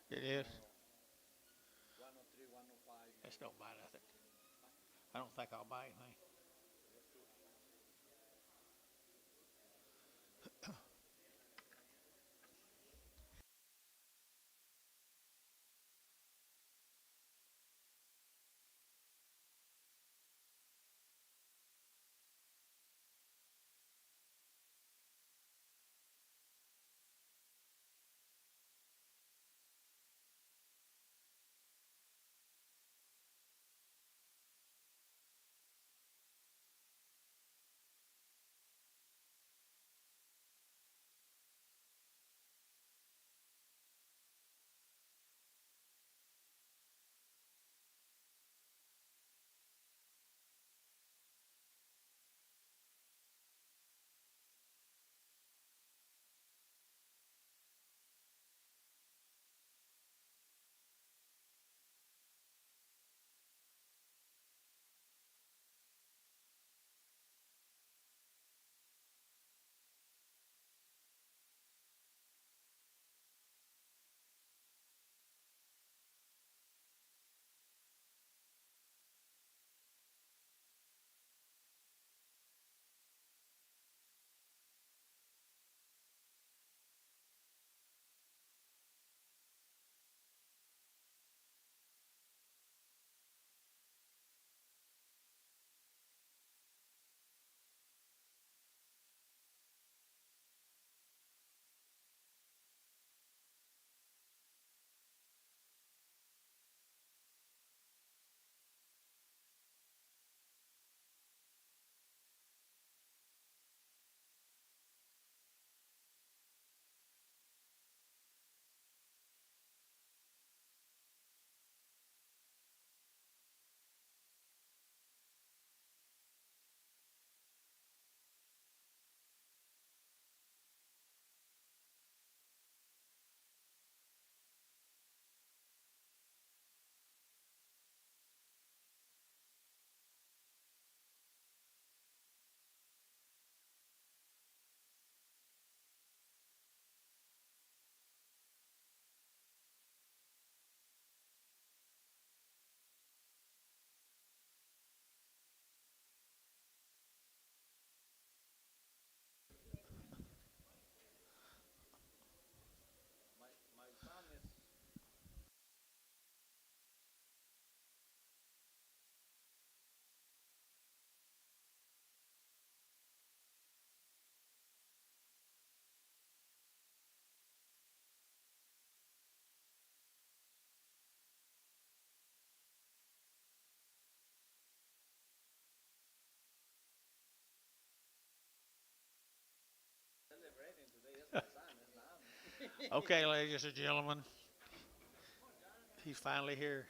It is. 103, 105. Just don't buy nothing. I don't think I'll buy anything. My son is celebrating today. That's my son. That's not. Okay, ladies and gentlemen, he's finally here.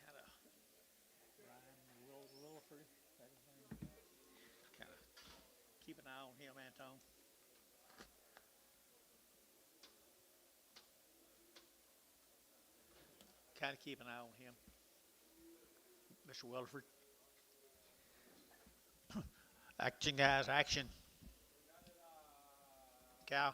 Kind of Wilford. Kind of keep an eye on him, Anton. Kind of keep an eye on him, Mr. Wilford. Action, guys, action. Cow.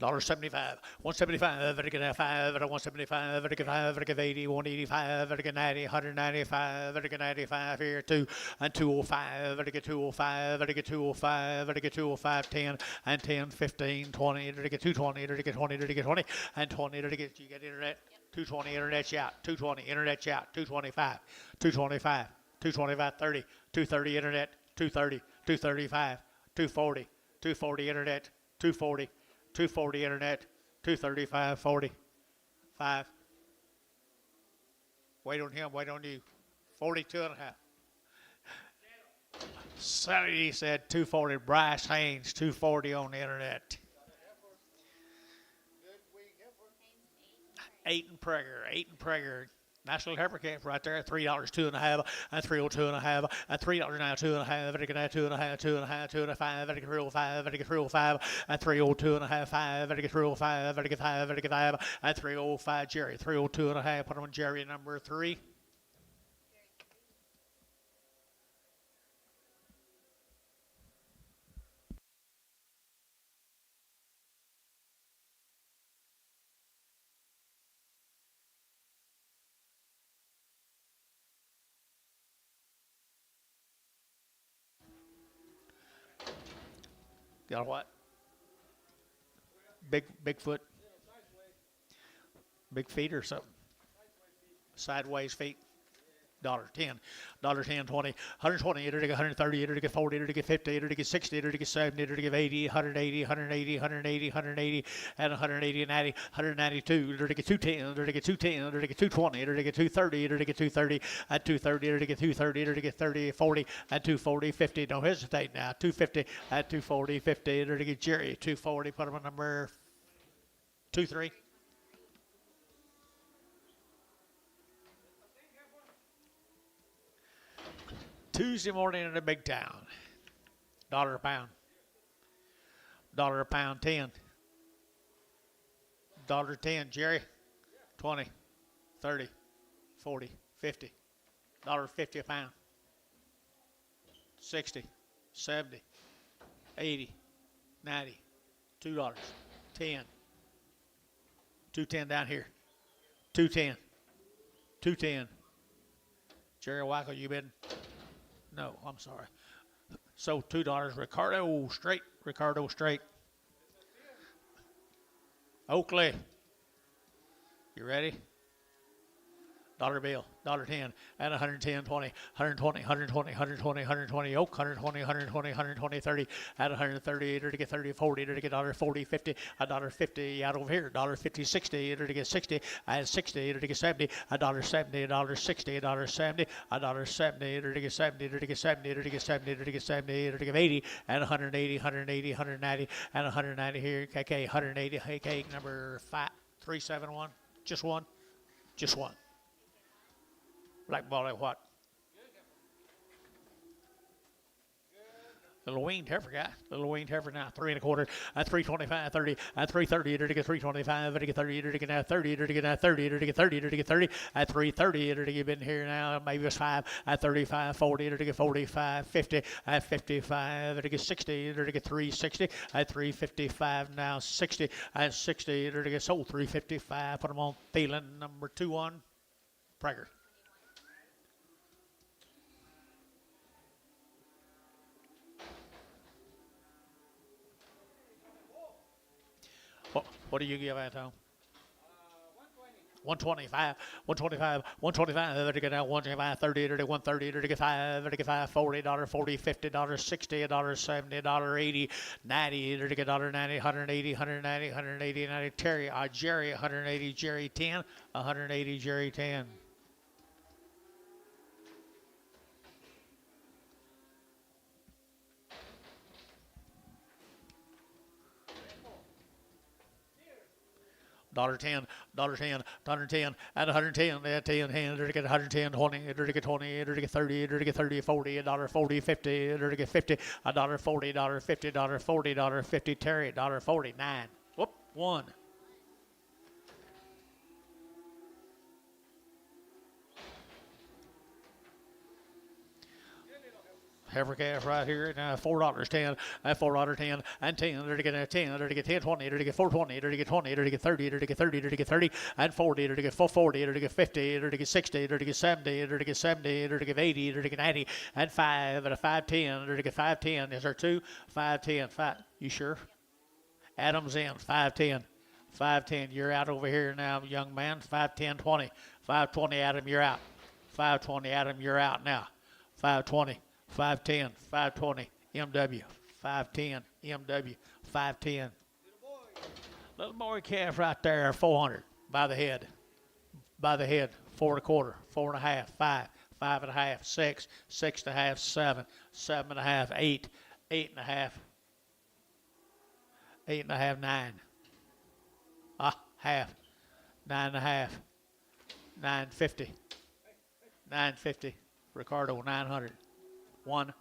$1.75, 175, vertical 5, vertical 175, vertical 5, vertical 80, 185, vertical 90, 195, vertical 95 here, 2 and 205, vertical 205, vertical 205, vertical 205, 10 and 10, 15, 20, vertical 220, vertical 20, vertical 20, and 20, vertical, you get internet, 220, internet shout, 220, internet shout, 225, 225, 225, 30, 230, internet, 230, 235, 240, 240, internet, 240, 240 internet, 235, 40, 5. Wait on him, wait on you. 42 and a half. Saturday said 240. Bryce Haynes, 240 on the internet. Good week, heifer. 8 and Prager, 8 and Prager. National heifer calf right there, $3, 2.5, and 302.5, and $3 now, 2.5, vertical now, 2.5, 2.5, 2.5, vertical 305, vertical 305, and 302.5, 5, vertical 305, vertical 5, vertical 5, and 305, Jerry, 302.5, put on Jerry number 3. Got a what? Bigfoot, big feet or something. Sideways feet. $10, $10, 20, 120, it'll get 130, it'll get 40, it'll get 50, it'll get 60, it'll get 70, it'll get 80, 180, 180, 180, 180, and 180 and 90, 192, it'll get 210, it'll get 210, it'll get 220, it'll get 230, it'll get 230, at 230, it'll get 230, it'll get 30, 40, at 240, 50, don't hesitate now, 250, at 240, 50, it'll get Jerry, 240, put him on number 23. Tuesday morning in a big town. $1 a pound. $1 a pound, 10. $10, Jerry. 20, 30, 40, 50. $1.50 a pound. 60, 70, 80, 90, $2, 10. 210 down here. 210. 210. Jerry Wackel, you been? No, I'm sorry. So $2. Ricardo straight. Ricardo straight. Oakley. You ready? $1 bill, $10, and 110, 20, 120, 120, 120, 120, oak, 120, 120, 120, 30, at 130, it'll get 30, 40, it'll get $1.40, 50, $1.50 out over here, $1.50, 60, it'll get 60, and 60, it'll get 70, $1.70, $1.60, $1.70, $1.70, it'll get 70, it'll get 70, it'll get 70, it'll get 70, it'll get 80, and 180, 180, 190, and 190 here, KK, 180, KK, number 371, just one. Black ball at what? Little winged heifer guy. Little winged heifer now. 3 1/4. At 325, 30. At 330, it'll get 325. It'll get 30. It'll get now 30. It'll get now 30. It'll get 30. It'll get 30. At 330, it'll get been here now. Maybe it's 5. At 35, 40. It'll get 45, 50. At 55, it'll get 60. It'll get 360. At 355 now 60. At 60, it'll get sold 355. Put them on Thielen number 2 on Prager. What do you give at home? 125, 125, 125, it'll get out 125, 30, it'll get 130, it'll get 5, it'll get 5, $40, $40, $50, $60, $70, $80, 90, it'll get $90, 180, 190, 180, 90, Terry, Jerry, 180, Jerry 10, 180, Jerry 10. $10, $10, $110, and 110, that 10 hand, it'll get 110, 20, it'll get 20, it'll get 30, it'll get 30, 40, $40, 50, it'll get 50, $40, $50, $40, 50, Terry, $40, 9. Whoop, 1. Heifer calf right here, now $4, 10, and $4, 10, and 10, it'll get 10, it'll get 10, 20, it'll get 420, it'll get 20, it'll get 30, it'll get 30, it'll get 30, and 40, it'll get 440, it'll get 50, it'll get 60, it'll get 70, it'll get 70, it'll get 80, it'll get 90, and 5, and a 510, it'll get 510, is there 2? 510, 5, you sure? Adams in, 510, 510, you're out over here now, young man, 510, 20, 520, Adam, you're out, 520, Adam, you're out now, 520. 510, 520, MW, 510, MW, 510. Little boy calf right there, 400 by the head, 4 1/4, 4 1/2, 5, 5 1/2, 6, 6 1/2, 7, 7 1/2, 8, 8 1/2, 8 1/2, 9, half, 9 1/2, 950. 950. Ricardo, 900. 1.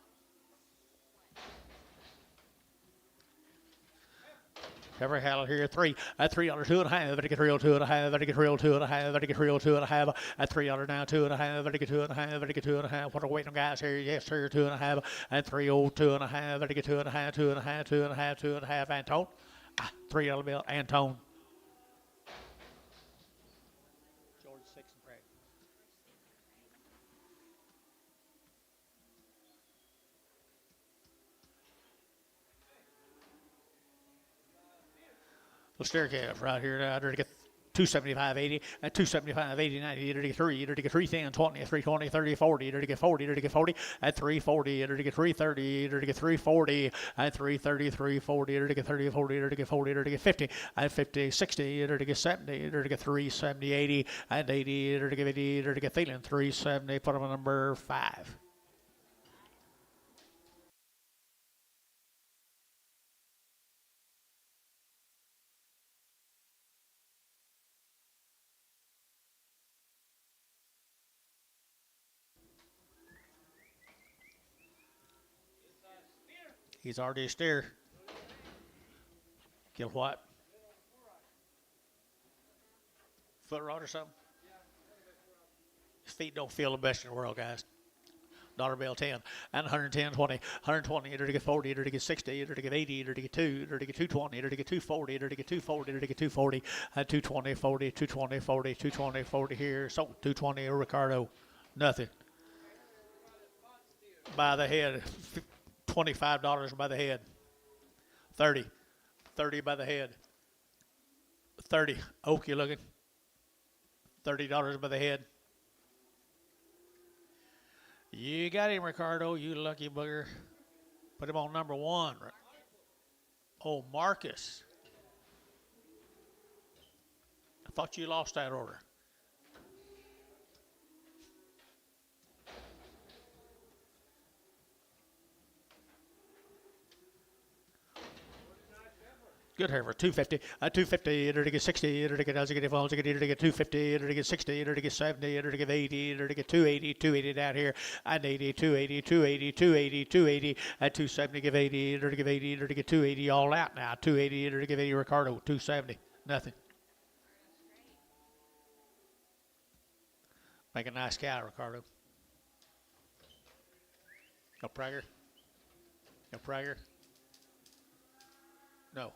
Every hell here, 3. At 3 on 2.5. Better get real 2.5. Better get real 2.5. Better get real 2.5. At 3 on now 2.5. Better get 2.5. Better get 2.5. What are we waiting on, guys here? Yes, sir, 2.5. At 3 old 2.5. Better get 2.5. 2.5. 2.5. 2.5. Antone. $3 bill. Antone. George 6 and Craig. The stair calf right here. Now, to get 275.80 at 275.80 90 to get 3 to get 310 20 320 30 40 to get 40 to get 40 at 340 to get 330 to get 340 at 330 340 to get 30 40 to get 40 to get 50 at 50 60 to get 70 to get 370 80 and 80 to get 80 to get feeling 370. Put them on number 5. He's already a steer. Kill what? Foot rot or something? His feet don't feel the best in the world, guys. Dollar bill 10 and 110 20 120 to get 40 to get 60 to get 80 to get 2 to get 220 to get 240 to get 240 to get 240 and 220 40 220 40 220 40 here. So 220 Ricardo, nothing. By the head, $25 by the head. 30 by the head. 30 Oak, you looking? $30 by the head. You got him, Ricardo, you lucky bugger. Put him on number 1. Oh, Marcus. I thought you lost that order. Good heifer, 250, 250, to get 60, to get 250, to get 60, to get 70, to get 80, to get 280, 280 down here, and 80, 280, 280, 280, 280, at 270, give 80, to give 80, to get 280 all out now, 280, to give 80 Ricardo, 270, nothing. Make a nice cow, Ricardo. No Prager? No Prager? No.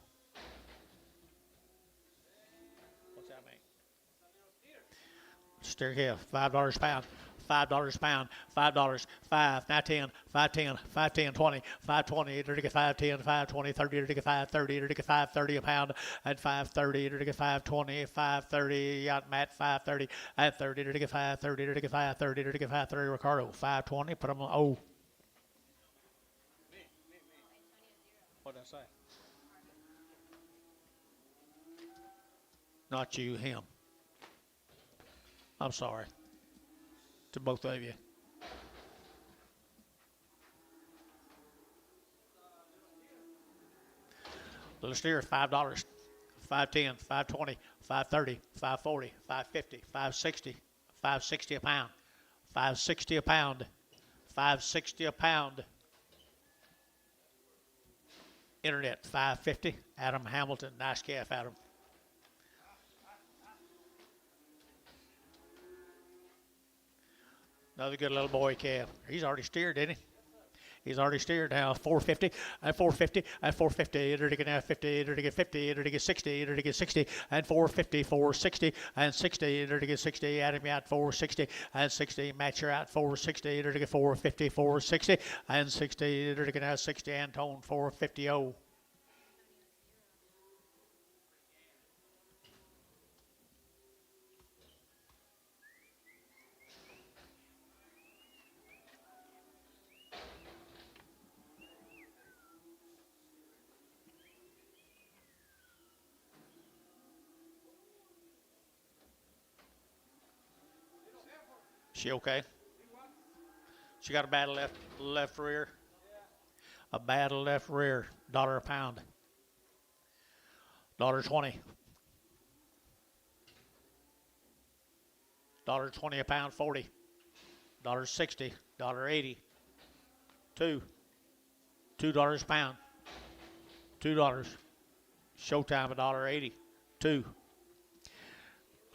Steer calf, $5 a pound, $5 a pound, $5, 5, now 10, 510, 510, 20, 520, to get 510, 520, 30, to get 530, to get 530 a pound, at 530, to get 520, 530, out Matt, 530, at 30, to get 530, to get 530, to get 530, Ricardo, 520, put them on, oh. What did I say? Not you, him. I'm sorry to both of you. Little steer, $5, 510, 520, 530, 540, 550, 560, 560 a pound, 560 a pound, 560 a pound. Internet, 550. Adam Hamilton, nice calf, Adam. Another good little boy calf. He's already steered, didn't he? He's already steered now. 450 and 450 and 450. To get now 50. To get 50. To get 60. To get 60 and 450. 460 and 60. To get 60. Adam out 460 and 60. Match her out 460. To get 450. 460 and 60. To get now 60. Antone 450. Oh. She okay? She got a bad left rear. A bad left rear. $1 a pound. $1.20. $1.20 a pound, 40. $1.60, $1.80. $2 a pound. $2. Showtime $1.80. 2.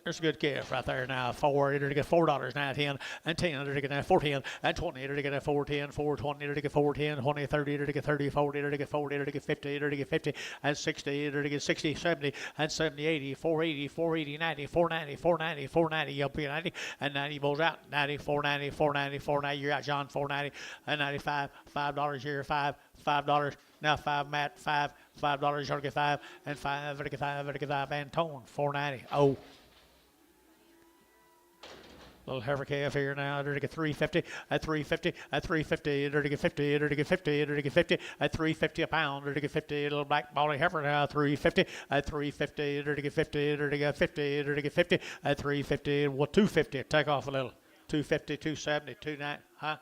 There's a good calf right there now. 4. It'll get $4 now. 10 and 10. It'll get now 4.10 and 20. It'll get now 4.10, 4.20. It'll get 4.10, 20, 30. It'll get 30, 40. It'll get 40. It'll get 50. It'll get 50 and 60. It'll get 60, 70 and 70, 80, 480, 480, 90, 490, 490, 490. Up here 90 and 90 goes out. 90, 490, 490, 490. You're out, John. 490 and 95. $5 here. $5. Now 5, Matt. $5. You'll get 5 and 5. It'll get 5. It'll get 5 and Tone. 490. Oh. Little heifer calf here now. It'll get 350 at 350 at 350. It'll get 50. It'll get 50. It'll get 50 at 350 a pound. It'll get 50. Little black baldy heifer now. 350 at 350. It'll get 50. It'll get 50. It'll get 50 at 350. Well, 250. Take off a little. 250, 270, 290. Huh?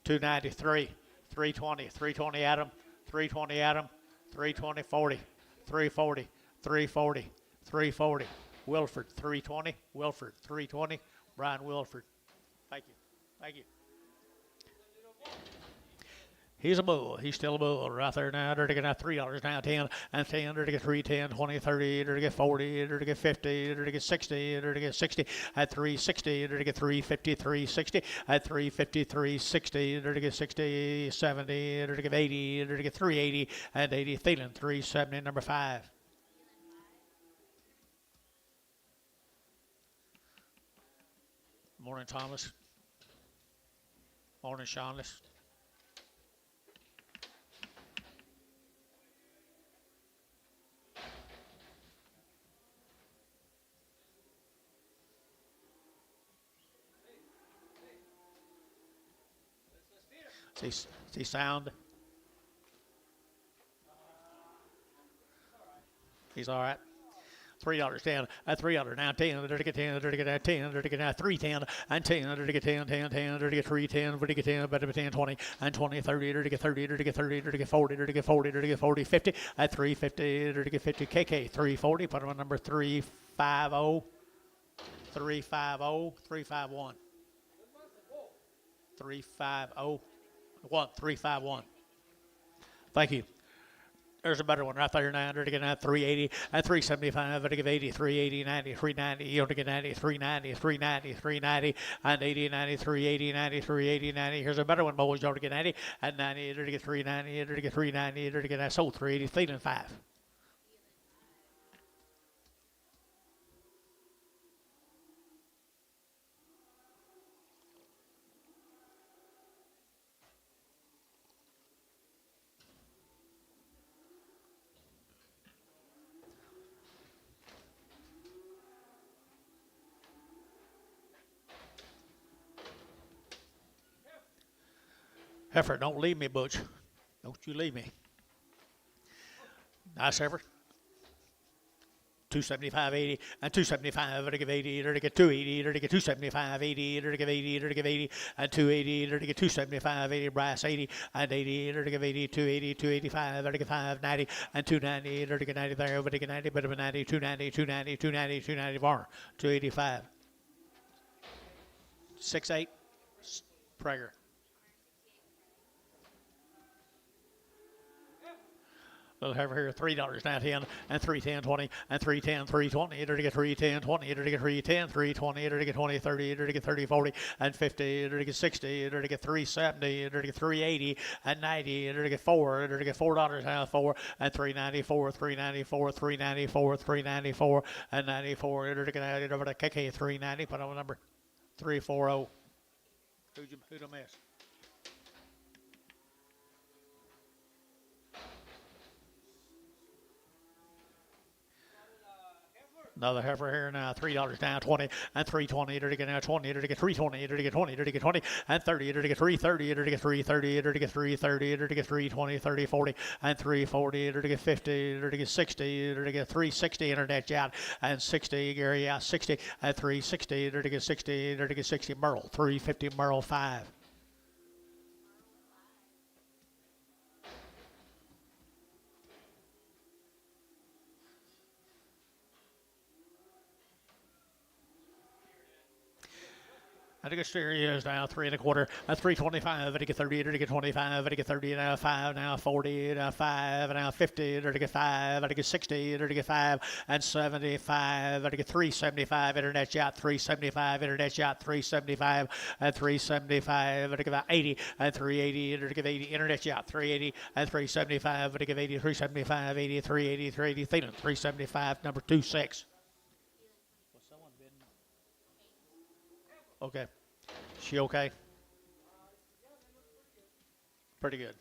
293. 320. 320 Adam. 320 Adam. 320 40. 340. 340. 340. Wilford, 320. Wilford, 320. Brian Wilford. Thank you. Thank you. He's a bull. He's still a bull right there now. They're to get now $3 now, 10 and 10. They're to get 3, 10, 20, 30. They're to get 40. They're to get 50. They're to get 60. They're to get 60 at 360. They're to get 350, 360 at 350, 360. They're to get 60, 70. They're to get 80. They're to get 380 and 80. Thielen, 370, number 5. Morning, Thomas. Morning, Shaunless. See sound? He's all right. $3 10 at $3 now 10. They're to get 10. They're to get now 10. They're to get now 310 and 10. They're to get 10, 10, 10. They're to get 310. They're to get 10. Better 10, 20 and 20, 30. They're to get 30. They're to get 30. They're to get 40. They're to get 40. They're to get 40. 50 at 350. They're to get 50. KK 340. Put him on number 350. 350. 351. 350. 351. Thank you. There's a better one right there now. They're to get now 380 and 375. They're to get 80, 380, 90, 390. You're to get 90, 390, 390, 390, and 80, 90, 380, 90, 380, 90. Here's a better one, boys. You're to get 90 and 90. They're to get 390. They're to get 390. They're to get that sold 380. Thielen 5. Heifer, don't leave me, Butch. Don't you leave me. Nice heifer. 275, 80, and 275. They're to give 80. They're to get 280. They're to get 275, 80. They're to give 80. They're to give 80 and 280. They're to get 275, 80. Brass 80 and 80. They're to give 80, 280, 285. They're to get 590 and 290. They're to get 90 there. Over to get 90, but 90, 290, 290, 290, 290 bar. 285. 6'8. Prager. Little heifer here, $3 now 10 and 310, 20 and 310, 320. It'll get 310, 20. It'll get 310, 320. It'll get 20, 30. It'll get 30, 40 and 50. It'll get 60. It'll get 370. It'll get 380 and 90. It'll get 4. It'll get $4 now 4 and 394, 394, 394, 394 and 94. It'll get added over to KK 390. Put on number 340. Who'd I miss? Another heifer here now, $3 now, 20 and 320. It'll get now 20. It'll get 320. It'll get 20. It'll get 20 and 30. It'll get 330. It'll get 330. It'll get 330. It'll get 320, 30, 40 and 340. It'll get 50. It'll get 60. It'll get 360. Internet out and 60. Gary out 60 and 360. It'll get 60. It'll get 60. Merle 350. Merle 5. I think it's there he is now, 3 1/4, 325, I think 30, I think 25, I think 30, now 5, now 40, now 5, now 50, I think 5, I think 60, I think 5, and 75, I think 375, internet yacht, 375, internet yacht, 375, and 375, I think about 80, and 380, I think 80, internet yacht, 380, and 375, I think 80, 375, 80, 380, 380, Thielen, 375, number 26. Okay. She okay? Pretty good.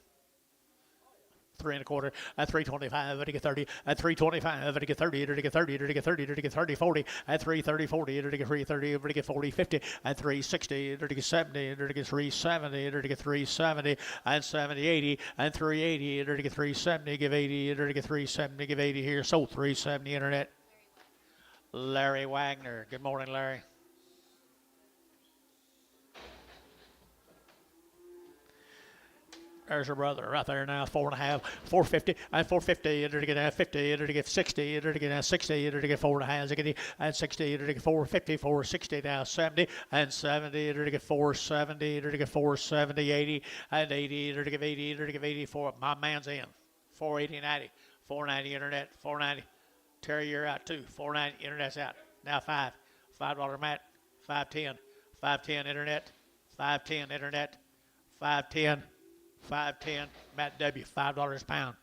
3 1/4, 325, I think 30, 325, I think 30, I think 30, I think 30, I think 30, 40, 330, 40, I think 330, I think 40, 50, 360, I think 70, I think 370, I think 370, 70, 80, 380, I think 370, give 80, I think 370, give 80 here. Sold 370 internet. Larry Wagner. Good morning, Larry. There's her brother right there now, 4.5, 450, and 450, and to get 50, and to get 60, and to get 60, and to get 4.5, and 60, and to get 450, 460, now 70, and 70, and to get 470, and to get 470, 80, and 80, and to get 80, and to get 84. My man's in. 480, 90, 490 internet, 490. Terry, you're out too. 490 internet's out. Now $5 Matt, 510, 510 internet, 510 internet, 510. 510 Matt W, $5 a pound.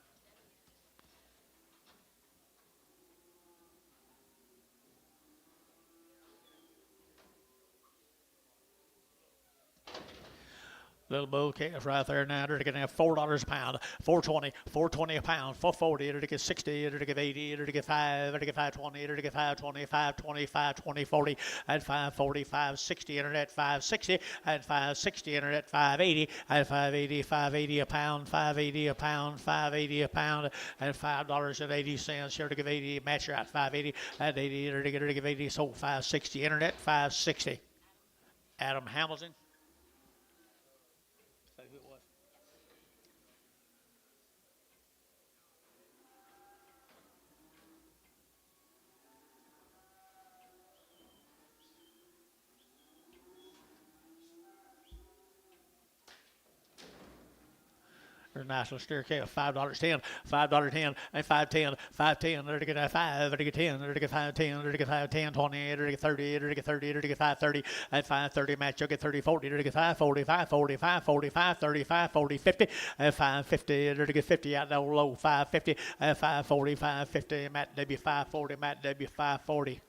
Little bull calf right there now. They're going to have $4 a pound, 420, 420 a pound, 440. They're going to get 60. They're going to get 80. They're going to get 5. They're going to get 520. They're going to get 520, 520, 520, 40, and 540, 560 internet, 560, and 560 internet, 580, and 580, 580 a pound, 580 a pound, 580 a pound, and $5.80. Here to give 80. Match out 580 and 80. They're going to give 80. Sold 560 internet, 560. Adam Hamilton. There's a nice little steer calf, $5.10, $5.10, and 510, 510. They're to get 5, they're to get 10, they're to get 510, they're to get 510, 20, they're to get 30, they're to get 30, they're to get 530, and 530 match. You'll get 30, 40, they're to get 540, 540, 540, 530, 540, 50, and 550. They're to get 50 out there low, 550, and 540, 550. Matt W 540, Matt W 540.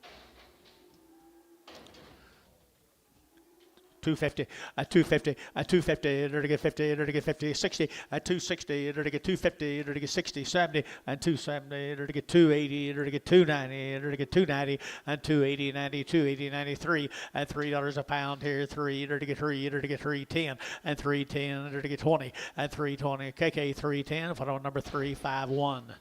250, 250, 250, they're to get 50, they're to get 50, 60, 260, they're to get 250, they're to get 60, 70, and 270, they're to get 280, they're to get 290, they're to get 290, and 280, 90, 280, 93, and $3 a pound here, 3, they're to get 3, they're to get 310, and 310, they're to get 20, and 320, KK 310, put on number 351.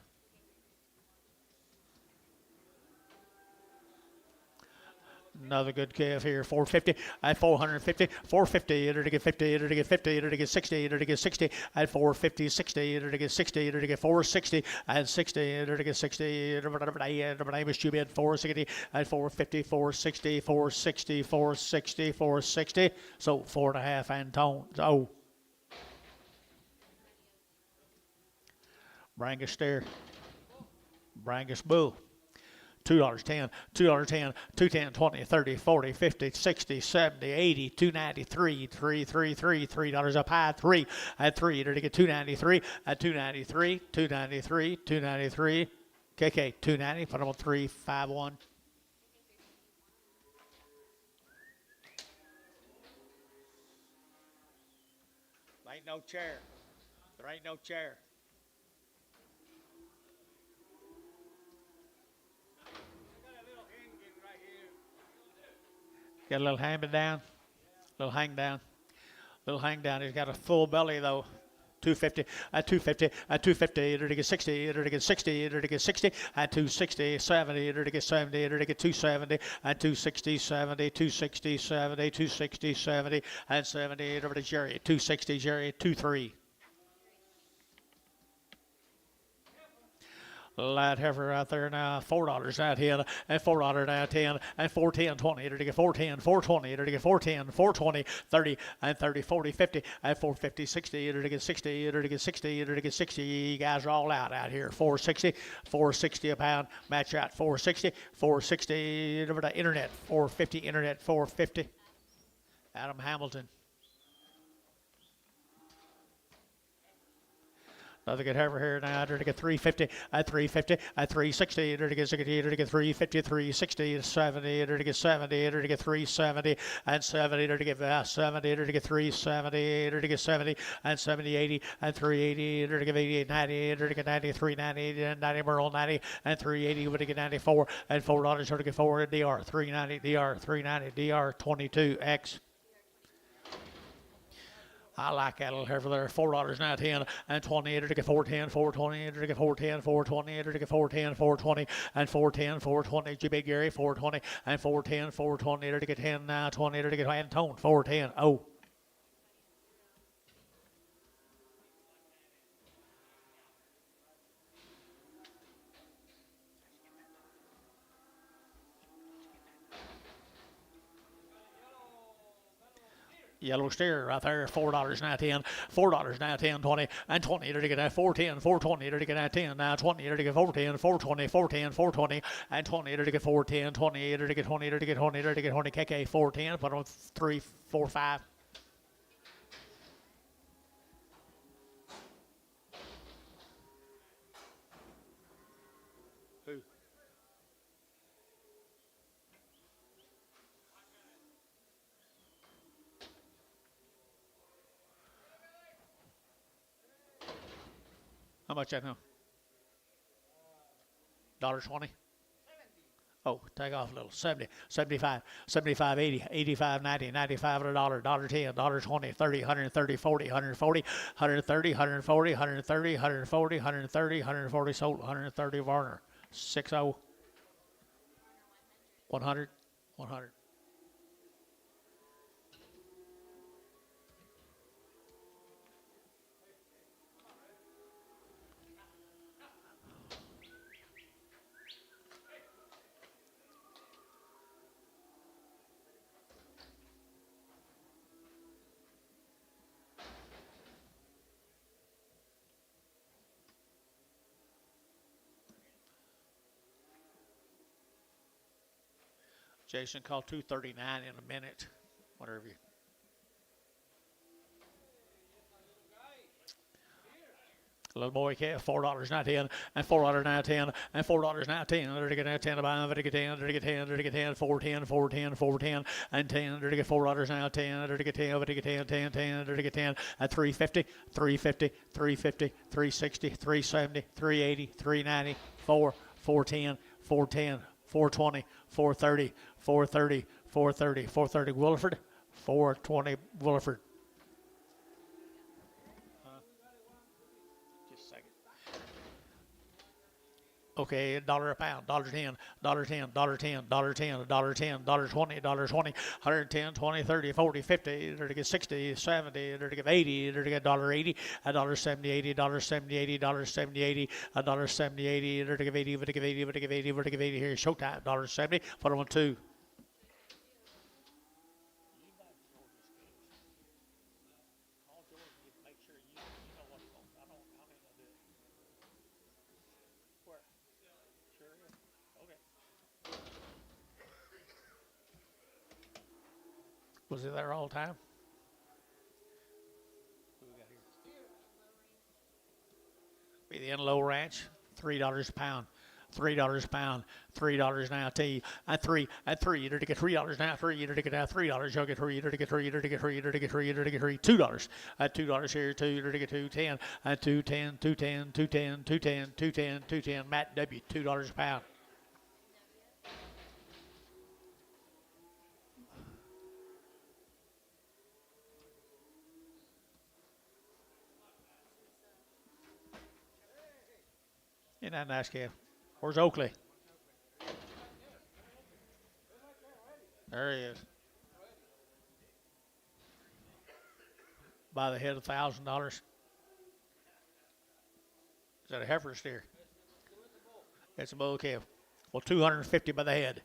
Another good calf here, 450, at 450, 450, to get 50, to get 50, to get 60, to get 60, at 450, 60, to get 60, to get 460, and 60, to get 60, my name is Jubin, 460, at 450, 460, 460, 460, 460, so 4.5 and tone, oh. Brangus steer, Brangus bull. $2.10, $2.10, $2.10, 20, 30, 40, 50, 60, 70, 80, 293, $3 up high, 3 at 3, to get 293, at 293, 293, 293, KK 290, put them on 351. There ain't no chair. There ain't no chair. Got a little hang down, little hang down, little hang down. He's got a full belly though. 250, at 250, at 250, to get 60, to get 60, to get 60, at 260, 70, to get 70, to get 270, at 260, 70, 260, 70, 260, 70, and 70, over to Jerry, 260, Jerry, 23. Light heifer out there now, $4 out here, and $4 out 10, and 410, 20, it'll get 410, 420, it'll get 410, 420, 30, and 30, 40, 50, and 450, 60, it'll get 60, it'll get 60, it'll get 60. You guys are all out here. 460, 460 a pound, match out 460, 460, internet, 450, internet, 450. Adam Hamilton. Another good heifer here now. They're to get 350, at 350, at 360. They're to get 60, they're to get 350, 360, 70. They're to get 70, they're to get 370, and 70. They're to get 70, they're to get 370, they're to get 70, and 70, 80, and 380. They're to get 88, 90, they're to get 90, 390, and 90 Merle 90, and 380. We're to get 94, and $4. They're to get 4 at DR, 390, DR, 390, DR, 22X. I like that little heifer there. $4 now, 10 and 20. To get 410, 420. To get 410, 420. To get 410, 420 and 410, 420. G Big Gary 420 and 410, 420. To get 10 now, 20. To get Antone 410. Oh. Yellow steer right there, $4 now 10, $4 now 10, 20, and 20. To get 410, 420. To get 10 now 20. To get 410, 420, 410, 420, and 20. To get 410, 20. To get 20. To get 20. To get 20. KK 410. Put on 3, 4, 5. Who? How much that now? $1.20. Oh, take off a little. 70, 75, 75, 80, 85, 90, 95 at $1, $1.10, $1.20, 30, 130, 40, 140, 130, 140, 130, 140, 130, 140 sold, 130 Varner, 60, 100, 100. Jason, call 239 in a minute, whatever you. Little boy calf, $4 now 10, and $4 now 10, and $4 now 10. They're to get now 10 about, they're to get 10, they're to get 10, they're to get 10, 410, 410, 410, and 10. They're to get $4 now 10, they're to get 10, they're to get 10, 10, 10, they're to get 10, at 350, 350, 350, 360, 370, 380, 390, 4, 410, 410, 420, 430, 430, 430, 430 Williford, 420 Williford. Okay, $1 a pound, $1.10, $1.10, $1.10, $1.10, $1.10, $1.20, $1.20, 110, 20, 30, 40, 50, they're to get 60, 70, they're to get 80, they're to get $1.80, $1.70, $80, $1.70, $80, $1.70, $80, $1.70, $80, they're to give 80, we're to give 80, we're to give 80, we're to give 80, here's showtime, $1.70, put them on 2. Was he there all the time? Who we got here? Be the Inlow Ranch, $3 a pound. $3 a pound, $3 now T, at 3, you're to get $3 now, 3, you're to get now $3, you'll get 3, you're to get 3, you're to get 3, you're to get 3, you're to get 3, $2, at $2 here, 2, you're to get 210, at 210, 210, 210, 210, 210, 210, Matt W, $2 a pound. Isn't that nice, Kev? Where's Oakley? There he is. By the head of $1,000. Is that a heifer steer? It's a bull calf. Well, 250 by the head.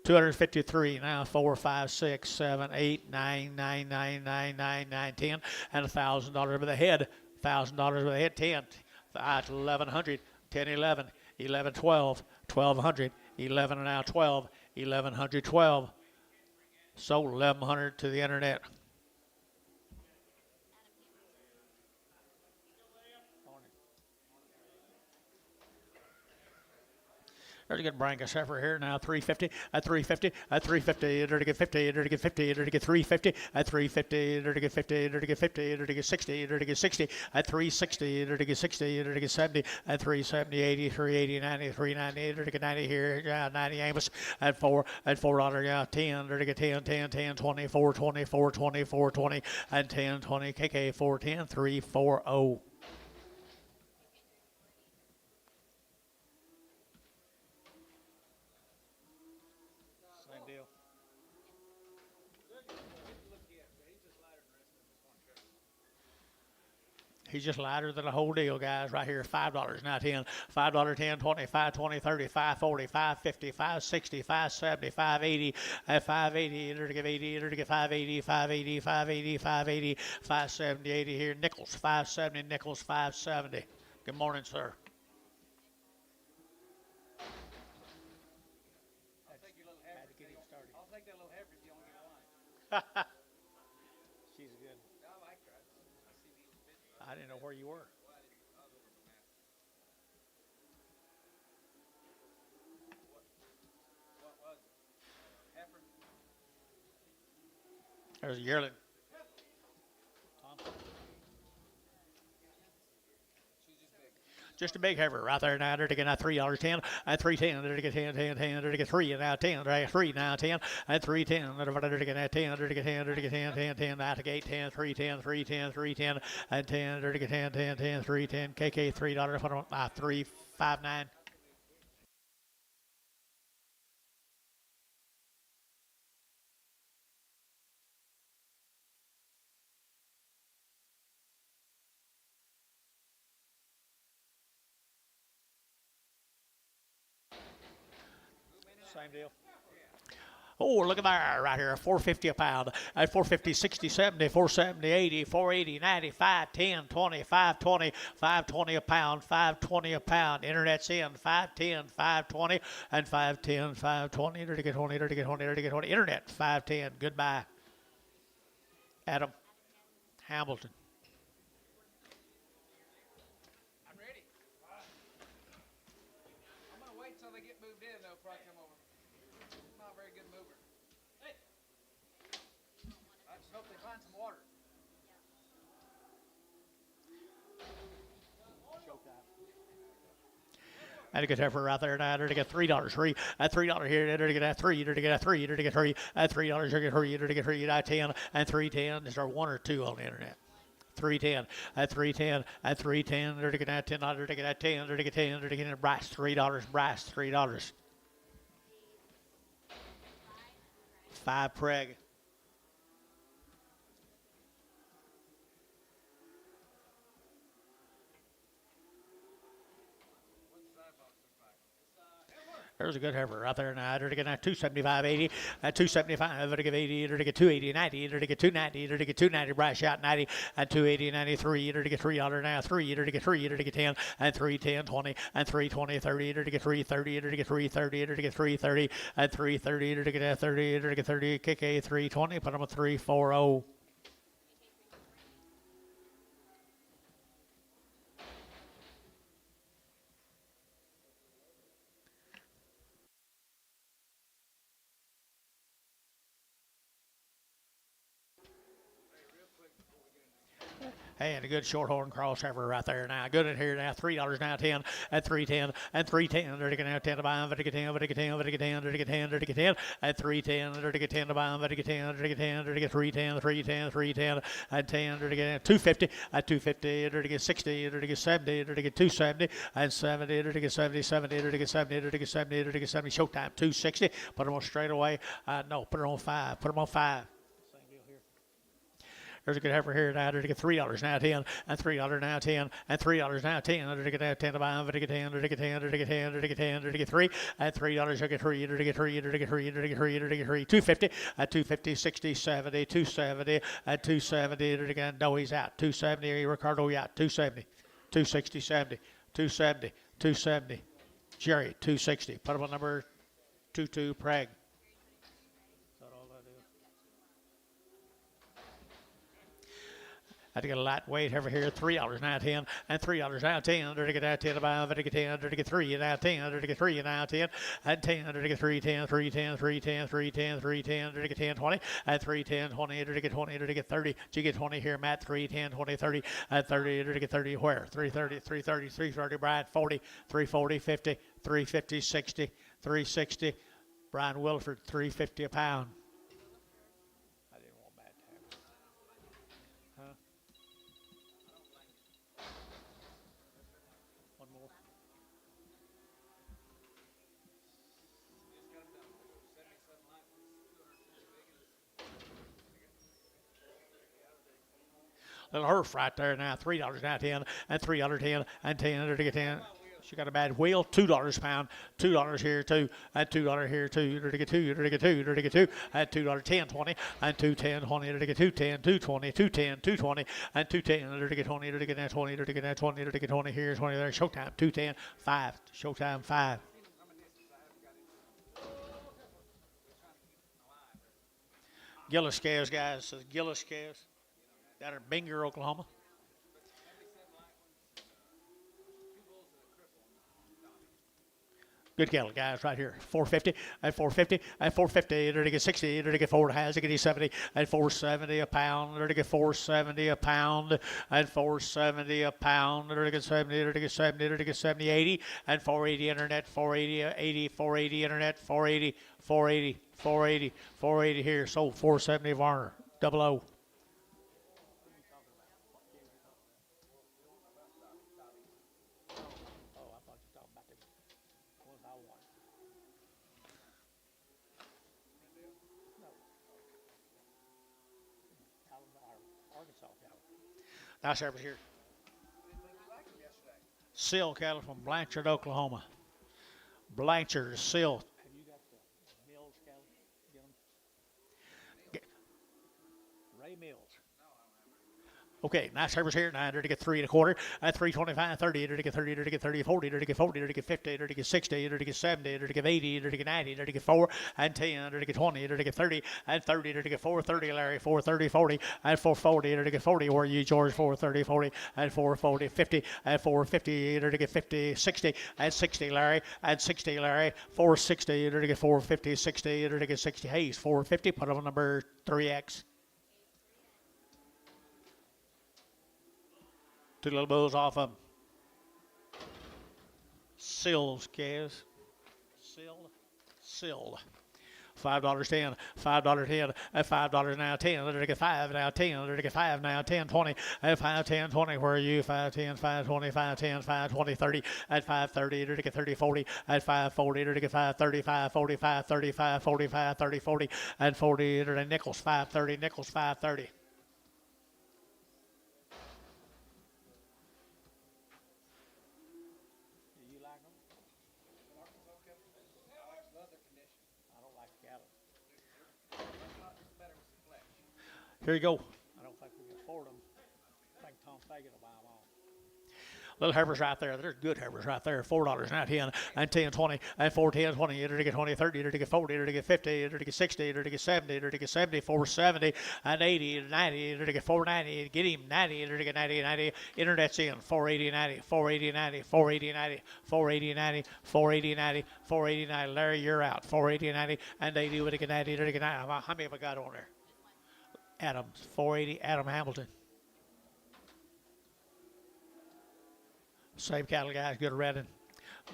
253 now, 4, 5, 6, 7, 8, 9, 9, 9, 9, 9, 9, 10, and $1,000 by the head. $1,000 by the head, 10, 1,100, 10, 11, 11, 12, 1,200, 11 and now 12, 1,100, 12. Sold 1,100 to the internet. There's a good Brangus heifer here now, 350, at 350, at 350, to get 50, to get 50, to get 350, at 350, to get 50, to get 50, to get 60, to get 60, at 360, to get 60, to get 70, at 370, 80, 380, 90, 390, to get 90 here, 90 Amos, at $4, yeah, 10, to get 10, 10, 10, 20, 420, 420, 420, and 10, 20, KK, 410, 340. He's just lighter than the whole deal, guys. Right here, $5 now, 10, $5, 10, 20, 5, 20, 30, 5, 40, 5, 50, 5, 60, 5, 70, 5, 80, at 580, enter to give 80, enter to give 580, 580, 580, 580, 570, 80 here. Nichols, 570, Nichols, 570. Good morning, sir. I'll take your little heifer. I'll take that little heifer if you only get one. She's good. I like her. I see these bits. I didn't know where you were. Well, I didn't. I was over the map. What was it? Heifer? There's a yearling. She's just big. Just a big heifer right there now. They're to get now $3, 10, at 310. They're to get 10, 10, 10. They're to get 3 and now 10. They're 3 now 10, at 310. They're to get now 10. They're to get 10. They're to get 10, 10, 10. Out to gate 10, 310, 310, 310, and 10. They're to get 10, 10, 10, 310. KK $3. Put on 359. Same deal. Oh, look at there, right here, 450 a pound. At 450, 60, 70, 470, 80, 480, 90, 5, 10, 20, 520, 520 a pound, 520 a pound. Internet's in, 510, 520, and 510, 520. To get 20, to get 20, to get 20. Internet, 510. Goodbye. Adam Hamilton. I'm ready. I'm going to wait till they get moved in, though, before I come over. I'm not a very good mover. Hey! I just hope they find some water. And a good heifer right there now. To get $3, 3 at $3 here. To get that 3. To get that 3. To get 3 at $3. To get 3. To get 3 at 10 and 310. Is there 1 or 2 on the internet? 310 at 310 at 310. To get that $10. To get that 10. To get 10. To get Bryce $3. Bryce $3. 5 preg. There's a good heifer right there now. To get 275, 80, at 275, to get 80, to get 280, 90, to get 290, to get 290, Bryce shot 90, at 280, 93, to get $3 now, 3, to get 3, to get 10, and 310, 20, and 320, 30, to get 330, to get 330, to get 330, and 330, to get that 30, to get 30, kick a 320, put them a 340. Hey, and a good shorthorn cross heifer right there now. Good in here now. $3 now, 10 at 310 and 310. They're to get now 10 to buy them. They're to get 10. They're to get 10. They're to get 10. They're to get 10. They're to get 10 at 310. They're to get 10 to buy them. They're to get 10. They're to get 10. They're to get 310. 310. 310 at 10. They're to get 250 at 250. They're to get 60. They're to get 70. They're to get 270 and 70. They're to get 70. 70. They're to get 70. They're to get 70. They're to get 70. Showtime 260. Put them on straight away. No, put it on 5. Put them on 5. There's a good heifer here now. To get $3 now 10 and $3 now 10 and $3 now 10. To get that 10 to buy. To get 10. To get 10. To get 10. To get 10. To get 3 and $3. To get 3. To get 3. To get 3. To get 3. To get 3. 250 at 250 60 70 270 at 270. To get no, he's out. 270. Ricardo out. 270 260 70 270 270. Jerry 260. Put him on number 22 Prague. I had to get a lightweight over here, $3 now 10 and $3 now 10. To get that 10 to buy, to get 10, to get 3 now 10, to get 3 now 10 and 10, to get 3 10 3 10 3 10 3 10 3 10, to get 10 20 and 3 10 20, to get 20, to get 30. Did you get 20 here, Matt? 3 10 20 30 and 30, to get 30 where? 330 330 330. Brian 40 340 50 350 60 360. Brian Wilford 350 a pound. Little Herf right there now, $3 now 10 and $3 10 and 10 to get 10. She got a bad wheel, $2 a pound, $2 here too, and $2 here too, to get 2, to get 2, to get 2, and $2 10 20 and 2 10 20 to get 2 10 2 20 2 10 2 20 and 2 10 to get 20 to get that 20 to get that 20 to get 20 here 20 there. Showtime 2 10 5 Showtime 5. Gillis calves, guys. Says Gillis calves. Down in Binger, Oklahoma. Good cattle, guys, right here. 450 and 450 and 450. To get 60. To get 4 has to get 70 and 470 a pound. To get 470 a pound and 470 a pound. To get 70. To get 70. To get 70 80 and 480 internet. 480 80 480 internet. 480 480 480 480 here. Sold 470 Varner. 00. Nice service here. Sill cattle from Blanchard, Oklahoma. Blanchard, Sill. Have you got the Mills cattle? Get them. Ray Mills. Okay, nice service here. 9 to get 3 1/4 and 325 30 to get 30 to get 30 40 to get 40 to get 50 to get 60 to get 70 to get 80 to get 90 to get 4 and 10 to get 20 to get 30 and 30 to get 430 Larry 430 40 and 440 to get 40 where you George 430 40 and 440 50 and 450 to get 50 60 and 60 Larry and 60 Larry 460 to get 450 60 to get 60 Hayes 450. Put on number 3X. Two little bulls off of Sills calves. Sill. $5 10, $5 10, and $5 now 10. To get 5 now 10. To get 5 now 10 20 and 5 10 20. Where are you? 5 10 5 20 5 10 5 20 30 and 5 30 to get 30 40 and 5 40 to get 5 35 45 35 45 30 40 and 40 to nickels 5 30 nickels 5 30. Here you go. I don't think we can afford them. I think Tom Fagan will buy them all. Little heifers right there. There's good heifers right there. $4 now 10 and 10 20 and 4 10 20 to get 20 30 to get 40 to get 50 to get 60 to get 70 to get 70 470 and 80 90 to get 490 get him 90 to get 90 90 internet's in 480 90 480 90 480 90 480 90 480 90 480 90. Larry, you're out. 480 90 and 80 to get 90 to get 90. How many have I got on there? Adams, 480, Adam Hamilton. Same cattle, guys, good Redding.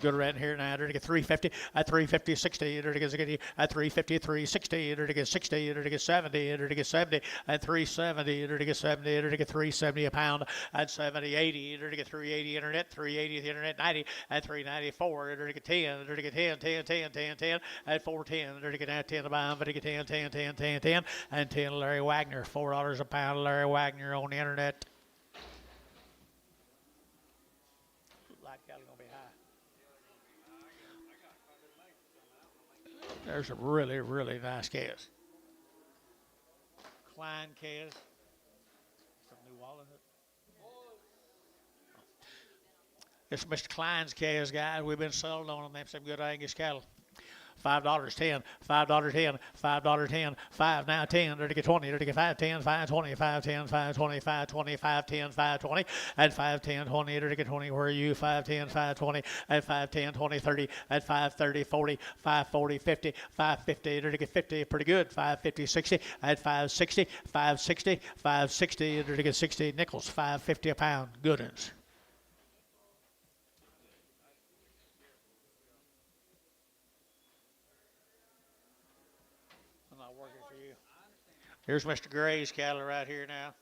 Good red here now. There to get 350 at 350 60. There to get at 350 360. There to get 60. There to get 70. There to get 70 at 370. There to get 70. There to get 370 a pound at 70 80. There to get 380 internet. 380 the internet 90 at 394. There to get 10. There to get 10 10 10 10 10 at 410. There to get at 10 a pound. There to get 10 10 10 10 10 and 10 Larry Wagner. $4 a pound. Larry Wagner on the internet. There's some really, really nice calves. Klein calves. Some New Orleans. It's Mr. Klein's calves, guys. We've been selling on them. Some good Angus cattle. $5, 10, $5, 10, $5, 10, 5, now 10, there to get 20, there to get 5, 10, 5, 20, 5, 10, 5, 20, 5, 20, 5, 10, 5, 20, and 5, 10, 20, there to get 20, where are you, 5, 10, 5, 20, at 5, 10, 20, 30, at 5, 30, 40, 5, 40, 50, 5, 50, there to get 50, pretty good, 5, 50, 60, at 5, 60, 5, 60, 5, 60, there to get 60 nickels, 5, 50 a pound, good ones. Here's Mr. Gray's cattle right here now.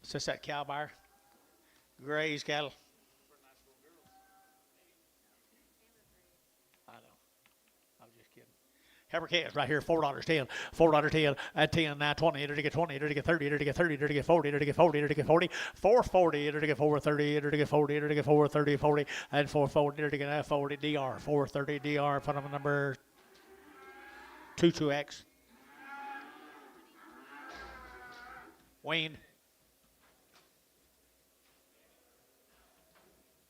Is this that cow buyer? Gray's cattle. I know. I'm just kidding. Heifer calves right here, $4, 10, $4, 10, at 10, now 20, there to get 20, there to get 30, there to get 30, there to get 40, there to get 40, there to get 40, 440, there to get 430, there to get 40, there to get 430, 40, and 440, there to get 40, DR, 430, DR, put them number 22X. Wayne.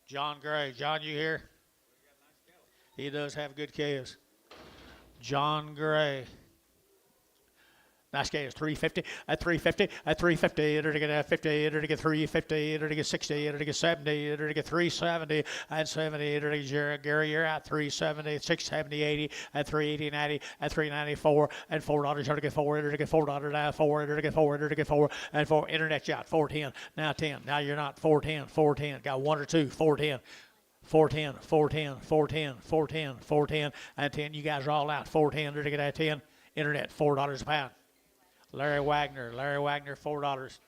John Gray. John, you here? He does have good calves. John Gray. Nice calves. 350 at 350 at 350. Enter to get 50. Enter to get 350. Enter to get 60. Enter to get 70. Enter to get 370 and 70. Enter to get Gary, you're out 370, 670, 80 at 380, 90 at 394 and $4. Enter to get 4. Enter to get $4 now 4. Enter to get 4. Enter to get 4 and 4. Internet shot 410. Now 10. Now you're not 410. 410. Got 1 or 2. 410. 410, 410, 410, 410, 410, and 10. You guys are all out. 410. Enter to get at 10. Internet $4 a pound. Larry Wagner, $4.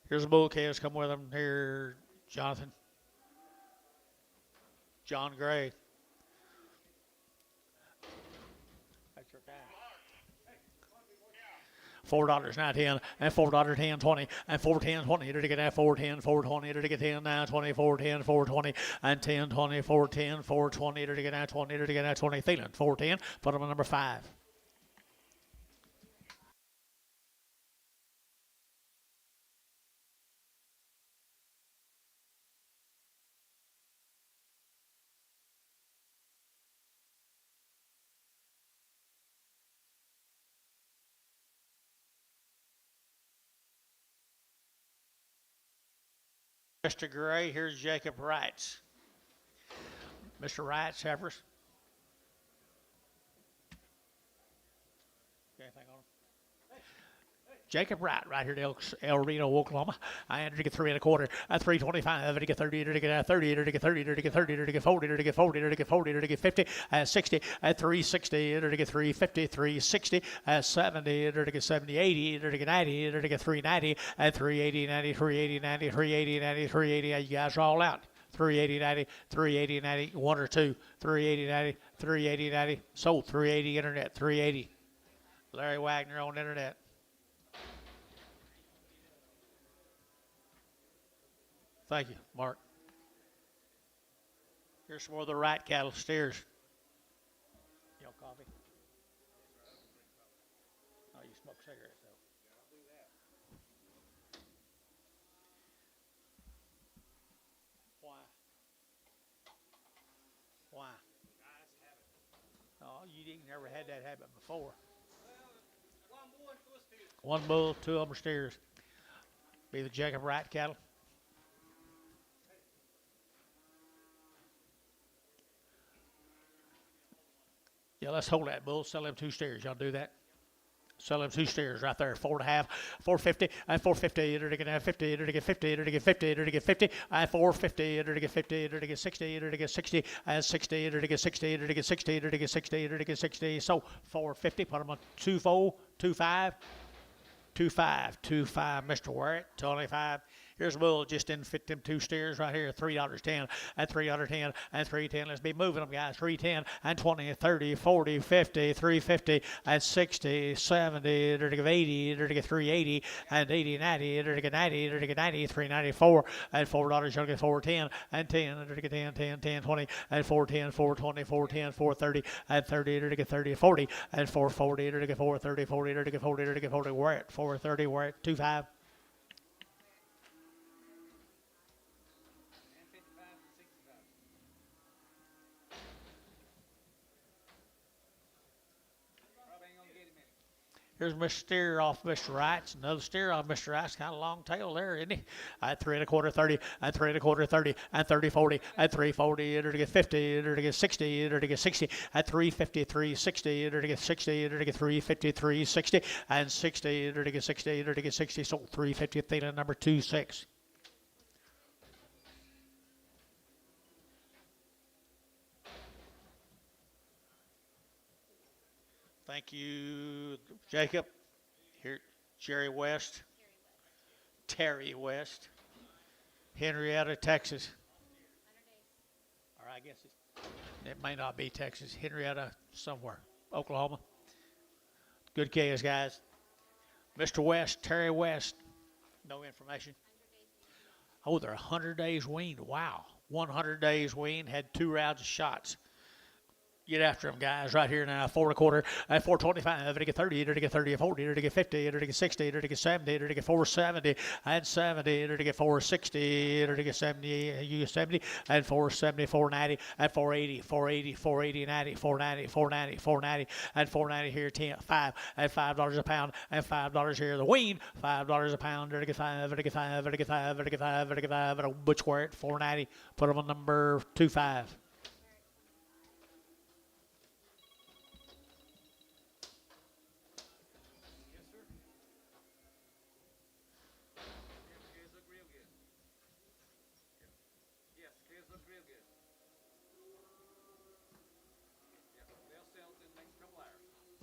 Here's the bull calves. Come with them here, Jonathan. John Gray. That's your guy. $4, now 10, and $4, 10, 20, and 410, 20, here to get that 410, 420, here to get 10, now 20, 410, 420, and 10, 20, 410, 420, here to get that 20, here to get that 20, Thielen, 410, put them on number 5. Mr. Gray, here's Jacob Wrights. Mr. Wrights, heifers. Anything on him? Jacob Wright, right here in El Reno, Oklahoma. I entered to get 3 1/4 at 325. To get 30, to get 30, to get 30, to get 30, to get 40, to get 40, to get 40, to get 50 at 60 at 360, to get 350, 360 at 70, to get 70, 80, to get 90, to get 390 at 380, 90, 380, 90, 380, 90, 380. You guys are all out. 380, 90, 380, 90, 1 or 2, 380, 90, 380, 90. Sold 380 internet, 380. Larry Wagner on internet. Thank you, Mark. Here's some more of the right cattle steers. You know, coffee? Oh, you smoke cigarettes, though. Yeah, I'll do that. Why? Why? Nice habit. Oh, you never had that habit before. Well, one bull and 2 steers. One bull, 2 of them are steers. Be the Jacob Wright cattle. Yeah, let's hold that bull. Sell them 2 steers. Y'all do that? Sell them 2 steers right there, 4.5, 450, and 450, enter to get 50, enter to get 50, enter to get 50, enter to get 50, and 450, enter to get 50, enter to get 60, enter to get 60, and 60, enter to get 60, enter to get 60, enter to get 60, enter to get 60. So 450, put them on 2.4, 2.5, 2.5, 2.5, Mr. Warrett, 25. Here's a bull just didn't fit them 2 steers right here, $3.10 and $3.10 and $3.10. Let's be moving them, guys. $3.10 and 20, 30, 40, 50, $3.50 and 60, 70, enter to get 80, enter to get 3.80 and 80, 90, enter to get 90, enter to get 90, $3.94 and $4. You'll get 4.10 and 10, enter to get 10, 10, 10, 20 and 4.10, 4.20, 4.10, 4.30 and 30, enter to get 30, 40 and 4.40, enter to get 4.30, 40, enter to get 40, enter to get 40. We're at 4.30, we're at 2.5. Here's Mr. Steer off Mr. Wright's. Another steer off Mr. Wright's. Kind of long tail there, isn't he? At 3.25, 30, and 3.25, 30, and 30, 40, and 3.40. Enter to get 50, enter to get 60, enter to get 60, at 3.50, 3.60, enter to get 60, enter to get 3.50, 3.60, and 60, enter to get 60, enter to get 60. So 3.50, Thelen number 2.6. Thank you, Jacob. Here, Jerry West, Terry West, Henrietta, Texas. Or I guess it may not be Texas. Henrietta, somewhere, Oklahoma. Good case, guys. Mr. West, Terry West. No information. Oh, they're 100 days weaned. Wow. 100 days weaned, had 2 rounds of shots. Get after them, guys, right here now. 4.25, 4.25, enter to get 30, enter to get 30, 40, enter to get 50, enter to get 60, enter to get 70, enter to get 4.70, and 70, enter to get 4.60, enter to get 70, 70, and 4.70, 4.90, and 4.80, 4.80, 4.80, 90, 4.90, 4.90, 4.90, and 4.90 here, 10, 5, and $5 a pound, and $5 here, the wean, $5 a pound, enter to get 5, enter to get 5, enter to get 5, enter to get 5, enter to get 5, and a butch square at 4.90, put them on number 2.5.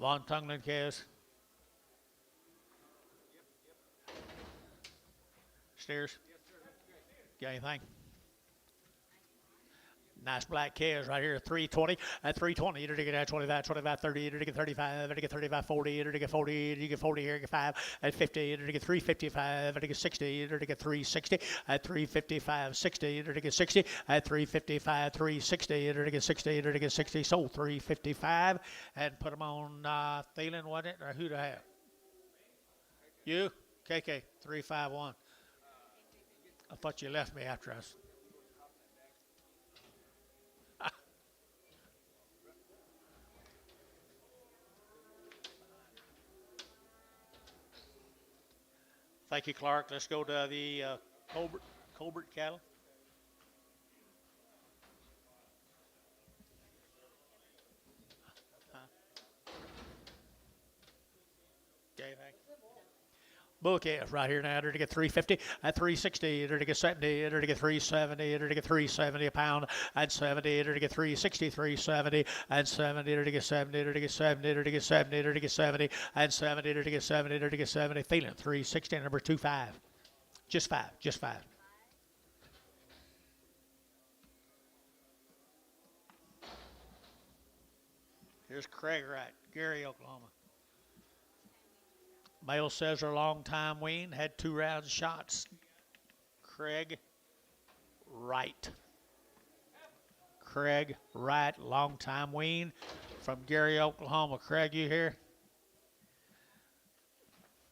Von Tunglen calves. Steers. Got anything? Nice black calves right here, 3.20 at 3.20. Enter to get 25, 25, 30. Enter to get 35. Enter to get 35, 40. Enter to get 40. Enter to get 40 here. Get 5 at 50. Enter to get 3.55. Enter to get 60. Enter to get 3.60 at 3.55, 60. Enter to get 60 at 3.55, 3.60. Enter to get 60. Enter to get 60. Sold 3.55 and put them on Thelen, wasn't it? Or who do I have? You? KK 351. I thought you left me after us. Thank you, Clark. Let's go to the Colbert cattle. Okay, thank you. Bull calves right here now. Enter to get 350 at 360. Enter to get 70. Enter to get 370. Enter to get 370 a pound and 70. Enter to get 360, 370 and 70. Enter to get 70. Enter to get 70. Enter to get 70. Enter to get 70 and 70. Enter to get 70. Enter to get 70. Thelen 360 number 2.5. Just 5. Just 5. Here's Craig Wright, Gary, Oklahoma. Male says they're long time wean, had 2 rounds of shots. Craig Wright. Craig Wright, long time wean from Gary, Oklahoma. Craig, you here?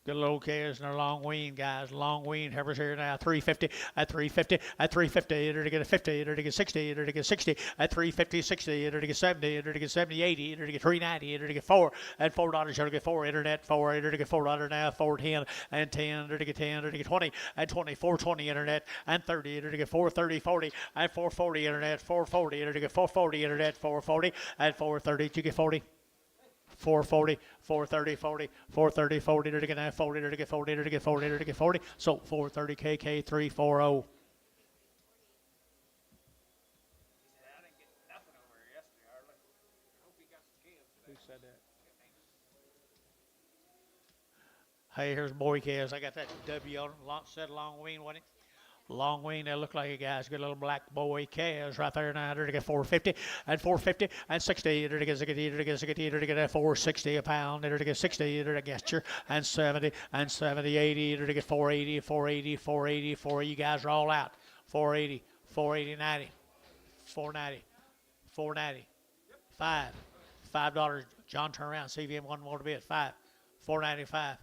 Good little calves and they're long wean, guys. Long wean. Heifers here now. 350 at 350 at 350. Enter to get a 50. Enter to get 60. Enter to get 60 at 350, 60. Enter to get 70. Enter to get 70, 80. Enter to get 390. Enter to get 4 at $4. Enter to get 4. Internet 4. Enter to get $4 now. 410 and 10. Enter to get 10. Enter to get 20 at 20. 420 internet and 30. Enter to get 430, 40 and 440 internet. 440. Enter to get 440 internet. 440 and 430. You get 40. 440, 430, 40, 430, 40, to get 40, to get 40, to get 40, to get 40. So 430 KK 340. I didn't get nothing over here yesterday, hardly. I hope he got some calves today. Who said that? Hey, here's boy calves. I got that W on it. Said long wean, wasn't it? Long wean, they look like a guy's got little black boy calves right there now. To get 450 and 450 and 60. To get 460 a pound. To get 60. To get you and 70 and 70, 80. To get 480, 480, 480, 4. You guys are all out. 480, 480, 90, 490, 490, $5. John, turn around. See if you have one more to bid. 495,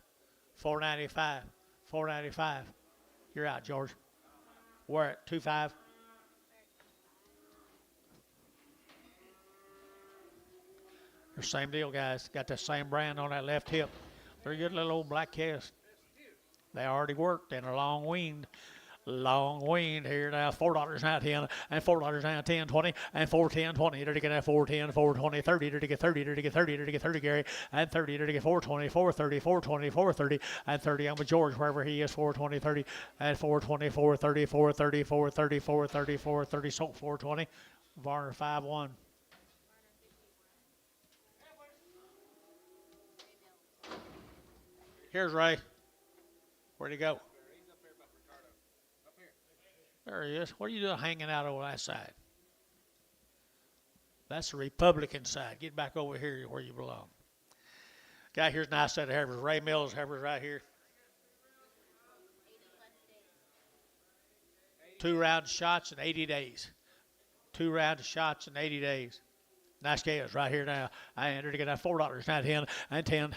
495, 495. You're out, George. We're at 2.5. The same deal, guys. Got the same brand on that left hip. They're good little old black calves. They already worked and are long weaned. Long weaned here now. $4 now 10 and $4 now 10, 20 and 410, 20. To get that 410, 420, 30. To get 30. To get 30. To get 30, Gary and 30. To get 420, 430, 420, 430 and 30. I'm with George wherever he is. 420, 30 and 420, 430, 430, 430, 430, 430. So 420. Varner 5-1. Here's Ray. Where'd he go? There he is. What are you doing hanging out over that side? That's the Republican side. Get back over here where you belong. Guy here's a nice set of heifers. Ray Mills heifers right here. 2 round shots in 80 days. 2 round shots in 80 days. Nice calves right here now. I entered to get that $4, not 10 and 10.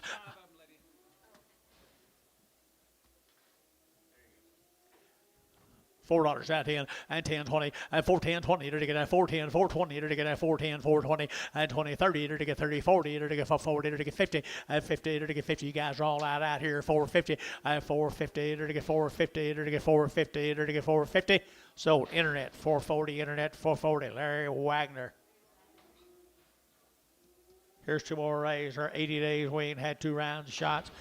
$4 out 10 and 10, 20 and 410, 20 to get that 410, 420 to get that 410, 420 and 20, 30 to get 30, 40 to get 40 to get 50 and 50 to get 50. You guys are all out here. 450 and 450 to get 450 to get 450 to get 450. So internet 440, internet 440. Larry Wagner. Here's 2 more rays. Our 80 days wean had 2 rounds of shots.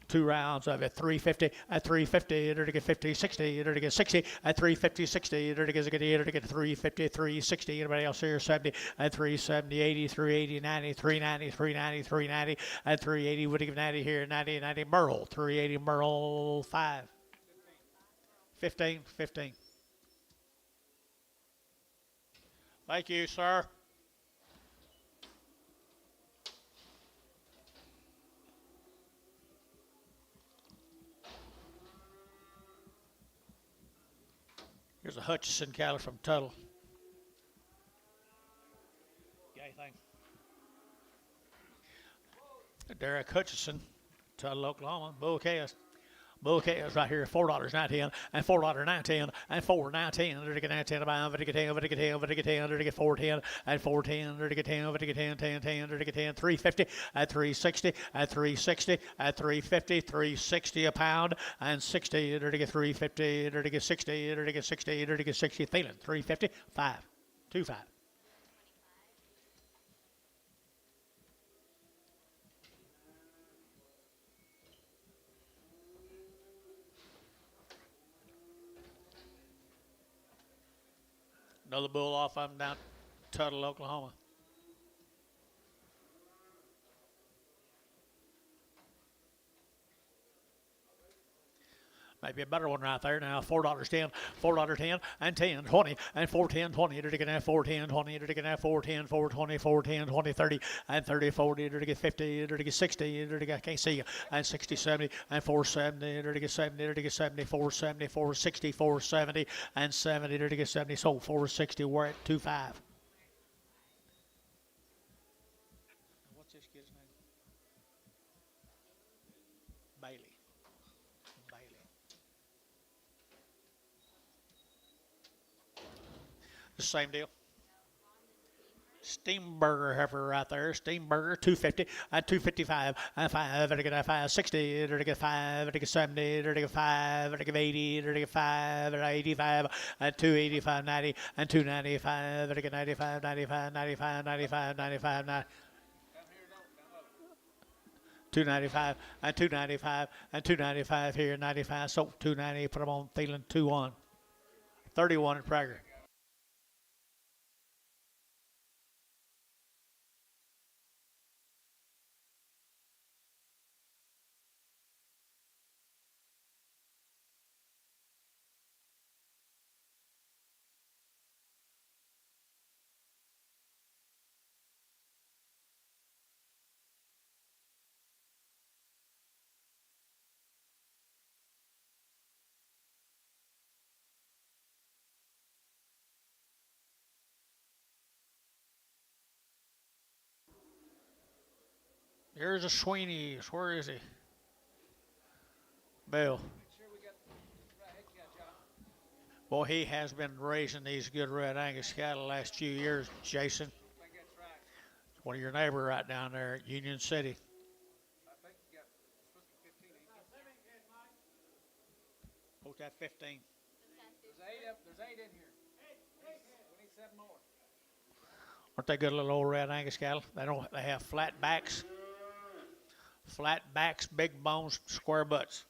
2 rounds of it, 350 at 350, to get 50, 60, to get 60 at 350, 60, to get 350, 360. Anybody else here? 70 at 370, 80, 380, 90, 390, 390, 390 at 380. Would he give 90 here? 90, 90. Merle, 380. Merle 5. 15, 15. Thank you, sir. Here's a Hutchison cattle from Tuttle. Got anything? Derek Hutchison, Tuttle, Oklahoma. Bull calves. Bull calves right here. $4 now 10 and $4 now 10 and 4 now 10. To get 10 about to get 10, to get 10, to get 10, to get 410 and 410, to get 10, to get 10, 10, 10, to get 10, 350 at 360 at 360 at 350, 360 a pound and 60 to get 350 to get 60 to get 60 to get 60. Thielen 350 5 25. Another bull off. I'm down Tuttle, Oklahoma. Maybe a better one right there now. $4 10, $4 10 and 10, 20 and 410, 20 to get that 410, 20 to get that 410, 420, 410, 20, 30 and 30, 40 to get 50 to get 60 to get, I can't see you, and 60, 70 and 470 to get 70 to get 70, 470, 460, 470 and 70 to get 70. So 460. We're at 25. What's this kid's name? Bailey. The same deal. Steamburger heifer right there. Steamburger 250 and 255 and 5 to get 560 to get 5 to get 70 to get 5 to get 80 to get 5 to 85 and 285 90 and 295 to get 95 95 95 95 95 90. 295 and 295 and 295 here, 95. So 290. Put them on Thielen 2-1. 31 at Prager. Here's a Sweeney's. Where is he? Bill. Make sure we got the right head count, John. Boy, he has been raising these good red Angus cattle the last few years, Jason. I think that's right. One of your neighbor right down there at Union City. I think you got supposed to be 15. Post that 15. There's 8 in here. We need 7 more. Aren't they good little old red Angus cattle? They have flat backs. Flat backs, big bones, square butts.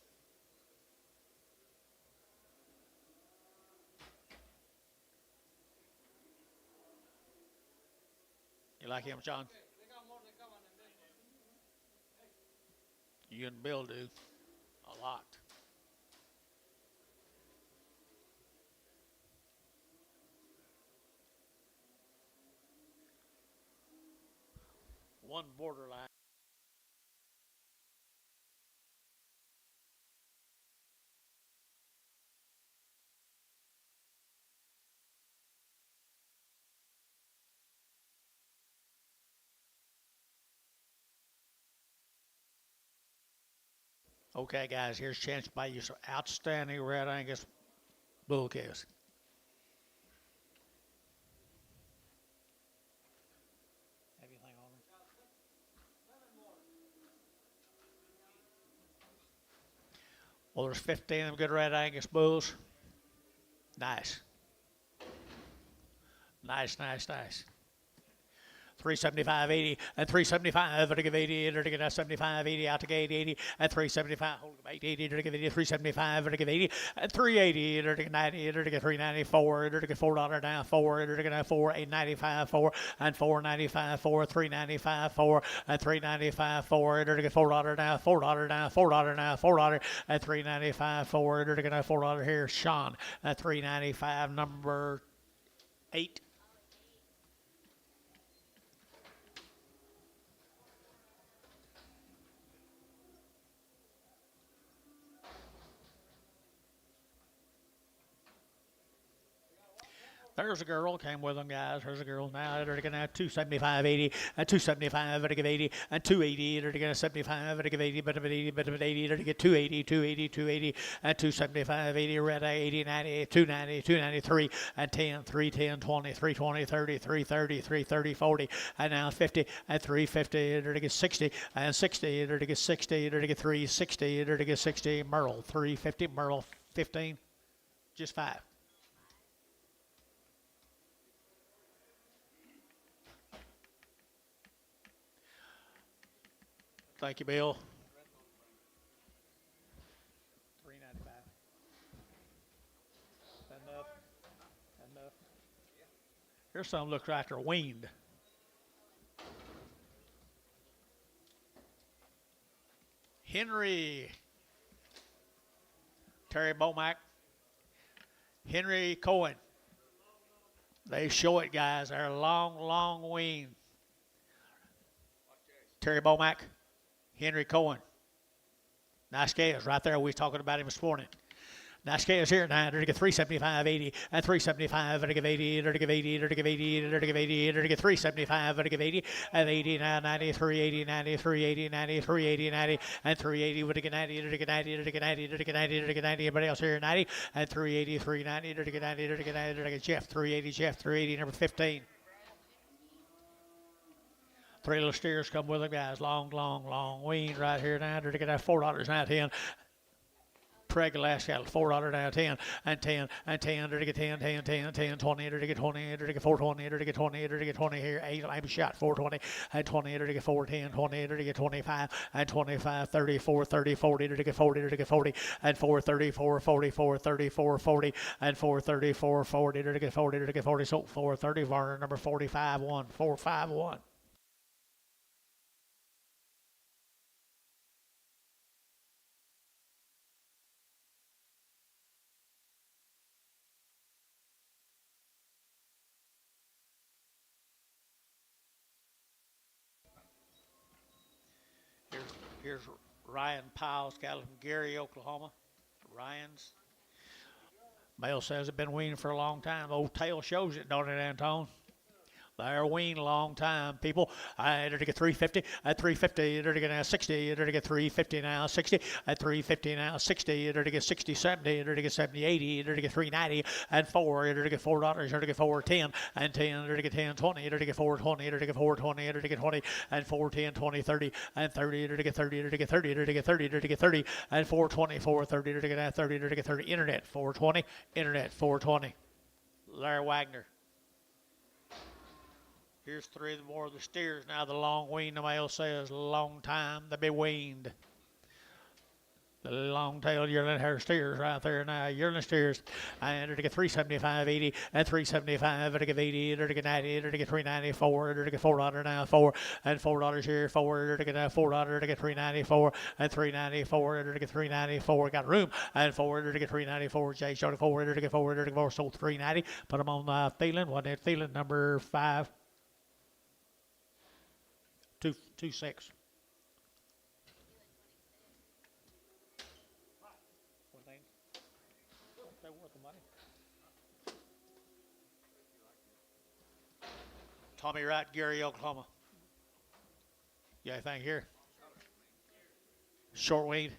You like him, John? You and Bill do. A lot. One borderline. Okay, guys, here's a chance to buy you some outstanding red Angus bull calves. Anything on them? Well, there's 15 of them good red Angus bulls. Nice. Nice, nice, nice. 375.80 and 375 to give 80 to get 75 80 out to gate 80 and 375 hold 80 to give 80 375 to give 80 and 380 to get 90 to get 394 to get $4 down 4 to get 4 895 4 and 495 4 395 4 and 395 4 to get $4 down $4 down $4 down $4 and 395 4 to get $4 here Sean at 395 number 8. There's a girl came with them, guys. There's a girl now. They're going to have 275.80 and 275 to give 80 and 280. They're going to 75 to give 80, but 80, but 80. They're going to get 280, 280, 280 and 275, 80, red 80, 90, 290, 293 and 10, 310, 20, 320, 30, 330, 330, 40 and now 50 and 350. They're going to get 60 and 60. They're going to get 60. They're going to get 360. They're going to get 60. Merle 350. Merle 15. Just 5. Thank you, Bill. $3.95. Enough. Enough. Here's some looks like they're weaned. Henry. Terry Bomack. Henry Cohen. They show it, guys. They're long wean. Terry Bomack. Henry Cohen. Nice calves right there. We was talking about him this morning. Nice calves here now. They're to get 375.80 and 375. They're to give 80. They're to give 80. They're to give 80. They're to give 80. They're to get 375. They're to give 80 and 80 now 90. 380 90. 380 90. 380 90 and 380. They're to get 90. They're to get 90. They're to get 90. They're to get 90. They're to get 90. Everybody else here 90 and 380. 390. They're to get 90. They're to get 90. They're to get Jeff 380. Jeff 380. Number 15. 3 little steers come with them, guys. Long wean right here now. They're to get that $4 now 10. Preg last cattle, $4 now, 10 and 10 and 10, to get 10, 10, 10, 10, 20, to get 20, to get 420, to get 20, to get 20 here, 8, I'm shot, 420 and 20, to get 410, 20, to get 25 and 25, 34, 30, 40, to get 40, to get 40 and 434, 44, 34, 40 and 434, 40, to get 40, to get 40, so 430, Varner number 45, 1, 451. Here's Ryan Powell's cattle from Gary, Oklahoma. Ryan's male says it's been weaned for a long time. The old tail shows it, don't it, Antone? They're weaned a long time, people. I to get 350 at 350, to get now 60, to get 350 now 60 at 350 now 60, to get 60, 70, to get 70, 80, to get 390 and 4, to get $4, to get 410 and 10, to get 10, 20, to get 420, to get 420, to get 20 and 410, 20, 30 and 30, to get 30, to get 30, to get 30, to get 30 and 420, 430, to get now 30, to get 30. Internet 420, internet 420. Larry Wagner. Here's 3 more of the steers now. The long wean, the male says, long time to be weaned. The long-tailed yearling hair steers right there now. Yearling steers. And to get 375, 80, and 375, to get 80, to get 90, to get 394, to get $4 now, 4, and $4 here, 4, to get $4, to get 394, and 394, to get 394. Got room, and 4, to get 394. Jay showed 4, to get 4, to get 4, sold 390. Put them on Thielen. Wasn't it Thielen number 5? 2-6. Tommy Wright, Gary, Oklahoma. You got anything here? Short weed.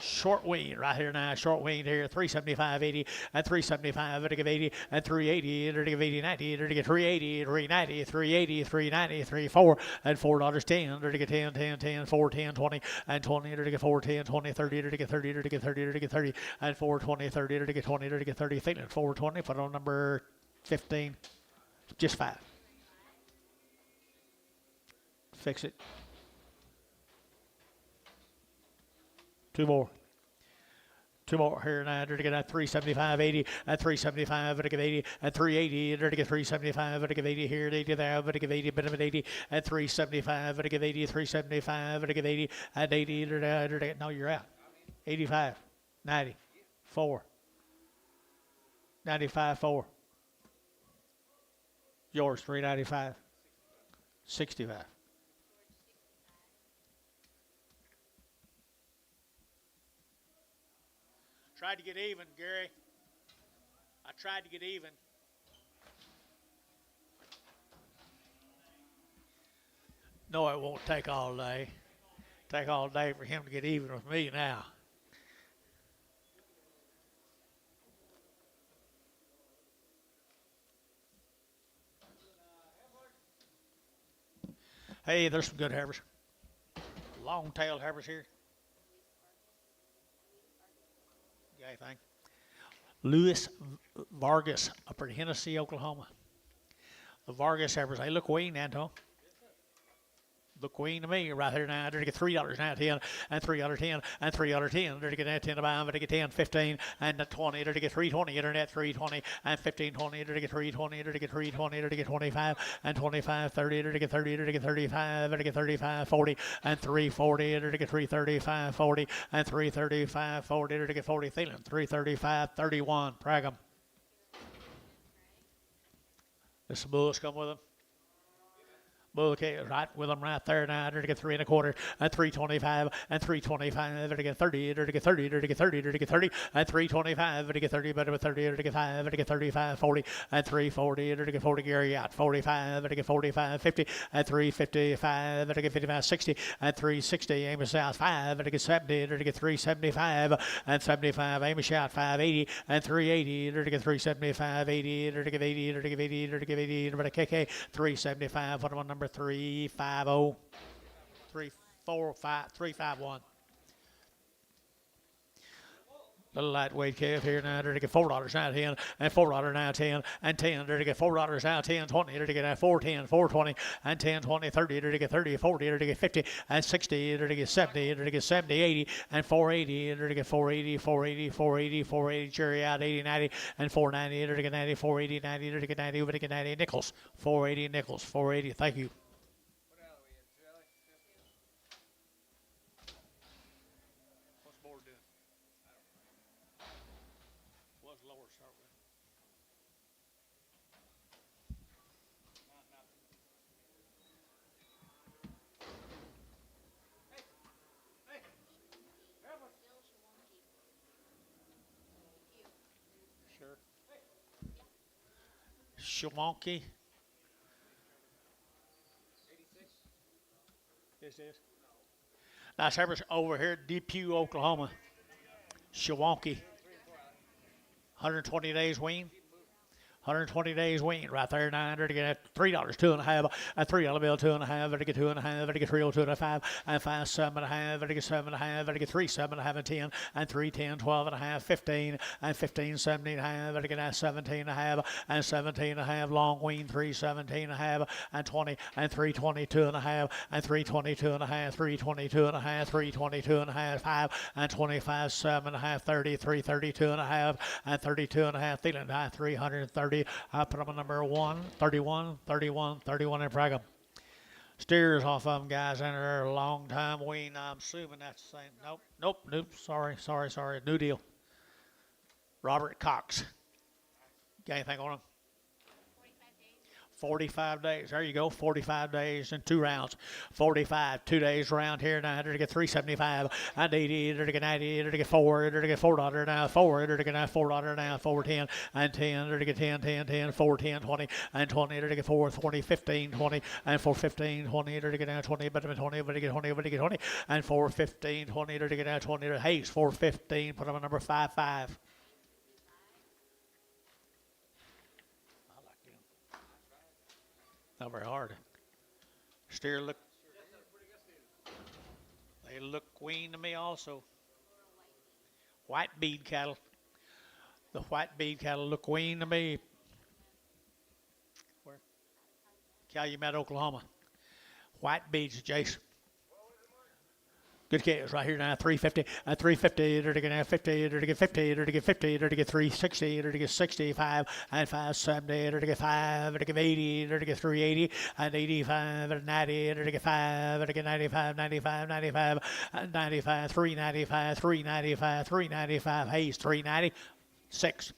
Short weed right here now. Short weed here. 375, 80, and 375, to give 80, and 380, to give 80, 90, to get 380, 390, 380, 390, 34, and $4, 10, to get 10, 10, 10, 4, 10, 20, and 20, to get 4, 10, 20, 30, to get 30, to get 30, to get 30, and 4, 20, 30, to get 20, to get 30, Thielen, 420, put on number 15, just 5. Fix it. 2 more. 2 more here now. To get that 375, 80, and 375, to give 80, and 380, to get 375, to give 80 here, 80 there, to give 80, bit of an 80, and 375, to give 80, 375, to give 80, and 80, to get, no, you're out. 85, 90, 4, 95, 4. Yours, 395, 65. Tried to get even, Gary. I tried to get even. No, it won't take all day. Take all day for him to get even with me now. Hey, there's some good heifers. Long-tailed heifers here. Anything? Louis Vargas up in Hennessy, Oklahoma. The Vargas heifers, they look weaned, Anton. Look weaned to me right here now. To get $3 now, 10, and $3, 10, and $3, 10. To get that 10 to buy, to get 10, 15, and 20. To get 320, internet 320, and 15, 20. To get 320, to get 320, to get 25, and 25, 30. To get 30, to get 35, to get 35, 40, and 340. To get 335, 40, and 335, 40. To get 40, Thielen, 335, 31. Pragum. There's some bulls come with them. Okay, right with them right there now. To get 3 1/4, and 325, and 325, to get 30, to get 30, to get 30, to get 30, and 325, to get 30, better with 30, to get 5, to get 35, 40, and 340, to get 40, Gary out, 45, to get 45, 50, and 355, to get 55, 60, and 360, Amos South, 5, to get 70, to get 375, and 75, Amos out, 580, and 380, to get 375, 80, to get 80, to get 80, to get 80, to get KK, 375, what on number 350, 345, 351. Little lightweight calf here now. They're to get $4 now 10 and $4 now 10 and 10. They're to get $4 now 10 20. They're to get 410 420 and 10 20 30. They're to get 30 40. They're to get 50 and 60. They're to get 70. They're to get 70 80 and 480. They're to get 480 480 480 480. Jury out 80 90 and 490. They're to get 90 480 90. They're to get 90. We're to get 90 nickels 480 nickels 480. Thank you. What out are we in, Shelley? What's board doing? What's lower start with? Sure. Shawonky. 86? This is. Nice Heifers over here at Depew, Oklahoma. Shawonky. 120 days wean. 120 days wean right there. 900 to get $3, 2.5, a $3 bill, 2.5, to get 2.5, to get 3, 2.5, and 5, 7.5, to get 7.5, to get 3, 7.5, and 10, and 3, 10, 12.5, 15, and 15, 17.5, to get 17.5, and 17.5, long wean, 3, 17.5, and 20, and 3, 22.5, and 3, 22.5, 3, 22.5, 3, 22.5, 5, and 25, 7.5, 30, 3, 32.5, and 32.5, feeling high, 330. I put them on number 1, 31, 31, 31 in Praga. Steers off of them, guys, and they're a long time wean. I'm assuming that's the same. Nope. Sorry. New deal. Robert Cox. Got anything on him? 45 days. There you go. 45 days and 2 rounds. 45, 2 days round here. Now to get 375 and 80. To get 90. To get 4. To get $4 now. 4. To get $4 now. 410 and 10. To get 10, 10, 10, 4, 10, 20 and 20. To get 4, 20, 15, 20 and 4, 15, 20. To get now 20, but 20, but to get 20, but to get 20 and 4, 15, 20. To get now 20. To Hayes 4, 15. Put them on number 5, 5. Not very hard. Steer look. They look wean to me also. White bead cattle. The white bead cattle look wean to me. Where? Calumet, Oklahoma. White beads, Jason. Good calves right here now, 350 and 350. They're to get 50. They're to get 50. They're to get 50. They're to get 360. They're to get 65 and 570. They're to get 5. They're to get 80. They're to get 380 and 85 and 90. They're to get 5. They're to get 95, 95, 95 and 95. 395, 395, 395. Hayes 396.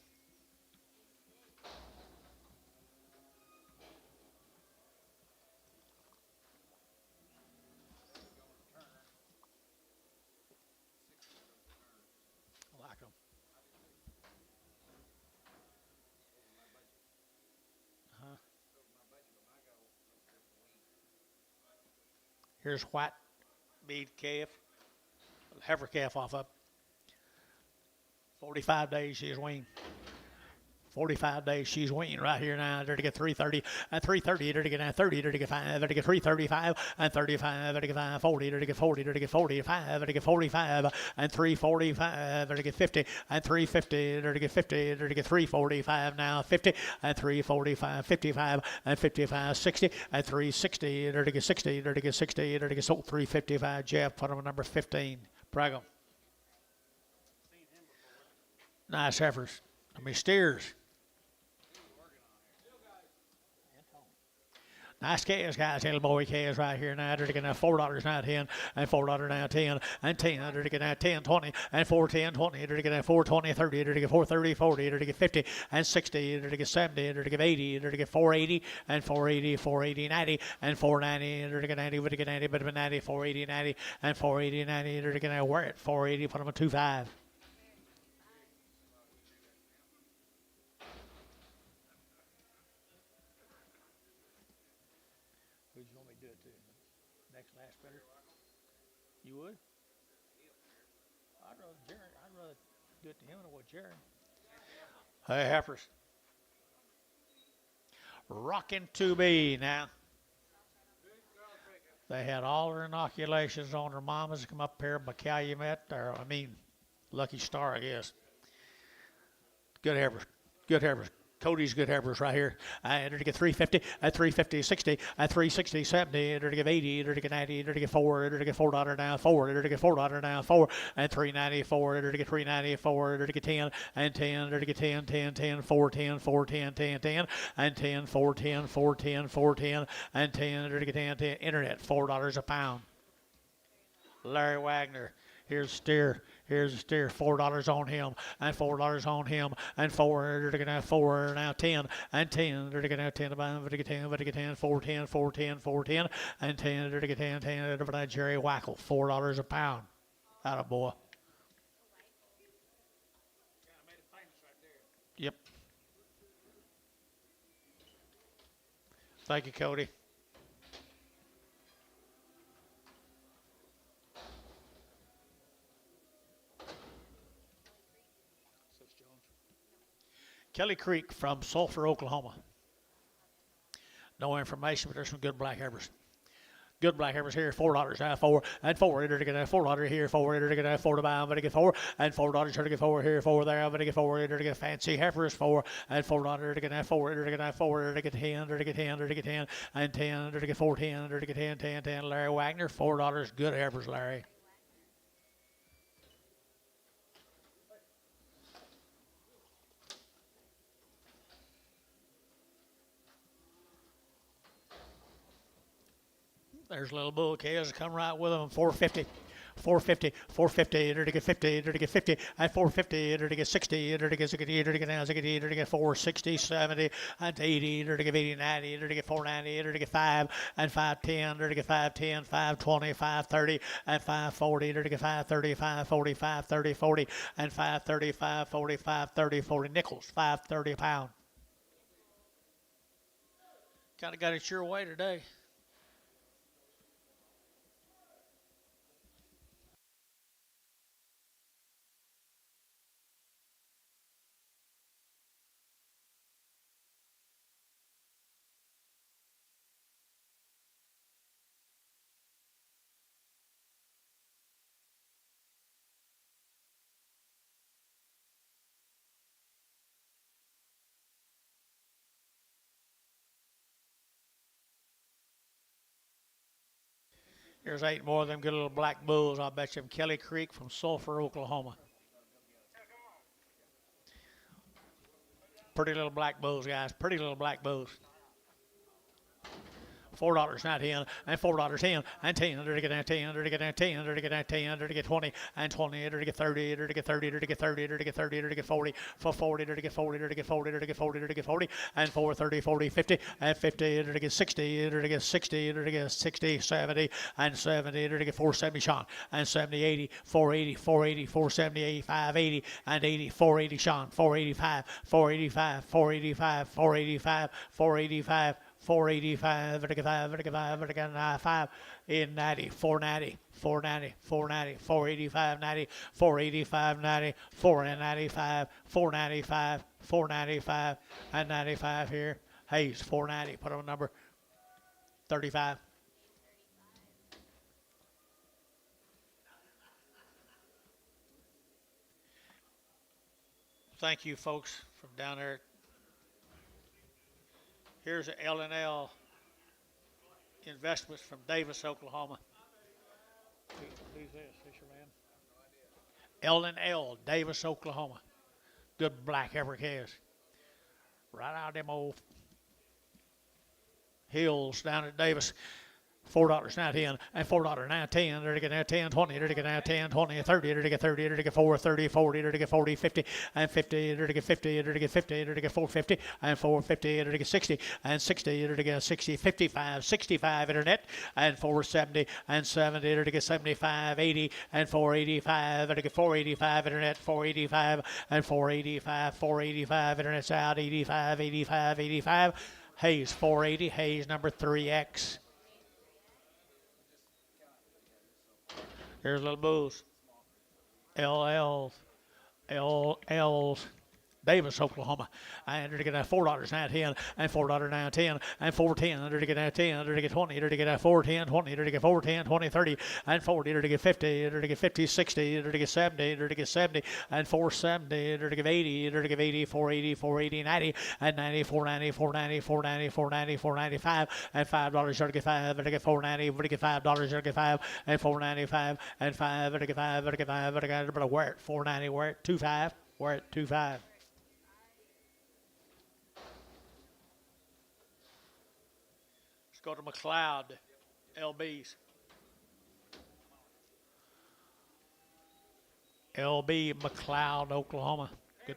Here's white bead calf, heifer calf off up. 45 days she's weaned. 45 days she's weaned right here now. They're to get 330 and 330. They're to get 30. They're to get 5. They're to get 335 and 35. They're to get 540. They're to get 40. They're to get 45. They're to get 45 and 345. They're to get 50 and 350. They're to get 50. They're to get 345 now. 50 and 345. 55 and 55. 60 and 360. They're to get 60. They're to get 60. They're to get 355. Jeff, put them on number 15. Brago. Nice heifers. I mean steers. Nice calves, guys. Little boy calves right here now. They're to get $4 now 10 and $4 now 10 and 10. They're to get 10 20 and 4 10 20. They're to get 4 20 30. They're to get 4 30 40. They're to get 50 and 60. They're to get 70. They're to get 80. They're to get 480 and 480 480 90 and 490. They're to get 90. We're to get 90 but 90 480 90 and 480 90. They're to get where at 480. Put them at 25. Who'd you want me to do it to? Next last better? You would? I'd rather do it to him than what Jerry. Hey, heifers. Rockin' to be now. They had all their inoculations on their mamas come up here by Calumet, or Lucky Star, I guess. Good heifers. Good heifers. Cody's good heifers right here. Enter to get 350, at 350, 60, at 360, 70, enter to get 80, enter to get 90, enter to get 4, enter to get $4 down, 4, enter to get $4 down, 4, and 394, enter to get 394, enter to get 10, and 10, enter to get 10, 10, 10, 4, 10, 4, 10, 10, 10, and 10, 4, 10, 4, 10, 4, 10, and 10, enter to get 10, 10, internet, $4 a pound. Larry Wagner. Here's a steer. Here's a steer. $4 on him, and $4 on him, and 4. They're gonna 4 now 10, and 10. They're gonna 10 about. They're gonna 10. They're gonna 10. 4 10 4 10 4 10, and 10. They're gonna 10 10. They're Jerry Wackel. $4 a pound. Atta boy. Yep. Thank you, Cody. Kelly Creek from Sulphur, Oklahoma. No information, but there's some good black heifers. Good black heifers here, $4 now, 4, and 4, enter to get $4 here, 4, enter to get 4 to buy, I'm going to get 4, and $4, enter to get 4 here, 4 there, I'm going to get 4, enter to get fancy heifers, 4, and $4, enter to get 4, enter to get 4, enter to get 10, enter to get 10, enter to get 10, and 10, enter to get 4, 10, enter to get 10, 10, 10, Larry Wagner, $4, good heifers, Larry. There's little bull calves come right with them, 450. 450, 450, enter to get 50, enter to get 50, and 450, enter to get 60, enter to get 60, enter to get now 60, enter to get 460, 70, and 80, enter to get 80, 90, enter to get 490, enter to get 5, and 510, enter to get 510, 520, 530, and 540, enter to get 530, 540, 530, 40, and 530, 540, 530, 40 nickels, 530 a pound. Kind of got it your way today. Here's 8 more of them good little black bulls. I'll bet you from Kelly Creek from Sulphur, Oklahoma. Pretty little black bulls, guys. Pretty little black bulls. $4 not 10, and $4 10, and 10, under to get 10, under to get 10, under to get 10, under to get 20, and 20, under to get 30, under to get 30, under to get 30, under to get 30, under to get 40, for 40, under to get 40, under to get 40, under to get 40, under to get 40, and 4, 30, 40, 50, and 50, under to get 60, under to get 60, under to get 60, 70, and 70, under to get 470, Sean, and 70, 80, 480, 480, 470, 85, 80, and 80, 480, Sean, 485, 485, 485, 485, 485, 485, vertical 5, in 90, 490, 490, 490, 485, 90, 485, 90, 495, 495, 495, and 95 here. Hayes, 490, put on number 35. Thank you, folks, from down there. Here's an L&L Investments from Davis, Oklahoma. Who's this? This your man? L&L, Davis, Oklahoma. Good black heifer calves. Right out of them old hills down at Davis. $4 now 10, and $4 now 10, there to get now 10, 20, there to get now 10, 20, 30, there to get 30, there to get 4, 30, 40, there to get 40, 50, and 50, there to get 50, there to get 50, there to get 450, and 450, there to get 60, and 60, there to get 60, 55, 65 internet, and 470, and 70, there to get 75, 80, and 485, there to get 485 internet, 485, and 485, 485 internet's out, 85, 85, 85, Hayes 480, Hayes number 3X. Here's little bulls. LLs, Davis, Oklahoma. And to get $4.9 and $4.9 and $4.10 to get 10 to get 20 to get 4.10 20 to get 4.10 20 30 and 40 to get 50 to get 50 60 to get 70 to get 70 and 470 to get 80 to get 80 480 480 90 and 90 490 490 490 490 495 and $5 to get 5 to get 490 to get $5 to get 5 and 495 and 5 to get 5 to get 5 to get but we're at 490 we're at 25 we're at 25. Let's go to McLeod LBs. LB McLeod, Oklahoma. Good.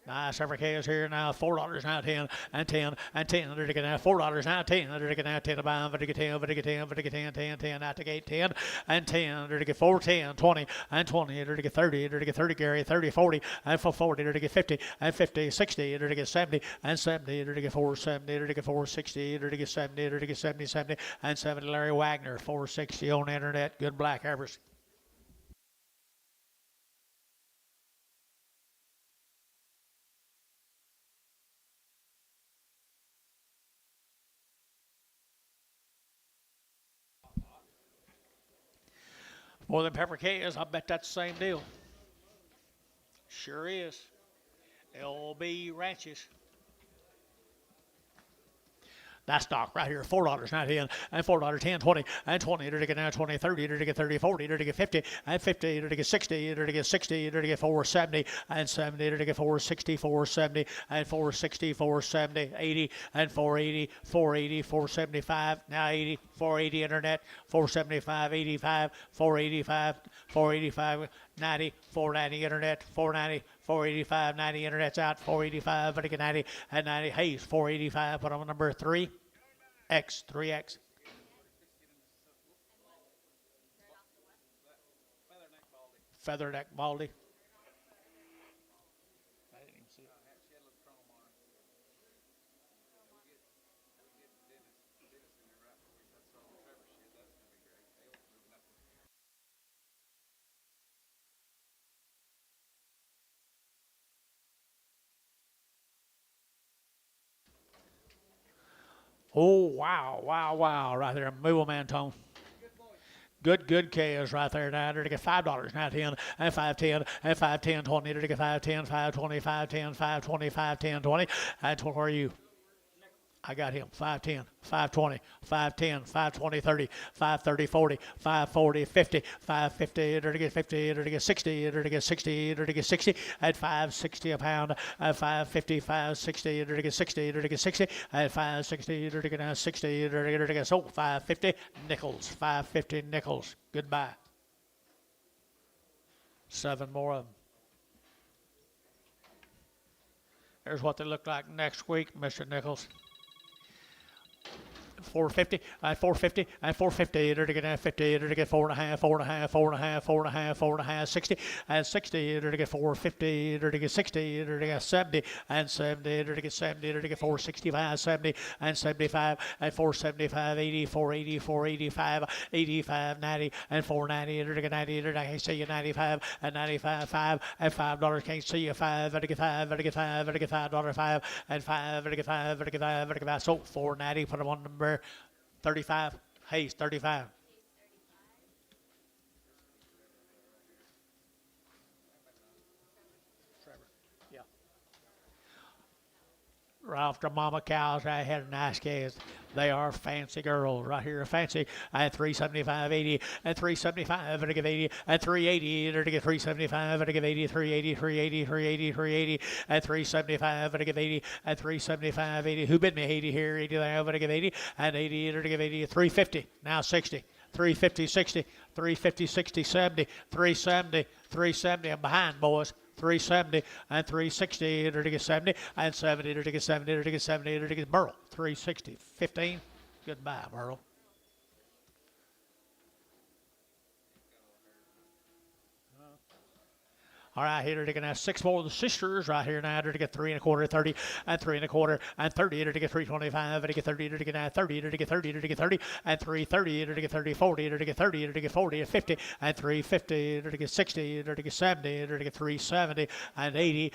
Nice. Every K is here now. $4 now, 10 and 10 and 10. They're going to have $4 now, 10. They're going to have 10 to buy. They're going to get 10. They're going to get 10. They're going to get 10. 10. 10. Out to gate 10 and 10. They're going to get 4, 10, 20 and 20. They're going to get 30. They're going to get 30, Gary. 30, 40 and 40. They're going to get 50 and 50, 60. They're going to get 70 and 70. They're going to get 4, 70. They're going to get 4, 60. They're going to get 70. They're going to get 70, 70 and 70. Larry Wagner, 460 on the internet. Good black heifers. More than Pepper K is, I bet that's the same deal. Sure is. LB Ranches. That stock right here, $4 now 10 and $4 10 20 and 20 to get now 20 30 to get 30 40 to get 50 and 50 to get 60 to get 60 to get 470 and 70 to get 460 470 and 460 470 80 and 480 480 475 now 80 480 internet 475 85 485 485 90 490 internet 490 485 90 internet's out 485 but get 90 and 90 Hayes 485 put on number 3X 3X Featherneck Baldy. I didn't even see it. Oh, wow, right there. Move 'em, Antone. Good K is right there now. They're to get $5 now, 10 and 510 and 510 20 to get 510 520 510 520 510 20 and where are you? I got him. 510, 520, 510, 520, 30, 530, 40, 540, 50, 550, to get 50, to get 60, to get 60, to get 60, at 560 a pound, at 550, 560, to get 60, to get 60, at 560, to get 60, to get so 550 nickels, 550 nickels. Goodbye. 7 more of them. Here's what they look like next week, Mr. Nichols. 450, 450, 450, to get 50, to get 4.5, 4.5, 4.5, 4.5, 4.5, 60, and 60, to get 450, to get 60, to get 70, and 70, to get 70, to get 465, 70, and 75, and 475, 80, 480, 485, 85, 90, and 490, to get 90, to get see you 95, and 95, 5, and $5, can't see you 5, to get 5, to get 5, to get $5, 5, and 5, to get 5, to get 5, to get 5, so 490, put them on number 35, Hayes, 35. Trevor, yeah. Ralph, the mama cows, I had a nice case. They are fancy girls right here, fancy. At 375, 80, and 375, to give 80, and 380, to give 375, to give 80, 380, 380, 380, 380, and 375, to give 80, and 375, 80. Who bid me 80 here, 80 there, to give 80, and 80, to give 80, 350, now 60. 350, 60, 350, 60, 70, 370, 370. I'm behind, boys. 370 and 360 to get 70 and 70 to get 70 to get 70 to get Burl 360 15. Goodbye, Burl. All right, here to get now 6 more of the sisters right here now to get 3 1/4, 30, and 3 1/4, and 30 to get 325, to get 30 to get now 30 to get 30 to get 30, and 330 to get 30, 40 to get 30 to get 40, and 50, and 350 to get 60 to get 70 to get 370, and 80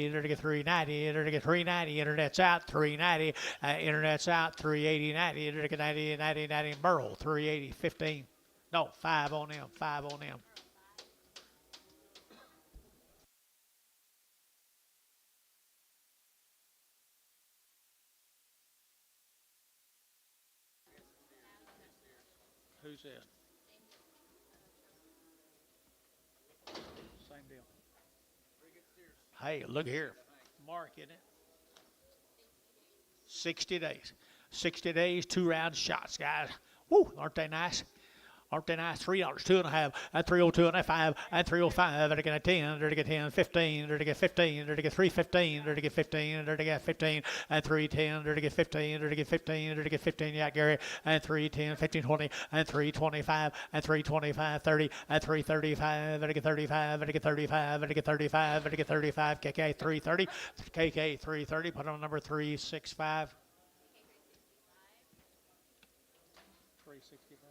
to get 390 to get 390. Internet's out 390, internet's out 380, 90 to get 90, 90, 90. Burl 380, 15. No, 5 on them, 5 on them. Who's this? Same deal. Hey, look here. Mark, isn't it? 60 days. 60 days, 2 round shots, guys. Woo, aren't they nice? Aren't they nice? $3, 2.5, and 302 and 5, and 305, and to get a 10, to get 10, 15, to get 15, to get 315, to get 15, to get 15, and 310, to get 15, to get 15, to get 15, yeah, Gary, and 310, 15, 20, and 325, and 325, 30, and 335, and to get 35, and to get 35, and to get 35, and to get 35, KK 330, KK 330, put on number 365. 365.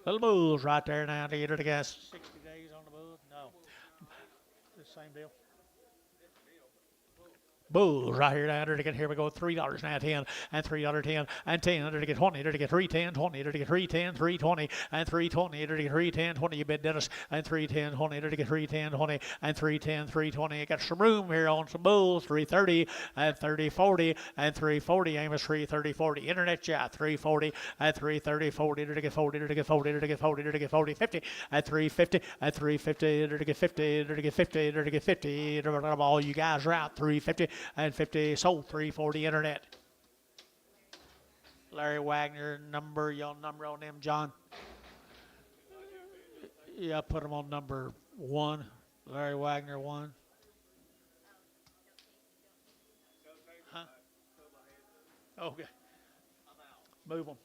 Little bulls right there now. Do you get 60 days on the bull? No. The same deal. Bulls right here now to get, here we go, $3 now, 10, and $3.10, and 10 to get 20, to get 310, 20 to get 310, 320, and 320 to get 310, 20. You bet, Dennis, and 310, 20 to get 310, 20, and 310, 320. You got some room here on some bulls, 330, and 30, 40, and 340. Amos 330, 40. Internet chat 340, and 330, 40 to get 40, to get 40, to get 40, to get 40, 50, and 350, and 350 to get 50, to get 50, to get 50. All you guys are out 350. And 50 sold 340 internet. Larry Wagner number, your number on them, John. Yeah, put them on number 1. Larry Wagner 1. Huh? Okay. Move them.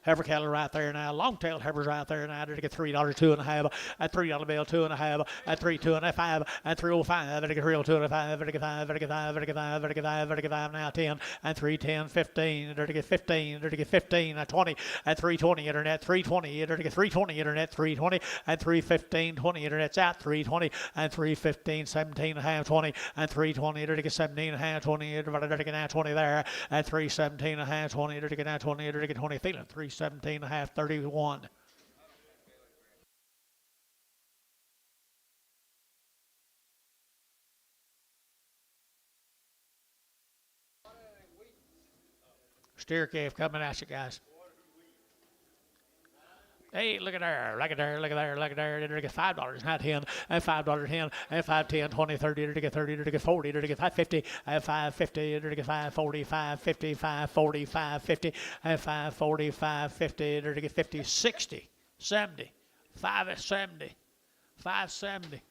Heifer cattle right there now. Long-tailed heifers right there now. To get $3, 2.5, and $3 bill, 2.5, and 3, 2.5, and 305, and get real 2.5, and get 5, and get 5, and get 5, and get 5, and get 5 now, 10, and 310, 15, and to get 15, and to get 15, and 20, and 320 internet, 320, and to get 320 internet, 320, and 315, 20 internet's out, 320, and 315, 17.5, 20, and 320, to get 17.5, 20, and to get now 20 there, and 317.5, 20, to get now 20, to get 20, feeling 317.5, 31. Steer cave coming at you guys. Hey, look at there, look at there, look at there, look at there. To get $5, not 10, and $5, 10, and 5, 10, 20, 30, to get 30, to get 40, to get 550, and 550, to get 540, 550, 540, 550, and 540, 550, to get 50, 60, 70, 570, 570.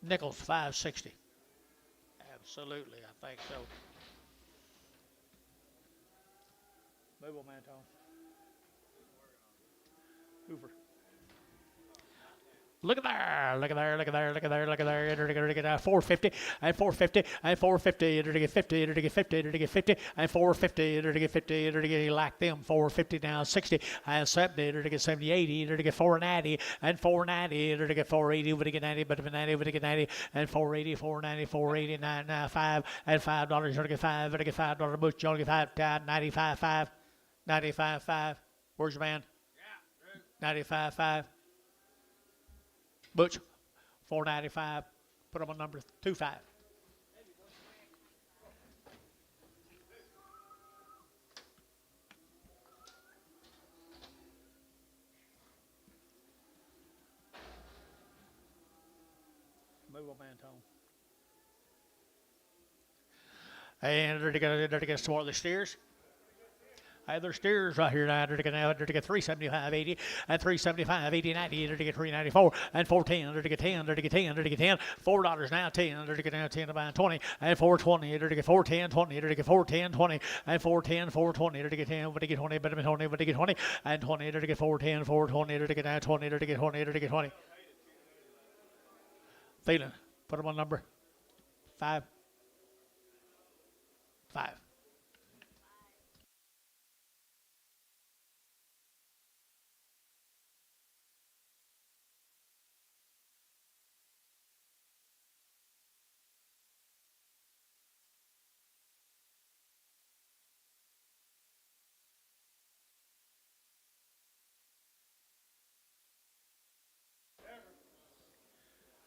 Nickels, 560. Absolutely, I think so. Move on, Anton. Hoover. Look at there, look at there, look at there, look at there, look at there. Enter to get 450, and 450, and 450, enter to get 50, enter to get 50, enter to get 50, and 450, enter to get 50, enter to get, you like them, 450 now, 60, and 70, enter to get 70, 80, enter to get 490, and 490, enter to get 480, would get 90, but 90, would get 90, and 480, 490, 480, 995, and $5, enter to get 5, enter to get $5 butch, you only get 5, 95, 5, 95, 5. Where's your man? 95.5. Butch, 495. Put them on number 25. Move on, Anton. And they're to get some more of the steers. There's steers right here now. They're to get 375, 80, and 375, 80, 90. They're to get 394, and 410. They're to get 10. They're to get 10. They're to get 10. $4 now, 10. They're to get now 10 to buy 20, and 420. They're to get 410, 20. They're to get 410, 20, and 410, 420. They're to get 10. But they get 20, but 20, but they get 20, and 20. They're to get 410, 420. They're to get now 20. They're to get 20. They're to get 20. Feeling. Put them on number 5. 5.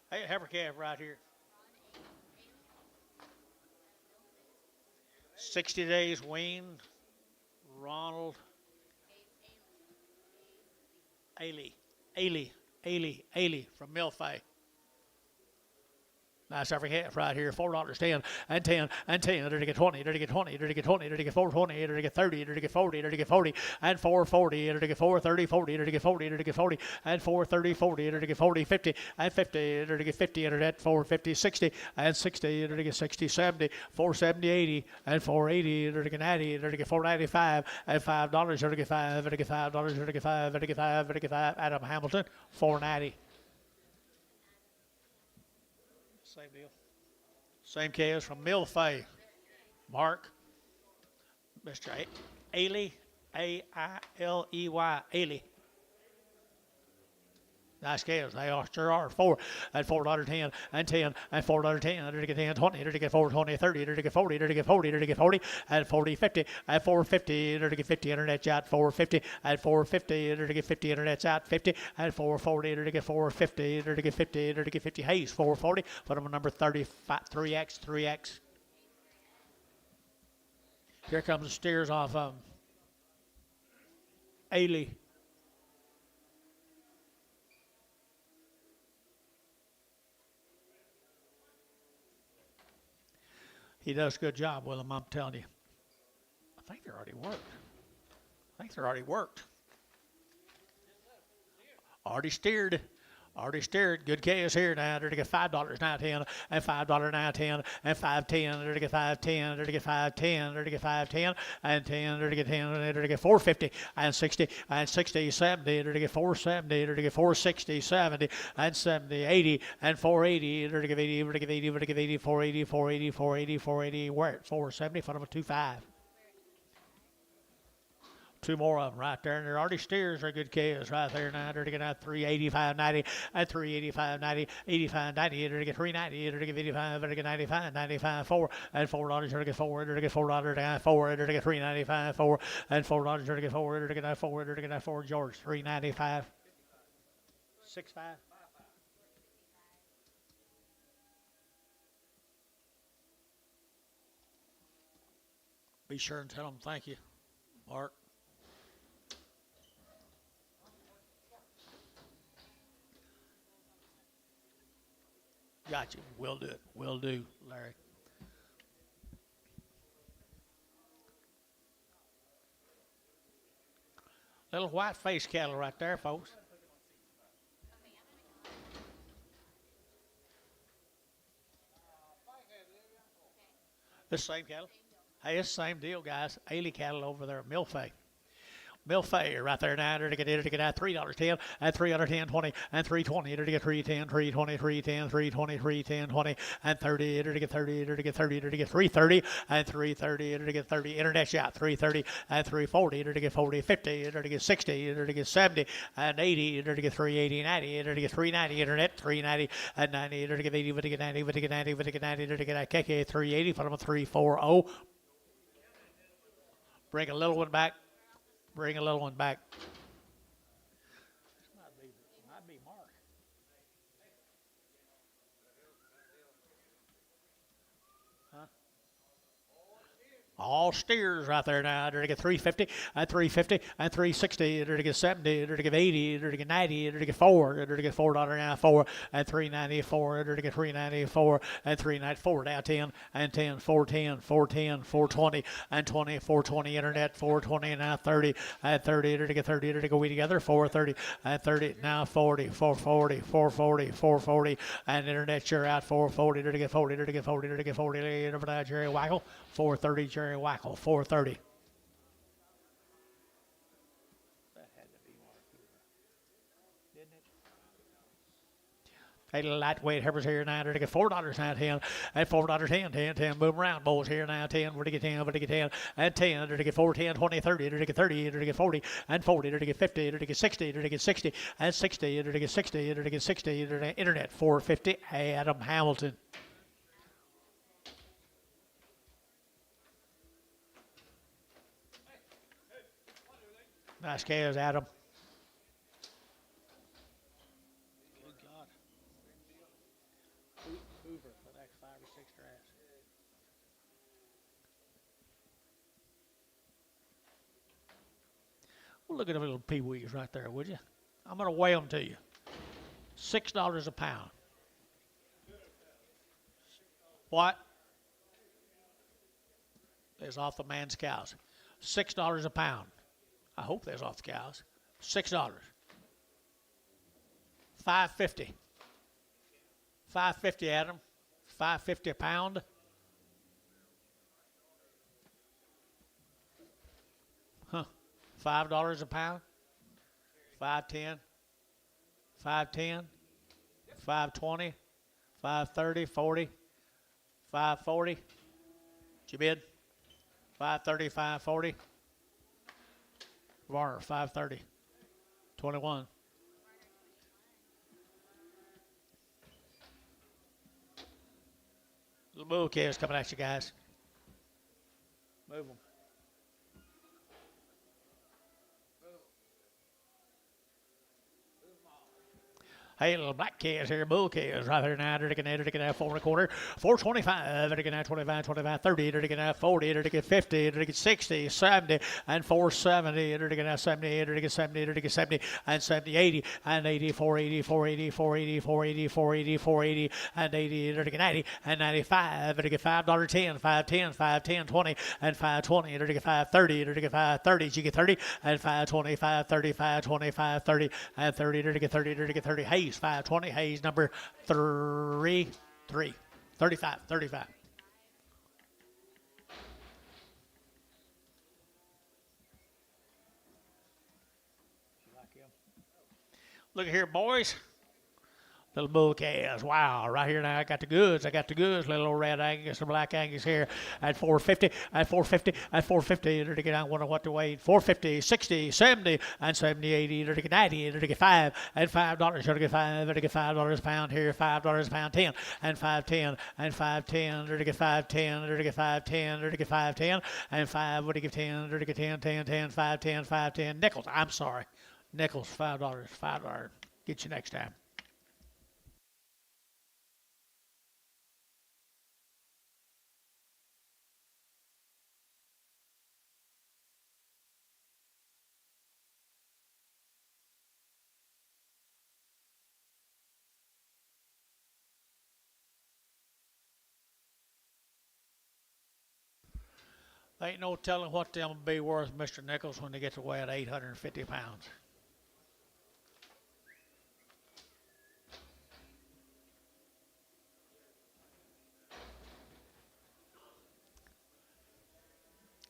Hey, heifer calf right here. 60 days weaned. Ronald Ailey from Milfay. Nice heifer calf right here. $4, 10 and 10 and 10. There to get 20. There to get 20. There to get 20. There to get 420. There to get 30. There to get 40. There to get 40 and 440. There to get 430. 40. There to get 40. There to get 40 and 430. 40. There to get 40. 50 and 50. There to get 50. Internet 450. 60 and 60. There to get 60. 70. 470. 80 and 480. There to get 90. There to get 495 and $5. There to get 5. There to get $5. There to get 5. There to get 5. There to get 5. Adam Hamilton 490. Same deal. Same calves from Milfay. Mark. Mr. Ailey. Ailey. Ailey. Nice calves. They sure are. 4 and $4.10 and 10 and $4.10. There to get 10, 20. There to get 420, 30. There to get 40. There to get 40. There to get 40 and 40, 50 and 450. There to get 50. Internet's out 450 and 450. There to get 50. Internet's out 50 and 440. There to get 450. There to get 50. There to get 50. Hayes 440. Put them on number 35. 3X. 3X. Here comes the steers off Ailey. He does a good job with them, I'm telling you. I think they're already worked. Already steered. Good calves here now. They're to get $5 now 10 and $5 now 10 and $5.10. They're to get $5.10. They're to get $5.10. They're to get $5.10 and 10. They're to get 10. They're to get $4.50 and 60 and 60 70. They're to get $4.70. They're to get $4.60 70 and 70 80 and $4.80. They're to get 80. They're to get 80. They're to get 80. $4.80. $4.80. $4.80. $4.80. We're at $4.70. Put them at 2.5. 2 more of them right there, and they're already steers. Are good calves right there now. They're to get out 385.90 and 385.90, 85.90. They're to get 390. They're to get 85. They're to get 95, 95 4 and $4. They're to get 4. They're to get $4 down 4. They're to get 395 4 and $4. They're to get 4. They're to get 4. They're to get 4. George 395. 65. Be sure and tell them thank you, Mark. Got you. We'll do it. We'll do, Larry. Little white-faced cattle right there, folks. This same cattle? Hey, it's the same deal, guys. Ailey cattle over there at Milfay. Milfay right there now. They're to get out $3.10 and $310 20 and $320. They're to get $310, $320, $310, $320, $310 20 and $30. They're to get $30. They're to get $30. They're to get $330 and $330. They're to get $30. Internet's out $330 and $340. They're to get $40, $50. They're to get $60. They're to get $70 and $80. They're to get $380, $90. They're to get $390. Internet $390 and $90. They're to get $80. They're to get $90. They're to get $90. They're to get $90. They're to get KK $380. Put them at $340. Bring a little one back. Bring a little one back. This might be Mark. Huh? All steers right there now. They're to get 350 and 350 and 360. They're to get 70. They're to get 80. They're to get 90. They're to get 4. They're to get $4 now 4 and 394. They're to get 394 and 394 down 10 and 10 410 410 420 and 20 420 internet 420 now 30 and 30. They're to get 30. They're to go we together 430 and 30 now 40 440 440 440 and internet you're out 440. They're to get 40. They're to get 40. They're to get 40. Jerry Wackel 430. Jerry Wackel 430. That had to be Mark, didn't it? Hey, little lightweight heifers here now. They're to get $4 now, 10, and $4.10, 10. Move around, bulls here now, 10. We're to get 10, we're to get 10, and 10. They're to get 4, 10, 20, 30. They're to get 30. They're to get 40, and 40. They're to get 50. They're to get 60. They're to get 60, and 60. They're to get 60. They're to get 60. They're to internet 450. Adam Hamilton. Nice calves, Adam. Good God. Hoover for the next 5 or 6 drafts. Well, look at the little peewees right there, would you? I'm going to weigh them to you. $6 a pound. What? There's off the man's cows. $6 a pound. I hope there's off the cows. $6. $5.50. $5.50, Adam. $5.50 a pound. Huh. $5 a pound. $5.10. $5.10. $5.20. $5.30. $40. $5.40. Did you bid? $5.30. $5.40. Varner, 530, 21. The bull calves coming at you guys. Move them. Hey, little black calves here, bull calves right there now. They're taking that 4 1/4, 425. They're taking that 25, 25, 30. They're taking that 40. They're taking 50. They're taking 60, 70, and 470. They're taking that 70. They're taking 70. They're taking 70, and 70, 80, and 80, 480, 480, 480, 480, 480, 480, and 80. They're taking 90, and 95. They're taking $5.10, 5.10, 5.10, 20, and 5.20. They're taking 5.30. They're taking 5.30. You get 30, and 5.20, 5.30, 5.20, 5.30, and 30. They're taking 30. They're taking 30. Hayes, 520. Hayes, number 35. 35. Look here, boys. Little bull calves. Wow, right here now I got the goods. Little red Angus and black Angus here at 450, at 450, at 450. They're to get, I wonder what to weigh. 450, 60, 70, and 70, 80. They're to get 90. They're to get 5 and $5. They're to get 5. They're to get $5 a pound here. $5 a pound, 10 and 5.10 and 5.10. They're to get 5.10. They're to get 5.10. They're to get 5.10 and 5. What do you give 10? They're to get 10, 10, 10, 5.10, 5.10. Nickels. I'm sorry. Nickels, $5. $5. Get you next time. Ain't no telling what they'll be worth, Mr. Nichols, when they get to weigh at 850 pounds.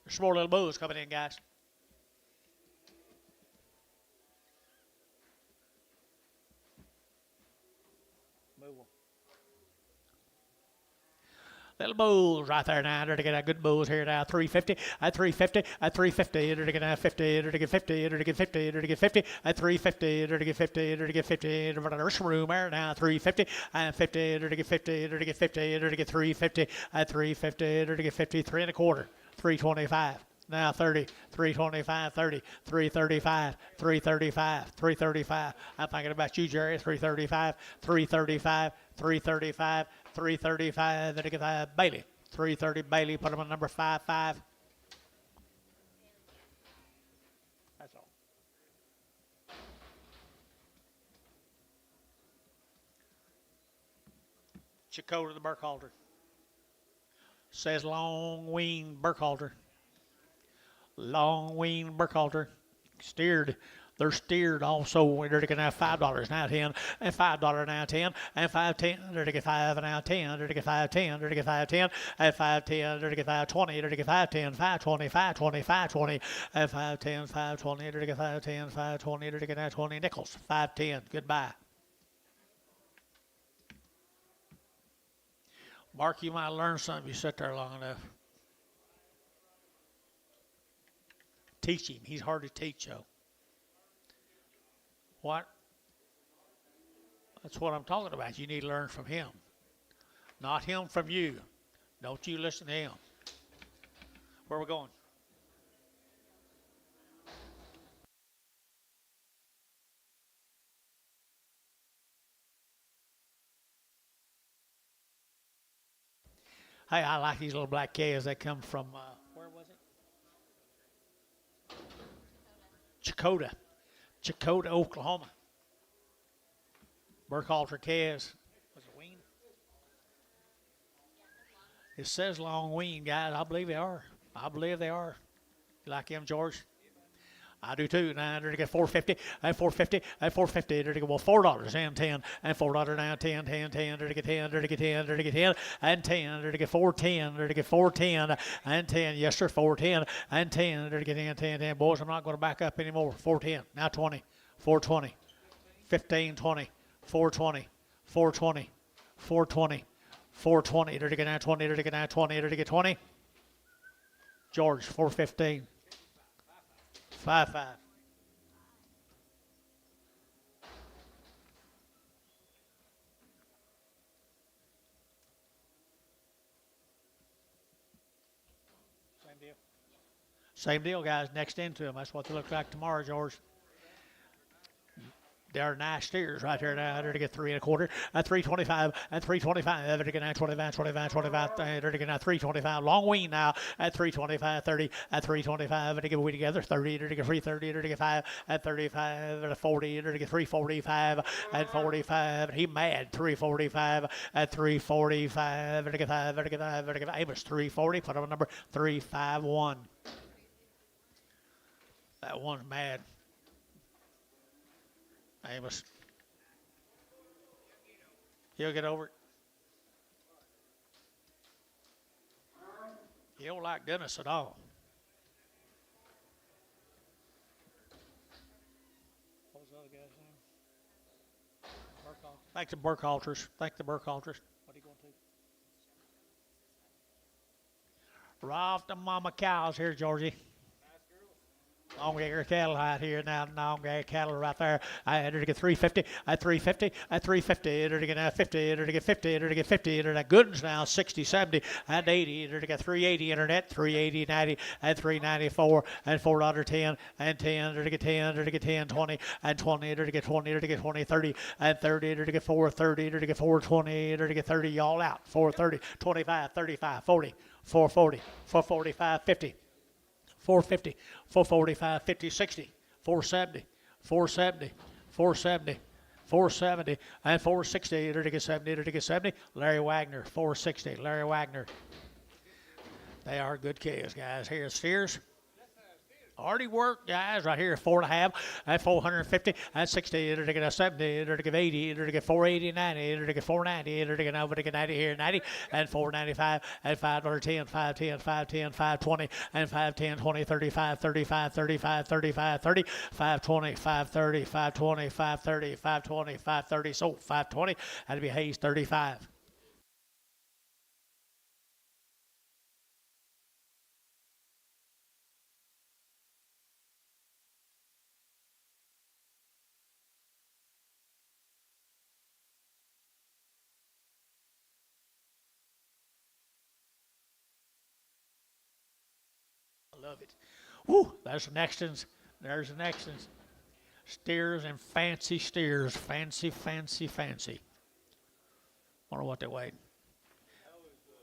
There's some more little bulls coming in, guys. Move them. Little bulls right there now. They're to get a good bulls here now. 350, at 350, at 350. They're to get a 50, they're to get 50, they're to get 50, they're to get 50, at 350, they're to get 50, they're to get 50. There's some room there now. 350, and 50, they're to get 50, they're to get 50, they're to get 350, at 350, they're to get 50, 3 1/4, 325. Now 30, 325, 30, 335, 335, 335. I'm thinking about you, Jerry. 335, 335, 335, 335. Then get Bailey. 330 Bailey. Put him on number 55. That's all. Chakota the Burkhalter. Says Long Ween Burkhalter. Long Ween Burkhalter. Steered. They're steered also. They're to get now $5 now 10 and $5 now 10 and 5.10. They're to get 5 and now 10. They're to get 5.10. They're to get 5.10 and 5.10. They're to get 5.20. They're to get 5.10, 5.20, 5.20, 5.20 and 5.10, 5.20. They're to get 5.10, 5.20. They're to get now 20 nickels. 5.10. Goodbye. Mark, you might learn something if you sit there long enough. Teach him. He's hard to teach, though. What? That's what I'm talking about. You need to learn from him. Not him from you. Don't you listen to him. Where are we going? Hey, I like these little black calves. They come from, where was it? Chakota, Oklahoma. Burkhalter calves. Was it wean? It says long wean, guys. I believe they are. I believe they are. You like them, George? I do too. Now they're to get $4.50 and $4.50 and $4.50. They're to get $4 and 10 and $4 now 10. They're to get 10. They're to get 10. They're to get 10 and 10. They're to get $4.10. They're to get $4.10 and 10. Yes, sir. $4.10 and 10. They're to get 10. Boys, I'm not going to back up anymore. $4.10 now 20. $4.20. $15.20. $4.20. $4.20. $4.20. $4.20. They're to get now 20. They're to get now 20. They're to get 20. George, $4.15. 5-5. Same deal. Same deal, guys. Next into them. That's what they look like tomorrow, George. They're nice steers right here now. They're to get 3 1/4 at $3.25 and $3.25. They're to get now 25. They're to get now $3.25. Long wean now at $3.25. 30 at $3.25. They're to get we together 30. They're to get $3.30. They're to get 5 at 35 at 40. They're to get $3.45 at 45. He mad. $3.45 at $3.45. They're to get 5. They're to get 5. They're to get 5. It was $3.40. Put on number 351. That one's mad. Amos. He'll get over it. He don't like Dennis at all. What was the other guy's name? Thank the Burkhalters. Thank the Burkhalters. What are you going to? Off the mama cows here, Georgie. Long acre cattle out here now. Long acre cattle right there. I enter to get $3.50 at $3.50 at $3.50. Enter to get now 50. Enter to get 50. Enter to get 50. Enter that goods now 60, 70 and 80. Enter to get $3.80 internet 3.80, 90 and $3.94 and $4.10 and 10. Enter to get 10. Enter to get 10, 20 and 20. Enter to get 20. Enter to get 20, 30 and 30. Enter to get 4.30. Enter to get 4.20. Enter to get 30. Y'all out. 4.30, 25, 35, 40, 4.40, 4.45, 50. 450, 445, 50, 60, 470, 470, 470, 470, and 460. Enter to get 70, enter to get 70. Larry Wagner, 460. Larry Wagner. They are good calves, guys. Here's steers. Already worked, guys, right here, 4.5 at 450 at 60. Enter to get a 70, enter to get 80, enter to get 480, 90, enter to get 490, enter to get over to get 90 here, 90 and 495 at $5.10, 510, 510, 520 and 510, 20, 35, 35, 35, 35, 30, 520, 530, 520, 530, 520, 530, so 520. That'd be Hayes 35. Love it. Woo, there's the next ones. There's the next ones. Steers and fancy steers. Fancy, fancy, fancy. Wonder what they weigh.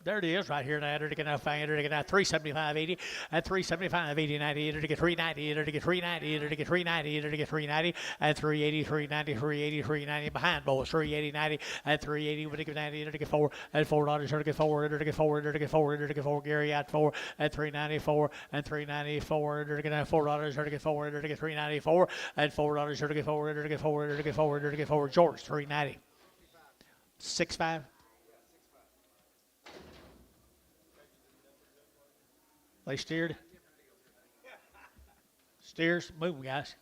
There it is right here now. Enter to get now 375, 80 at 375, 80, 90. Enter to get 390, enter to get 390, enter to get 390, enter to get 390 at 380, 390, 380, 390 behind boys 380, 90 at 380. Enter to get 90, enter to get 4 at $4. Enter to get 4, enter to get 4, enter to get 4, enter to get 4. Gary at 4 at 394 and 394. Enter to get $4. Enter to get 4, enter to get 394 at $4. Enter to get 4, enter to get 4, enter to get 4, enter to get 4. George 390. 6.5. They steered. Steers, move, guys.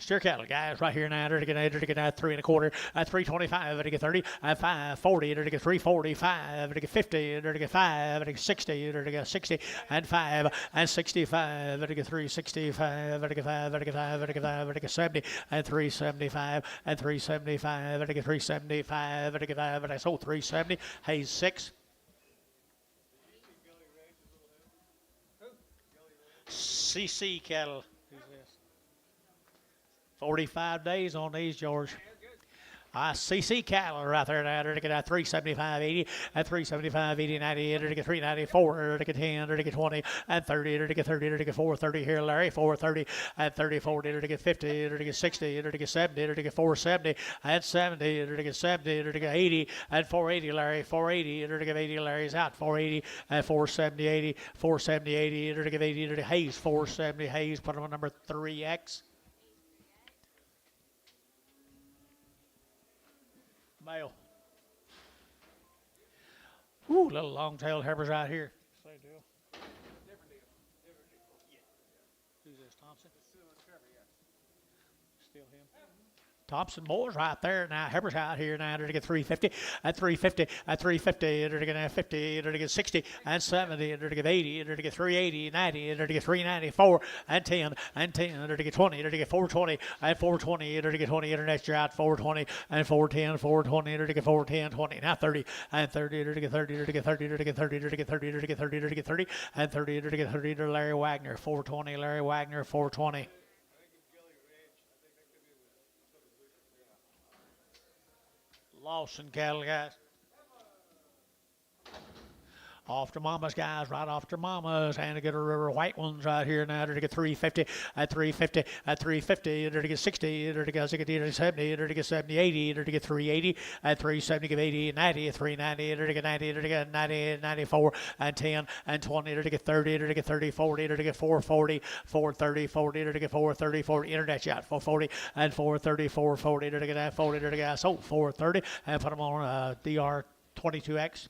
Steer cattle, guys, right here now. They're going to get 3 1/4, at 325, they're to get 30, at 540, they're to get 345, they're to get 50, they're to get 5, they're to get 60, they're to get 60, and 5, and 65, they're to get 365, they're to get 5, they're to get 5, they're to get 5, they're to get 70, and 375, and 375, they're to get 375, they're to get 5, and I sold 370, Hayes 6. CC cattle. 45 days on these, George. CC cattle right there now. They're to get 375.80, at 375.80, 90, they're to get 394, they're to get 10, they're to get 20, and 30, they're to get 30, they're to get 430 here, Larry, 430, and 30, 40, they're to get 50, they're to get 60, they're to get 70, they're to get 470, and 70, they're to get 70, they're to get 80, and 480, Larry, 480, they're to get 80, Larry's out, 480, and 470, 80, 470, 80, they're to get 80, they're to Hayes, 470, Hayes, put them on number 3X. Male. Ooh, little long-tailed heifers right here. Same deal. Different deal. Yeah. Who's this, Thompson? Still him. Thompson boys right there now. Heifers out here now. They're to get 350, at 350, at 350. They're to get 50. They're to get 60, and 70. They're to get 80. They're to get 380, 90. They're to get 394, and 10, and 10. They're to get 20. They're to get 420, and 420. They're to get 20. Internet out 420, and 410, 420. They're to get 410, 20. Now 30, and 30. They're to get 30. They're to get 30. They're to get 30. They're to get 30. They're to get 30. They're to get 30, and 30. They're to get 30. They're Larry Wagner 420. Larry Wagner 420. Lawson cattle, guys. Off to Mama's, guys, right off to Mama's. And to get a river white ones right here now. They're to get 350, at 350, at 350. They're to get 60. They're to get 60, 70. They're to get 70, 80. They're to get 380, at 370, get 80, 90, 390. They're to get 90. They're to get 90, 94, and 10, and 20. They're to get 30. They're to get 30, 40. They're to get 440, 430, 40. They're to get 430, 40. Internet shot 440, and 430, 440. They're to get 40. They're to get sold 430, and put them on DR 22X.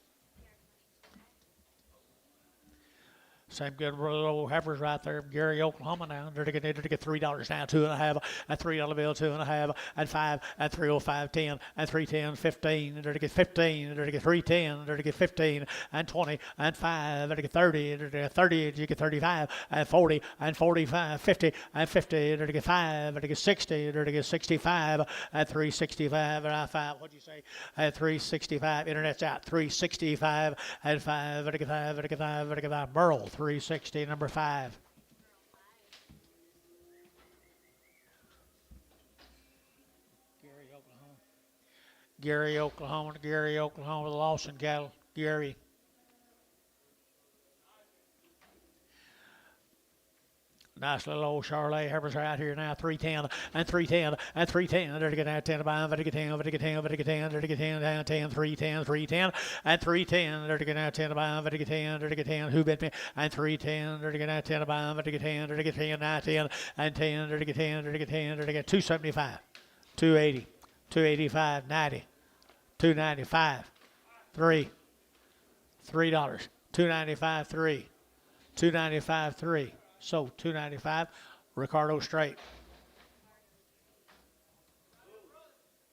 Same good little heifers right there, Gary, Oklahoma now. They're to get $3 now, 2.5, a $3 bill, 2.5, and 5, and 305, 10, and 310, 15. They're to get 15. They're to get 310. They're to get 15, and 20, and 5. They're to get 30. They're to get 30. You get 35, and 40, and 45, 50, and 50. They're to get 5. They're to get 60. They're to get 65, at 365, and 5. What'd you say? At 365. Internet's out. 365, and 5. They're to get 5. They're to get 5. They're to get 5. Burl. 360, number 5. Gary, Oklahoma, the Lawson cattle. Gary. Nice little old Charolais heifers out here now. 310, and 310, and 310. They're to get 10 to buy, they're to get 10, they're to get 10, they're to get 10, they're to get 10, down 10, 310, 310, and 310. They're to get 10 to buy, they're to get 10, they're to get 10. Who bit me? And 310. They're to get 10 to buy, they're to get 10, they're to get 10, 9, 10, and 10. They're to get 10, they're to get 10, they're to get 275, 280, 285, 90, 295, 3, $3, 295, 3, 295, 3. So 295, Ricardo straight.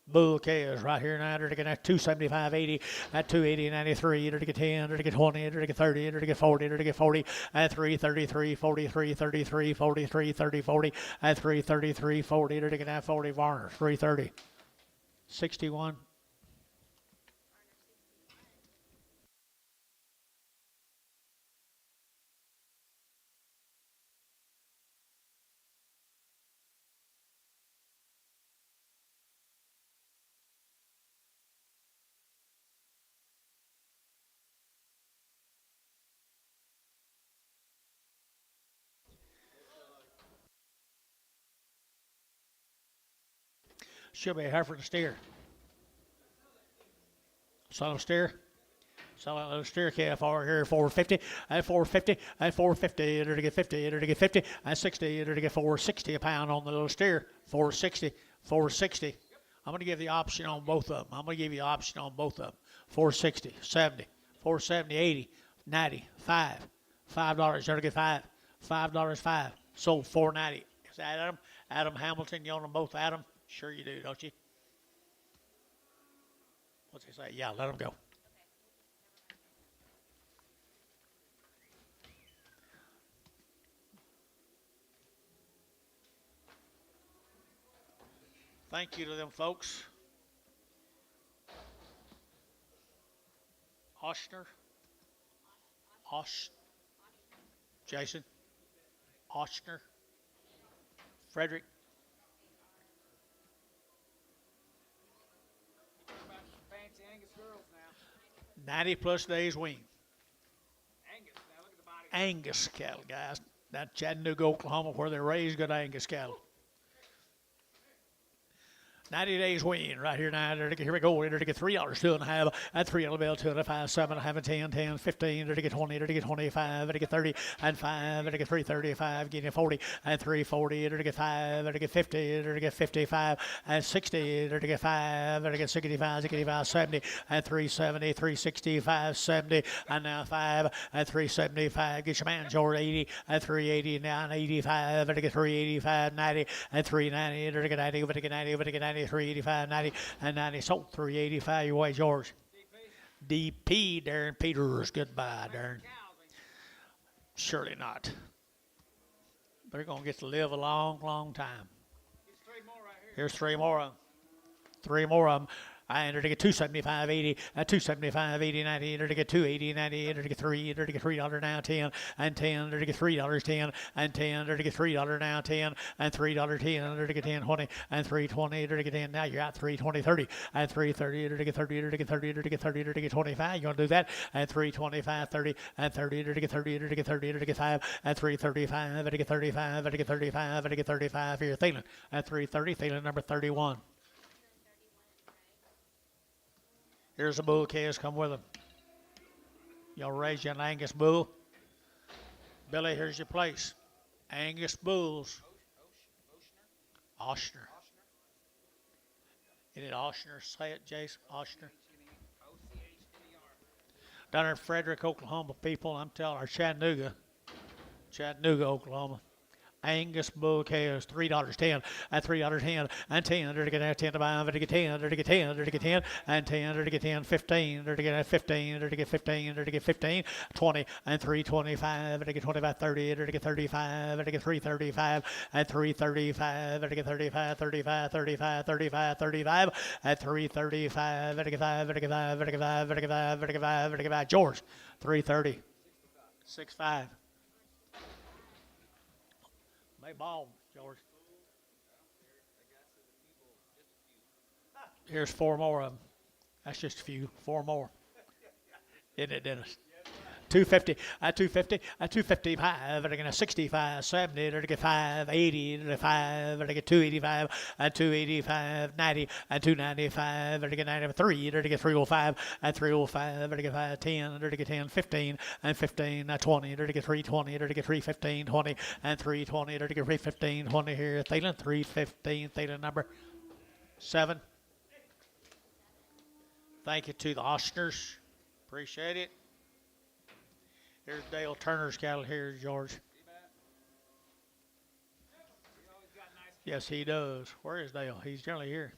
Bull calves right here now. They're to get 275, 80, at 280, 93. They're to get 10, they're to get 20, they're to get 30, they're to get 40, they're to get 40, at 333, 43, 33, 43, 30, 40, at 333, 40. They're to get 40. Varner 330, 61. Should be a heifer and steer. Son of steer. So a little steer calf over here, 450, and 450, and 450. They're to get 50, they're to get 50, and 60. They're to get 460 a pound on the little steer. 460, 460. I'm going to give the option on both of them. 460, 70, 470, 80, 90, 5. $5. They're to get 5. $5, 5. Sold 490. Is that Adam? Adam Hamilton, you own them both, Adam? Sure you do, don't you? What's he say? Yeah, let them go. Thank you to them folks. Oshner. Jason. Oshner. Frederick. Fancy Angus girls now. 90 plus days wean. Angus, now look at the body. Angus cattle, guys. That Chattanooga, Oklahoma, where they raise good Angus cattle. 90 days wean right here now. Here we go. Here to get $3, 2.5. At 3 on the bill, 2.5, 7.5, 10, 10, 15. Here to get 20. Here to get 25. Here to get 30 and 5. Here to get 3.35. Getting 40 and 3.40. Here to get 5. Here to get 50. Here to get 55 and 60. Here to get 5. Here to get 65, 65, 70 and 3.70, 3.65, 70 and now 5 and 3.75. Get your man George 80 and 3.80 now 85. Here to get 3.85, 90 and 3.90. Here to get 90. Here to get 90. Here to get 90. 385, 90, and 90. Sold 385 your way, George. DP, Darren Peters. Goodbye, Darren. Surely not. They're going to get to live a long, long time. Here's 3 more of them. 3 more of them. I entered to get 275, 80, 275, 80, 90, entered to get 280, 90, entered to get 3, entered to get $3 now, 10, and 10, entered to get $3, 10, and 10, entered to get $3 now, 10, and $3, 10, entered to get 10, 20, and 320, entered to get 10, now you're out 320, 30, and 330, entered to get 30, entered to get 30, entered to get 30, entered to get 25, you're going to do that, and 325, 30, and 30, entered to get 30, entered to get 30, entered to get 5, and 335, entered to get 35, entered to get 35, entered to get 35, here, Thielen, at 330, Thielen number 31. Here's a bull case, come with him. Y'all raise you an Angus bull. Billy, here's your place. Angus bulls. Oshner. Is it Oshner? Say it, Jason. Oshner. Down in Frederick, Oklahoma, people, I'm telling our Chattanooga, Oklahoma. Angus bull cows, $3, 10, and $3, 10, and 10, to get 10 to buy, to get 10, to get 10, to get 10, and 10, to get 10, 15, to get 15, to get 15, to get 15, 20, and 325, to get 25, 30, to get 35, to get 335, and 335, to get 35, 35, 35, 35, 35, and 335, to get 5, to get 5, to get 5, to get 5, to get 5, to get 5, George, 330, 6.5. They bald, George. Here's 4 more of them. That's just a few. 4 more. Isn't it, Dennis? 250, 255, to get 65, 70, to get 5, 80, to get 5, to get 285, 285, 90, and 295, to get 93, to get 305, 305, to get 5, 10, to get 10, 15, and 15, 20, to get 320, to get 315, 20, and 320, to get 315, 20 here. Thielen, 315, Thielen number 7. Thank you to the Oshners. Appreciate it. Here's Dale Turner's cattle here, George. Yes, he does. Where is Dale? He's generally here.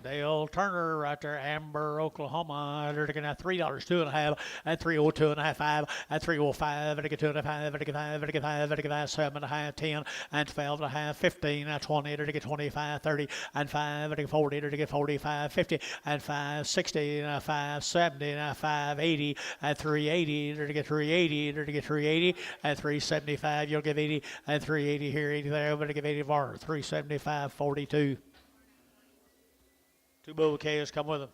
Dale Turner right there, Amber, Oklahoma. They're looking at $3, 2.5, and 302 and a half, 5, and 305, and 2.5, and 5, and 5, and 7.5, 10, and 12 and a half, 15, and 20, to get 25, 30, and 5, and 40, to get 45, 50, and 5, 60, and 5, 70, and 5, 80, and 380, to get 380, to get 380, and 375. You'll give 80, and 380 here, 80 there, but to give 80 more, 375, 42. 2 bull cows come with them.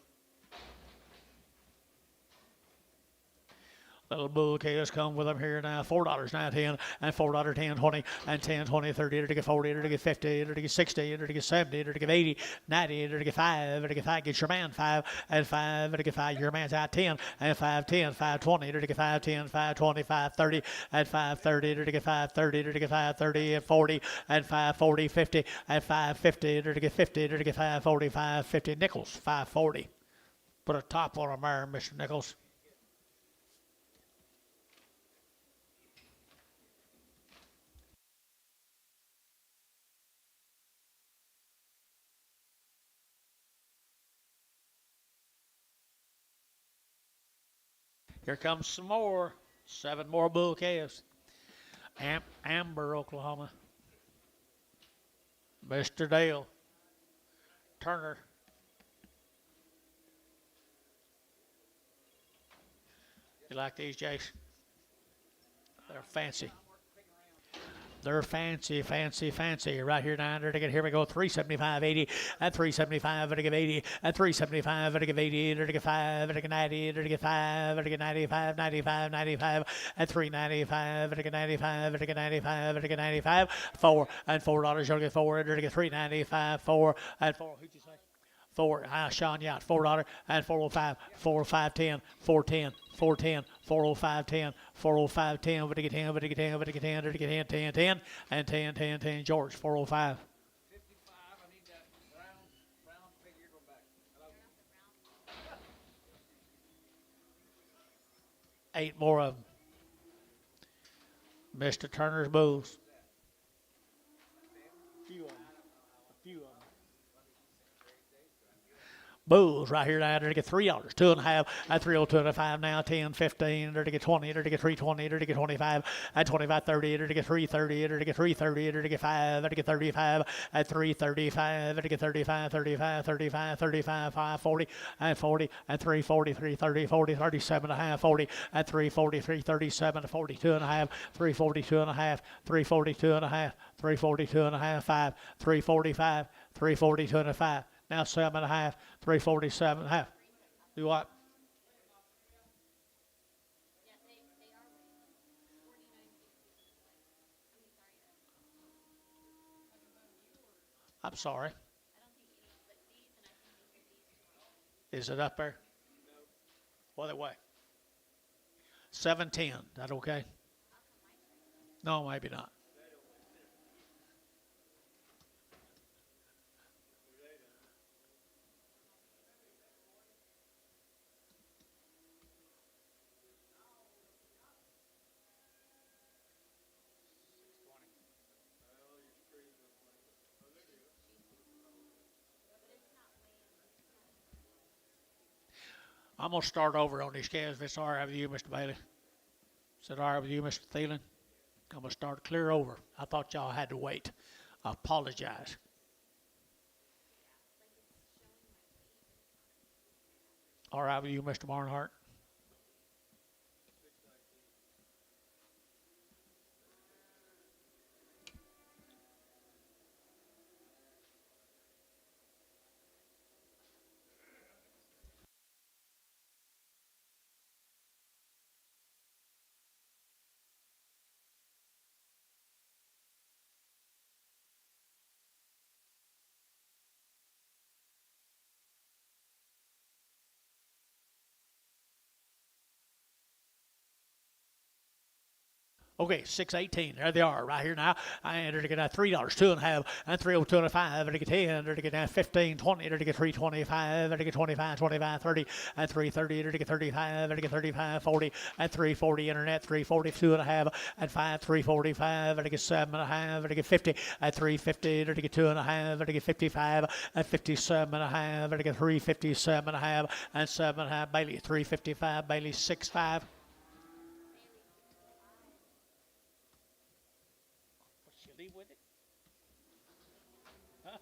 Little bull cows come with them here now. $4 now, 10, and $4, 10, 20, and 10, 20, 30, to get 40, to get 50, to get 60, to get 70, to get 80, 90, to get 5, to get 5, get your man 5, and 5, to get 5, your man's out 10, and 5, 10, 5, 20, to get 5, 10, 5, 20, 5, 30, and 5, 30, to get 5, 30, to get 5, 30, and 40, and 5, 40, 50, and 5, 50, to get 50, to get 5, 45, 50 nickels, 540. Put a top on them there, Mr. Nichols. Here comes some more. 7 more bull calves. Amber, Oklahoma. Mr. Dale. Turner. You like these, Jace? They're fancy. They're fancy, fancy, fancy. Right here, 900 to get. Here we go. 375.80 and 375 to give 80 and 375 to give 80 to get 5 to get 90 to get 5 to get 95, 95, 95 and 395 to get 95 to get 95 to get 95. $4 and $4 to get 4 to get 395. 4 and 4. Who'd you say? 4, Sean Yacht, $4 and 405, 405.10, 410, 410, 405.10, 405.10, but to get 10, but to get 10, but to get 10, but to get 10, 10, 10, and 10, 10, 10, George, 405. 55, I need that brown figure, go back. Hello? 8 more of them. Mr. Turner's bulls. A few of them. Bulls right here now to get $3, 2.5 at 302.5 now, 10, 15, to get 20, to get 320, to get 25 at 25, 30, to get 330, to get 330, to get 5, to get 35 at 335, to get 35, 35, 35, 35, 540 and 40 at 340, 330, 40, 37.5, 40 at 340, 337, 42.5, 342.5, 342.5, 342.5, 5, 345, 342.5. Now 7.5, 347.5. Do what? I'm sorry. Is it up there? What they weigh? 710. That okay? No, maybe not. I'm going to start over on these calves if it's all right with you, Mr. Bailey. Is it all right with you, Mr. Thielen? I'm going to start clear over. I thought y'all had to wait. I apologize. All right with you, Mr. Barnhart? Okay, 618. There they are, right here now. I entered to get $3, 2.5, and 302.5, to get 10, to get 15, 20, to get 325, to get 25, 25, 30, and 330, to get 35, to get 35, 40, and 340 internet, 340, 2.5, and 5, 345, to get 7.5, to get 50, and 350, to get 2.5, to get 55, and 57.5, to get 357.5, and 7.5. Bailey, 355, Bailey, 6.5. With it? Huh?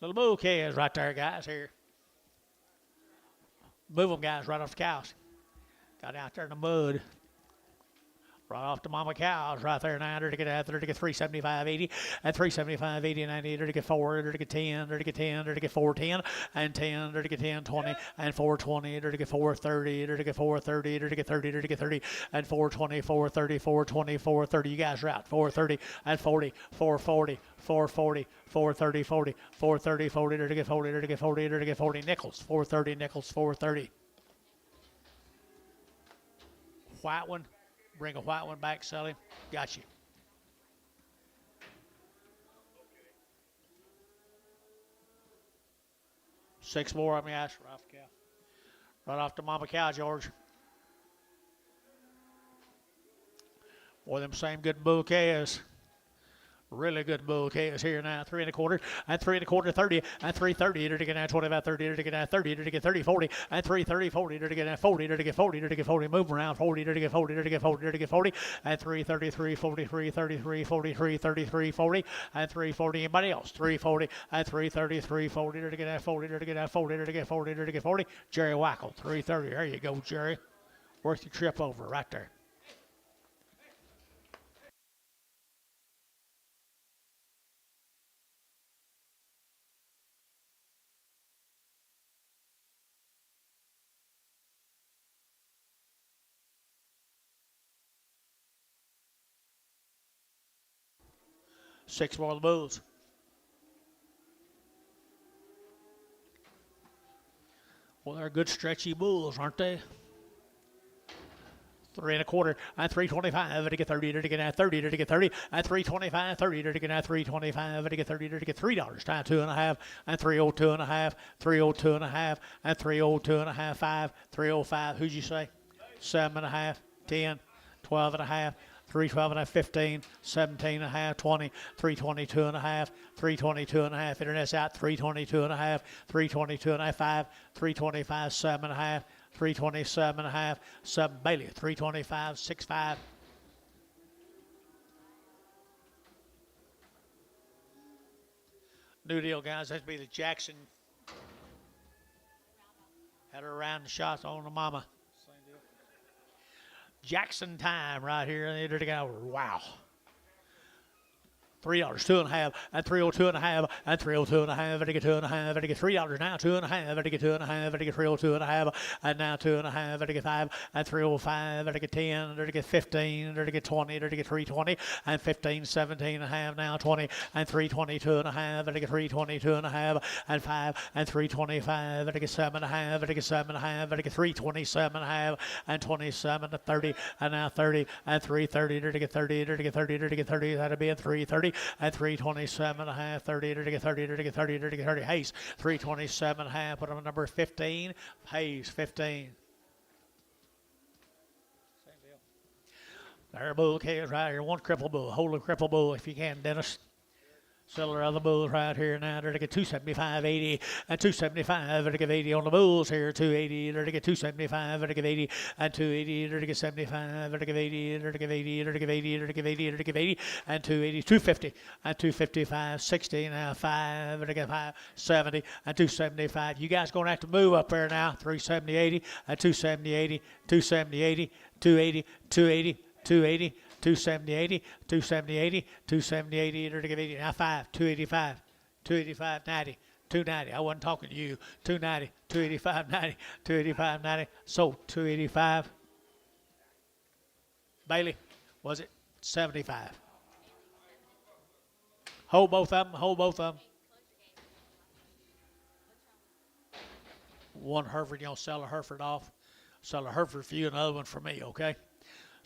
Little bull calves right there, guys, here. Move them, guys, right off the cows. Got out there in the mud. Right off the mama cows right there now. To get out there to get 375.80 and 375.80 90 to get 4 to get 10 to get 10 to get 410 and 10 to get 10 20 and 420 to get 430 to get 430 to get 30 to get 30 and 420 430 420 430. You guys are out. 430 and 40 440 440 430 40 430 40 to get 40 to get 40 to get 40 nickels 430 nickels 430. White one. Bring a white one back, sell him. Got you. Six more of them, guys. Right off the cow. Right off the mama cow, George. More of them same good bull calves. Really good bull calves here now. 3 1/4 and 3 1/4 30 and 330 to get now 25 30 to get now 30 to get 30 40 and 330 40 to get now 40 to get 40 to get 40 move around 40 to get 40 to get 40 to get 40 and 333 43 33 43 33 40 and 340 anybody else 340 and 333 40 to get now 40 to get now 40 to get 40 to get 40 Jerry Wackel 330 there you go Jerry worth your trip over right there. Six more of the bulls. Well, they're good stretchy bulls, aren't they? 3 1/4 and 325 to get 30 to get at 30 to get 30 and 325 30 to get at 325 to get 30 to get $3 time 2.5 and 302.5 302.5 and 302.5 5 305 who'd you say 7.5 10 12.5 312.5 15 17.5 20 322.5 322.5 internet's out 322.5 322.5 5 325 7.5 327.5 7 Bailey 325 65 new deal guys that'd be the Jackson had her around the shots on the mama Jackson time right here in the hour. Wow. $3, 2.5, and 302.5, and 302.5, and to get 2.5, and to get $3 now, 2.5, and to get 2.5, and to get 302.5, and now 2.5, and to get 5, and 305, and to get 10, and to get 15, and to get 20, and to get 320, and 15, 17.5, now 20, and 322.5, and to get 322.5, and 5, and 325, and to get 7.5, and to get 7.5, and to get 327.5, and 27 to 30, and now 30, and 330, to get 30, to get 30, to get 30, that'll be at 330. And 327.5, 30 to get 30 to get 30 to get 30. Hayes, 327.5. Put on number 15. Hayes, 15. Same deal. There, bull calves right here. One cripple bull. Hold a cripple bull if you can, Dennis. Sell the other bulls right here now. They're to get 275.80 and 275. They're to get 80 on the bulls here. 280. They're to get 275. They're to get 80 and 280. They're to get 75. They're to get 80. They're to get 80. They're to get 80. They're to get 80. They're to get 80 and 280. 250 and 255. 60 now 5. They're to get 5. 70 and 275. You guys gonna have to move up there now. 370.80 and 270.80. 270.80. 280. 280. 280. 270.80, 270.80, 270.80, to give 80, now 5, 285, 285, 90, 290. I wasn't talking to you. 290, 285, 90, 285, 90. So 285. Bailey, was it 75? Hold both of them. Hold both of them. One Hereford, you'll sell a Hereford off. Sell a Hereford for you, another one for me, okay?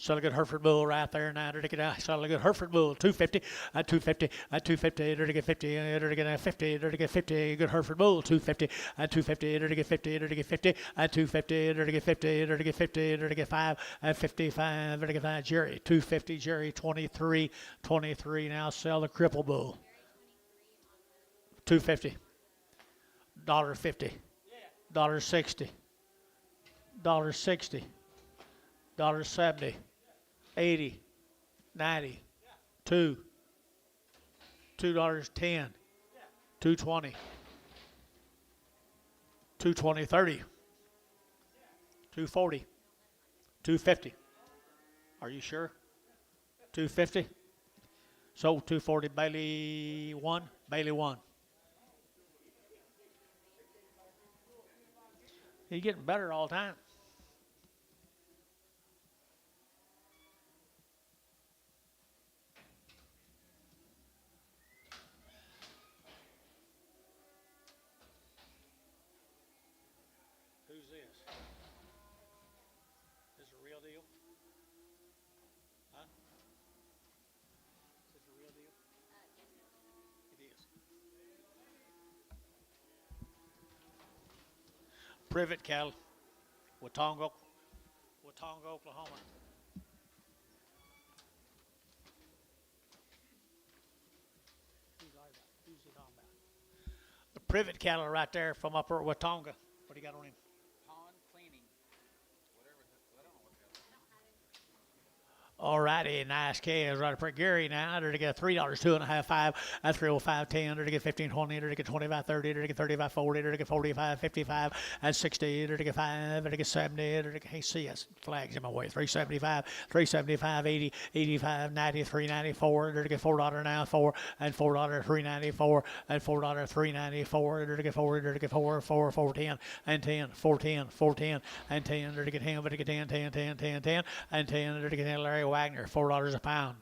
Sell a good Hereford bull right there now. To get out. Sell a good Hereford bull. 250 and 250 and 250. To get 50 and to get 50. To get 50. Good Hereford bull. 250 and 250. To get 50. To get 50 and 250. To get 50. To get 50. To get 5 and 55. To get 5. Jerry 250. Jerry 23. 23. Now sell the cripple bull. 250. $1.50. $1.60. $1.60. $1.70. 80, 90, 2, $2.10, 220, 220, 30, 240, 250. Are you sure? 250. So 240. Bailey 1. Bailey 1. He's getting better all the time. Who's this? Is this a real deal? Huh? Is this a real deal? It is. Privet cattle, Watonga, Oklahoma. The privet cattle right there from up at Watonga. What do you got on him? Pond cleaning. Whatever. I don't know what the hell. Alrighty, nice calves right up at Gary now. They're to get $3, 2.5, 5, at 305, 10. They're to get 15, 20. They're to get 25, 30. They're to get 35, 40. They're to get 45, 55, and 60. They're to get 5. They're to get 70. They're to get, hey, see, that's flags in my way. 375, 375, 80, 85, 90, 394. They're to get $4 now, 4, and $4, 394, and $4, 394. They're to get 4. They're to get 4, 4, 410, and 10, 410, 410, and 10. They're to get 10. They're to get 10, 10, 10, 10, 10, and 10. They're to get 10. Larry Wagner, $4 a pound.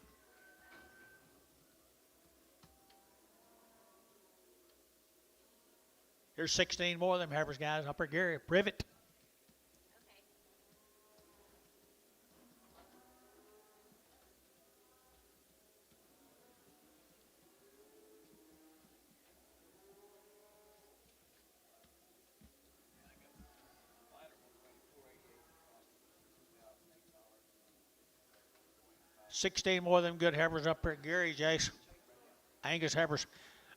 Here's 16 more of them heifers, guys, up at Gary. Privet. Okay. 16 more of them good heifers up at Gary, Jace. Angus heifers.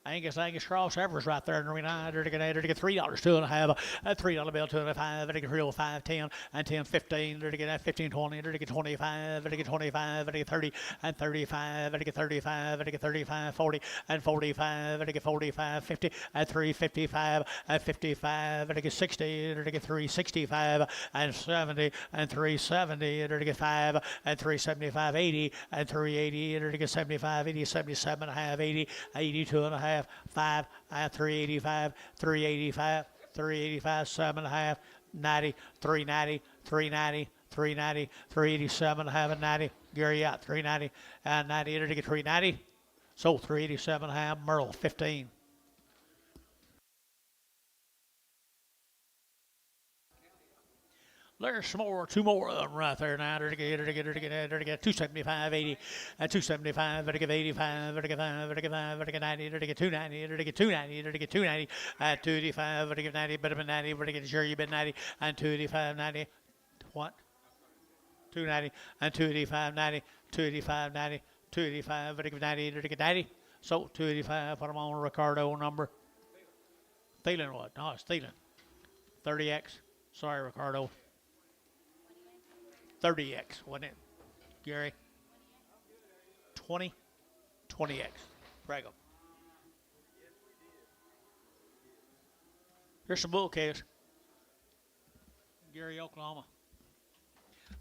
Angus Cross heifers right there in the arena. They're to get $3, 2.5, a $3 bill, 2.5, they're to get real 5, 10, and 10, 15, they're to get 15, 20, they're to get 25, they're to get 25, they're to get 30, and 35, they're to get 35, they're to get 35, 40, and 45, they're to get 45, 50, and 355, and 55, they're to get 60, they're to get 365, and 70, and 370, they're to get 5, and 375, 80, and 380, they're to get 75, 80, 77, and a half, 80, 82 and a half, 5, 385, 385, 385, 7.5, 90, 390, 390, 390, 387 and a half, and 90. Gary out, 390, and 90, to get 390. So 387 and a half, Merle, 15. There's some more, 2 more of them right there now. They're to get 275, 80, 275, they're to get 85, they're to get 5, they're to get 5, they're to get 90, they're to get 290, they're to get 290, they're to get 290, 285, they're to get 90, better than 90, they're to get sure you been 90, and 285, 90, what? 290, and 285, 90, 285, 90, 285, they're to get 90, they're to get 90. So 285, put them on Ricardo number. Thielen what? No, it's Thielen. 30X. Sorry, Ricardo. 30X, wasn't it, Gary? 20? 20X. Brag 'em. Here's some bull calves. Gary, Oklahoma.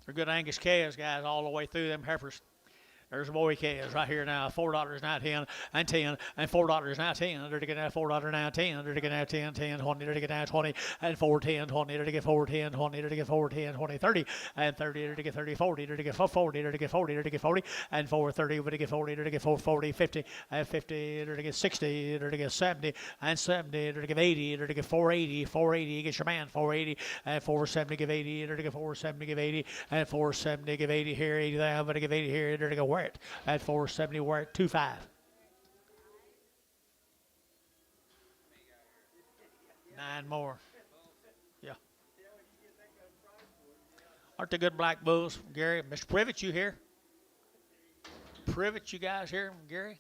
They're good Angus calves, guys, all the way through them heifers. There's a boy calves right here now. $4 now, 10, and 10, and $4 now, 10. They're to get now $4 now, 10. They're to get now 10, 10, 20. They're to get now 20, and 4, 10, 20. They're to get 4, 10, 20. They're to get 4, 10, 20, 30, and 30. They're to get 30, 40. They're to get 40. They're to get 40. They're to get 40, and 4, 30. They're to get 40. They're to get 4, 40, 50, and 50. They're to get 60. They're to get 70, and 70. They're to get 80. They're to get 480. 480. Get your man 480, and 470. Give 80. They're to get 470. Give 80, and 470. Give 80 here. 80 there. But to give 80 here. They're to go wear it at 470. We're at 25. 9 more. Yeah. Aren't they good black bulls, Gary? Mr. Privet, you here? Privet, you guys here, Gary?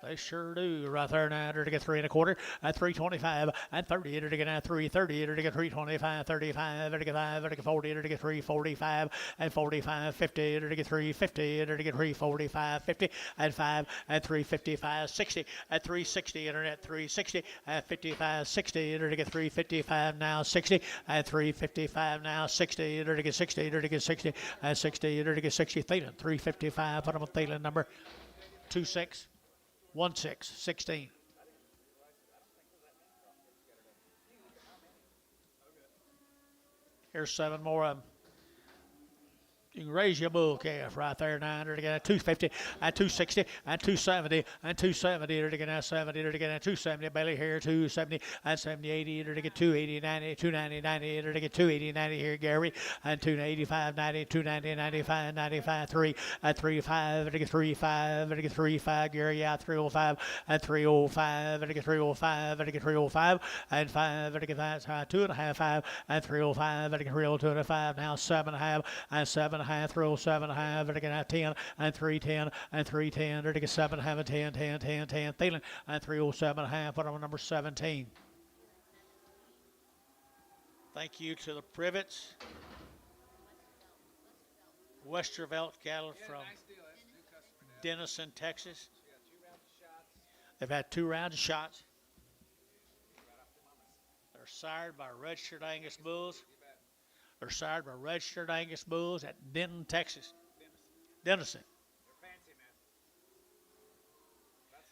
They sure do. Right there now, they're to get 3 1/4, and 325, and 30. They're to get now 330. They're to get 325, 35. They're to get 5. They're to get 40. They're to get 345, and 45, 50. They're to get 350. They're to get 345, 50, and 5, and 355, 60, and 360. Internet 360, and 55, 60. They're to get 355 now, 60, and 355 now, 60. They're to get 60. They're to get 60, and 60. They're to get 60. Thielen 355. Put them on Thielen number 26. 16, 16. Here's 7 more of them. You can raise your bull calf right there now. They're to get 250, and 260, and 270, and 270. They're to get 70. They're to get 270. Belly here, 270, and 70, 80. They're to get 280, 90, 290, 90. They're to get 280, 90 here, Gary, and 285, 90, 290, 95, 95, 3, and 35. They're to get 35. They're to get 35, Gary, yeah, 305, and 305. They're to get 305. They're to get 305, and 5. They're to get 2.5, 5, and 305. They're to get 302, and 5. Now 7.5, and 7.5. 307.5, 307.5, vertical 10, and 310, and 310, vertical 7.5, and 10, 10, 10, 10, Thielen, and 307.5, put on number 17. Thank you to the Privets. Westervelt cattle from Nice deal. That's a new customer now. Denison, Texas. We got 2 rounds of shots. They've had 2 rounds of shots. They're sired by registered Angus bulls. They're sired by registered Angus bulls at Denton, Texas. Denison. They're fancy, man. About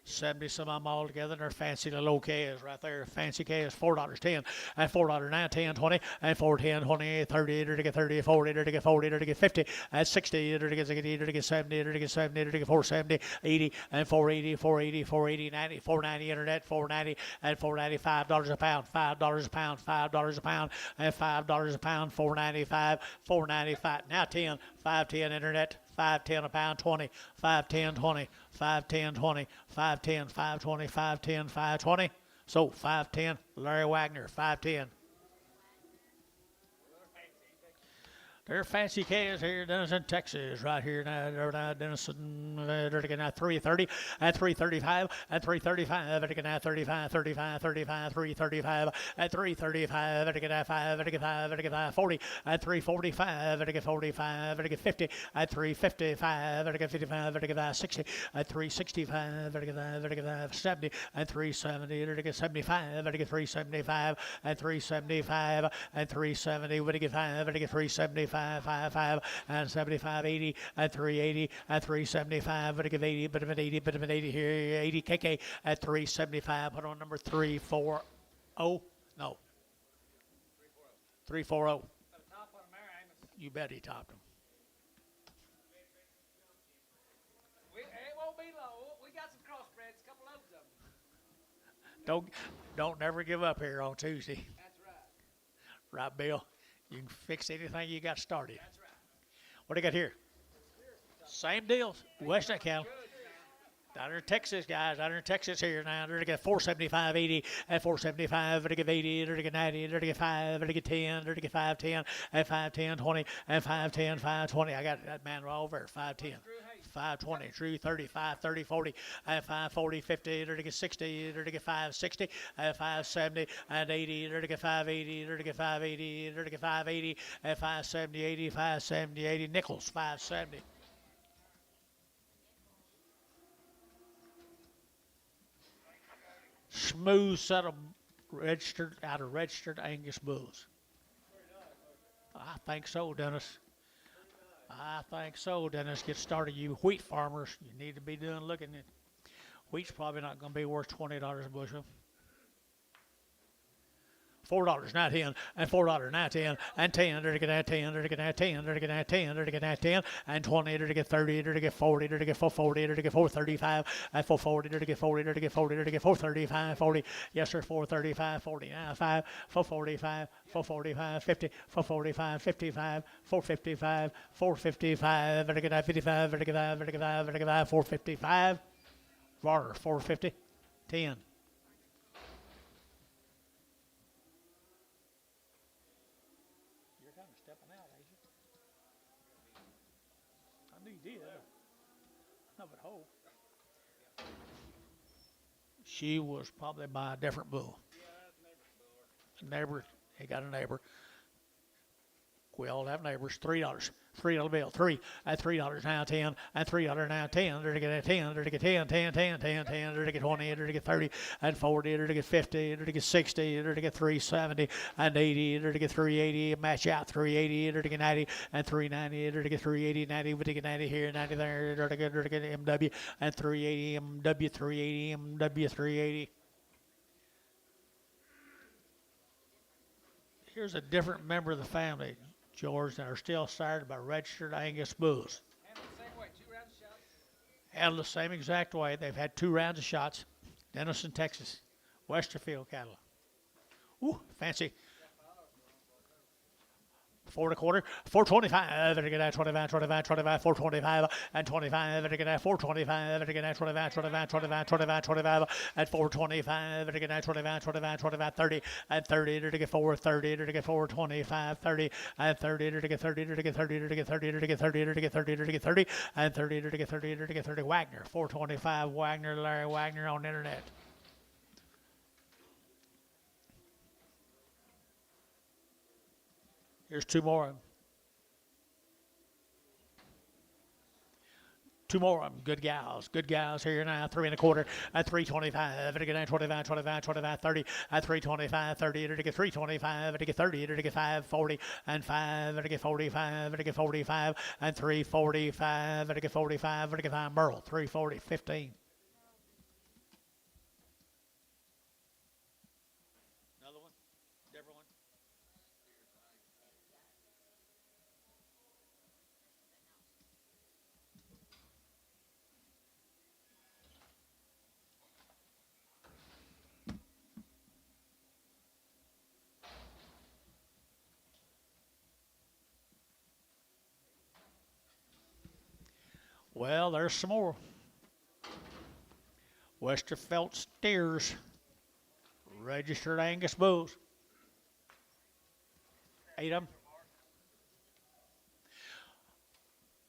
70 some of them all together. They're fancy little OKs right there. Fancy Ks, $4.10 and $4.09, 10, 20, and 410, 20, 30, to get 30, 40, to get 40, to get 50, and 60, to get 60, to get 70, to get 70, to get 470, 80, and 480, 480, 480, 90, 490 internet, 490, and 490, $5 a pound, $5 a pound, $5 a pound, and $5 a pound, 495, 495. Now 10, 510 internet. 510 a pound, 20, 510, 20, 510, 20, 510, 520, 510, 520. So 510, Larry Wagner, 510. They're fancy Ks here, Denison, Texas, right here now. Denison, they're now 330 and 335 and 335. They're now 35, 35, 35, 335 and 335. They're now 5, they're 5, they're 5, 40 and 345. They're 45, they're 50 and 355. They're 55, they're 60 and 365. They're 5, 70 and 370. They're 75, they're 375 and 375 and 370. They're 5, they're 375. 55 and 75, 80 and 380 and 375. But give 80, but of an 80, but of an 80 here, 80 KK at 375. Put on number 340. No. 340. You bet he topped him. It won't be low. We got some crossbreds, a couple loads of them. Don't never give up here on Tuesday. That's right. Right, Bill? You can fix anything you got started. That's right. What do you got here? Same deal. Western cattle. Down there in Texas, guys. Down there in Texas here now. They're going to get 475, 80, and 475. They're going to get 80. They're going to get 90. They're going to get 5. They're going to get 10. They're going to get 510, and 510, 20, and 510, 520. I got that man right over there. 510. 520, Drew 35, 30, 40, and 540, 50, they're to get 60, they're to get 560, and 570, and 80, they're to get 580, they're to get 580, they're to get 580, and 570, 80, 570, 80, Nichols, 570. Smooth set of registered Angus bulls. I think so, Dennis. I think so, Dennis. Get started, you wheat farmers. You need to be looking at wheat's probably not going to be worth $20 a bushel. $4, not 10, and $4, not 10, and 10, they're to get 10, they're to get 10, they're to get 10, they're to get 10, and 20, they're to get 30, they're to get 40, they're to get 440, they're to get 435, and 440, they're to get 40, they're to get 40, they're to get 435, 40, yes sir, 435, 40, now 5, 445, 445, 50, 445, 55, 455, 455, they're to get 55, they're to get 5, they're to get 5, they're to get 5, 455, Varner, 450, 10. No, but Hope. She was probably by a different bull. Yeah, that's neighbor's bull. Neighbor, he got a neighbor. We all have neighbors. $3. $3 bill. 3 at $3 now 10 and $3 now 10. They're to get 10. They're to get 10, 10, 10, 10, 10. They're to get 20. They're to get 30 and 40. They're to get 50. They're to get 60. They're to get 370 and 80. They're to get 380. Match out 380. They're to get 90 and 390. They're to get 380, 90. We're to get 90 here, 90 there. They're to get MW and 380. MW 380. MW 380. Here's a different member of the family, George, that are still sired by registered Angus bulls. Handle the same way, 2 rounds of shots. Handled the same exact way. They've had 2 rounds of shots. Denison, Texas. Westerfield cattle. Ooh, fancy. 4 1/4, 425, and again at 25, 25, 25, 425, and 25, and again at 425, and again at 25, 25, 25, 25, 25, and 425, and again at 25, 25, 25, 30, and 30, and again 430, and again 425, 30, and 30, and again 30, and again 30, and again 30, and again 30, and again 30, and again 30, and 30, and again 30, and again 30, Wagner, 425, Wagner, Larry Wagner on the internet. Here's 2 more. 2 more of them. Good gals here now. 3 1/4 at 325. And again, 25, 25, 25, 30 at 325, 30 and again 325, and again 30 and again 540 and 5 and again 45 and again 45 and 345 and again 45 and again 5 Merle 340 15. Another one, different one. Well, there's some more. Westerfelt steers, registered Angus bulls. 8 of them.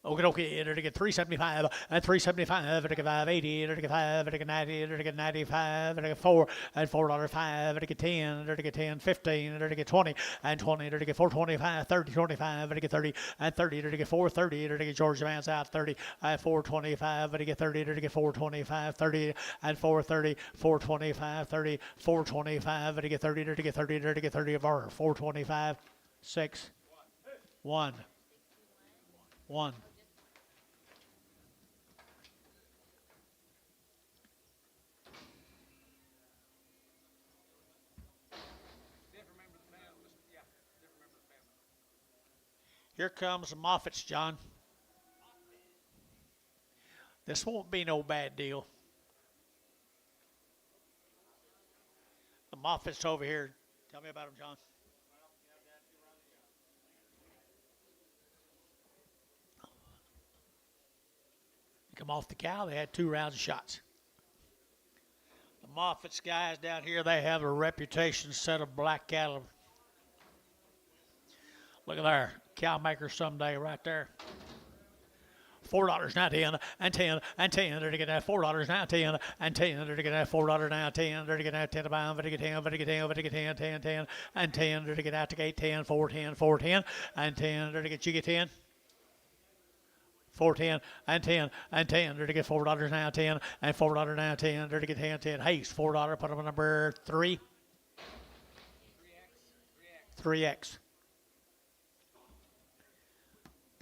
Okay, and again 375 and 375 and again 580 and again 5 and again 90 and again 95 and again 4 and $4.05 and again 10 and again 10 15 and again 20 and 20 and again 425 30 25 and again 30 and 30 and again 430 and again George Vance out 30 and 425 and again 30 and again 425 30 and 430 425 30 425 and again 30 and again 30 and again 30 of our 425 6 1 1. Here comes the Moffats, John. This won't be no bad deal. The Moffats over here. Tell me about them, John. Come off the cow, they had 2 rounds of shots. The Moffats guys down here, they have a reputation set of black cattle. Look at there, cow maker someday right there. $4 now 10 and 10 and 10. They're getting at $4 now 10 and 10. They're getting at $4 now 10. They're getting at 10 to pound. They're getting 10. They're getting 10. They're getting 10 10 10 and 10. They're getting out to gate 10 4 10 4 10 and 10. They're getting you get 10. 410 and 10 and 10. They're to get $4 now 10 and $4 now 10. They're to get 10 10. Haste $4. Put them on number 3. 3X.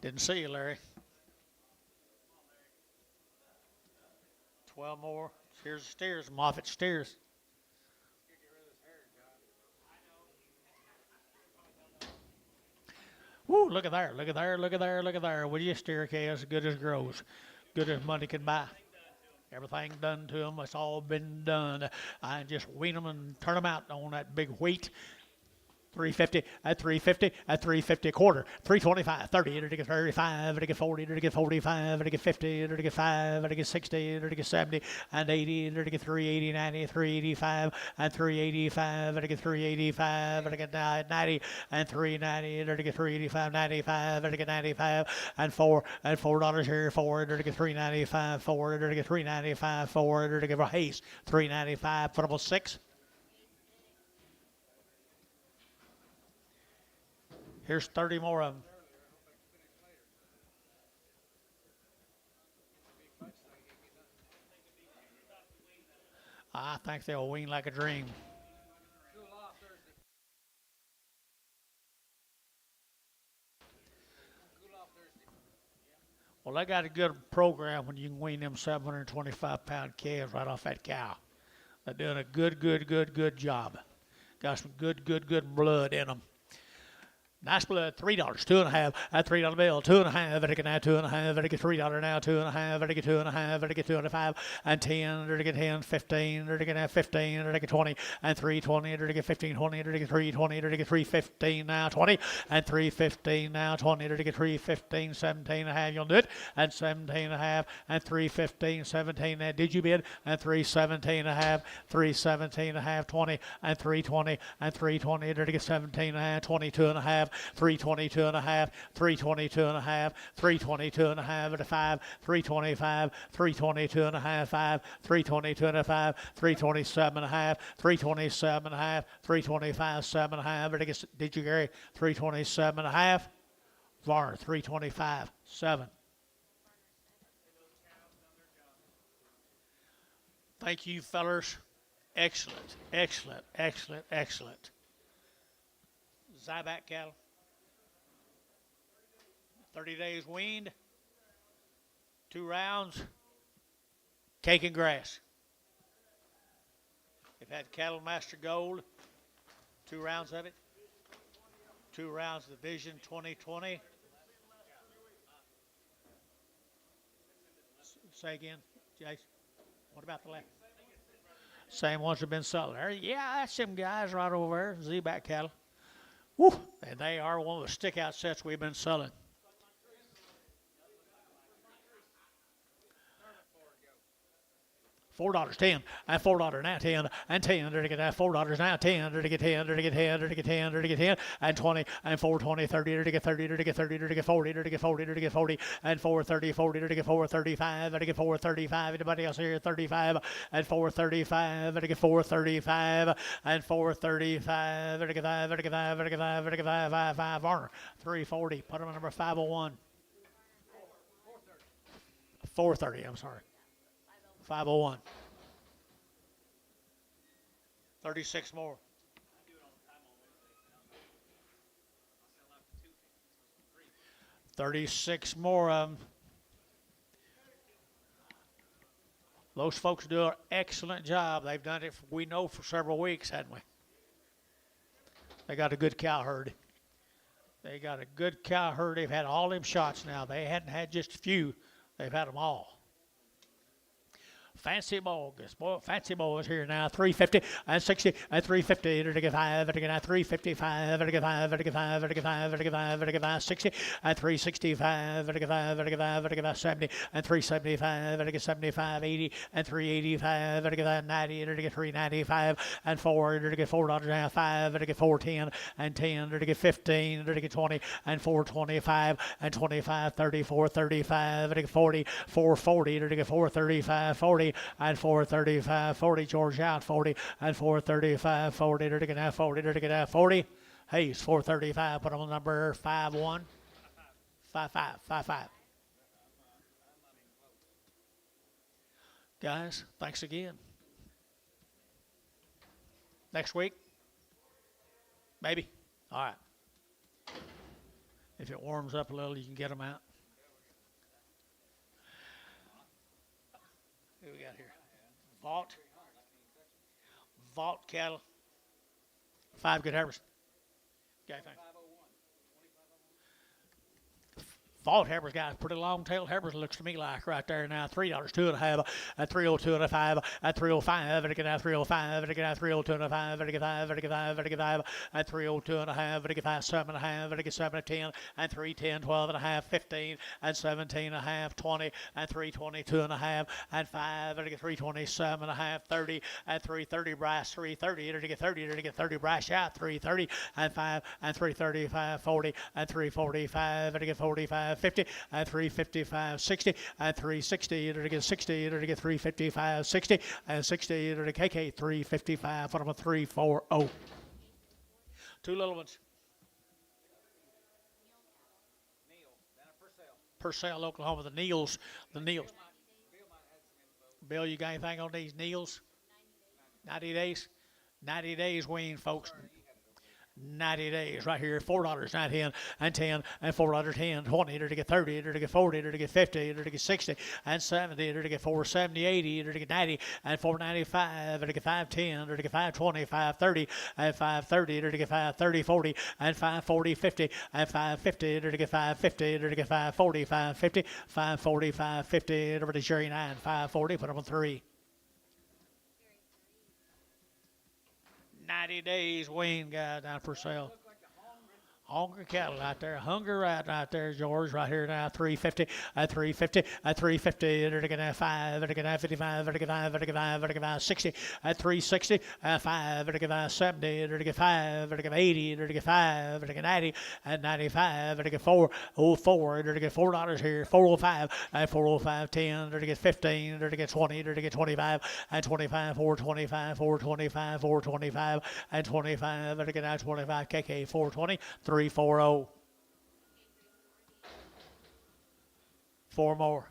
Didn't see you, Larry. 12 more. Here's the steers. Moffat steers. Woo, look at there, look at there, look at there, look at there. Will you steer calves as good as grows, good as money can buy. Everything done to them, it's all been done. I just wean them and turn them out on that big wheat. 350 at 350 at 350 a quarter, 325, 30, to get 35, to get 40, to get 45, to get 50, to get 5, to get 60, to get 70 and 80, to get 380, 90, 385 and 385, to get 385, to get 90 and 390, to get 385, 95, to get 95 and $4 here, 4, to get 395, 4, to get 395, 4, to get a haste, 395, put up a 6. Here's 30 more of them. I think they'll wean like a dream. Well, they got a good program when you can wean them 725-pound calves right off that cow. They're doing a good job. Got some good blood in them. Nice blood, $3, 2.5, at $3 bill, 2.5, vertical now, 2.5, vertical $3 now, 2.5, vertical 2.5, vertical 2.5, and 10, vertical 10, 15, vertical now, 15, vertical 20, and 320, vertical 15, 20, vertical 320, vertical 315 now, 20, and 315 now, 20, vertical 315, 17.5, you'll do it, and 17.5, and 315, 17, now did you bid, and 317.5, 317.5, 20, and 320, and 320, vertical 17.5, 22.5, 322.5, 322.5, 322.5 at a 5, 325, 322.5, 5, 322.5, 327.5, 327.5, 325, 7.5. Did you, Gary? 327.5. Varner, 325, 7. Thank you, fellers. Excellent, excellent, excellent, excellent. Zyback cattle. 30 days weaned. 2 rounds. Cake and grass. They've had Cattle Master Gold. 2 rounds of it. 2 rounds of the Vision 2020. Say again, Jason. What about the left? Same ones have been selling there. Yeah, that's them guys right over there. Z-back cattle. Woo, and they are one of the stick-out sets we've been selling. $4, 10, and $4 now, 10, and 10, to get that $4 now, 10, to get 10, to get 10, to get 10, to get 10, and 20, and 420, 30, to get 30, to get 30, to get 40, to get 40, to get 40, and 430, 40, to get 435, to get 435, anybody else here, 35, and 435, to get 435, and 435, to get 5, to get 5, to get 5, to get 5, 5, Varner, 340, put them on number 501. 430, I'm sorry. 501. 36 more. 36 more of them. Those folks do an excellent job. They've done it, we know, for several weeks, hadn't we? They got a good cow herd. They got a good cow herd. They've had all them shots now. They hadn't had just a few. They've had them all. Fancy Bogus. Boy, Fancy Boy is here now. 350 and 60 and 350. To get 5, to get 355, to get 5, to get 5, to get 5, to get 5, to get 5, 60 and 365, to get 5, to get 5, to get 70 and 375, to get 75, 80 and 385, to get 90, to get 395 and 4, to get $4 now, 5, to get 410 and 10, to get 15, to get 20 and 425 and 25, 34, 35, to get 40, 440, to get 435, 40 and 435, 40, George out, 40 and 435, 40, to get 40, to get 40. Hayes, 435, put on number 51, 55, 55. Guys, thanks again. Next week? Maybe? All right. If it warms up a little, you can get them out. Who we got here? Vault cattle. 5 good heifers. Okay, thanks. Vault heifers, guys, pretty long-tailed heifers, looks to me like right there now. $3, 2.5, at 302.5, at 305, at 305, at 302.5, at 5, at 5, at 5, at 302.5, at 5, 7.5, at 7 at 10, and 310, 12.5, 15, and 17.5, 20, and 322.5, and 5, at 327.5, 30, and 330 brass, 330, at 30, at 30 brass out, 330, and 5, and 335, 40, and 345, at 45. 50 and 355, 60 and 360 to get 60 to get 355, 60 and 60 to KK 355 for number 340. 2 little ones. Purcell, Oklahoma. The Neals. Bill, you got anything on these Neals? 90 days. 90 days wean, folks. 90 days right here, $4, 9, 10, and 10, and $4, 10, 20, to get 30, to get 40, to get 50, to get 60, and 70, to get 470, 80, to get 90, and 495, to get 510, to get 520, 530, and 530, to get 530, 40, and 540, 50, and 550, to get 550, to get 540, 550, 540, 550, over to Jerry 9, 540, put them on 3. 90 days wean guy down for sale. Hungry cattle out there, hungry right there, George, right here now, 350, at 350, at 350, to get 5, to get 55, to get 5, to get 5, to get 60, at 360, at 5, to get 70, to get 5, to get 80, to get 5, to get 90, at 95, to get 404, to get $4 here, 405, at 405, 10, to get 15, to get 20, to get 25, and 25, 425, 425, 425, and 25, to get 25, KK, 420, 340. 4 more.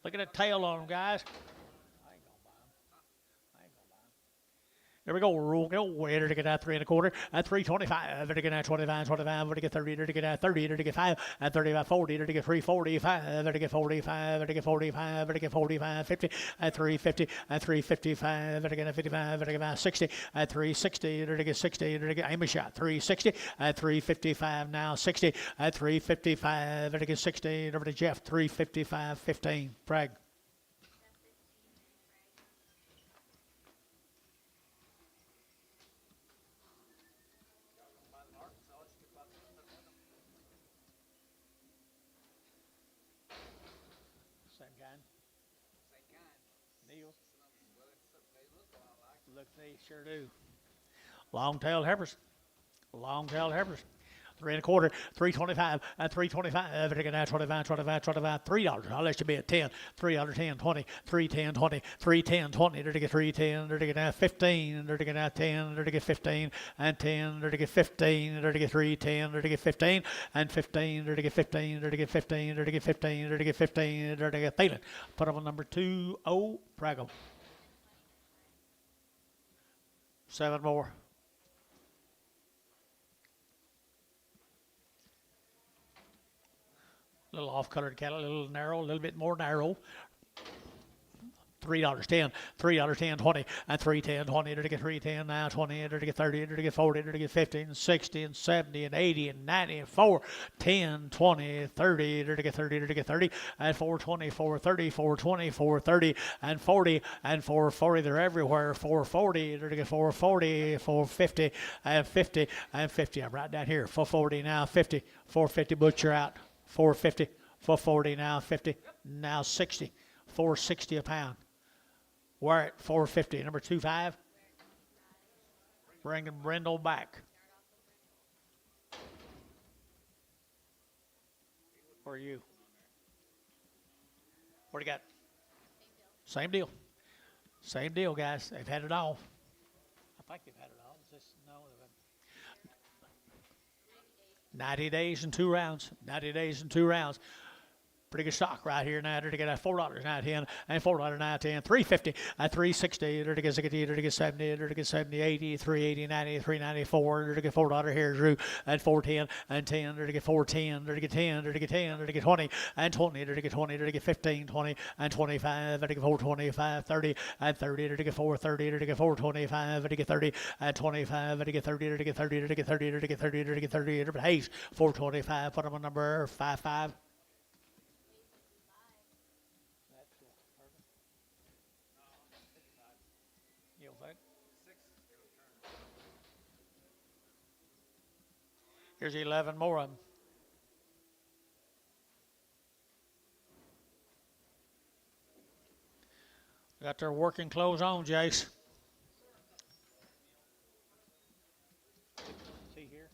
Look at the tail on them, guys. There we go. Roll go. Where to get that 3 1/4 at 325. To get that 25, 25. To get 30. To get that 30. To get 5 at 35, 40. To get 345. To get 45. To get 45. To get 45, 50 at 350 at 355. To get 55. To get 60 at 360. To get 60. To get aim a shot 360 at 355 now 60 at 355. To get 60 over to Jeff 355 15. Bragg. Look, they sure do. Long-tailed heifers. Long-tailed heifers. 3 1/4, 325, at 325, to get that 25, 25, 25, $3. I'll let you be at 10, $3, 10, 20, 310, 20, 310, 20, to get 310, to get that 15, to get that 10, to get 15, and 10, to get 15, to get 310, to get 15, and 15, to get 15, to get 15, to get 15, to get 15, to get Thielen. Put them on number 20, Prago. 7 more. A little off-colored cattle, a little narrow, a little bit more narrow. $3, 10, $3, 10, 20, and 310, 20, to get 310 now, 20, to get 30, to get 40, to get 50, and 60, and 70, and 80, and 90, and 4, 10, 20, 30, to get 30, to get 30, and 420, 430, 420, 430, and 40, and 440, they're everywhere, 440, to get 440, 450, and 50, and 50, I'm right down here, 440 now, 50, 450, butcher out, 450, 440 now, 50, now 60, 460 a pound. We're at 450. Number 25. Bringing Brindle back. Where are you? What do you got? Same deal. Same deal, guys. They've had it all. I think they've had it all. It's just, no, 90 days and 2 rounds. 90 days and 2 rounds. Pretty good stock right here now. To get at $4, 9, 10, and $4, 9, 10, 350, at 360, to get 60, to get 70, to get 70, 80, 380, 90, 394, to get $4 here, Drew, at 410, and 10, to get 410, to get 10, to get 10, to get 20, and 20, to get 20, to get 15, 20, and 25, to get 425, 30, and 30, to get 430, to get 425, to get 30, and 25, to get 30, to get 30, to get 30, to get 30, to get 30, to get Hayes, 425, put them on number 55. Here's 11 more of them. Got their working clothes on, Jace. See here.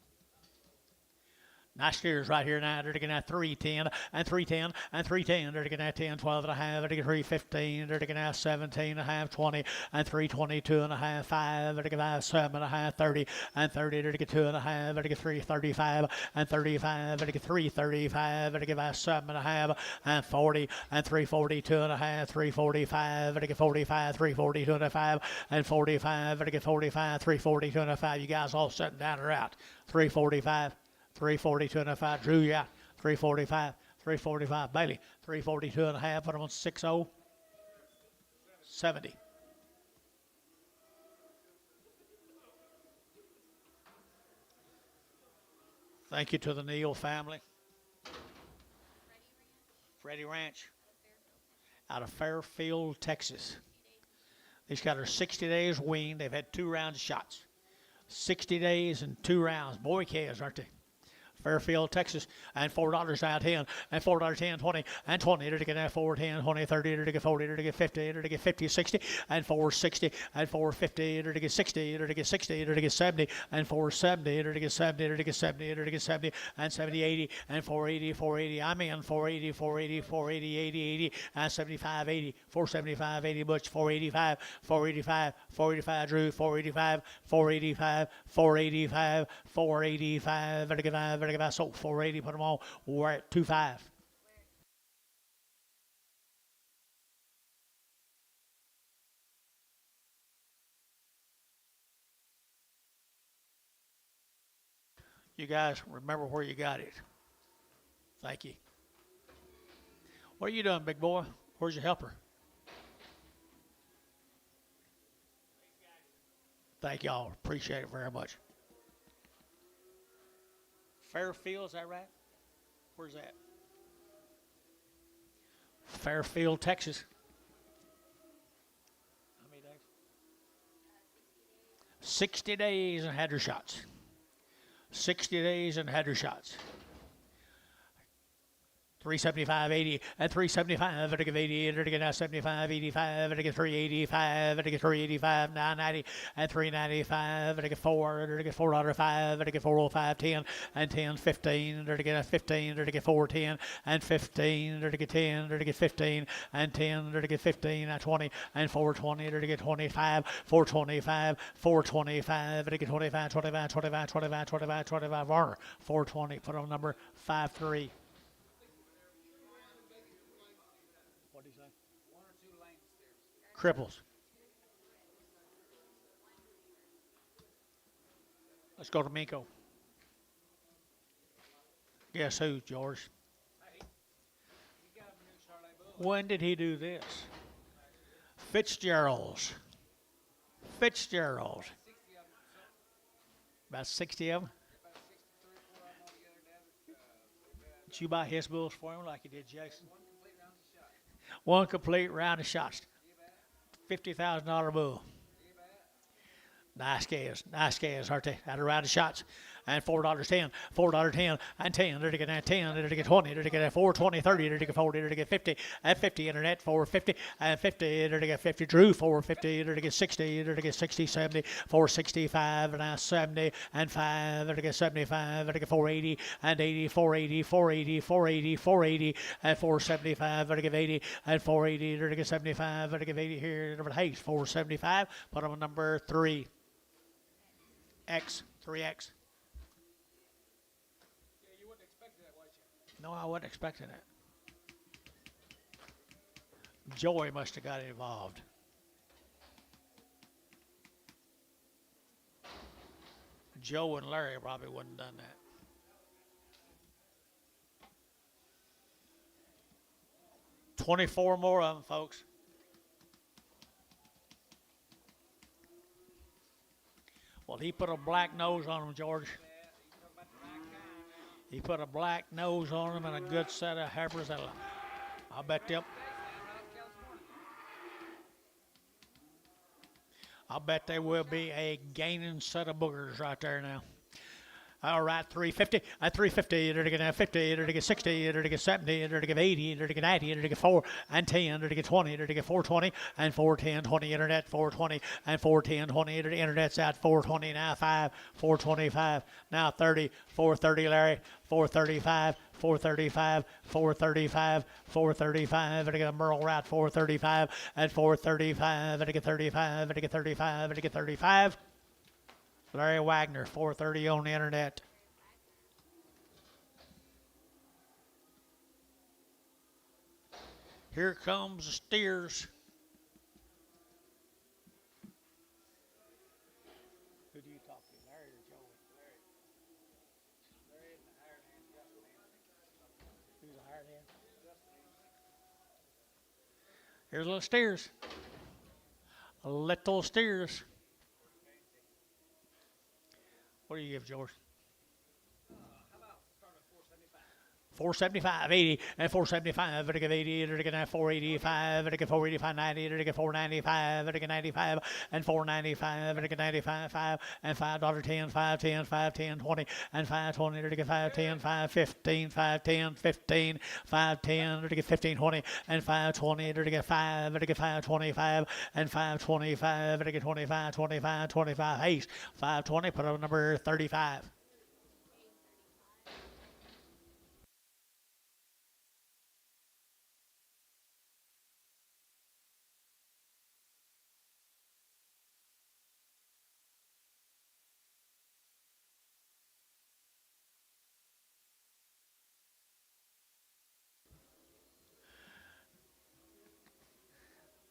Nice steers right here now. They're taking that 310 and 310 and 310. They're taking that 10, 12 and a half. They're taking 315. They're taking that 17 and a half, 20 and 322 and a half, 5. They're taking 5, 7 and a half, 30 and 30. They're taking 2 and a half. They're taking 335 and 35. They're taking 335. They're taking 5, 7 and a half and 40 and 342 and a half, 345. They're taking 45, 342 and a 5 and 45. They're taking 45, 342 and a 5. You guys all sitting down or out. 345. 342 and a 5. Drew, yeah. 345. 345. Bailey. 342 and a half. Put him on 60. 70. Thank you to the Neal family. Freddie Ranch. Out of Fairfield, Texas. These got her 60 days weaned. They've had 2 rounds of shots. 60 days and 2 rounds. Boy calves, aren't they? Fairfield, Texas, and $4 out 10, and $4 10, 20, and 20. They're to get 4, 10, 20, 30. They're to get 40. They're to get 50. They're to get 50, 60, and 460, and 450. They're to get 60. They're to get 60. They're to get 70, and 470. They're to get 70. They're to get 70. They're to get 70, and 70, 80, and 480, 480. I'm in 480, 480, 480, 80, 80, and 75, 80, 475, 80 Butch, 485, 485, 485 Drew, 485, 485, 485, 485. Better get 5. Better get 5. So 480. Put them all. We're at 25. You guys remember where you got it. Thank you. What are you doing, big boy? Where's your helper? Thank y'all. Appreciate it very much. Fairfield, is that right? Where's that? Fairfield, Texas. How many days? 60 days and had her shots. 60 days and had her shots. 375, 80, and 375, I get 80, I get 75, 85, I get 385, I get 385, 990, and 395, I get 4, I get $4.05, I get 405, 10, and 10, 15, I get 15, I get 410, and 15, I get 10, I get 15, and 10, I get 15, and 20, and 420, I get 25, 425, 425, I get 25, 25, 25, 25, 25, 25, Varner, 420, put on number 53. Cripples. Let's go to Minko. Guess who, George? When did he do this? Fitzgerald's. Fitzgerald. About 60 of them. Did you buy his bulls for him like you did Jackson? One complete round of shots. $50,000 bull. Nice calves, aren't they? Out of round of shots. And $4.10, $4.10, and 10. They're to get 10, they're to get 20, they're to get 4, 20, 30, they're to get 40, they're to get 50, and 50 internet, 450, and 50, they're to get 50, Drew, 450, they're to get 60, they're to get 60, 70, 465, and now 70, and 5, they're to get 75, they're to get 480, and 80, 480, 480, 480, 480, and 475, they're to get 80, and 480, they're to get 75, they're to get 80 here, number Hayes, 475, put them on number 3. X, 3X. No, I wasn't expecting it. Joey must have got involved. Joe and Larry probably wouldn't have done that. $24 more of them, folks. Well, he put a black nose on them, George. He put a black nose on them and a good set of heifers. I'll bet them. I'll bet they will be a gaining set of boogers right there now. All right, 350, at 350, to get 50, to get 60, to get 70, to get 80, to get 90, to get 4 and 10, to get 20, to get 420, and 410, 20, internet, 420, and 410, 20, the internet's at 420, now 5, 425, now 30, 430, Larry, 435, 435, 435, 435, and I get a Merle Rat, 435, and 435, and I get 35, and I get 35, and I get 35. Larry Wagner, 430 on the internet. Here comes the steers. Who do you talk to, Larry or Joey? Larry. Larry is the hired hand. Who's the hired hand? Here's little steers. Little steers. What do you give, George? How about start at 475? 475, 80, and 475, and I give 80, and I get 485, and I get 485, 90, and I get 495, and I get 95, and 495, and I get 95, 5, and $5.10, 510, 510, 20, and 520, and I get 510, 515, 510, 15, 510, and I get 15, 20, and 520, and I get 5, and I get 525, and 525, and I get 25, 25, 25, Ace, 520, put on number 35.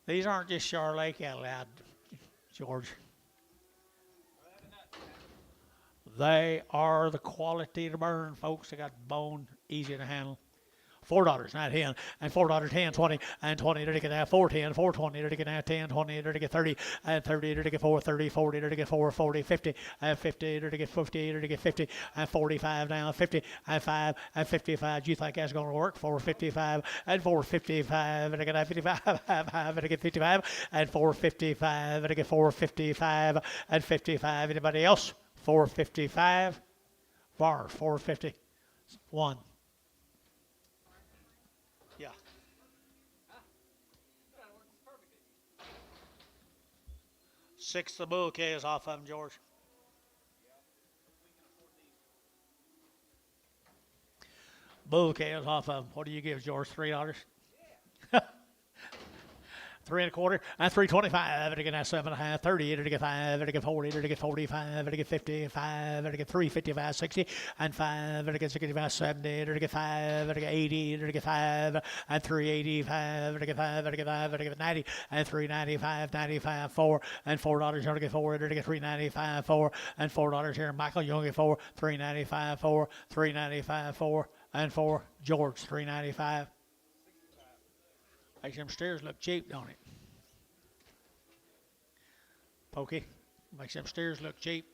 These aren't just Charlotte cattle out, George. They are the quality to burn, folks. They got bone, easy to handle. $4, not 10, and $4, 10, 20, and 20, to get that 410, 420, to get that 10, 20, to get 30, and 30, to get 4, 30, 40, to get 4, 40, 50, and 50, to get 50, to get 50, and 45 now, 50, and 5, and 55. Do you think that's going to work? 455, and 455, and to get 55, 5, and to get 55, and 455, and to get 455, and 55. Anybody else? 455, bar, 450, 1. Yeah. 6 the bouquet is off of them, George. Bouquet is off of them. What do you give, George? $3? Yeah. 3 1/4, and 325, and to get 7.5, 30, and to get 5, and to get 40, and to get 45, and to get 55, and to get 355, 60, and 5, and to get 65, 70, and to get 5, and to get 80, and to get 5, and 385, and to get 5, and to get 5, and to get 90, and 395, 95, 4, and $4 here to get 4, and to get 395, 4, and $4 here. Michael, you only get 4, 395, 4, 395, 4, and 4. George, 395. Makes them steers look cheap, don't it? Pokey, makes them steers look cheap.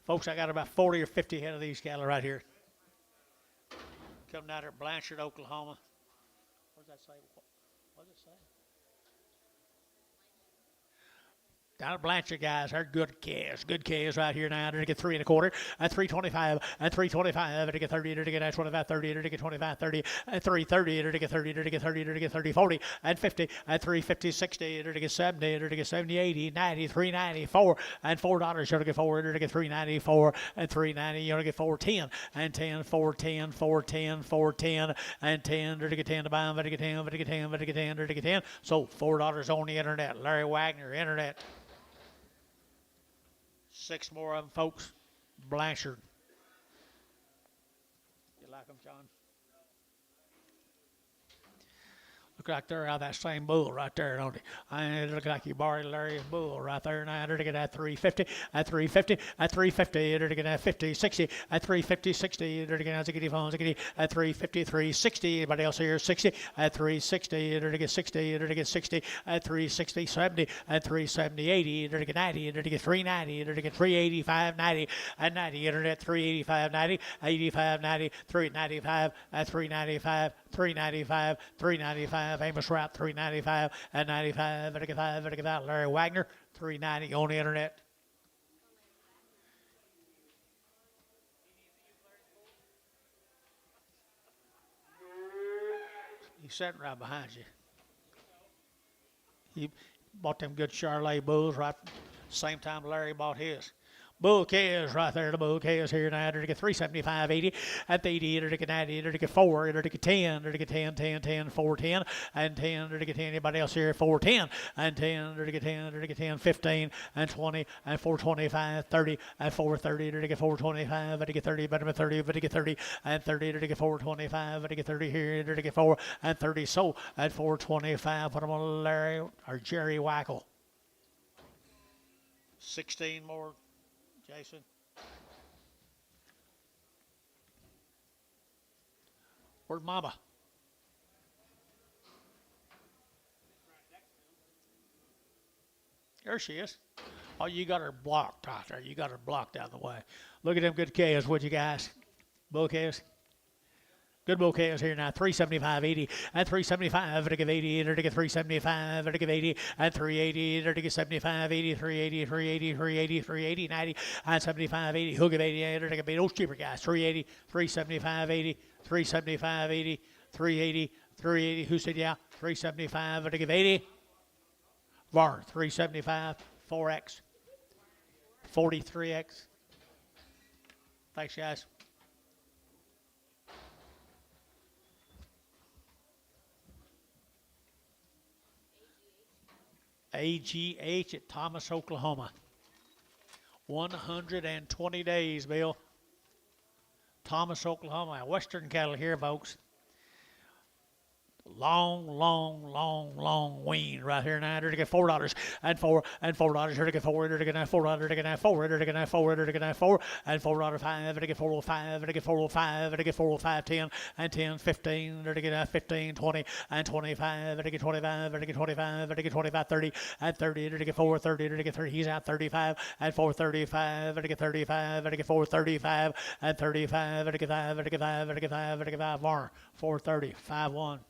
Folks, I got about 40 or 50 head of these cattle right here. Coming out of Blanchard, Oklahoma. What does that say? What does it say? Down at Blanchard, guys, they're good calves right here now. To get 3 1/4, and 325, and 325, to get 30, to get 25, 30, to get 25, 30, and 330, to get 30, to get 30, to get 30, 40, and 50, and 350, 60, to get 70, to get 70, 80, 90, 394, and $4, to get 4, to get 394, and 390, you to get 410, and 10, 410, 410, 410, and 10, to get 10 to buy them, to get 10, to get 10, to get 10, to get 10. So $4 on the internet. Larry Wagner, internet. 6 more of them, folks. Blanchard. You like them, John? Look like they're out of that same bull right there, don't they? I look like you borrowed Larry's bull right there. And I to get that 350, at 350, at 350, to get that 50, 60, at 350, 60, to get that 60, at 350, 360. Anybody else here? 60, at 360, to get 60, to get 60, at 360, 70, at 370, 80, to get 90, to get 390, to get 385, 90, at 90, internet 385, 90, 85, 90, 395, at 395, 395, 395. 395. Amos Route 395 and 95. Vertical 5. Vertical 5. Larry Wagner 390 on the internet. He's sitting right behind you. He bought them good Charolais bulls right same time Larry bought his. Bull calves right there. The bull calves here now. They're to get 375, 80, at the 80, they're to get 90, they're to get 4, they're to get 10, they're to get 10, 10, 10, 4, 10, and 10, they're to get 10. Anybody else here? 4, 10, and 10, they're to get 10, they're to get 10, 15, and 20, and 425, 30, and 430, they're to get 425, they're to get 30, better than 30, they're to get 30, and 30, they're to get 425, they're to get 30 here, they're to get 4, and 30. So at 425, put them on Larry or Jerry Wackel. 16 more. Jason. Where's Mama? There she is. Oh, you got her blocked out there. You got her blocked out of the way. Look at them good calves, would you guys? Bull calves. Good bull calves here now. 375, 80, and 375. They're to give 80. They're to get 375. They're to give 80, and 380. They're to get 75, 80, 380, 380, 380, 380, 90, and 75, 80. Who'll give 80? They're to get those cheaper guys. 380, 375, 80, 375, 80, 380, 380. Who said yeah? 375. They're to give 80. Varn, 375, 4X, 43X. Thanks, guys. AGH at Thomas, Oklahoma. 120 days, Bill. Thomas, Oklahoma. Western cattle here, folks. Long wean right here now. They're to get $4 and $4 and $4. They're to get $4. They're to get $4. They're to get $4. They're to get $4. They're to get $4 and $4 5. They're to get $405. They're to get $405. They're to get $405 10 and 10 15. They're to get 15 20 and 25. They're to get 25. They're to get 25. They're to get 25 30 and 30. They're to get 430. They're to get 30. He's out 35 and 435. They're to get 35. They're to get 435 and 35. They're to get 5. They're to get 5. They're to get 5. They're to get 5. Varn 430 5-1.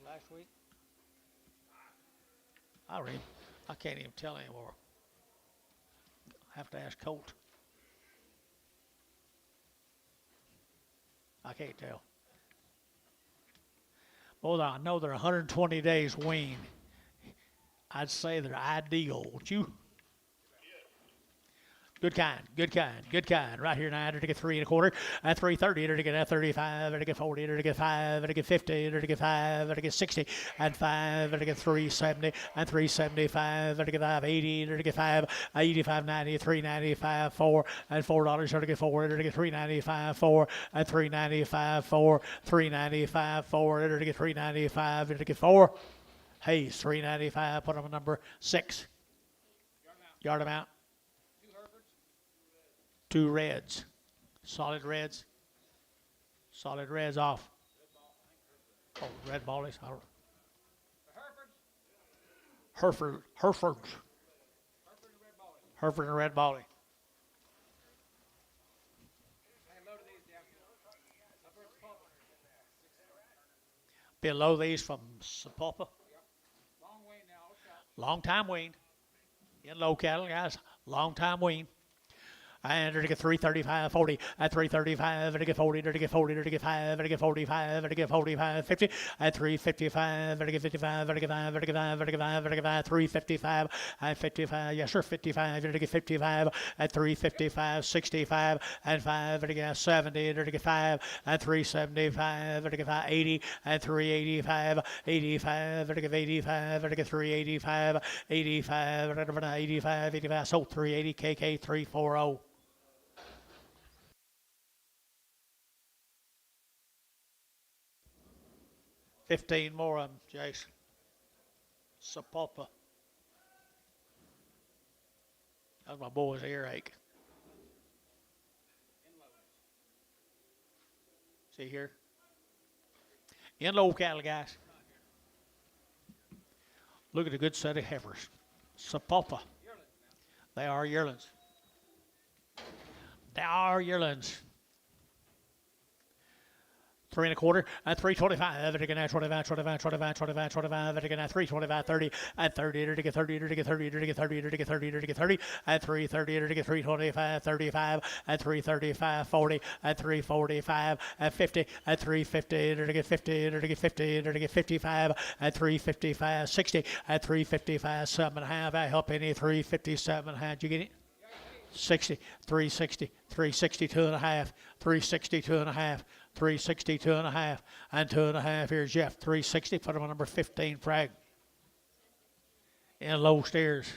Last week? I can't even tell anymore. I have to ask Colt. I can't tell. Well, I know they're 120 days wean. I'd say they're ideal, won't you? Good kind. Right here now, they're to get 3 1/4, and 330, they're to get 35, they're to get 40, they're to get 5, they're to get 50, they're to get 5, they're to get 60, and 5, they're to get 370, and 375, they're to get 580, they're to get 5, 85, 90, 395, 4, and $4, they're to get 4, they're to get 395, 4, and 395, 4, 395, 4, they're to get 395, they're to get 4. Hayes, 395, put them on number 6. Yard amount. 2 reds. Solid reds. Solid reds off. Oh, red ballies. Herefords. Hereford and red ballie. Below these from Sapulpa. Long time wean. In low cattle, guys. Long time wean. And they're to get 335, 40, at 335, they're to get 40, they're to get 40, they're to get 5, they're to get 45, they're to get 45, 50, at 355, they're to get 55, they're to get 5, they're to get 5, they're to get 5, they're to get 5, 355, at 55, yes sir, 55, they're to get 55, at 355, 65, and 5, they're to get 70, they're to get 5, at 375, they're to get 5, 80, at 385, 85, they're to get 85, they're to get 385, 85, 85, 85, so 380, KK 340. 15 more of them, Jason. Sapulpa. That's my boy's earache. See here? In-low cattle, guys. Look at a good set of heifers. Sapulpa. They are yearlings. They are yearlings. 3 1/4 and 325. It again 25, 25, 25, 25, 25. It again 325, 30 and 30. It again 30. It again 30. It again 30. It again 30. It again 30 and 330. It again 325, 35 and 335, 40 and 345 and 50 and 350. It again 50. It again 50. It again 55 and 355, 60 and 355, 7.5. I help any 357. How'd you get it? 60, 360, 362 and a half, 362 and a half, 362 and a half, and 2.5. Here's Jeff, 360. Put him on number 15, frag. In low steers.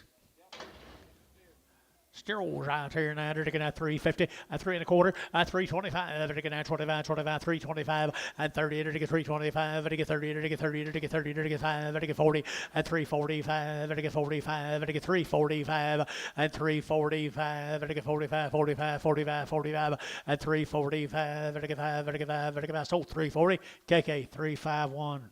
Steers out here now. They're looking at 350 and 3 1/4 and 325. They're looking at 25, 25, 325 and 30. They're looking 325. They're looking 30. They're looking 30. They're looking 30. They're looking 5. They're looking 40 and 345. They're looking 45. They're looking 345 and 345. They're looking 45, 45, 45, 45 and 345. They're looking 5. They're looking 5. They're looking 5. So 340. KK 351.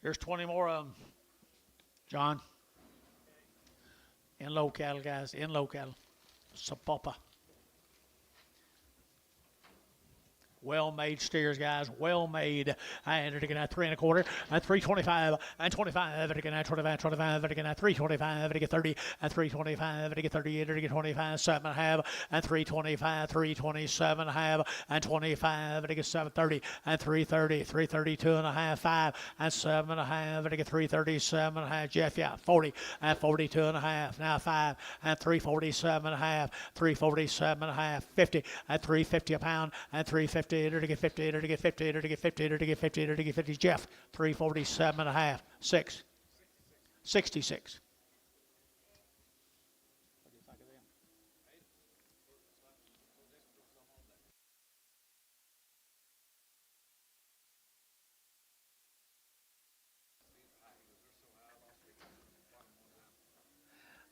There's 20 more of them. John. In low cattle, guys. In low cattle. Sapapa. Well-made steers, guys. Well-made. And they're looking at 3 1/4 and 325 and 25. They're looking at 25, 25. They're looking at 325. They're looking 30 and 325. They're looking 38. They're looking 25, 7.5 and 325, 327.5 and 25. They're looking 730 and 330, 332.5, 5 and 7.5. They're looking 337.5. Jeff, yeah, 40 and 42.5. Now 5 and 347.5, 347.5, 50 and 350 a pound and 350. They're to get 50, they're to get 50, they're to get 50, they're to get 50, they're to get 50. Jeff, 347.5, 6, 66.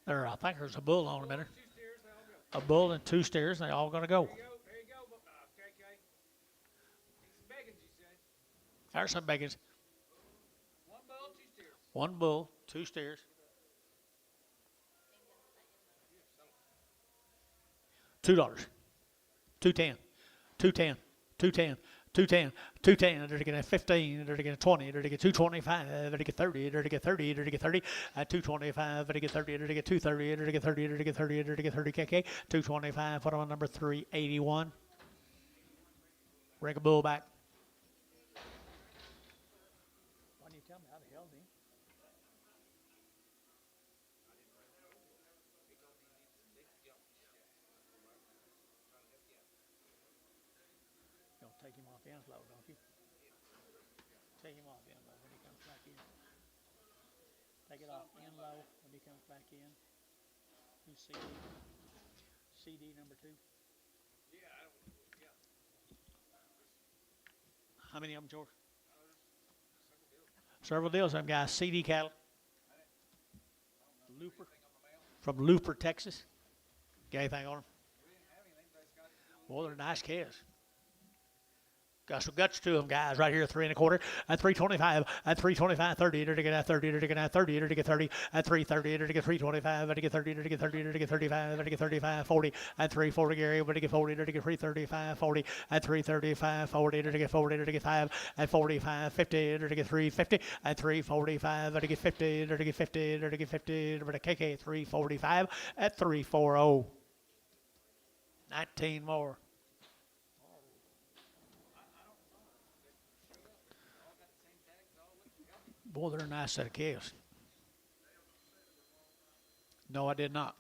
There, I think there's a bull on a minute. A bull and 2 steers, and they're all going to go. There's some beggars. 1 bull, 2 steers. $2. 210. 210. 210. 210. 210. They're to get 15. They're to get 20. They're to get 225. They're to get 30. They're to get 30. They're to get 30. 225. They're to get 30. They're to get 230. They're to get 30. They're to get 30. They're to get 30. KK. 225. Put on number 381. Bring a bull back. Why don't you tell me how the hell, dude? You'll take him off in low, don't you? Take him off in low when he comes back in. Take it off in low when he comes back in. You CD. CD number 2. How many of them, George? Several deals. Some guys, CD cattle. Looper. From Looper, Texas. Got anything on them? Well, they're nice calves. Got some guts to them, guys, right here, 3 1/4 and 325 and 325, 30. They're to get 30. They're to get 30. They're to get 30 and 330. They're to get 325. They're to get 30. They're to get 30. They're to get 35. They're to get 35, 40 and 340. Gary, they're to get 40. They're to get 335, 40 and 335, 40. They're to get 40. They're to get 5 and 45, 50. They're to get 350 and 345. They're to get 50. They're to get 50. They're to get 50. They're to KK 345 at 340. 19 more. Boy, they're a nice set of calves. No, I did not.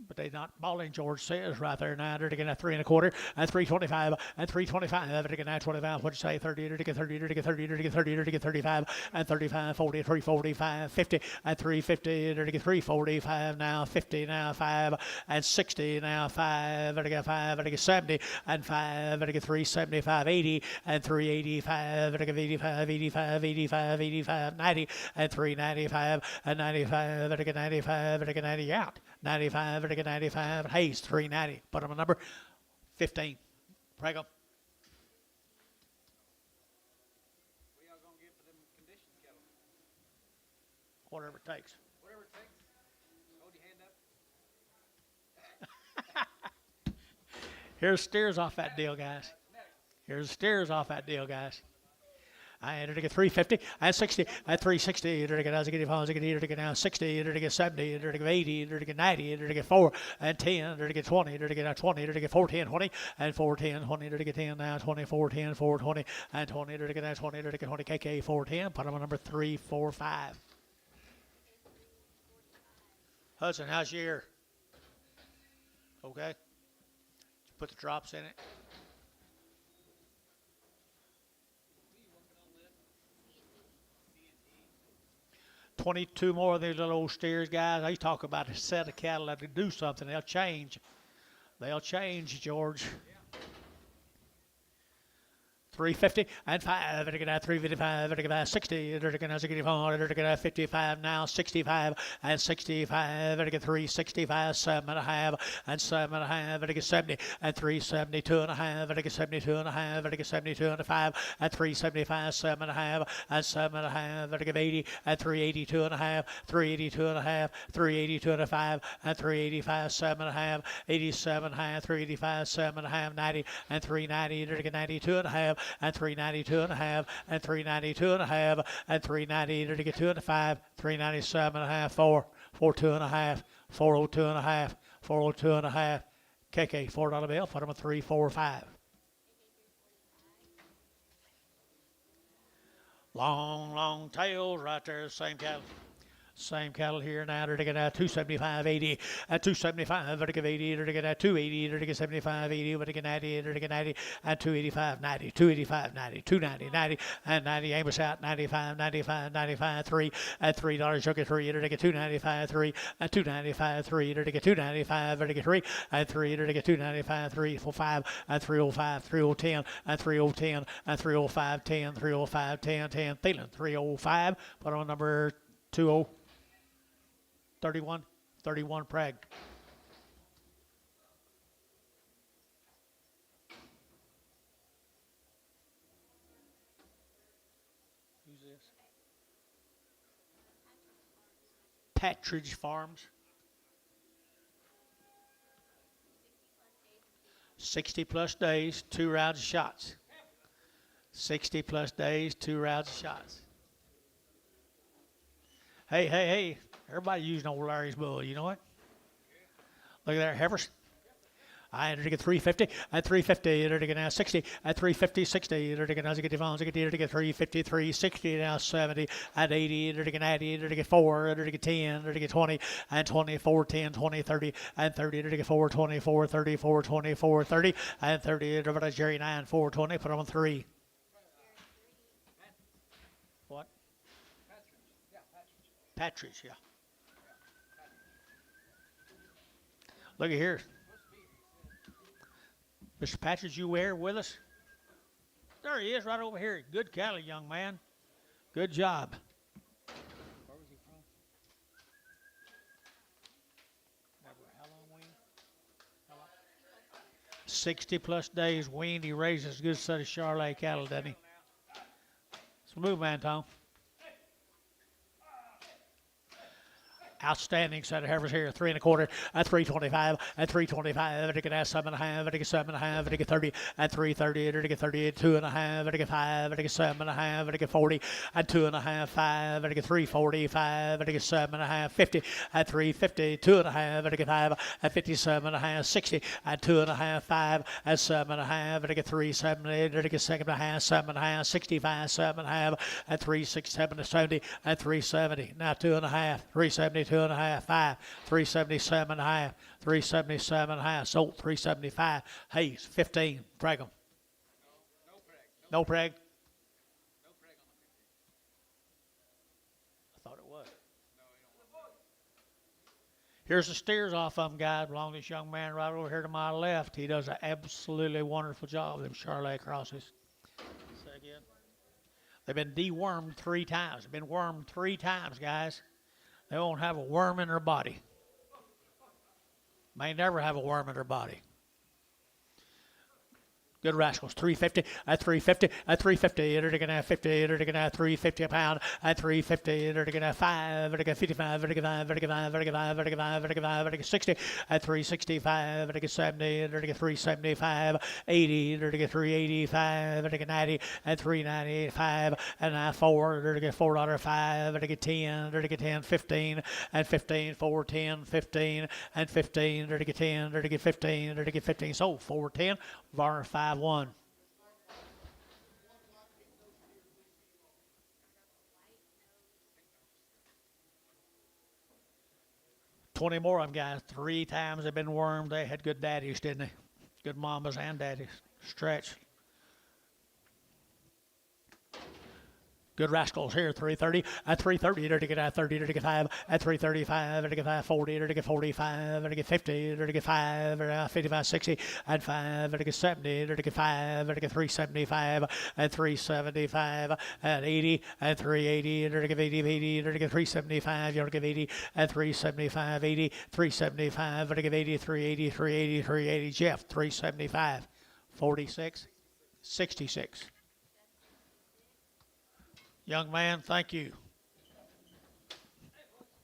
but they not balling. George says right there now. They're getting a 3 1/4 and 325 and 325. They're getting 25. What'd you say? 30. They're getting 30. They're getting 30. They're getting 30. They're getting 35 and 35, 40, 345, 50 and 350. They're getting 345 now. 50 now. 5 and 60 now. 5. They're getting 5. They're getting 70 and 5. They're getting 375, 80 and 385. They're getting 85, 85, 85, 85, 90 and 395 and 95. They're getting 95. They're getting 90 out. 95, they're getting 95. Hayes, 390. Put them a number 15. Prego. What y'all gonna get for them condition cattle? Whatever it takes. Whatever it takes. Hold your hand up. Here's steers off that deal, guys. Here's steers off that deal, guys. I entered to get 350 and 60 and 360. Entered to get as I get phones. I get to get now 60. Entered to get 70. Entered to get 80. Entered to get 90. Entered to get 4 and 10. Entered to get 20. Entered to get 20. Entered to get 410, 20 and 410, 20. Entered to get 10 now 20, 410, 420 and 20. Entered to get now 20. Entered to get 20. KK 410. Put them on number 345. Hudson, how's your ear? Okay. Put the drops in it. 22 more of these little old steers, guys. They talk about a set of cattle that do something. They'll change. They'll change, George. 350 and 5. They're going to have 355. They're going to have 60. They're going to have 65. They're going to have 55 now. 65 and 65. They're going to get 365. 7 and a half and 7 and a half. They're going to get 70 and 372 and a half. They're going to get 72 and a half. They're going to get 72 and a 5 and 375. 7 and a half and 7 and a half. They're going to get 80 and 382 and a half. 382 and a half. 382 and a 5 and 385. 7 and a half. 87 and a half. 385. 7 and a half. 90 and 390. They're going to get 92 and a half. And 392 and a half, and 392 and a half, and 390 to get 2 and a 5, 397 and a half, 402 and a half, 402 and a half, 402 and a half. KK $4 bill. Put them at 345. Long tails right there. Same cattle. Same cattle here now. They're going to 275, 80, and 275. They're going to 80. They're going to 280. They're going to 75, 80. They're going to 90. They're going to 90, and 285, 90, 285, 90, 290, 90, and 90. Amos out 95, 95, 95, 3, and $3. Sugar 3. They're going to get 295, 3, and 295, 3. They're going to get 295. They're going to get 3, and 3. They're going to get 295, 3, 5, and 305, 3010, and 3010, and 305, 10, 305, 10, 10. Thielen 305. Put on number 20. 31 Prague. Who's this? Patridge Farms. 60 plus days, 2 rounds of shots. 60 plus days, 2 rounds of shots. Hey. Everybody using old Larry's bull, you know what? Look at that, heifers. I entered to get 350 and 350. Entered to get now 60 and 350, 60. Entered to get now to get the phones. Entered to get 350, 360 now 70 and 80. Entered to get 90. Entered to get 4. Entered to get 10. Entered to get 20 and 24, 10, 20, 30 and 30. Entered to get 4, 24, 34, 24, 30 and 30. Entered to Jerry 9, 420. Put them on 3. What? Patridge, yeah. Look at here. Mr. Patridge, you there with us? There he is, right over here. Good cattle, young man. Good job. Where was he from? How long weaned? 60 plus days weaned. He raises a good set of Charolais cattle, doesn't he? Smooth man, Tom. Outstanding set of heifers here. 3 1/4 and 325 and 325. They get 7 and a half. They get 7 and a half. They get 30 and 330. They get 32 and a half. They get 5. They get 7 and a half. They get 40 and 2 and a half. 5. They get 345. They get 7 and a half. 50 and 350. 2 and a half. They get 5 and 57 and a half. 60 and 2 and a half. 5 and 7 and a half. They get 370. They get 7 and a half. 7 and a half. 65, 7 and a half. And 367 and 70 and 370. Now 2 and a half. 372 2.5, 5, 377.5, 377.5, sold 375. Hayes, 15, drag them. No preg. I thought it was. Here's the steers off of them, guys. Along this young man right over here to my left. He does an absolutely wonderful job with them Charolais crosses. Say again. They've been dewormed 3 times. They've been wormed 3 times, guys. They won't have a worm in their body. May never have a worm in their body. Good rascals, 350 at 350 at 350. They're going to have 50. They're going to have 350 a pound at 350. They're going to have 5. They're going to have 55. They're going to have 55. They're going to have 55. They're going to have 60 at 365. They're going to 70. They're going to 375. 80. They're going to 385. They're going to 90 at 395. And now 4. They're going to $4.05. They're going to 10. They're going to 10. 15 and 15. 4 10 15 and 15. They're going to 10. They're going to 15. They're going to 15. So 4 10. Var 5 1. $20 more of them, guys. 3 times they've been wormed. They had good daddies, didn't they? Good mamas and daddies. Stretch. Good rascals here, 330 at 330. They're to get at 30. They're to get 5 at 335. They're to get 40. They're to get 45. They're to get 50. They're to get 5. They're to 55, 60 at 5. They're to get 70. They're to get 5. They're to get 375 at 375 at 80 at 380. They're to get 80, 80. They're to get 375. You're to get 80 at 375, 80, 375. They're to get 80, 380, 380, 380. Jeff, 375, 46, 66. Young man, thank you.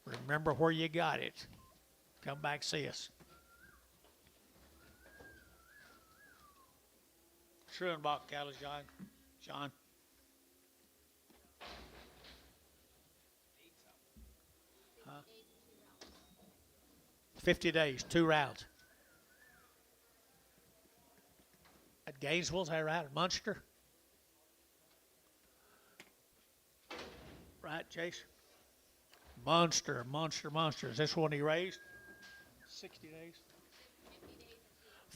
Remember where you got it. Come back, see us. Schuenbach cattle, John. Huh? 50 days, 2 rounds. At Gainesville, is that right? At Munster? Right, Chase? Monster. Is this one he raised? 60 days?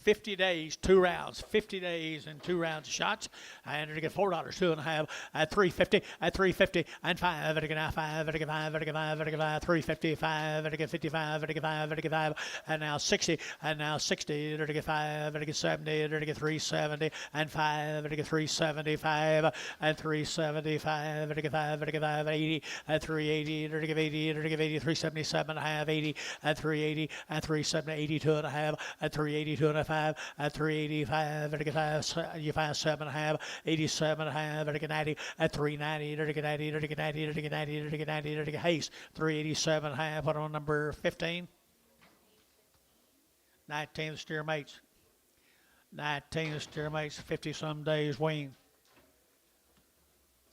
50 days, 2 rounds. 50 days and 2 rounds of shots. And they're going to get $4, 2.5 at 350, at 350, and 5. They're going to get 5. They're going to get 5. They're going to get 5. They're going to get 5. 355. They're going to get 55. They're going to get 5. They're going to get 5. And now 60. And now 60. They're going to get 5. They're going to get 70. They're going to get 370 and 5. They're going to get 375 and 375. They're going to get 5. They're going to get 5. 80 at 380. They're going to get 80. They're going to get 80. 377 and a half. 80 at 380 at 370. 82 and a half at 382 and a half. At 385, they're going to get 7 and a half, 87 and a half, they're going to get 90 at 390, they're going to get 90, they're going to get 90, they're going to get 90, they're going to get 90, they're going to get Hayes, 387 and a half, put on number 15. 19 the steer mates. 19 the steer mates, 50 some days wean.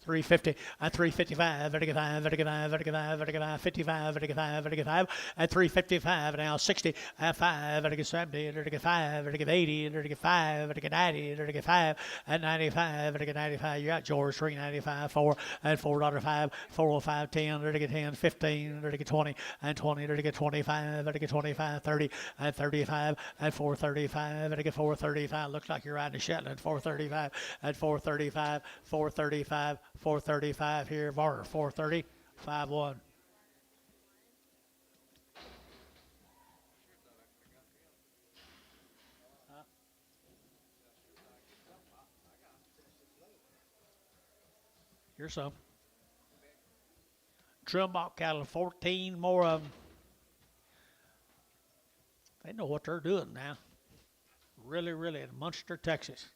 350 at 355, they're to get 5, they're to get 5, they're to get 5, they're to get 5, 55, they're to get 5, they're to get 5, at 355, now 60 at 5, they're to get 70, they're to get 5, they're to get 80, they're to get 5, they're to get 90, they're to get 5, at 95, they're to get 95, you got George, 395, 4, at $4.05, 405, 10, they're to get 10, 15, they're to get 20, and 20, they're to get 25, they're to get 25, 30, at 35, at 435, they're to get 435, looks like you're riding a Shetland, 435, at 435, 435, 435 here, Varner, 430, 5-1. Here's some. Trimbock cattle, 14 more of them. They know what they're doing now. Really, in Munster, Texas.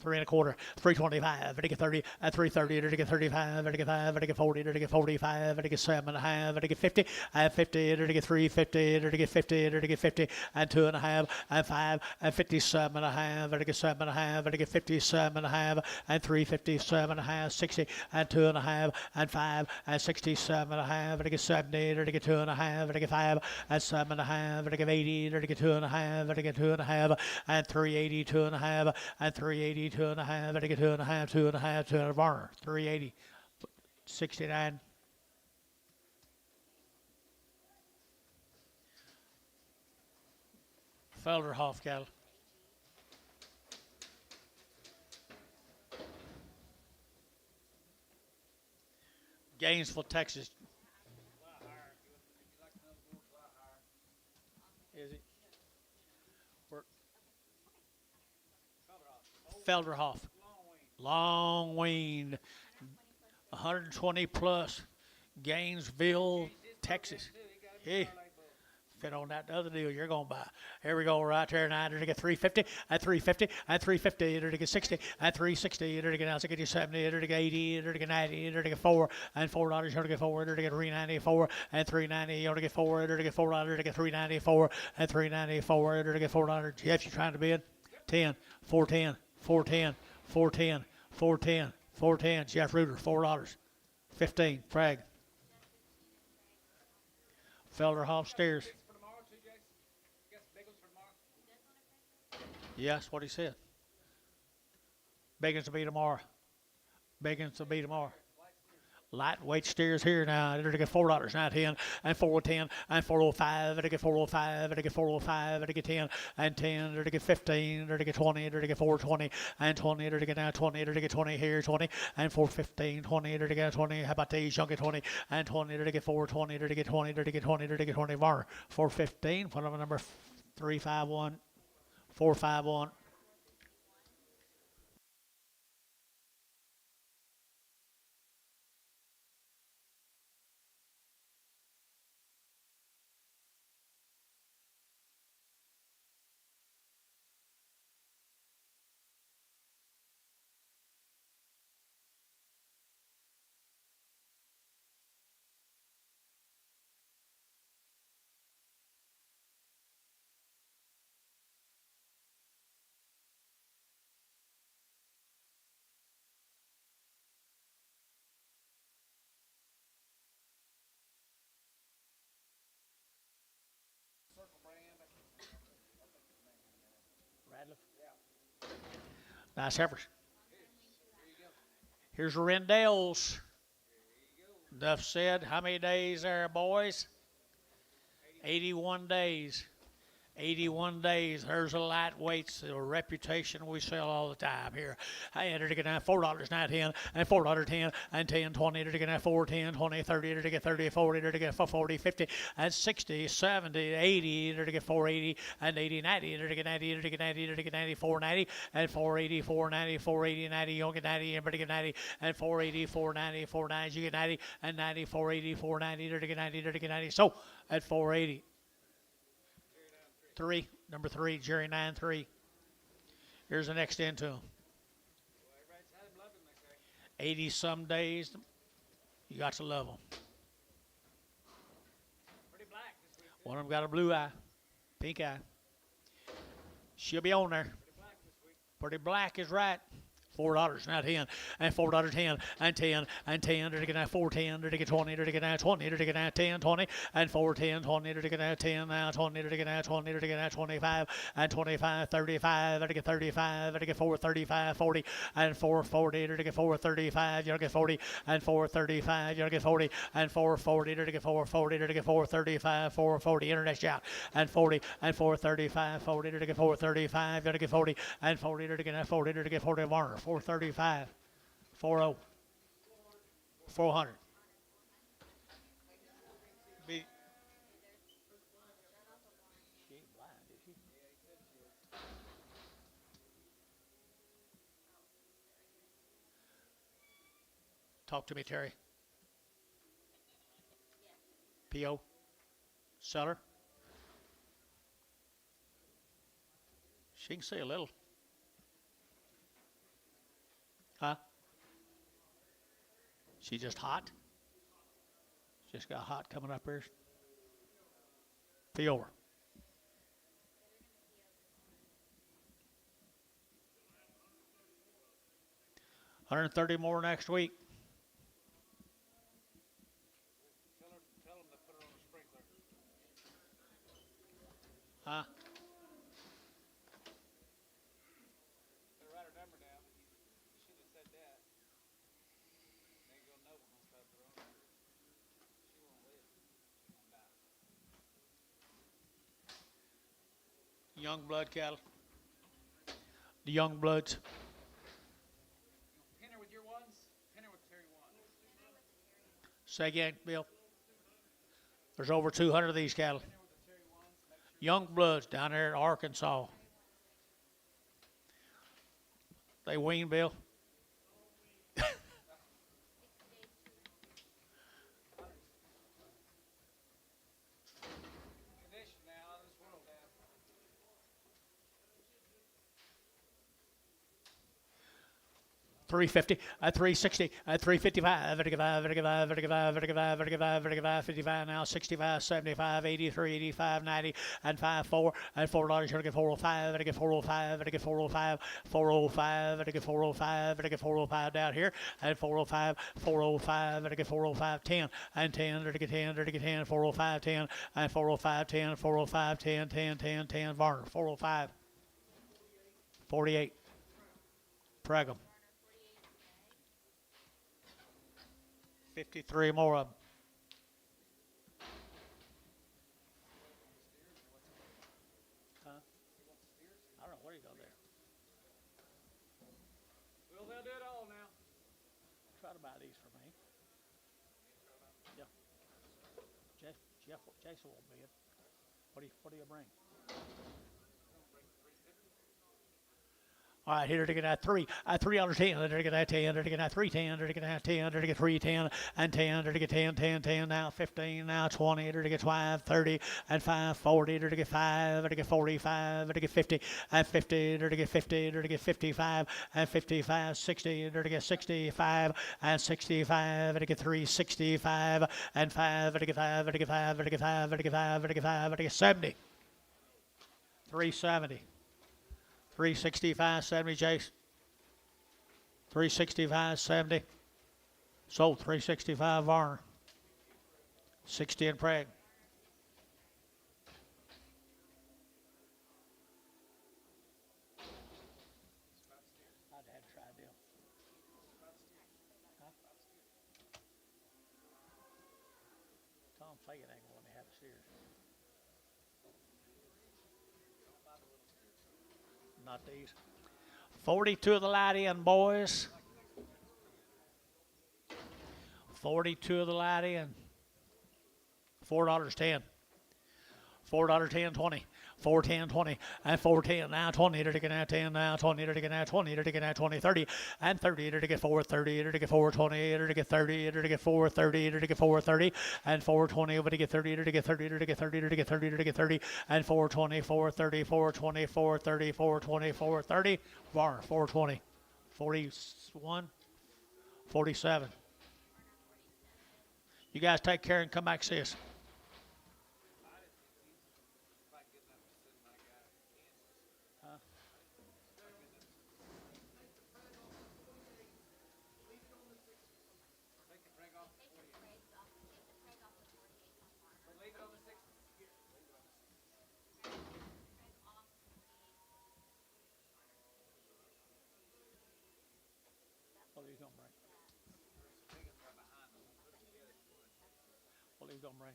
3 1/4, 325, to get 30, at 330, to get 35, to get 5, to get 40, to get 45, to get 7 and a half, to get 50, at 50, to get 350, to get 50, to get 50, and 2 and a half, and 5, and 57 and a half, to get 7 and a half, to get 57 and a half, and 357 and a half, 60, and 2 and a half, and 5, and 67 and a half, to get 70, to get 2 and a half, to get 5, and 7 and a half, to get 80, to get 2 and a half, to get 2 and a half, and 380, 2 and a half, and 380, 2 and a half, to get 2 and a half, 2 and a half, 2 and a Varner, 380, 69. Felderhoff cattle. Gainesville, Texas. Is it? Felderhoff. Long weaned. 120 plus. Gainesville, Texas. Hey. Fit on that other deal you're going to buy. Here we go, right there. Now, to get 350, at 350, at 350, to get 60, at 360, to get now, to get 70, to get 80, to get 90, to get 4, and $4, to get 4, to get 394, and 390, to get 4, to get $4, to get 394, and 394, to get $4. Jeff, you trying to bid? 10, 410, 410, 410, 410, 410. Jeff Reuter, $4. 15, Frag. Felderhoff Steers. Yeah, that's what he said. Bacon's to be tomorrow. Bacon's to be tomorrow. Lightweight steers here now. They're to get $4, now 10, and 410, and 405, to get 405, to get 405, to get 10, and 10, to get 15, to get 20, to get 420, and 20, to get now 20, to get 20 here, 20, and 415, 20, to get 20. How about these? You'll get 20, and 20, to get 420, to get 20, to get 20, to get 20. Varner, 415, put on number 351, 451. Nice heifers. Here's the Rendell's. Duff said, how many days there, boys? 81 days. 81 days. There's a lightweights, a reputation we sell all the time here. I entered to get $4, now 10, and $4.10, and 10, 20, to get 4, 10, 20, 30, to get 30, 40, to get 40, 50, and 60, 70, 80, to get 480, and 80, 90, to get 90, to get 90, to get 90, 490, and 480, 490, 480, 90, you'll get 90, everybody get 90, and 480, 490, 490, you get 90, and 90, 480, 490, to get 90, to get 90. So at 480. 3, number 3, Jerry 9-3. Here's the next into him. 80 some days. You got to love them. One of them got a blue eye, pink eye. She'll be on there. Pretty black is right. $4, not 10, and $4.10, and 10, and 10, to get 410, to get 20, to get 20, to get 10, 20, and 410, 20, to get 10, now 20, to get 20, to get 25, and 25, 35, to get 35, to get 435, 40, and 440, to get 435, you'll get 40, and 435, you'll get 40, and 440, to get 440, to get 435, 440, internet shout, and 40, and 435, 40, to get 435, you'll get 40, and 40, to get 40, to get 40, Warner. 435, 40, 400. Talk to me, Terry. P.O. Seller. She can say a little. Huh? She just hot? Just got hot coming up here. Fee over. $130 more next week. Tell them to put it on a sprinkler. Huh? Better write her number down. You should have said that. Then you'll know we're going to try to put her on there. She won't live. She won't die. Young blood cattle. The young bloods. Pin her with your ones. Pin her with Terry ones. Say again, Bill. There's over 200 of these cattle. Pin her with the Terry ones. Make sure Young bloods down there in Arkansas. They wean, Bill. condition now. This world now. 350, at 360, at 355, 55 now, 65, 75, 83, 85, 90, and 54, and $4, you're going to get 405, and get 405, and get 405, 405, and get 405, and get 405 down here, and 405, 405, and get 405, 10, and 10, and get 10, and get 10, 405, 10, and 405, 10, 405, 10, 10, 10, 10, Varner, 405, 48, Pregum. 53 more of them. Huh? I don't know what he got there. Well, they'll do it all now. Try to buy these for me. Yeah. Jason won't bid. What do you bring? All right, here they're going to have $3, $10, they're going to have 10, they're going to have 310, they're going to have 10, they're going to get 310, and 10, they're going to get 10, 10, 10, now 15, now 20, they're going to get 5, 30, and 5, 40, they're going to get 5, they're going to get 45, they're going to get 50, and 50, they're going to get 50, they're going to get 55, and 55, 60, they're going to get 65, and 65, they're going to get 365, and 5, they're going to get 5, they're going to get 5, they're going to get 5, they're going to get 5, they're going to get 5, they're going to get 70, 370. 365, 70, Jace. 365, 70. Sold 365, Varner. 60 in Prague. I'd have to try a deal. Huh? Tom Fagan ain't going to have a steer. Not these. 42 of the light in, boys. 42 of the light in. $4.10. $4.10, 20. 410, 20, and 410, now 20, they're going to have 10, now 20, they're going to have 20, they're going to have 20, 30, and 30, they're going to get 430, they're going to get 420, they're going to get 30, they're going to get 430, they're going to get 430, and 420, over to get 30, they're going to get 30, they're going to get 30, they're going to get 30, they're going to get 30, and 420, 430, 420, 430, 420, 430, Varner, 420, 41, 47. You guys take care and come back see us. What are you going to bring? What are you going to bring?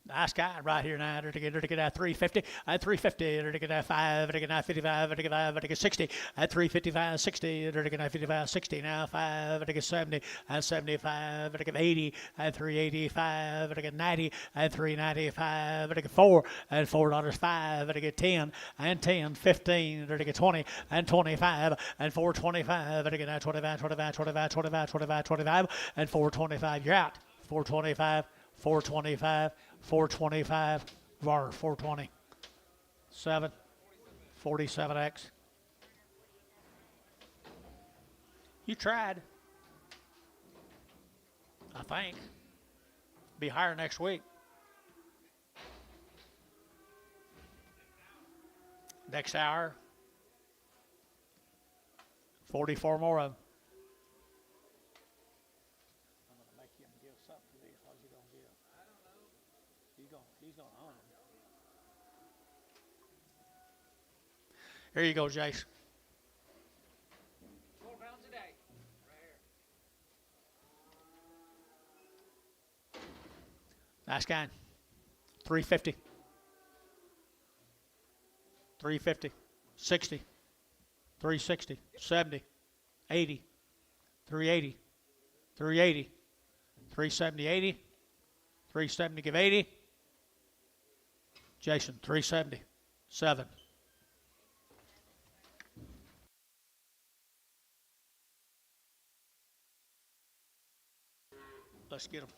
Nice guy right here now. They're going to get at 350, at 350, they're going to get 5, they're going to get 55, they're going to get 5, they're going to get 60, at 355, 60, they're going to get 55, 60, now 5, they're going to get 70, and 75, they're going to get 80, and 385, they're going to get 90, and 395, they're going to get 4, and $4.05, they're going to get 10, and 10, 15, they're going to get 20, and 25, and 425, they're going to get 25, 25, 25, 25, 25, 25, and 425, you're out. 425, 425, 425, Varner, 420, 7, 47X. You tried, I think. Be higher next week. Next hour, 44 more of them. Here you go, Jace. 4 pounds a day. Right here. Nice guy. 350. 350, 60, 360, 70, 80, 380, 380, 370, 80, 370, give 80. Jason, 370, 7. Let's get them.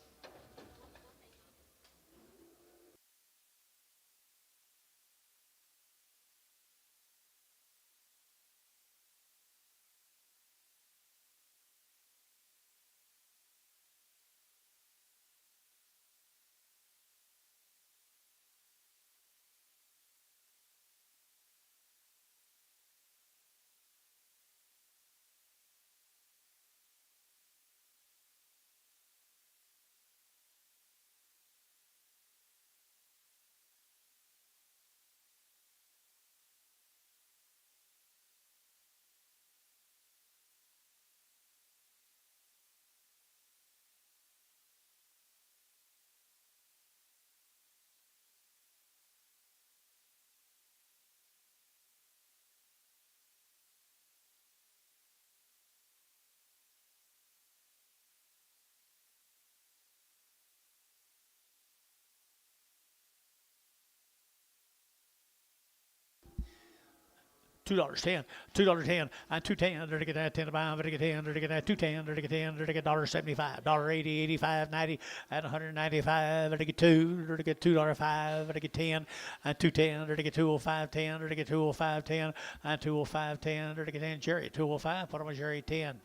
$2.10, $2.10, and $2.10, to get that 10 to buy, to get 10, to get that 2.10, to get 10, to get $1.75, $1.80, 85, 90, and 195, to get 2, to get $2.05, to get 10, and 2.10, to get 205.10, to get 205.10, and 205.10, to get 10. Jerry, 205, put him on Jerry 10.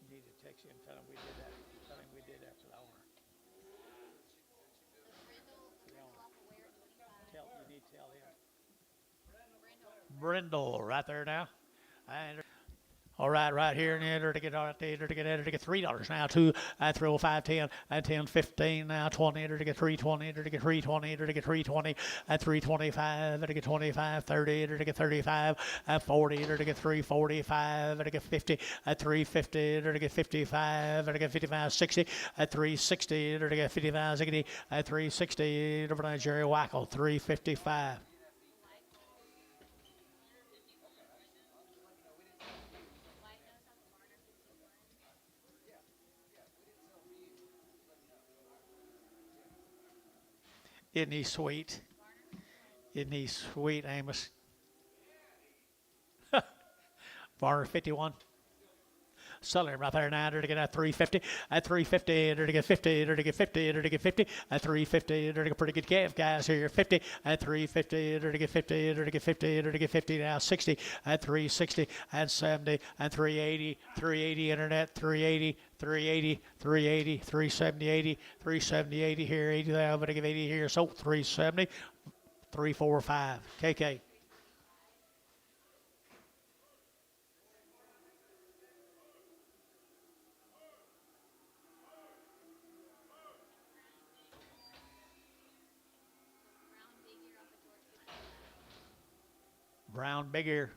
You need to text him, tell him we did that. Tell him we did that to the owner. You need to tell him. Brindle, right there now. And all right, right here and there to get $3 now. 2 and 305, 10 and 10, 15 now, 20 to get 320 to get 320 to get 320 and 325 to get 25, 30 to get 35 and 40 to get 345 to get 50 and 350 to get 55 to get 55, 60 and 360 to get 55, 60 and 360 to Jerry Wackel, 355. Isn't he sweet? Isn't he sweet, Amos? Varner 51. Selling right there now to get at 350, at 350, to get 50, to get 50, to get 50, at 350, to get pretty good calf guys here, 50, at 350, to get 50, to get 50, to get 50 now, 60, at 360, and 70, and 380, 380 internet, 380, 380, 380, 370, 80, 370, 80 here, 80 there, I'm going to give 80 here, so 370, 345, KK. Brown big ear.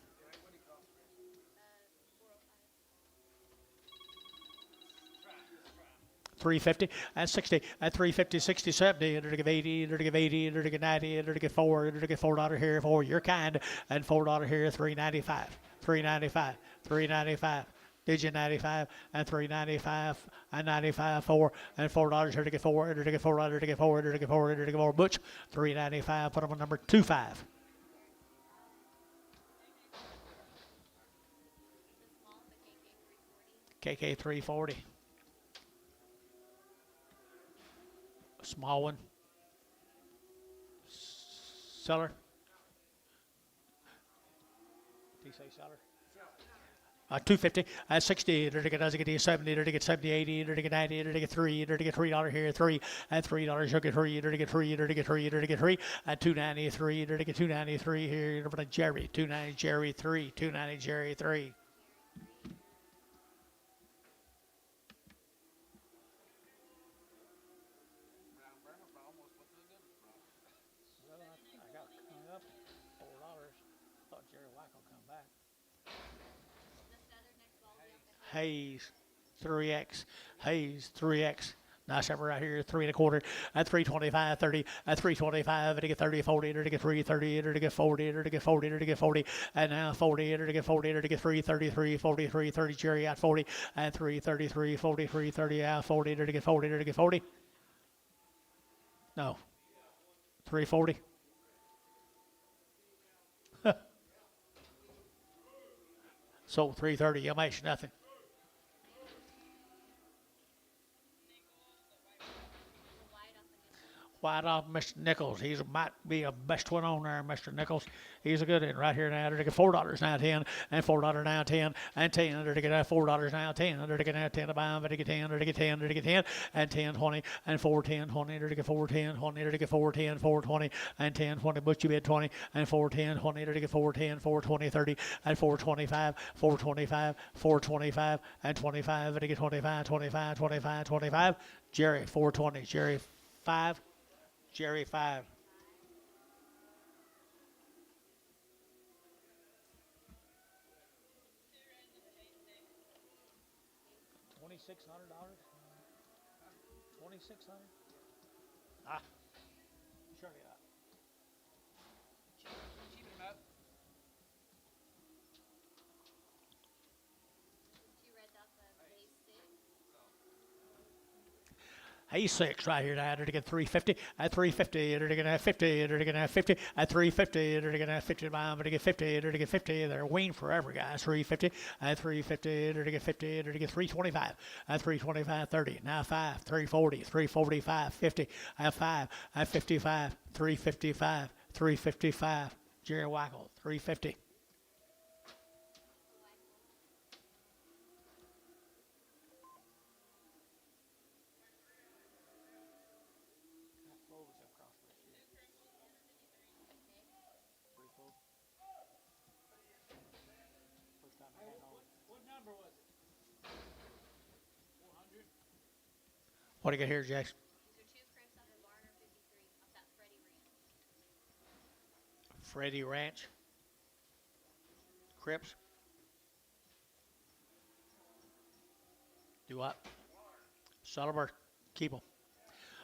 350 and 60 and 350, 60, 70, to give 80, to give 80, to give 90, to give 4, to give $4 here for your kind, and $4 here, 395, 395, 395. Digit 95 and 395 and 95 4 and $4 here to get 4, to get $4, to get 4, to get 4, to get 4. Butch 395. Put them on number 25. KK 340. Small one. Seller. Did he say seller? 250, 60, to get 70, to get 70, 80, to get 90, to get 3, to get $3 here, 3, and $3, you'll get 3, to get 3, to get 3, to get 3, and 293, to get 293 here, for Jerry, 290, Jerry 3, 290, Jerry 3. Hayes 3X, Hayes 3X, Nice heifer right here, 3 1/4, at 325, 30, at 325, to get 30, 40, to get 330, to get 40, to get 40, to get 40, and now 40, to get 40, to get 333, 43, 30, Jerry out 40, and 333, 43, 30 out 40, to get 40, to get 40. No, 340. So 330, you make nothing. White off Mr. Nichols. He might be a best one on there, Mr. Nichols. He's a good one right here now. They're to get $4 now, 10, and $4 now, 10, and 10. They're to get $4 now, 10. They're to get now 10 to buy. They're to get 10. They're to get 10. They're to get 10, and 10, 20, and 4, 10, 20. They're to get 4, 10, 20. They're to get 4, 10, 4, 20, and 10, 20. Butch, you bid 20, and 4, 10, 20. They're to get 4, 10, 4, 20, 30, and 4, 25, 4, 25, 4, 25, and 25. They're to get 25, 25, 25, 25. Jerry, 420. Jerry, 5. Jerry, 5. $2,600. $2,600. Ah, surely not. Cheap him up. He's 6 right here now. They're to get 350 at 350. They're to get 50. They're to get 50 at 350. They're to get 50 to buy them. They're to get 50. They're to get 50. They're weaned forever, guys. 350 at 350. They're to get 50. They're to get 325 at 325. 30. Now 5. 340. 345. 50 at 5 at 55. 355. 355. Jerry Wackel. 350. What number was it? 400? What do you got here, Jackson? These are 2 crimps under Larner 53 off that Freddie Freddie Ranch. Ranch. Crips. Do what? Sullivan. Keep them.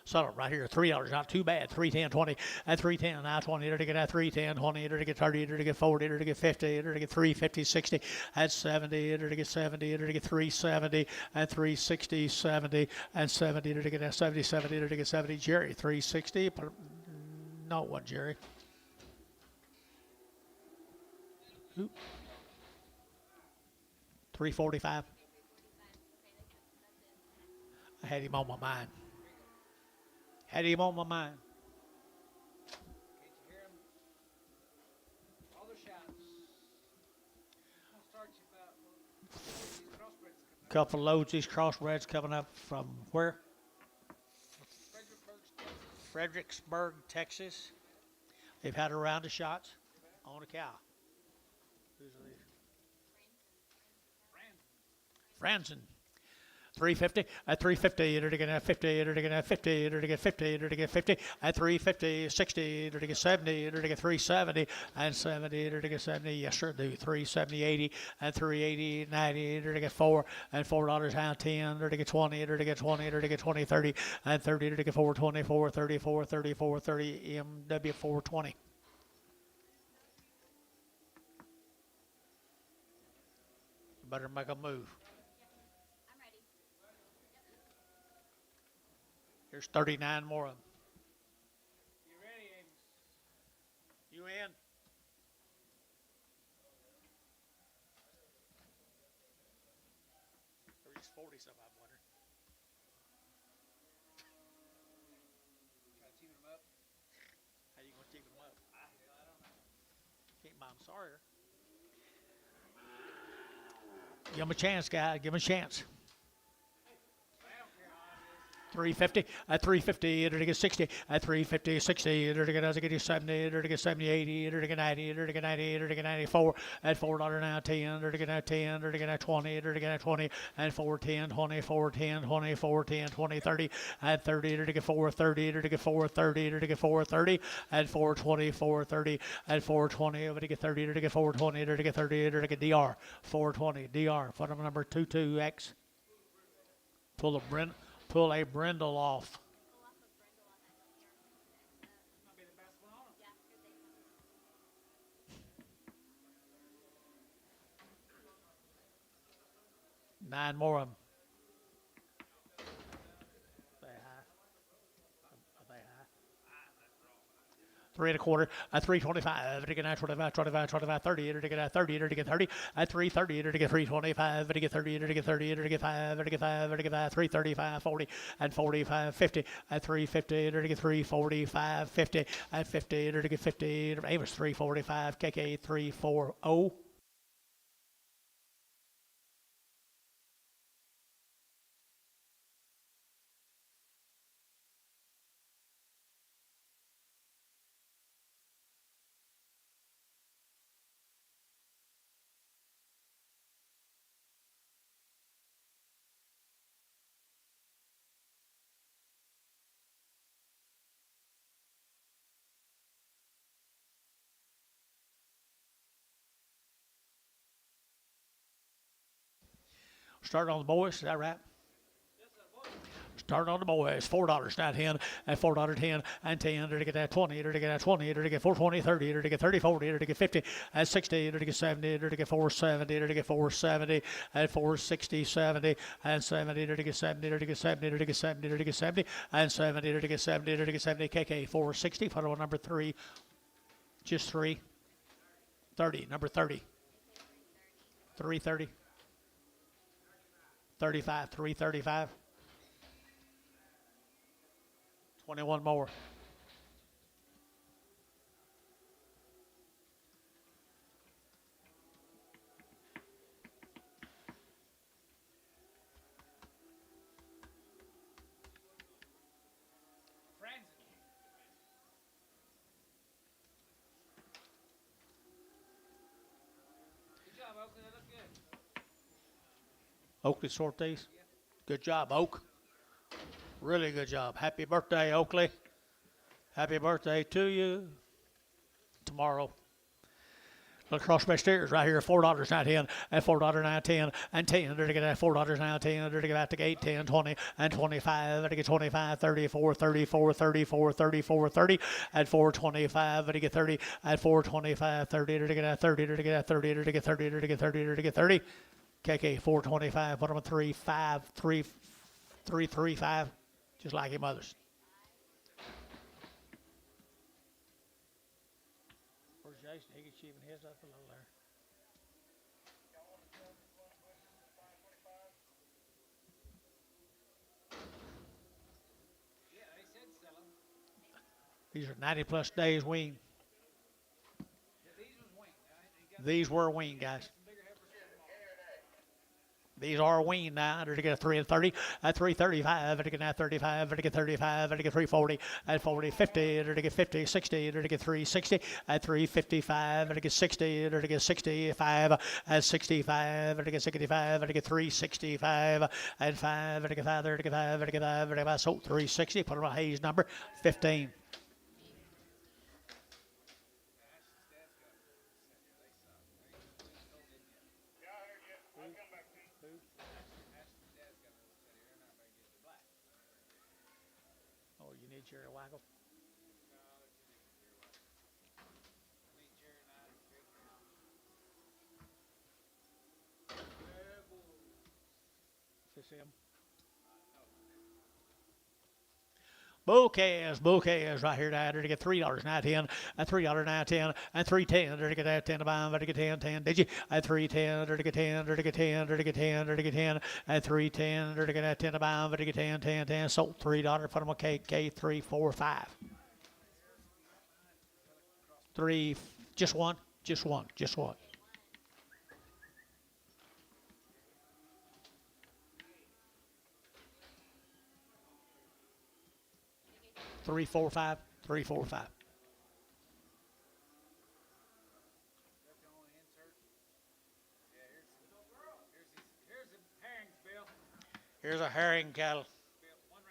Sullivan right here, $3, not too bad. 310, 20, at 310, now 20, to get at 310, 20, to get 30, to get 40, to get 50, to get 350, 60, at 70, to get 70, to get 370, at 360, 70, and 70, to get at 70, 70, to get 70. Jerry, 360, but no one, Jerry. Oop. 345. I had him on my mind. Had him on my mind. Can't you hear him? All their shouts. I'll start you about these crossbreds coming up. Couple loads these crossbreds coming up from where? Fredericksburg, Texas. They've had a round of shots on a cow. Who's these? Franzen. 350 at 350, to get 50, to get 50, to get 50, to get 50 at 350, 60, to get 70, to get 370, and 70, to get 70. Yes, sir, do 370, 80, and 380, 90, to get 4, and $4 out 10, to get 20, to get 20, to get 20, 30, and 30, to get 420, 430, 430, 430, MW 420. You better make a move. I'm ready. There's 39 more of them. You ready, Amos? You in? There was just 40 some, I'm wondering. Try to team them up. How you gonna keep them up? I don't know. Can't buy them Sawyer. Give them a chance, guys. Give them a chance. I don't care how it is. 350 at 350, to get 60 at 350, 60, to get 70, to get 70, 80, to get 90, to get 90, to get 94 at $4 now 10, to get 10, to get 20, to get 20, and 410, 20, 410, 20, 410, 20, 30 at 30, to get 430, to get 430, to get 430 at 420, 430 at 420, to get 30, to get 420, to get 30, to get DR 420, DR, phone number 22X. Pull a Pull a brindle off. Pull off a brindle on that here. Might be the best one on them. Yeah, here's 8 9 more of them. They high. Are they high? 3 1/4, at 325, to get 25, 25, 25, 30, to get 30, to get 30, at 330, to get 325, to get 30, to get 30, to get 5, to get 5, to get 5, 335, 40, and 45, 50, at 350, to get 345, 50, at 50, to get 50, Avis 345, KK 340. Starting on the boys, is that right? Starting on the boys, $4, not 10, and $4.10, and 10, to get that 20, to get that 20, to get 420, 30, to get 30, 40, to get 50, and 60, to get 70, to get 470, to get 470, and 460, 70, and 70, to get 70, to get 70, to get 70, to get 70, and 70, to get 70, to get 70, KK 460, photo number 3, just 3, 30, number 30, 330, 35, 335. 21 more. Franzen. Good job, Oakley. They look good. Oakley sort these. Good job, Oak. Really good job. Happy birthday, Oakley. Happy birthday to you tomorrow. Look across my stairs right here, $4 now 10, and $4 10, and 10, to get that $4 now 10, to get back to 8, 10, 20, and 25, to get 25, 34, 34, 34, 34, 30, and 425, to get 30, and 425, 30, to get that 30, to get that 30, to get 30, to get 30, to get 30. KK 425, put them 3, 5, 3, 3, 3, 5, just like your mother's. Where's Jason? He gets even his up a little there. Yeah, they said sell them. These are 90 plus days wean. Yeah, these was winged. They got These were wean, guys. some bigger heifers. These are weaned now. To get a 3 and 30, at 335, to get that 35, to get 35, to get 340, at 40, 50, to get 50, 60, to get 360, at 355, to get 60, to get 65, at 65, to get 65, to get 365, and 5, to get 5, to get 5, to get 5, to get 5, so 360. Put on Hayes number 15. Oh, you need Jerry Waggle? Is this him? Bouquets right here now to get $3 now 10, and $3 now 10, and 310 to get that 10 to buy, to get 10, 10, did you? At 310 to get 10, to get 10, to get 10, to get 10, and 310 to get that 10 to buy, to get 10, 10, 10, sold $3, put them on KK 3, 4, 5. 3, just one, just one, just one. 3, 4, 5, 3, 4, 5. That's the only insert. Yeah, here's the herrings, Bill. Here's a herring cattle. Bill, 1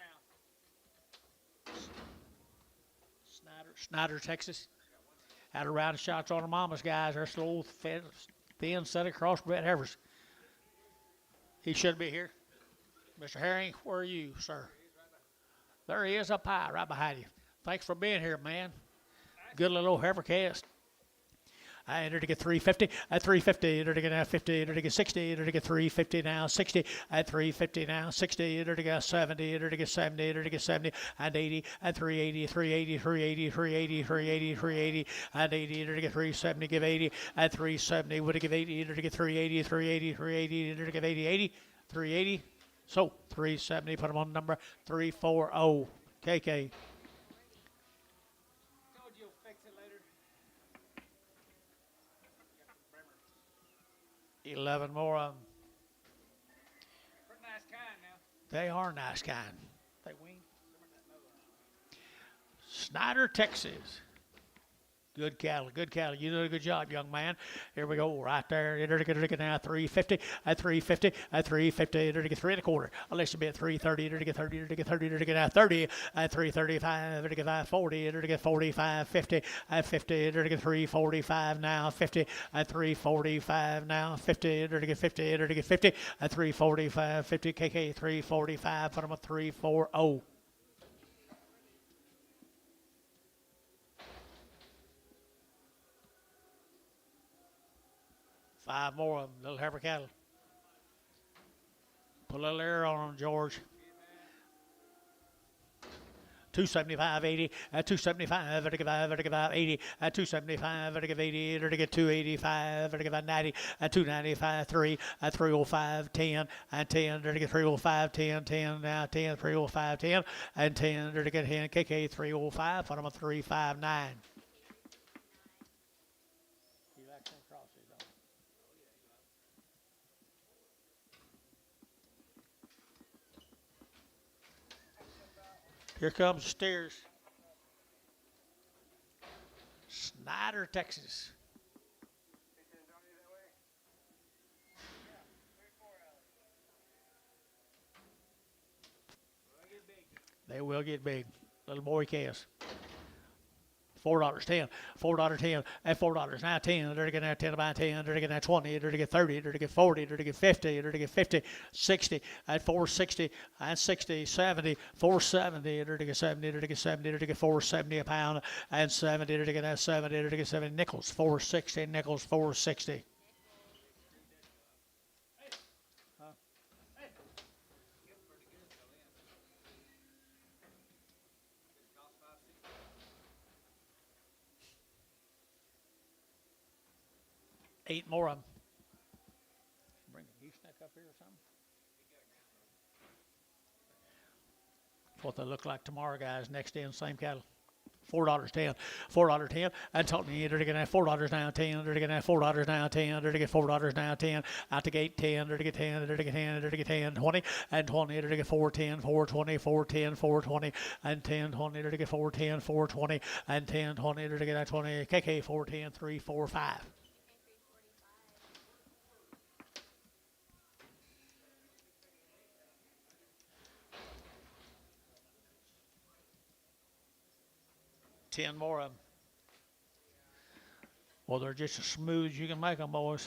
round. Snyder, Texas. Had a round of shots on her mama's guys. They're slow, thin set of crossbred heifers. He should be here. Mr. Herring, where are you, sir? There he is up high, right behind you. Thanks for being here, man. Good little heifer cast. I entered to get 350 at 350, entered to get now 50, entered to get 60, entered to get 350 now 60 at 350 now 60, entered to get 70, entered to get 70, entered to get 70 and 80 and 380, 380, 380, 380, 380, 380 and 80, entered to get 370, give 80 at 370, would have give 80, entered to get 380, 380, 380, entered to get 80, 80, 380. So 370, put them on number 340. KK. Told you'll fix it later. 11 more of them. Pretty nice kind now. They are nice kind. They wing. Snyder, Texas. Good cattle, good cattle. You did a good job, young man. Here we go, right there. Enter to get now 350 at 350 at 350. Enter to get 3 1/4. Unless you be at 330. Enter to get 30. Enter to get 30. Enter to get now 30 at 335. Enter to get 540. Enter to get 45 50 at 50. Enter to get 345 now 50 at 345 now 50. Enter to get 50. Enter to get 50 at 345 50. KK 345. Put them at 340. Five more of them, little heifer cattle. Put a little air on them, George. 275, 80, at 275, vertical 80, at 275, vertical 80, vertical 285, vertical 90, at 295, 3, at 305, 10, and 10, vertical 305, 10, 10, now 10, 305, 10, and 10, vertical 10, KK 305, put them on 359. Here comes the steers. Snyder, Texas. They will get big. Little boy calves. $4, 10, $4, 10, at $4, now 10, they're going to get 10 by 10, they're going to get 20, they're going to get 30, they're going to get 40, they're going to get 50, they're going to get 50, 60, at 460, and 60, 70, 470, they're going to get 70, they're going to get 70, they're going to get 470 a pound, and 70, they're going to get 70, they're going to get 70 nickels, 460 nickels, 460. Eight more of them. Bring the gooseneck up here or something. What they look like tomorrow, guys. Next in, same cattle. $4, 10, $4, 10, and Tony, they're going to have $4 now, 10, they're going to have $4 now, 10, they're going to get $4 now, 10, out the gate, 10, they're going to get 10, they're going to get 10, they're going to get 10, 20, and 20, they're going to get 410, 420, 410, 420, and 10, 20, they're going to get 410, 420, and 10, 20, they're going to get 20, KK 410, 345. Ten more of them. Well, they're just as smooth as you can make them, boys.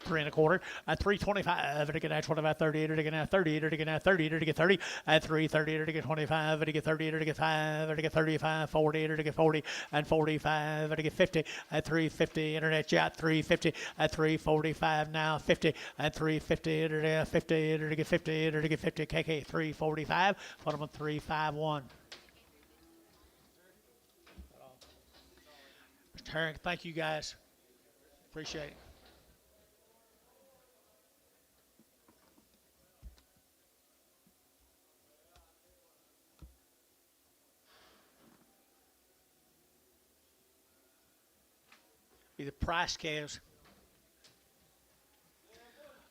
Three $3 1/4 at 325. They're going to 25, 30. They're going to 30. They're going to 30. They're going to 30 at 330. They're going to 25. They're going to 30. They're going to 5. They're going to 35, 40. They're going to 40 and 45. They're going to 50 at 350. Internet yacht 350 at 345 now 50 at 350. They're going to 50. They're going to get 50. They're going to get 50. KK 345. Put them on 351. Mr. Herring, thank you guys. Appreciate it. Be the price calves.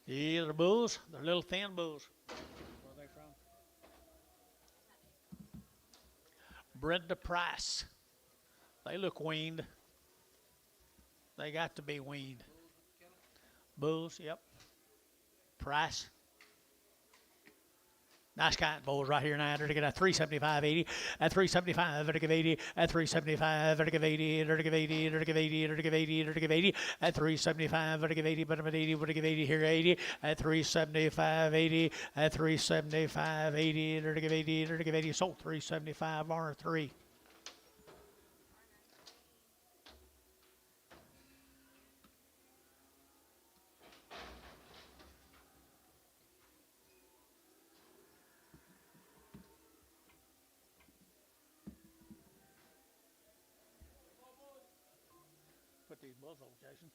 Yeah, they're bulls. They're little thin bulls. Where are they from? Brenda Price. They look weaned. They got to be weaned. Bulls, yep. Price. Nice cotton bulls right here now. They're to get a 375.80, at 375, they're to give 80, at 375, they're to give 80, they're to give 80, they're to give 80, they're to give 80, they're to give 80, at 375, they're to give 80, but I'm at 80, we're to give 80 here, 80, at 375, 80, at 375, 80, they're to give 80, they're to give 80, sold 375, R3. Put these bulls on, Jason.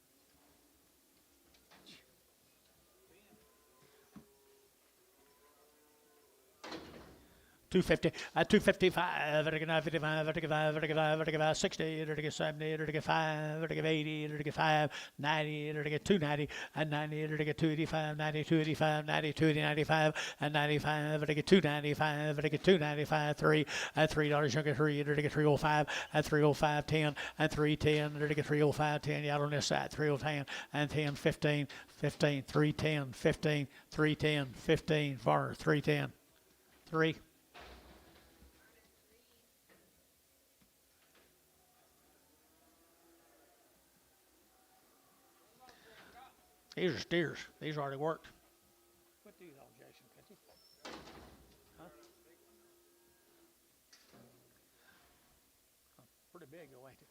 250, at 255, vertical 55, vertical 5, vertical 5, vertical 5, 60, vertical 70, vertical 5, vertical 80, vertical 5, 90, vertical 290, and 90, vertical 285, 90, 285, 90, 295, and 95, vertical 295, vertical 295, 3, at $3, sugar 3, vertical 305, at 305, 10, and 310, vertical 305, 10, out on this side, 310, and 10, 15, 15, 310, 15, 310, 15, for 310, 3. These are steers. These already worked. Put these on, Jason, could you? Huh? Pretty big, though, ain't it?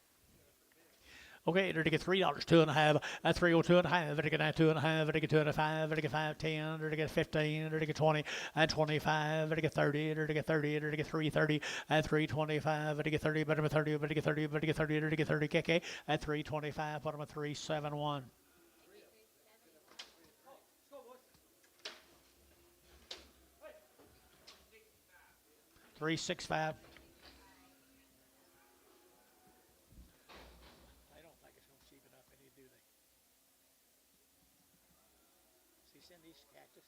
Okay, they're to get $3, 2.5, at 302.5, they're to get 2.5, they're to get 2.5, they're to get 5, 10, they're to get 15, they're to get 20, and 25, they're to get 30, they're to get 30, they're to get 330, at 325, they're to get 30, better than 30, better to get 30, better to get 30, they're to get 30, KK, at 325, put them at 371. 365. I don't think it's going to cheapen up any, do they? See, send these cactus.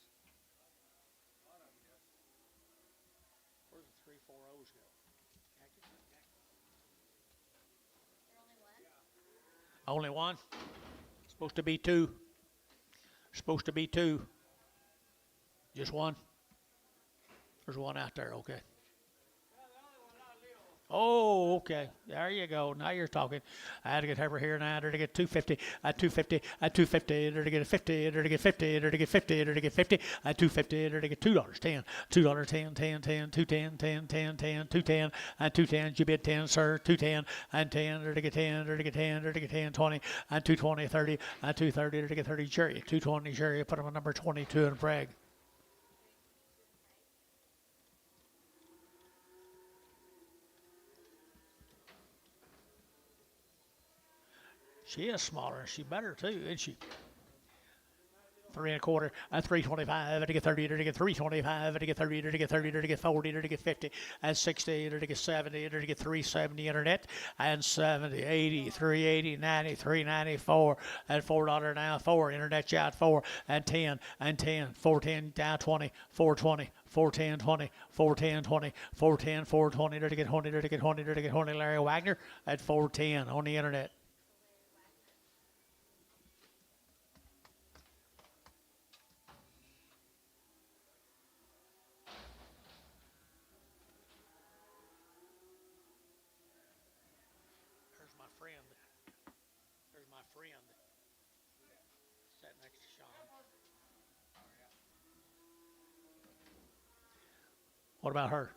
Where's the 3 4 O's go? Cactus? There only one? Only one? Supposed to be two. Supposed to be two. Just one? There's one out there, okay. Oh, okay. There you go. Now you're talking. I had to get Heifer here now. They're to get 250. At 250. At 250. They're to get 50. They're to get 50. They're to get 50. They're to get 50. At 250. They're to get $2. 10. $2. 10. 10. 10. 210. 10. 10. 10. 210. And 210. You bid 10, sir. 210. And 10. They're to get 10. They're to get 10. They're to get 10. 20. And 220. 30. And 230. They're to get 30. Jerry. 220. Jerry. Put them on number 22 and brag. She is smaller. She better too, isn't she? 3 1/4, 325, to get 30, to get 325, to get 30, to get 30, to get 40, to get 50, and 60, to get 70, to get 370 internet, and 70, 80, 380, 90, 394, and $4 now, 4 internet out 4, and 10, and 10, 410 down 20, 420. 410, 20, 410, 20, 410, 420, to get 20, to get 20, to get 20, Larry Wagner at 410 on the internet. There's my friend sat next to Sean. What about her?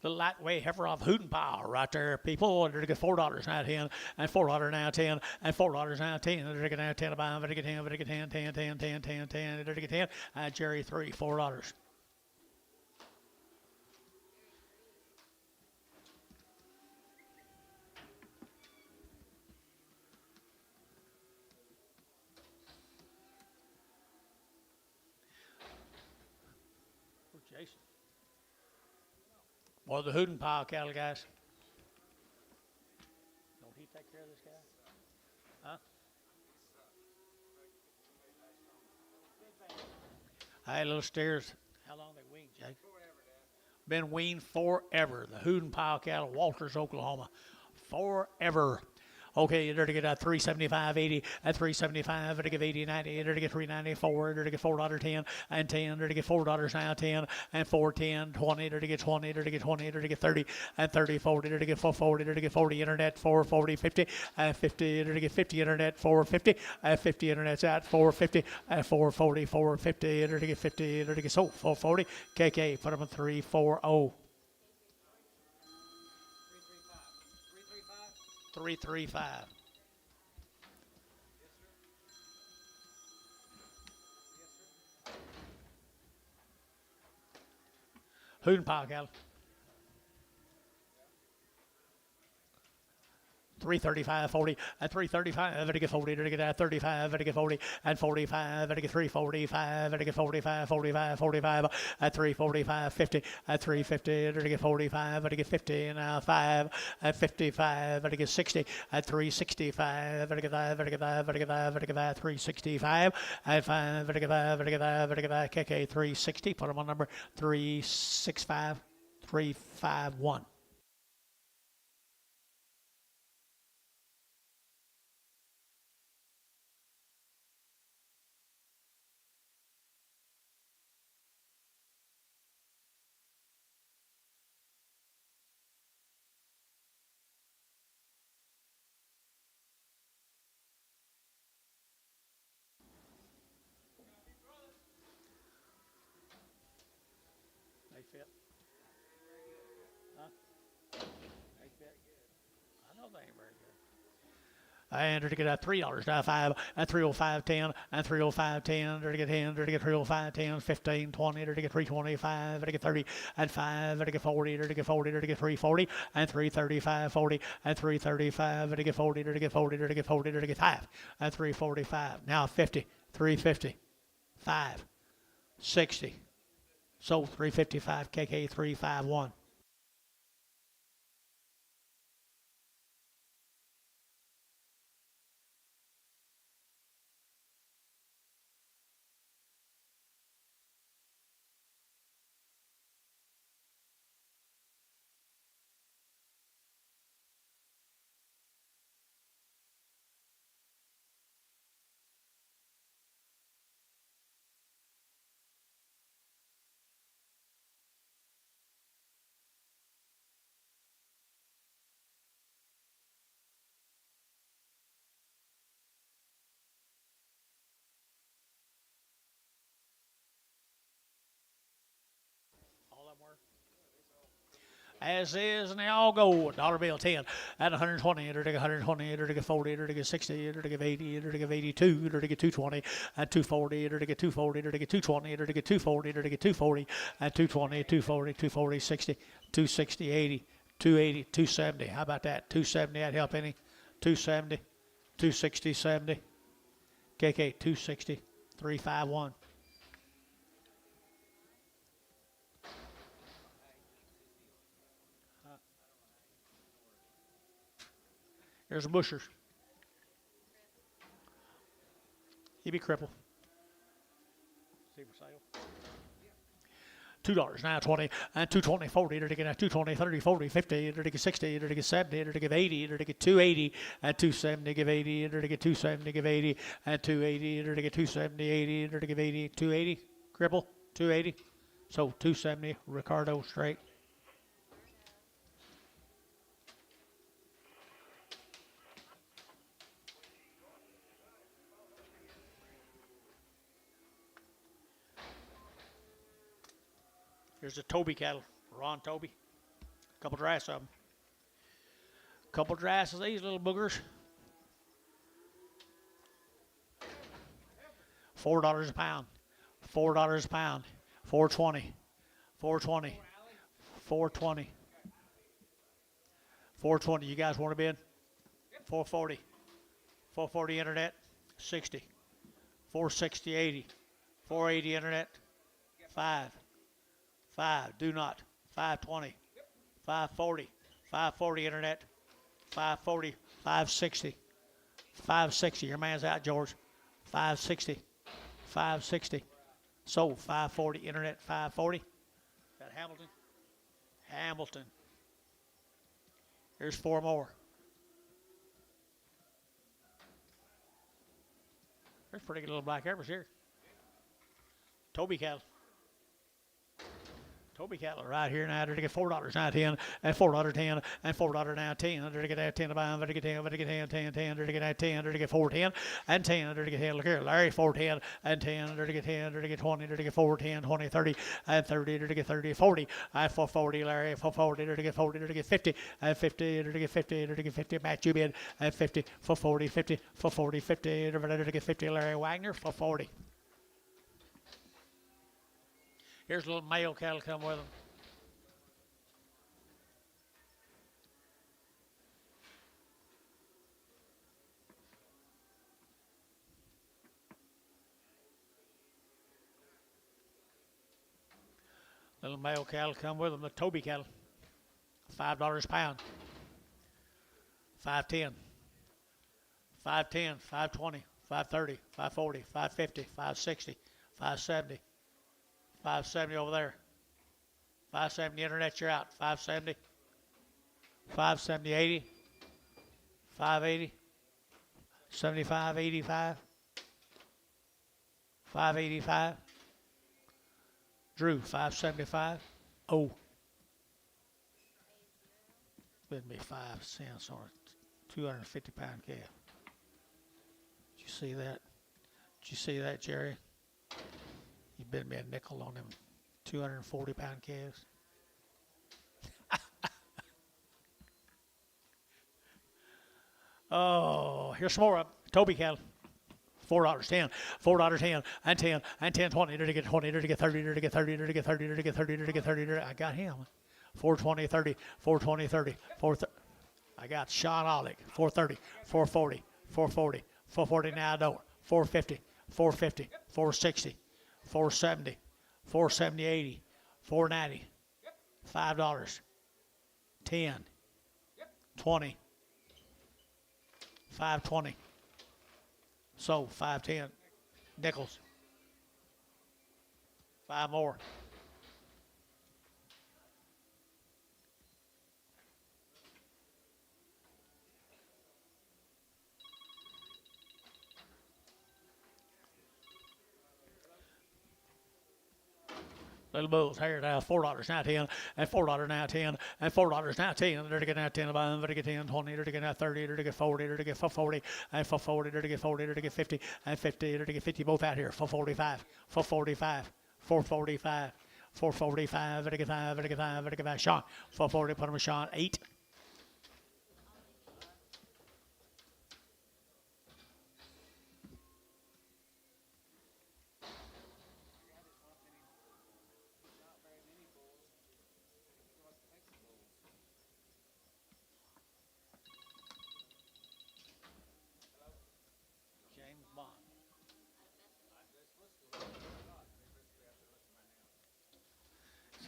Little lightweight heifer off Hootin' Power right there, people. They're to get $4 now 10, and $4 now 10, and $4 now 10. They're to get now 10 to buy, they're to get 10, they're to get 10, 10, 10, 10, 10, 10, they're to get 10. Jerry 3, $4. Jason. Or the Hootin' Pile cattle guys. Don't he take care of this guy? Huh? Hey, little steers. How long they weaned, Jake? Been weaned forever. The Hootin' Pile cattle, Walters, Oklahoma. Forever. Okay, there to get 375.80 at 375, there to get 80.90, there to get 394, there to get $4.10 and 10, there to get $4 now 10 and 4.10, 20, there to get 20, there to get 20, there to get 30 and 30, 40, there to get 440, there to get 40 internet 440, 50 and 50, there to get 50 internet 450 and 50 internet's at 450 and 440, 450, there to get 50, there to get so 440. KK, put them in 340. 335. 335. Yes, sir. Hoon Park, Al. 335.40 and 335, to get 40, to get 35, to get 40 and 45, to get 345, to get 45, 45, 45 at 345, 50 at 350, to get 45, to get 50 now 5 at 55, to get 60 at 365, to get 5, to get 5, to get 5, to get 5, 365 at 5, to get 5, to get 5, to get 5, KK 360. Put them on number 365 351. They fit. Huh? They fit. I know they ain't very good. And to get $3 now 5 and 305.10 and 305.10, to get 10, to get 305.10, 15, 20, to get 325, to get 30 and 5, to get 40, to get 40, to get 340 and 335.40 and 335, to get 40, to get 40, to get 40, to get 5 and 345. Now 50, 350, 5, 60. So 355, KK 351. As is, and they all go. Dollar bill 10 at 120, to get 120, to get 40, to get 60, to get 80, to get 82, to get 220, and 240, to get 240, to get 220, to get 240, to get 240, and 220, 240, 240, 60, 260, 80, 280, 270. How about that? 270, that help any? 270, 260, 70. KK 260, 351. There's a bushers. He be crippled. See for sale. $2 now 20 and 220 40 to get 220 30 40 50 to get 60 to get 70 to get 80 to get 280 and 270 give 80 to get 270 give 80 and 280 to get 270 80 to give 80 280 cripple 280 so 270 Ricardo straight. Here's the Toby cattle, Ron Toby. Couple drafts of them. Couple drafts of these little boogers. $4 a pound. $4 a pound. 420. 420. 420. 420. You guys want to bid? 440. 440 internet. 60. 460 80. 480 internet. 5. 5, do not. 520, 540, 540 internet, 540, 560, 560. Your man's out, George. 560, 560. So 540 internet, 540. Is that Hamilton? Hamilton. Here's 4 more. There's pretty good little black heifers here. Toby cattle. Toby cattle right here now. They're to get $4.10 and $4.10 and $4.10. They're to get that 10 to buy. They're to get 10. They're to get 10. They're to get that 10. They're to get 4.10 and 10. They're to get 10. Look here, Larry 4.10 and 10. They're to get 10. They're to get 20. They're to get 4.10, 20, 30 and 30. They're to get 30, 40 and 440. Larry 440. They're to get 40. They're to get 50 and 50. They're to get 50. They're to get 50. Matt, you bid and 50 for 40, 50 for 40, 50. They're to get 50. Larry Wagner for 40. Here's a little male cattle come with them. Little male cattle come with them. The Toby cattle, $5 a pound. 5.10, 5.10, 5.20, 5.30, 5.40, 5.50, 5.60, 5.70. 570 over there. 570 internet, you're out. 570. 570, 80. 580. 75, 85. 585. Drew, 575. Oh. Bid me 5 cents on a 250 pound calf. Did you see that? Did you see that, Jerry? You bid me a nickel on them 240 pound calves. Oh, here's some more up. Toby cattle. $4.10, $4.10, and 10, and 10, 20. Did to get 20? Did to get 30? Did to get 30? Did to get 30? Did to get 30? Did to get 30? I got him. 420, 30, 420, 30, 430. I got Sean Ollick. 430, 440, 440, 440. Now I don't. 450, 450, 460. 470, 470, 80, 490, $5, 10, 20, 520. So 510 nickels. 5 more. Little bulls here now, $4.10 and $4.10 and $4.10. They're to get that 10 about they're to get 10, 20, they're to get that 30, they're to get 40, they're to get 40 and 440, they're to get 40, they're to get 50 and 50, they're to get 50 both out here. 445, 445, 445, 445, they're to get 5, they're to get 5, they're to get 5. Sean, 440, put him with Sean, 8.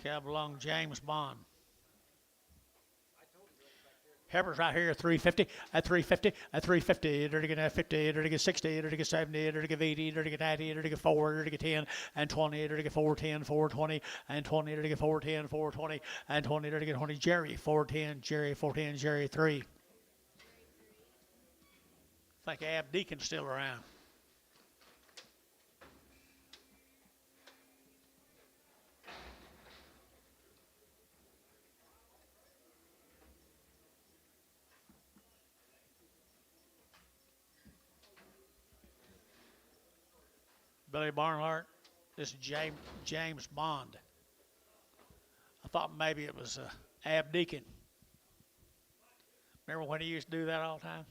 Cow belong James Bond. Heifers right here at 350, at 350, at 350. They're to get 50, they're to get 60, they're to get 70, they're to get 80, they're to get 90, they're to get 4, they're to get 10 and 20, they're to get 410, 420 and 20, they're to get 410, 420 and 20, they're to get 20. Jerry 410, Jerry 410, Jerry 3. I think Ab Deacon's still around. Billy Barnhart, this is James Bond. I thought maybe it was Ab Deacon. Remember when he used to do that all the time?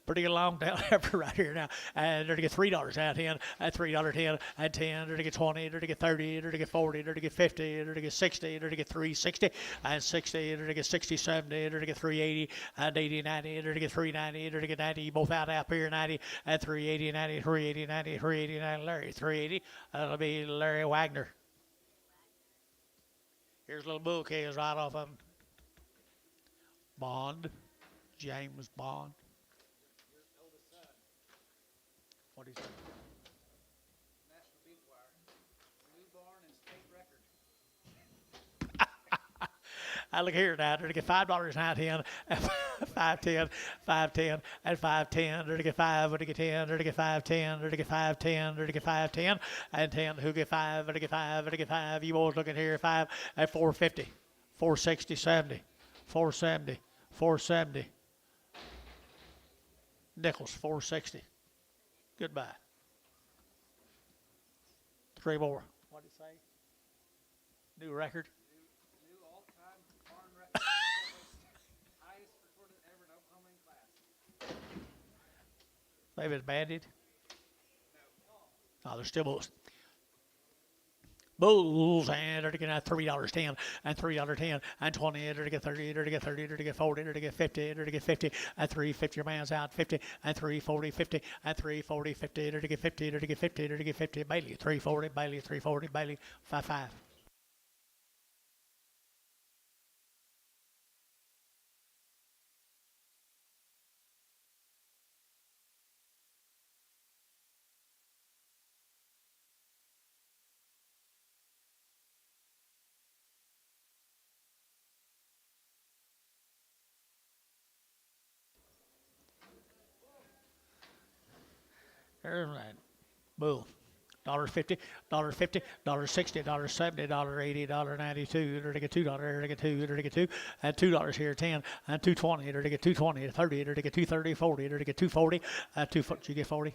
Pretty long down heifer right here now. And they're to get $3 out in, at $3.10, and 10, they're to get 20, they're to get 30, they're to get 40, they're to get 50, they're to get 60, they're to get 360, and 60, they're to get 60, 70, they're to get 380, and 80, 90, they're to get 390, they're to get 90, both out here, 90, and 380, 90, 380, 90, 380, 90, Larry, 380, that'll be Larry Wagner. Here's a little bull calves right off of him. Bond, James Bond. What is that? National Beef Wire. Newborn and state record. I look here now. They're to get $5 out in, 510, 510, and 510, or to get 5, or to get 10, or to get 510, or to get 510, or to get 510, and 10, who get 5, or to get 5, or to get 5. You boys looking here, 5 at 450, 460, 70, 470, 470. Nickels, 460. Goodbye. 3 more. What did it say? New record. New all-time barn record. Highest recorded ever in Oklahoma in class. They've been banded. Oh, they're still bulls. Bulls and they're to get $3.10 and $3.10 and 20 and to get 30 or to get 30 or to get 40 or to get 50 or to get 50 and 350 your man's out 50 and 340 50 and 340 50 or to get 50 or to get 50 or to get 50 Bailey 340 Bailey 340 Bailey 5-5. There's that bull. $1.50, $1.50, $1.60, $1.70, $1.80, $1.92, or to get $2, or to get 2, or to get 2, and $2 here, 10, and 2.20, or to get 2.20, 30, or to get 2.30, 40, or to get 2.40, 2 foot, you get 40,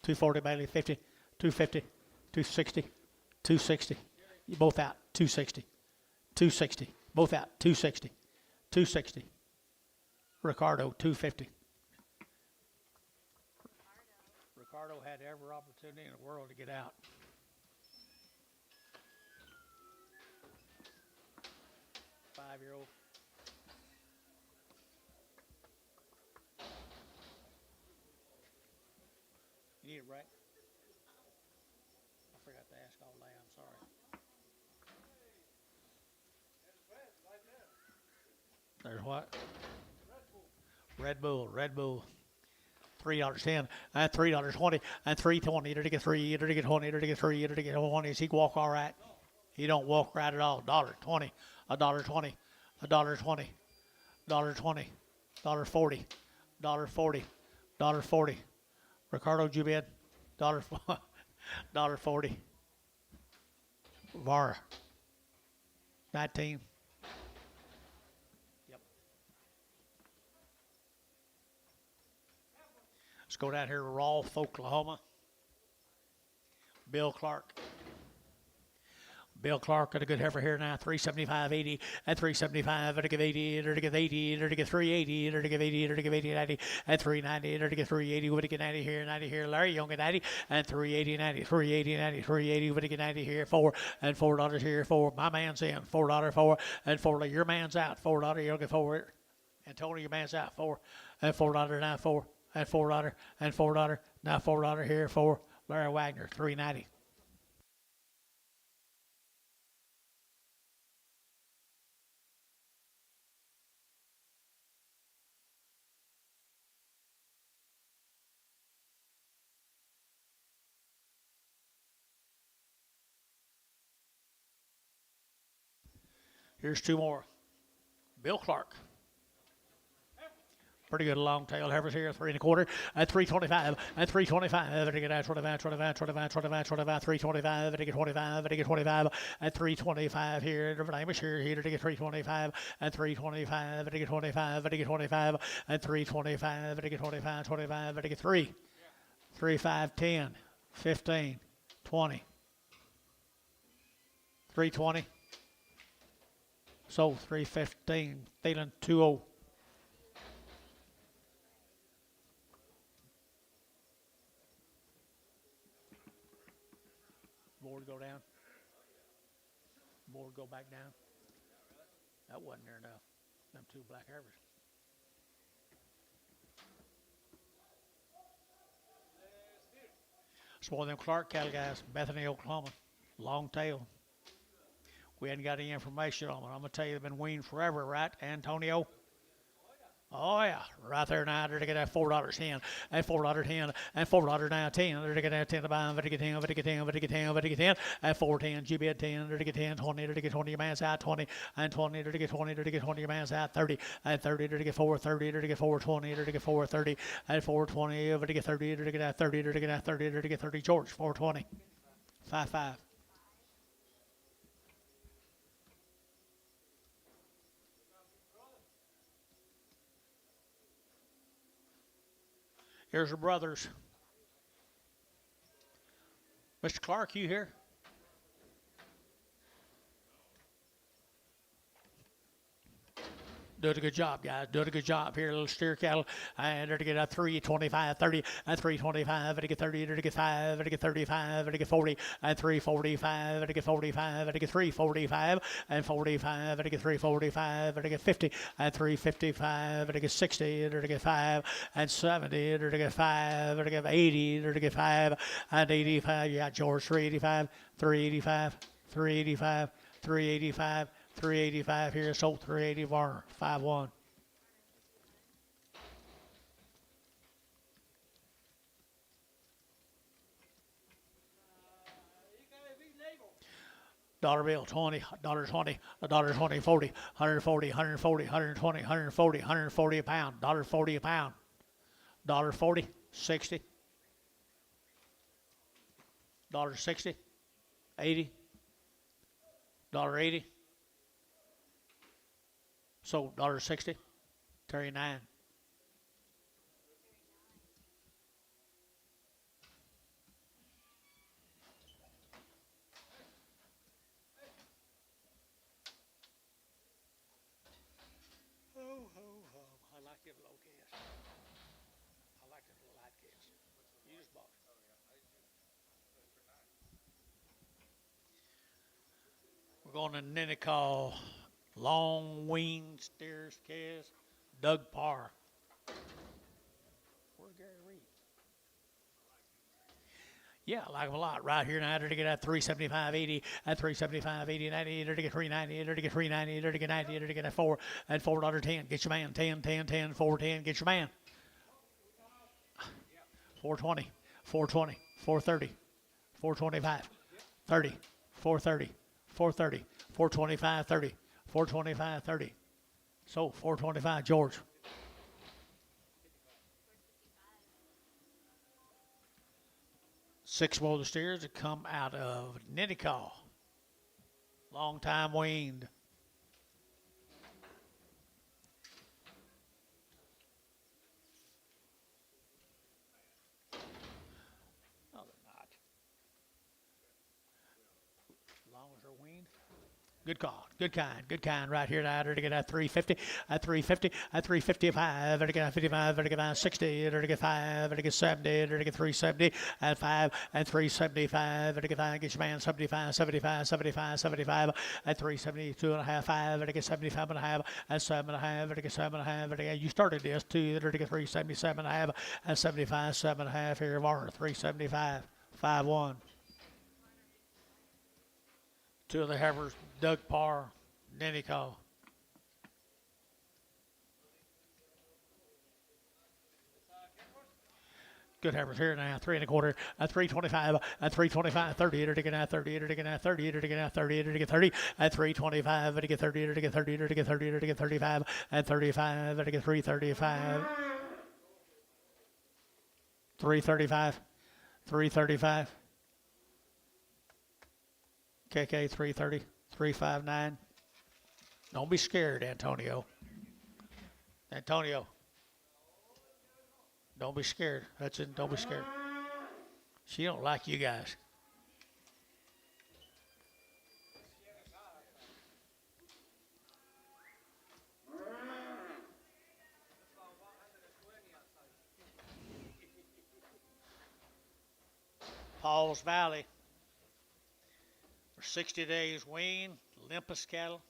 2.40, Bailey, 50, 2.50, 2.60, 2.60, you both out, 2.60, 2.60, both out, 2.60, 2.60, Ricardo, 2.50. Ricardo had every opportunity in the world to get out. Five-year-old. You need it, right? I forgot to ask all day. I'm sorry. There's what? Red Bull. Red Bull. $3.10 and $3.20 and $3.20 to get 3 to get 20 to get 3 to get 20. He walk all right. He don't walk right at all. $1.20, $1.20, $1.20, $1.20, $1.40, $1.40, $1.40. Ricardo, you bid? $1.40. Var. 19. Let's go down here to Rolfe, Oklahoma. Bill Clark. Bill Clark got a good heifer here now, 375.80 and 375, or to give 80, or to give 80, or to give 380, or to give 80, or to give 80, 90, and 390, or to give 380, would to get 90 here, Larry Young at 90, and 380, 90, 380, 90, 380, would to get 90 here, 4, and $4 here, 4, my man's in, $4, 4, and $4, your man's out, $4, you'll get 4, and Tony, your man's out, 4, and $4, now 4, and $4, and $4, now $4 here, 4, Larry Wagner, 390. Here's 2 more. Bill Clark. Pretty good long tail heifers here, 3 1/4, and 325, and 325, and get 25, 25, 25, 25, 25, 325, and get 25, and get 25, and 325 here, the name is here to get 325, and 325, and get 25, and get 25, and 325, and get 25, 25, and get 3, 3, 5, 10, 15, 20, 320. So 315, feeling 2-0. Board go down. Board go back down. That wasn't near enough. Them 2 black heifers. It's one of them Clark cattle guys, Bethany, Oklahoma. Long tail. We hadn't got any information on it. I'm going to tell you, they've been weaned forever, right, Antonio? Oh yeah, right there now. They're gonna get $4.10 and $4.10 and $4.10. They're gonna get 10 to buy. They're gonna get 10. They're gonna get 10. They're gonna get 10. They're gonna get 10 and 4.10. GB at 10. They're gonna get 10. 20. They're gonna get 20. Your man's out 20 and 20. They're gonna get 20. They're gonna get 20. Your man's out 30 and 30. They're gonna get 4.30. They're gonna get 4.20. They're gonna get 4.30 and 4.20. They're gonna get 30. They're gonna get 30. They're gonna get 30. They're gonna get 30. George 4.20. 5.5. Here's your brothers. Mr. Clark, you here? Doing a good job, guys. Doing a good job here. Little steer cattle. And they're to get a 3, 25, 30, and 325. They're to get 30. They're to get 5. They're to get 35. They're to get 40. And 345. They're to get 45. They're to get 345. And 45. They're to get 345. They're to get 50. And 355. They're to get 60. They're to get 5. And 70. They're to get 5. They're to get 80. They're to get 5. And 85. Yeah, George. 385. 385. 385. 385. 385 here, sold 380 Varner, 5-1. Dollar bill, 20, $20, $20, 40, 140, 140, 120, 140, 140 a pound, $1.40 a pound, $40, 60, $60, 80, $80. So $60, 39. Oh, I like them low cats. I like them light cats. You just bought. We're going to Ninicall. Long winged steers calves, Doug Parr. Where's Gary Reed? Yeah, I like them a lot. Right here now, they're to get at 375.80, at 375.80, 90, they're to get 390, they're to get 390, they're to get 90, they're to get at 4, and $4.10. Get your man, 10, 10, 10, 410. Get your man. 420, 420, 430, 425, 30, 430, 430, 425, 30. 425, 30. So 425, George. Six more of the steers that come out of Ninicall. Long time weaned. No, they're not. As long as they're weaned. Good call. Good kind right here now. They're to get at 350, at 350, at 355, they're to get at 55, they're to get at 60, they're to get 5, they're to get 70, they're to get 370, at 5, and 375, they're to get 5, get your man 75, 75, 75, 75, at 372 and a half, 5, they're to get 75 and a half, and 7 and a half, they're to get 7 and a half, they're to get, you started this too, they're to get 377 and a half, and 75, 7 and a half here, Varner, 375, 5-1. Two of the heifers, Doug Parr, Ninicall. Good heifers here now, 3 1/4, at 325, at 325, 30, to get at 30, to get at 30, to get at 30, to get 30, at 325, to get 30, to get 30, to get 30, to get 35, at 35, to get 335, 335, 335. KK 330, 359. Don't be scared, Antonio. Antonio. Don't be scared. That's it. Don't be scared. She don't like you guys. Paul's Valley. For 60 days wean, Olympus cattle.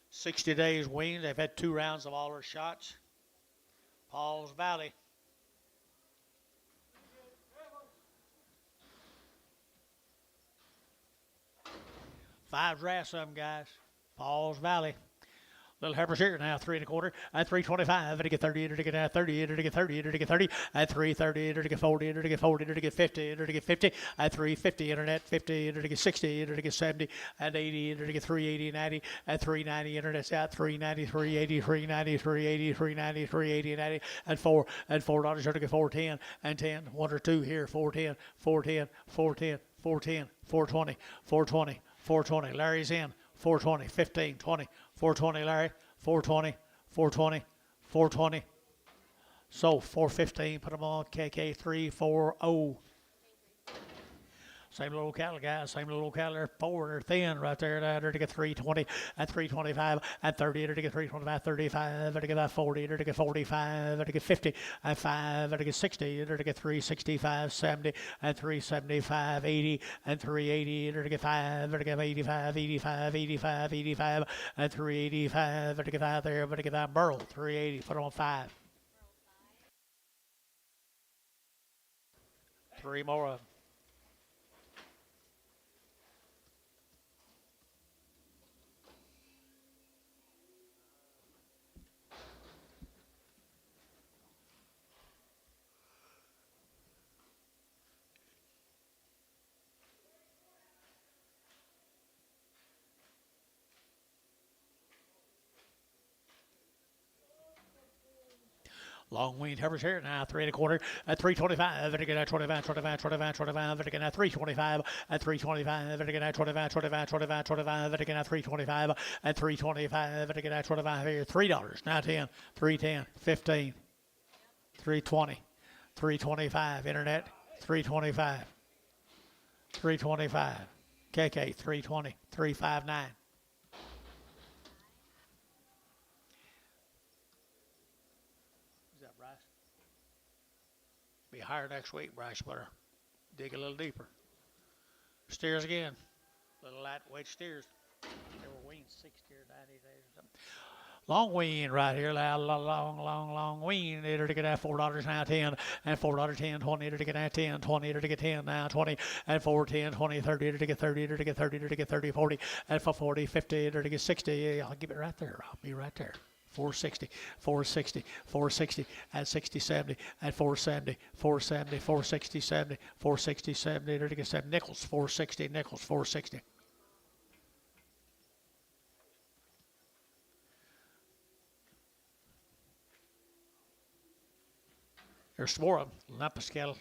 60 days wean. They've had 2 rounds of all their shots. Paul's Valley. Five drafts of them, guys. Paul's Valley. Little heifers here now, 3 1/4 at 325. To get 30, to get 30, to get 30, to get 30 at 330, to get 40, to get 40, to get 50, to get 50 at 350. Internet 50, to get 60, to get 70 and 80, to get 380 and 90 at 390. Internet's out 390, 380, 390, 380, 390, 380 and 90 at $4 to get 410 and 10. 1 or 2 here, 410, 410, 410, 410, 420, 420, 420. Larry's in. 420, 15, 20, 420, Larry, 420, 420, 420. So 415, put them on KK 340. Same little cattle, guys. Same little cattle there. 4 are thin right there. There to get 320 and 325 and 30 to get 325, 35 to get 40 to get 45 to get 50 and 5 to get 60 to get 365, 70 and 375, 80 and 380 to get 5 to get 85, 85, 85, 85 and 385 to get out there. But to get that burl 380. Put on 5. 3 more of them. Long weaned heifers here now, 3 1/4 at 325. And again at 25, 25, 25, 25. And again at 325 at 325. And again at 25, 25, 25, 25. And again at 325 at 325. And again at 25 here, $3. Now 10, 310, 15, 320, 325. Internet 325, 325. KK 320, 359. Be higher next week, Bryce. Better dig a little deeper. Steers again. Little lightweight steers. They were weaned 60 or 90 days or something. Long wean right here. Long wean. To get that $4 now 10 and $4 10 20 to get that 10 20 to get 10 now 20 and 4 10 20 30 to get 30 to get 30 to get 30 40 and for 40 50 to get 60. I'll give it right there. I'll be right there. 460, 460, 460, at 60, 70, at 470, 470, 460, 70, 460, 70, to get 7 nickels, 460, nickels, 460. There's 4 of them, Lumpus cattle.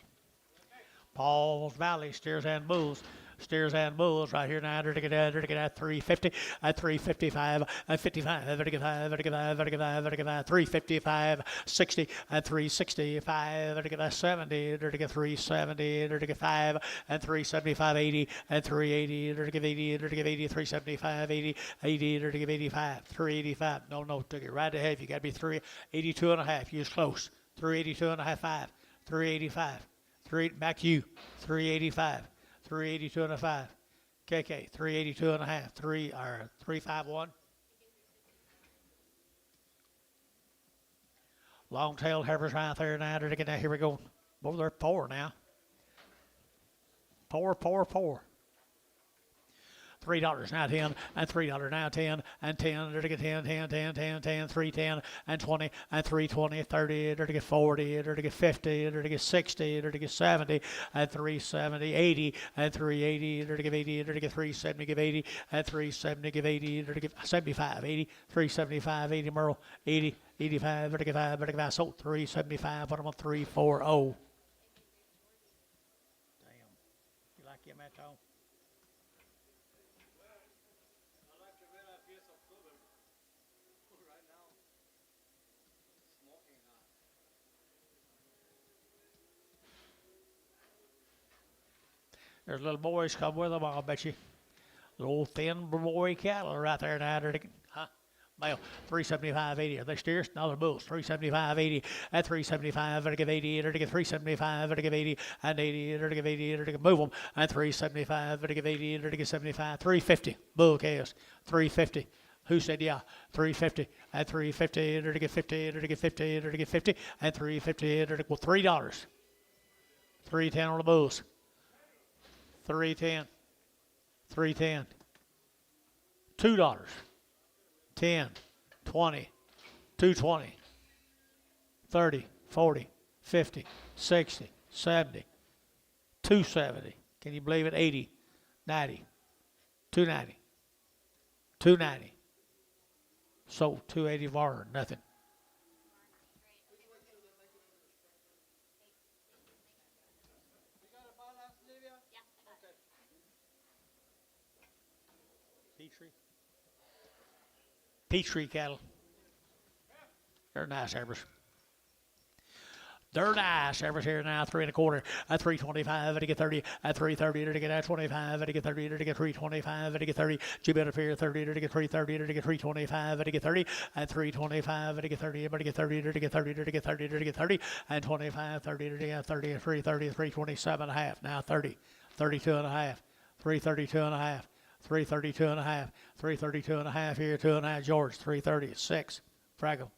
Paul's Valley, steers and bulls. Steers and bulls right here now. To get at 350, at 355, at 55, at 55, at 55, at 55, at 55, 355, 60, at 365, at 70, to get 370, to get 5, and 375, 80, and 380, to get 80, to get 80, 375, 80, 80, to get 85, 385. No, took it right ahead. You got to be 382 and a half. Use close. 382 and a half, 5, 385, 3 back to you, 385. 382 and a 5. KK, 382 and a half. 351. Long-tailed heifers right there now. Here we go. Oh, they're 4 now. 4. $3 now 10 and $3 now 10 and 10 to get 10 310 and 20 and 320 30 to get 40 to get 50 to get 60 to get 70 and 370 80 and 380 to get 80 to get 370 give 80 and 370 give 80 to get 75 80 375 80 Merle 80 85 to get 5 so 375 put them on 340. Damn, you like your metro? There's little boys come with them, I'll bet you. Little thin boy cattle right there now. Male, 375, 80. Are they steers? No, they're bulls. 375, 80. At 375, to give 80. To get 375, to give 80. And 80, to give 80. To move them. And 375, to give 80. To get 75. 350. Bull calves. 350. Who said yeah? 350. At 350, to get 50. To get 50. To get 50. And 350. To well, $3. 310 on the bulls. 310, 310, $2, 10, 20, 220, 30, 40, 50, 60, 70, 270. Can you believe it? 80, 90, 290, 290. Sold 280 barter, nothing. You got a balance, Olivia? Yeah, I got it. Peachtree cattle. They're nice heifers. They're nice heifers here now. 3 1/4 at 325 to get 30 at 330 to get at 25 to get 30 to get 325 to get 30. Jib out of here 30 to get 330 to get 325 to get 30 at 325 to get 30 to get 30 to get 30 to get 30 to get 30 and 25 30 to get 30 at 330 327 and a half. Now 30 32 and a half 332 and a half 332 and a half 332 and a half here 2 and a half George 336 Fraggle.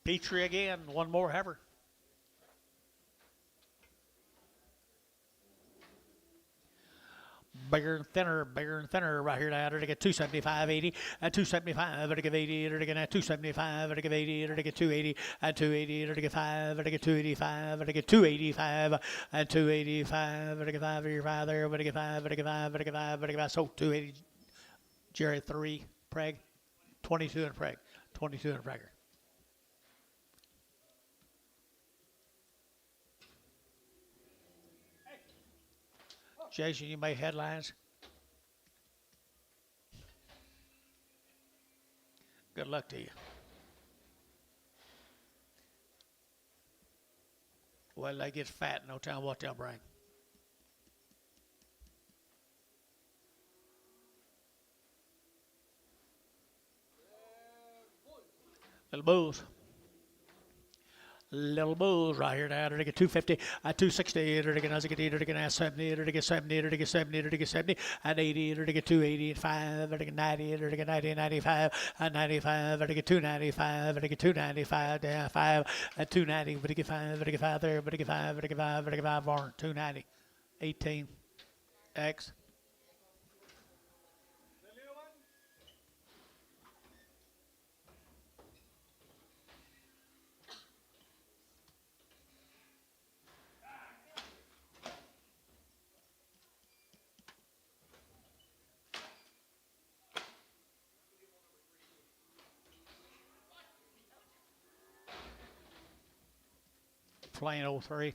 Petrie again, one more heifer. Bigger and thinner right here now. To get 275, 80, and 275, to get 80, to get 275, to get 80, to get 280, and 280, to get 5, to get 285, to get 285, and 285, to get 5 here, 5 there, to get 5, to get 5, to get 5, to get 5. So 280, Jerry 3, Preg, 22 and Preg, 22 and Prager. Jason, you made headlines. Good luck to you. Well, they get fat, no telling what they'll bring. Little bulls. Little bulls right here now. To get 250, 260, to get 70, to get 70, to get 70, to get 70, to get 70, and 80, to get 280, and 5, to get 90, to get 90, 95, and 95, to get 295, to get 295, down 5, and 290, but to get 5, to get 5 there, but to get 5, to get 5, to get 5 barn, 290, 18, X. Plain 03.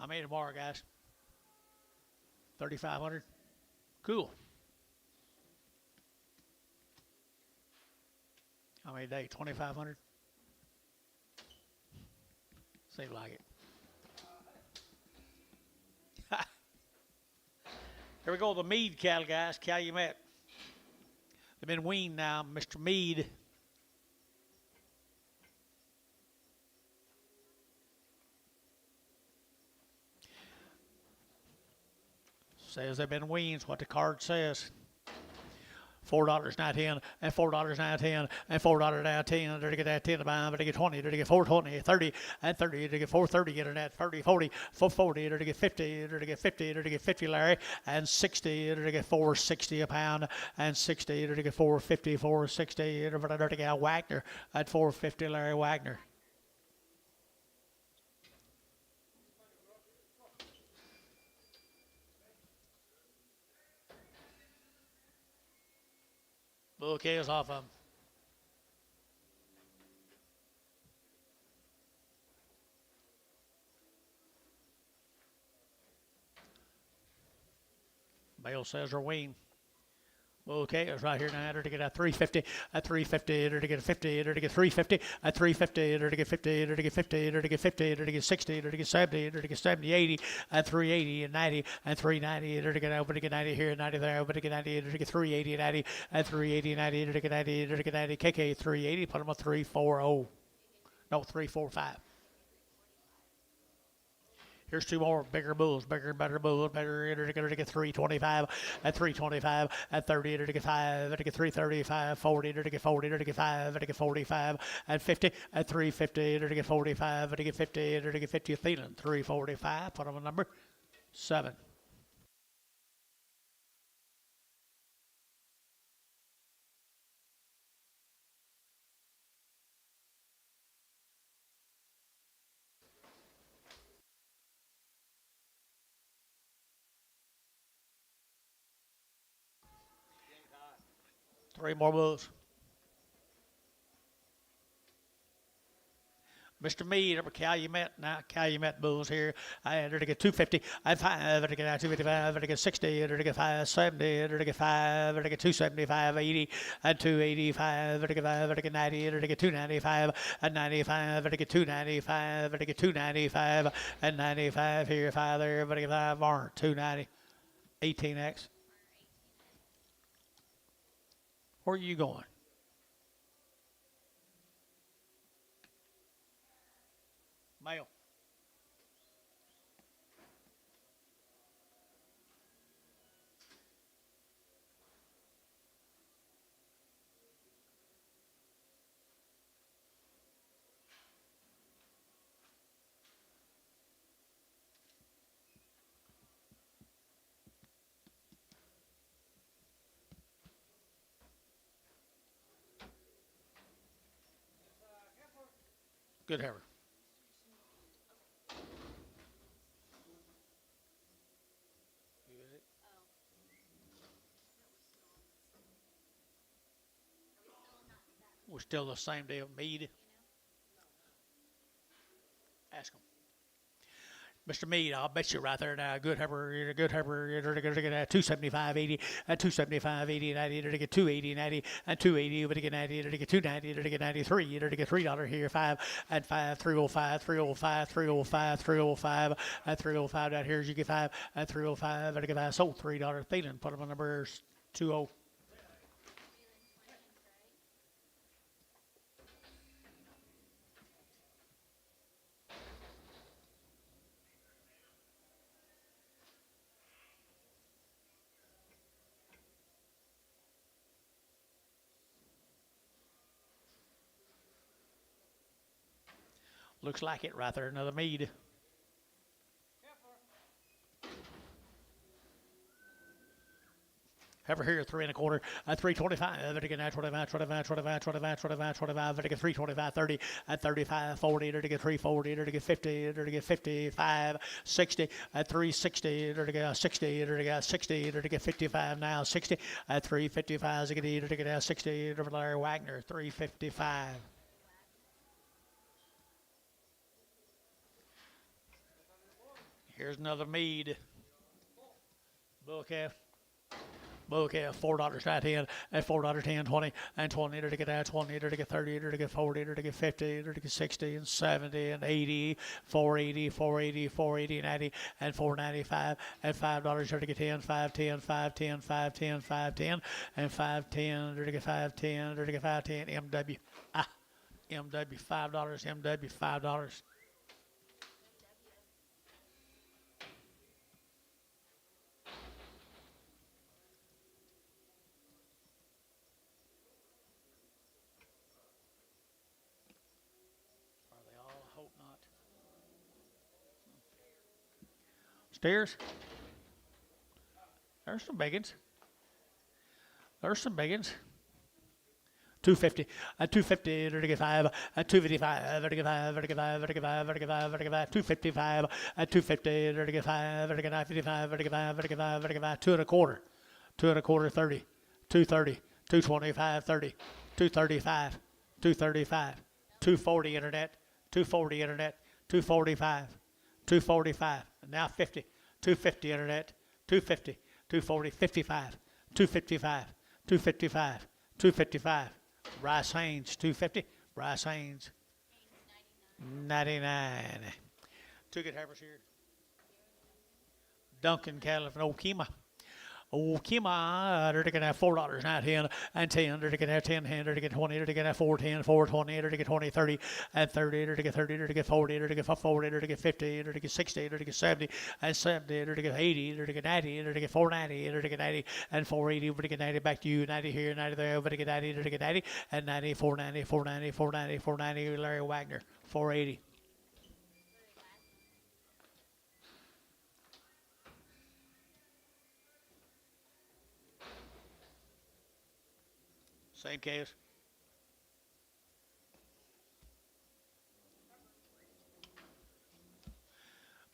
I made tomorrow, guys. 3,500. Cool. I made a day, 2,500. Seems like it. Here we go, the Mead cattle, guys. Calumet. They've been weaned now, Mr. Mead. Says they've been weaned, what the card says. $4.9 and $4.9 and $4.10 to get that 10 to buy, but to get 20, to get 420, 30 and 30 to get 430, get it at 30, 40, 440 to get 50, to get 50, to get 50, Larry, and 60 to get 460 a pound, and 60 to get 450, 460 to get Wagner at 450, Larry Wagner. Bouquets off of them. Bale says they're weaned. Okay, it's right here now. Enter to get a 350, a 350, enter to get a 50, enter to get 350, a 350, enter to get 50, enter to get 50, enter to get 50, enter to get 60, enter to get 70, enter to get 70, 80, and 380, and 90, and 390, enter to get open to get 90 here, 90 there, open to get 90, enter to get 380, 90, and 380, 90, enter to get 90, enter to get 90, KK 380, put them on 340. No, 345. Here's two more bigger bulls, bigger and better bulls, better enter to get 325, at 325, at 30, enter to get 5, enter to get 335, 40, enter to get 40, enter to get 5, enter to get 45, at 50, at 350, enter to get 45, enter to get 50, enter to get 50, Thielen, 345, put on a number 7. Three more bulls. Mr. Mead, over Calumet, now Calumet bulls here. I enter to get 250, I 5, enter to get 255, enter to get 60, enter to get 570, enter to get 5, enter to get 275, 80, and 285, enter to get 5, enter to get 90, enter to get 295, and 95, enter to get 295, enter to get 295, and 95 here, 5 there, enter to get 5 more, 290, 18X. Where are you going? Male. Good heifer. We're still the same deal. Mead. Ask him. Mr. Mead, I'll bet you right there now. Good heifer, good heifer. You're going to get 275, 80, and 275, 80, 90. You're going to get 280, 90, and 280. You're going to get 90. You're going to get 290. You're going to get 93. You're going to get $3 here. 5 and 5, 305, 305, 305, 305, and 305 down here. You get 5 and 305. You're going to get 5. Sold $3. Thielen. Put them on numbers 20. Looks like it right there. Another Mead. Heifer here, 3 1/4, 325, vertical 25, 25, 25, 25, 25, 25, vertical 325, 30, at 35, 40, vertical 340, vertical 50, vertical 55, 60, at 360, vertical 60, vertical 60, vertical 55 now, 60, at 355, vertical 60, vertical Wagner, 355. Here's another Mead. Bull calf. Bull calf, $4 right in, at $4, 10, 20, and 20, to get out 20, to get 30, to get 40, to get 50, to get 60, and 70, and 80, 480, 480, 480, 90, and 495, and $5, to get 10, 510, 510, 510, 510, and 510, to get 510, to get 510, MW, MW, $5, MW, $5. Hope not. Stairs. There's some biggins. There's some biggins. 250. At 250, to get 5. At 255, to get 5, to get 5, to get 5, to get 5, to get 5. 255. At 250, to get 5, to get 955, to get 5, to get 5, to get 5. 2 1/4. 2 1/4, 30. 230. 225, 30. 235. 235. 240 internet. 240 internet, 245, 245, and now 50, 250 internet, 250, 240, 55, 255, 255. 255. Bryce Haynes, 250. Bryce Haynes, 99. Two good heifers here. Duncan cattle from Okima. Okima, they're going to have $4 now, 10 and 10. They're going to have 10, they're going to get 20, they're going to have 4, 10, 4, 20, they're going to get 20, 30, and 30, they're going to get 30, they're going to get 40, they're going to get 40, they're going to get 50, they're going to get 60, they're going to get 70, and 70, they're going to get 80, they're going to get 90, they're going to get 490, they're going to get 90, and 480, we're going to get 90 back to you, 90 here, 90 there, we're going to get 90, they're going to get 90, and 90, 490, 490, 490, 490, Larry Wagner, 480. Same case.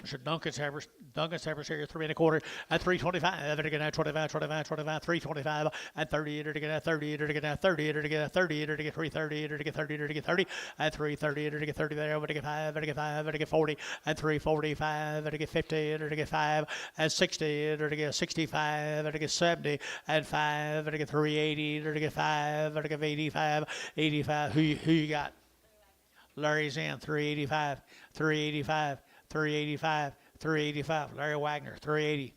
Mr. Duncan's Heifers here, 3 1/4 and 325. They're going to 25, 25, 25, 325 and 30. They're going to 30. They're going to 30. They're going to 30. They're going to 330. They're going to 30. They're going to 30 and 330. They're going to 30 there. They're going to 5. They're going to 5. They're going to 40 and 345. They're going to 50. They're going to 5 and 60. They're going to 65. They're going to 70 and 5. They're going to 380. They're going to 5. They're going to 85. 85. Who you got? Larry's in 385. 385. 385, 385. Larry Wagner, 380.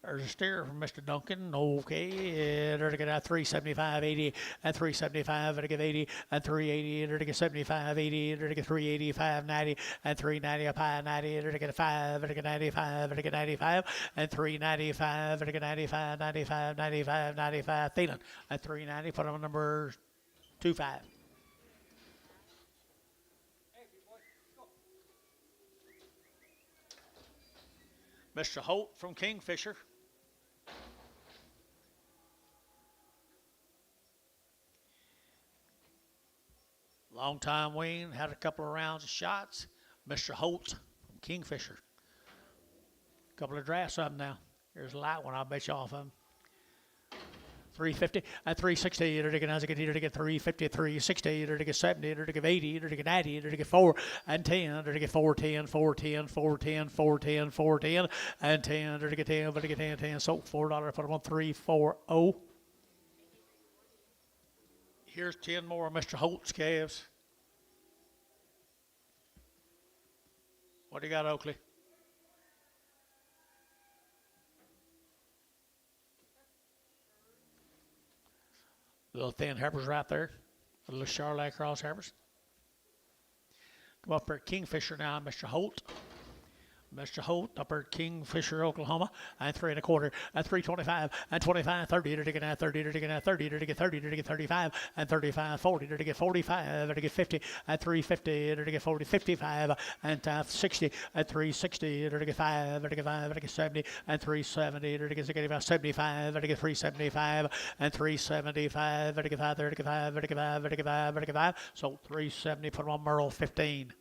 There's a steer from Mr. Duncan. Okay, they're going to 375, 80, and 375. They're going to 80 and 380. They're going to 75, 80. They're going to 385, 90, and 390 up high, 90. They're going to 5. They're going to 95. They're going to 95 and 395. They're going to 95, 95, 95, 95. Thielen at 390. Put on number 25. Mr. Holt from Kingfisher. Long time wean, had a couple of rounds of shots. Mr. Holt from Kingfisher. Couple of drafts of them now. Here's a light one, I'll bet you off of them. 350 and 360. They're going to get 350, 360. They're going to get 70. They're going to get 80. They're going to get 90. They're going to get 4 and 10. They're going to get 4, 10, 4, 10, 4, 10, 4, 10, 4, 10, and 10. They're going to get 10. They're going to get 10, 10. So $4. Put them on 340. Here's 10 more Mr. Holt's calves. What do you got, Oakley? Little thin heifers right there. Little Charlotte Cross heifers. Come up there, Kingfisher now, Mr. Holt. Mr. Holt up at Kingfisher, Oklahoma, and 3 1/4 and 325 and 25, 30. They're going to 30. They're going to 30. They're going to 30. They're going to 35 and 35, 40. They're going to 45. They're going to 50 and 350. They're going to 40, 55 and 60 and 360. They're going to 5. They're going to 5. They're going to 70 and 370. They're going to get about 75. They're going to 375 and 375. They're going to 5. They're going to 5. They're going to 5. They're going to 5. They're going to 5. So 370. Put them on Merle 15.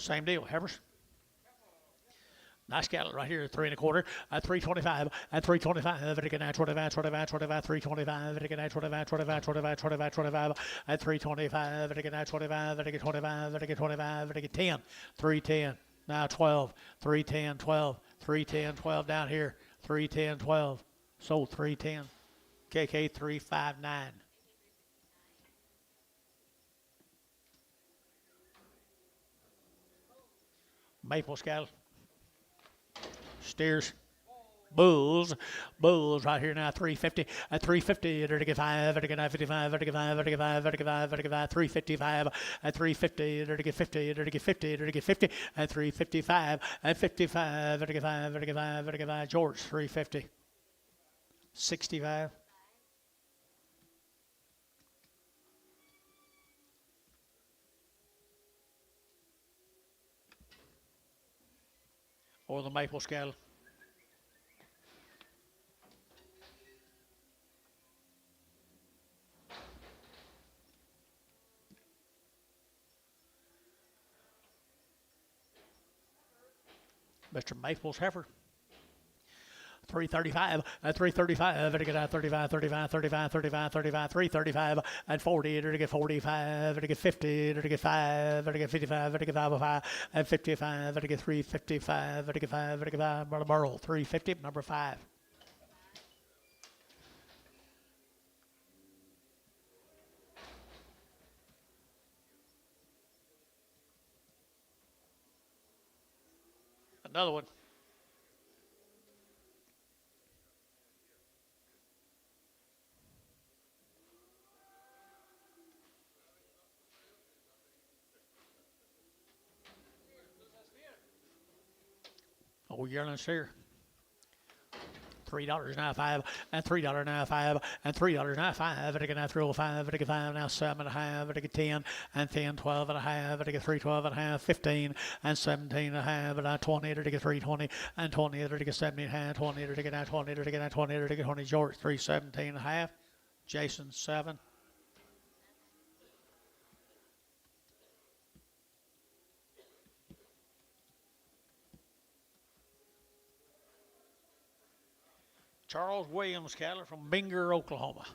Same deal, heifers. Nice cattle right here, 3 1/4, at 325, at 325, they're going to 25, 25, 25, 325, they're going to 25, 25, 25, 25, 25, at 325, they're going to 25, they're going to 25, they're going to 25, they're going to 10, 310, now 12, 310, 12, 310, 12 down here, 310, 12, sold 310, KK 359. Maple cattle. Steers. Bulls right here now, 350 at 350, they're to get 5, they're to get 55, they're to get 5, they're to get 5, they're to get 5, they're to get 5, 355 at 350, they're to get 50, they're to get 50, they're to get 50 at 355 at 55, they're to get 5, they're to get 5, they're to get 5, George 350, 65. Or the maple cattle. Mr. Maples heifer. 335 and 335 and get out 35 35 35 35 35 335 and 40 and get 45 and get 50 and get 5 and get 55 and get 505 and 55 and get 355 and get 5 and get 5 Burl 350 number 5. Another one. Oh, yearling steer. $3.95 and $3.95 and $3.95 and again 305 and again 5 now 7.5 and again 10 and 10 12 and a half and again 312 and a half 15 and 17 and a half and 20 and again 320 and 20 and again 70 and a half 20 and again 20 and again 20 and again 20 George 317 and a half Jason 7. Charles Williams cattle from Binger, Oklahoma.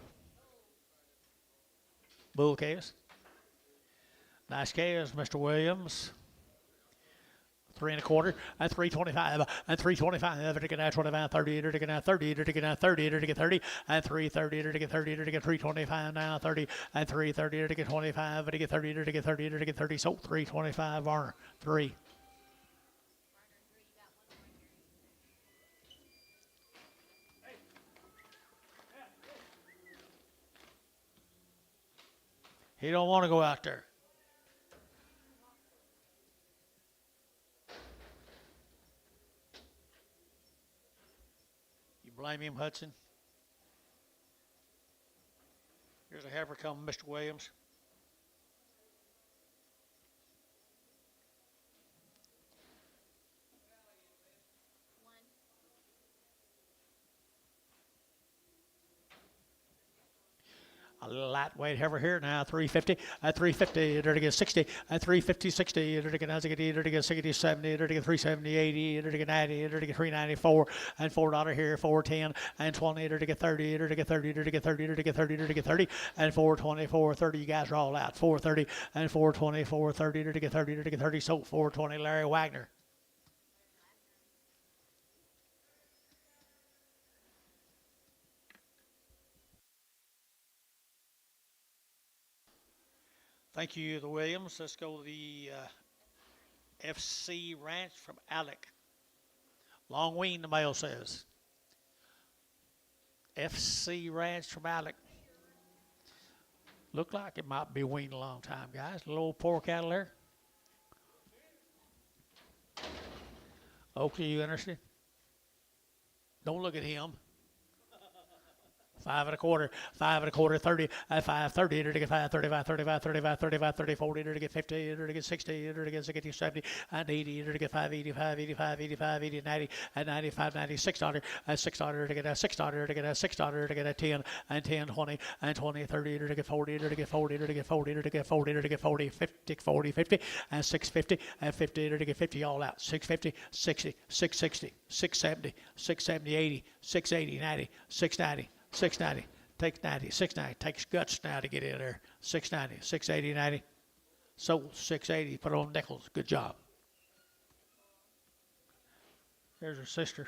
Bull calves. Nice calves, Mr. Williams. 3 1/4 and 325 and 325 and again 25 30 and again 30 and again 30 and again 30 and 330 and again 30 and again 325 now 30 and 330 and again 25 and again 30 and again 30 and again 30 so 325 Varner 3. He don't want to go out there. You blame him, Hudson? Here's a heifer coming, Mr. Williams. A lightweight heifer here now, 350, at 350, to get 60, at 350, 60, to get 60, 70, to get 370, 80, to get 90, to get 394, and $4 here, 410, and 20, to get 30, to get 30, to get 30, to get 30, to get 30, and 420, 430, you guys are all out, 430, and 420, 430, to get 30, to get 30, so 420, Larry Wagner. Thank you, the Williams. Let's go to the FC Ranch from Alec. Long wean, the male says. FC Ranch from Alec. Look like it might be weaned a long time, guys. Little old poor cattle there. Oakley, you interested? Don't look at him. 5 1/4, 5 1/4, 30, at 530, to get 5, 35, 35, 35, 35, 30, 40, to get 50, to get 60, to get 60, 70, and 80, to get 5, 85, 85, 85, 80, 90, and 95, 96, $6, and $6, to get a $6, to get a $6, to get a 10, and 10, 20, and 20, 30, to get 40, to get 40, to get 40, to get 40, to get 40, 50, 40, 50, and 650, and 50, to get 50 all out, 650, 60, 660, 670, 670, 80, 680, 90, 690. 690, takes 90, 690, takes guts now to get in there. 690, 680, 90. So 680, put on nickels. Good job. There's her sister.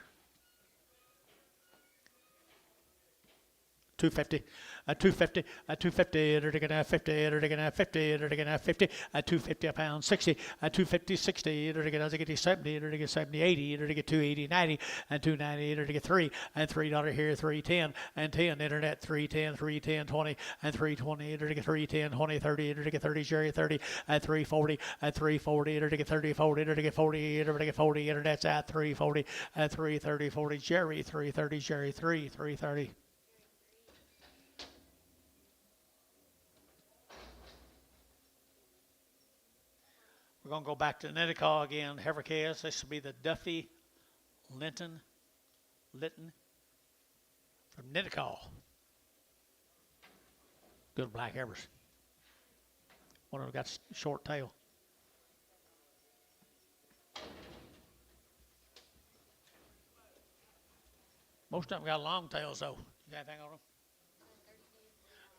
250, at 250, at 250, they're going to have 50, they're going to have 50, they're going to have 50, at 250 a pound, 60, at 250, 60, they're going to get 70, they're going to get 70, 80, they're going to get 280, 90, and 290, they're going to get 3, and $3 here, 310, and 10, internet, 310, 310, 20, and 320, they're going to get 310, 20, 30, they're going to get 30, Jerry, 30, at 340, at 340, they're going to get 30, 40, they're going to get 40, they're going to get 40, internet's at 340, at 330, 40, Jerry, 330, Jerry, 330. We're going to go back to Netticaw again, heifer calves. This will be the Duffy Litton from Netticaw. Good black heifers. One of them got short tail. Most of them got long tails though. You got anything on them?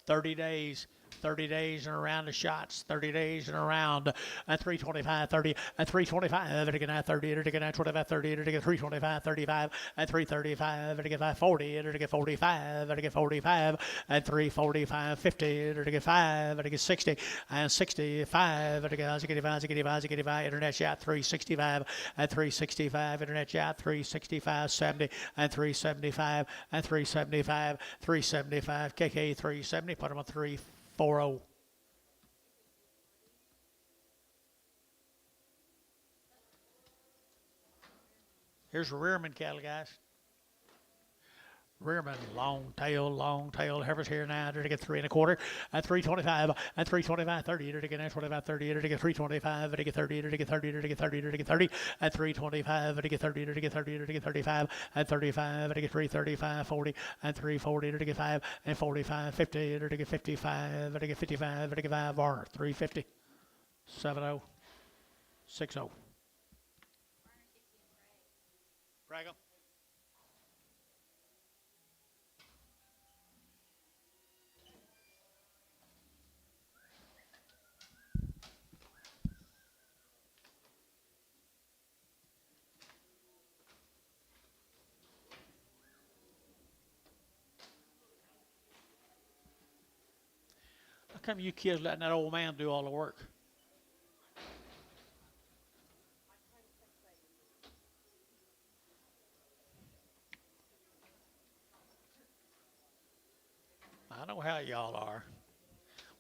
30 days. 30 days and around the shots, 30 days and around, and 325, 30, and 325, and again 30, and again 25, 30, and again 325, 35, and 335, and again 40, and again 45, and again 45, and 345, 50, and again 5, and again 60, and 65, and again 65, internet shot 365, and 365, internet shot 365, 70, and 375, and 375, 375, KK 370, put them on 340. Here's a rearman cattle, guys. Rearman, long tail, heifers here now. They're to get 3 1/4, and 325, and 325, 30, they're to get 25, 30, they're to get 325, they're to get 30, they're to get 30, they're to get 30, they're to get 30, and 325, they're to get 30, they're to get 30, they're to get 35, and 35, they're to get 335, 40, and 340, they're to get 5, and 45, 50, they're to get 55, they're to get 55, they're to get 5, bar, 350, 70, 60. Brag 'em. How come you kids letting that old man do all the work? I know how y'all are.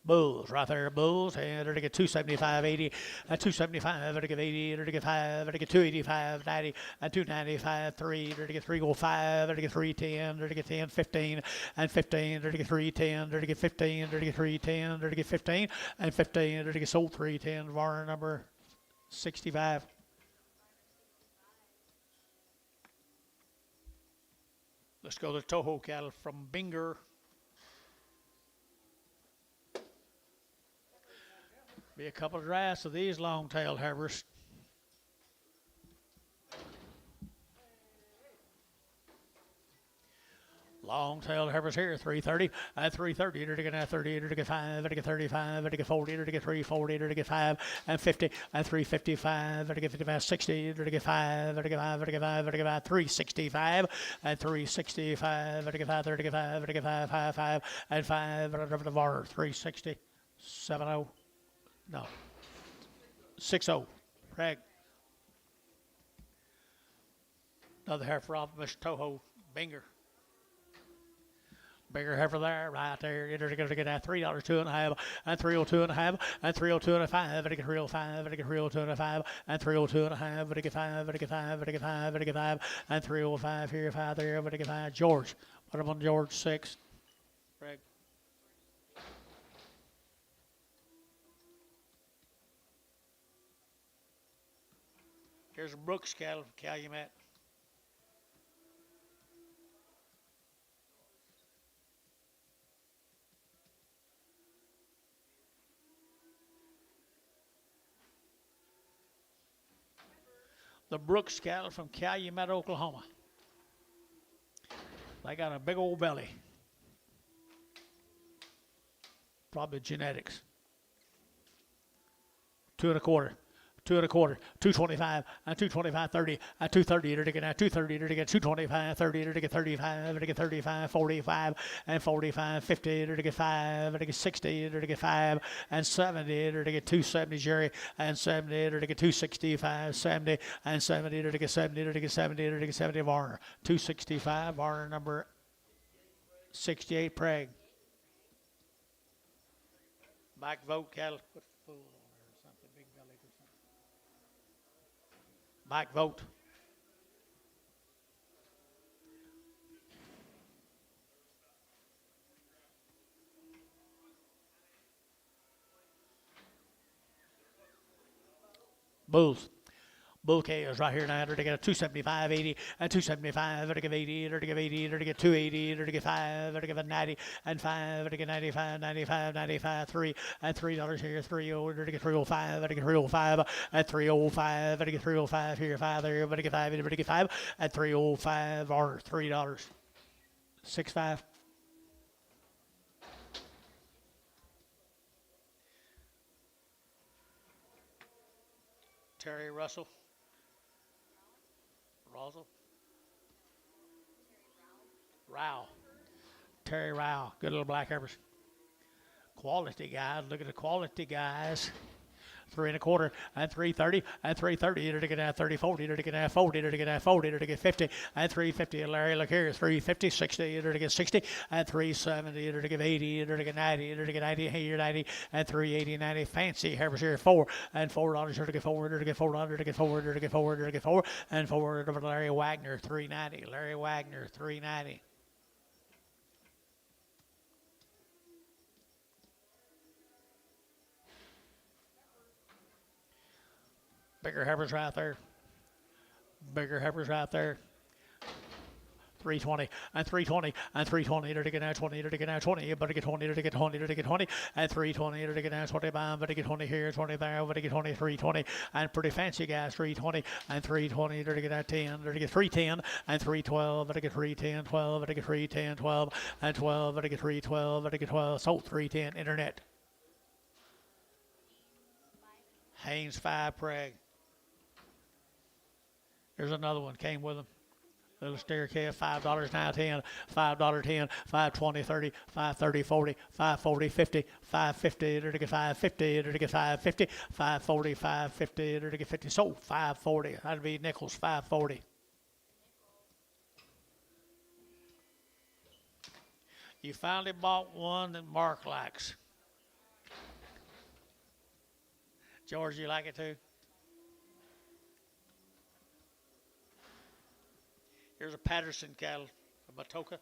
Bulls, right there, bulls, and they're to get 275, 80, and 275, they're to get 80, they're to get 5, they're to get 285, 90, and 295, 3, they're to get 305, they're to get 310, they're to get 10, 15, and 15, they're to get 310, they're to get 15, they're to get 310, they're to get 15, and 15, they're to get sold 310, bar number 65. Let's go to Toho cattle from Binger. Be a couple of drafts of these long-tailed heifers. Long-tailed heifers here, 330, and 330, they're to get 30, they're to get 5, they're to get 35, they're to get 40, they're to get 340, they're to get 5, and 50, and 355, they're to get 55, 60, they're to get 5, they're to get 5, they're to get 5, they're to get 5, 365, and 365, they're to get 5, they're to get 5, they're to get 5, 5, 5, and 5, and over the bar, 360, 70. No. 60. Craig. Another heifer off Mr. Toho. Binger. Bigger heifer there, right there. You're going to get that $3, 2.5, and 302.5, and 302.5, and get 305, and get 302.5, and 302.5, and get 5, and get 5, and get 5, and get 5, and 305 here, 5 there, and get 5. George. Put him on George 6. Craig. Here's a Brooks cattle from Calumet. The Brooks cattle from Calumet, Oklahoma. They got a big old belly. Probably genetics. 2 1/4. 2 1/4, 225, and 225, 30, and 230, they're to get 230, they're to get 225, 30, they're to get 35, they're to get 35, 45, and 45, 50, they're to get 5, they're to get 60, they're to get 5, and 70, they're to get 270, Jerry, and 70, they're to get 265, 70, and 70, they're to get 70, they're to get 70, they're to get 70, Varner, 265, Varner number 68, Prague. Back vote cattle. Mike, vote. Bulls. Bull calves right here now. They're to get a 275, 80, and 275. They're to give 80. They're to give 80. They're to get 280. They're to get 5. They're to give a 90 and 5. They're to get 95, 95, 95, 3 and $3 here. 30. They're to get 305. They're to get 305 and 305. They're to get 305 here. 5 there. They're to get 5. They're to get 5 and 305 or $3. 6.5. Terry Russell. Russell. Rao. Terry Rao. Good little black heifers. Quality guys. Look at the quality guys. 3 1/4 and 3.30 and 3.30. You're to get at 30, 40. You're to get at 40. You're to get at 40. You're to get 50 and 3.50. Larry, look here. 3.50, 60. You're to get 60 and 3.70. You're to get 80. You're to get 90. You're to get 90. Hey, you're 90 and 3.80, 90. Fancy heifers here. 4 and $4. You're to get 4. You're to get 4. You're to get 4. You're to get 4. You're to get 4 and 4 over Larry Wagner. 3.90. Larry Wagner. 3.90. Bigger heifers right there. Bigger heifers right there. 320 and 320 and 320. You're to get out 20. You're to get out 20. You better get 20. You're to get 20. You're to get 20 and 320. You're to get out 20. Bam. Better get 20 here. 20 there. Better get 20. 320 and pretty fancy guys. 320 and 320. You're to get out 10. You're to get 310 and 312. Better get 310. 12. Better get 310. 12 and 12. Better get 312. Better get 12. So 310. Internet. Haynes 5 Preg. There's another one, came with them. Little steer calf, $5 now, 10, $5, 10, 5.20, 30, 5.30, 40, 5.40, 50, 5.50, it'll get 5.50, it'll get 5.50, 5.40, 5.50, it'll get 50. So 5.40, that'd be nickels, 5.40. You finally bought one that Mark likes. George, you like it too? Here's a Patterson cattle, a Matoka.